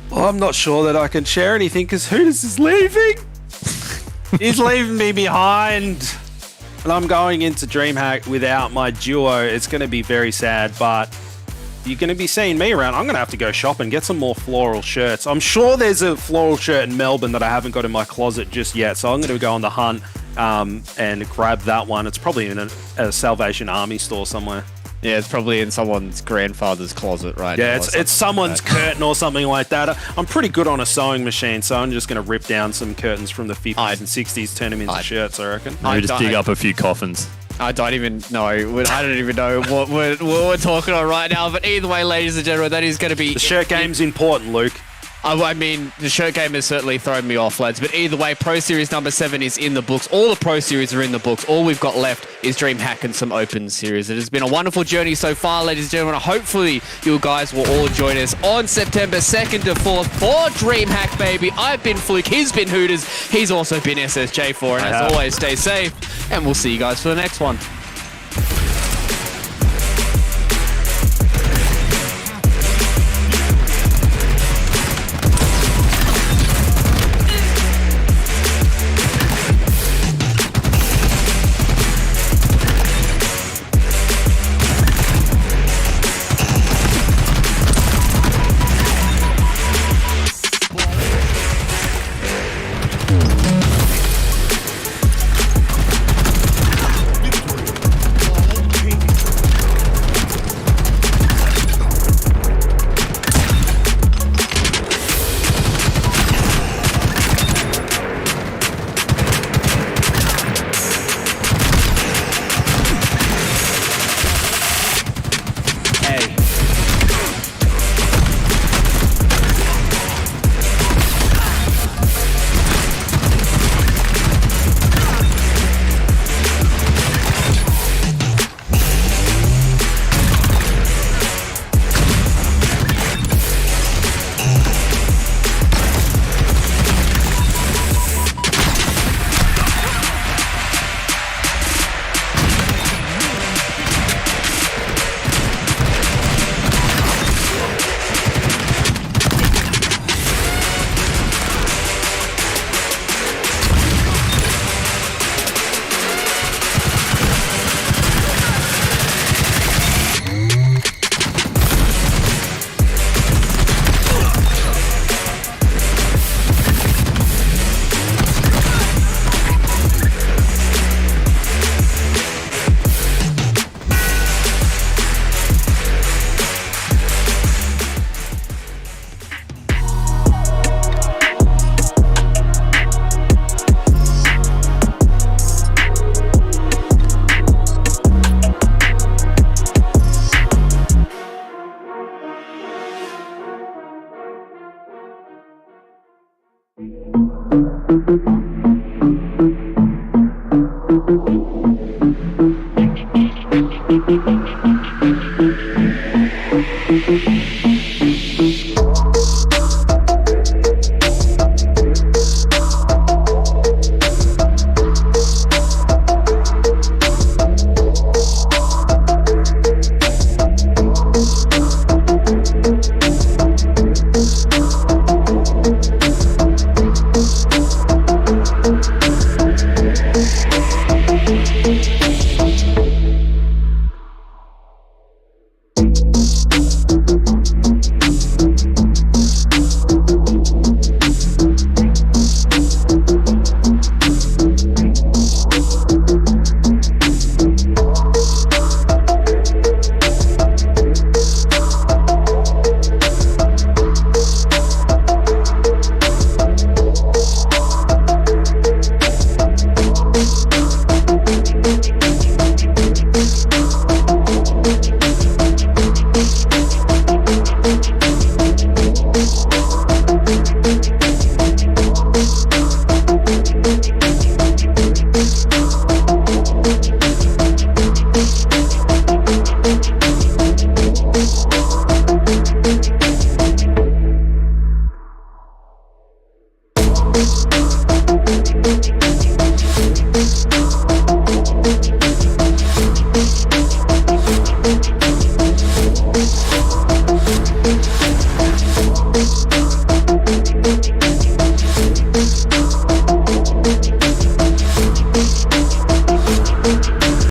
Well, I'm not sure that I can share anything because Hooters is leaving. He's leaving me behind. And I'm going into DreamHack without my duo. It's going to be very sad, but you're going to be seeing me around. I'm going to have to go shop and get some more floral shirts. I'm sure there's a floral shirt in Melbourne that I haven't got in my closet just yet, so I'm going to go on the hunt and grab that one. It's probably in a Salvation Army store somewhere. Yeah, it's probably in someone's grandfather's closet right now. Yeah, or it's something someone's like that. curtain or something like that. I'm pretty good on a sewing machine, so I'm just going to rip down some curtains from the 50s and 60s, turn them into shirts, I reckon. Maybe just dig up a few coffins. I don't even know. I don't even know what we're talking on right now. But either way, ladies and gentlemen, that is going to be... The shirt game's important, Luke. I mean, the shirt game has certainly thrown me off, lads. But either way, Pro Series number 7 is in the books. All the Pro Series are in the books. All we've got left is DreamHack and some Open Series. It has been a wonderful journey so far, ladies and gentlemen. Hopefully, you guys will all join us on September 2nd to 4th for DreamHack, baby. I've been Fluke. He's been Hooters. He's also been SSJ4. And as always, stay safe. And we'll see you guys for the next one. Thank you.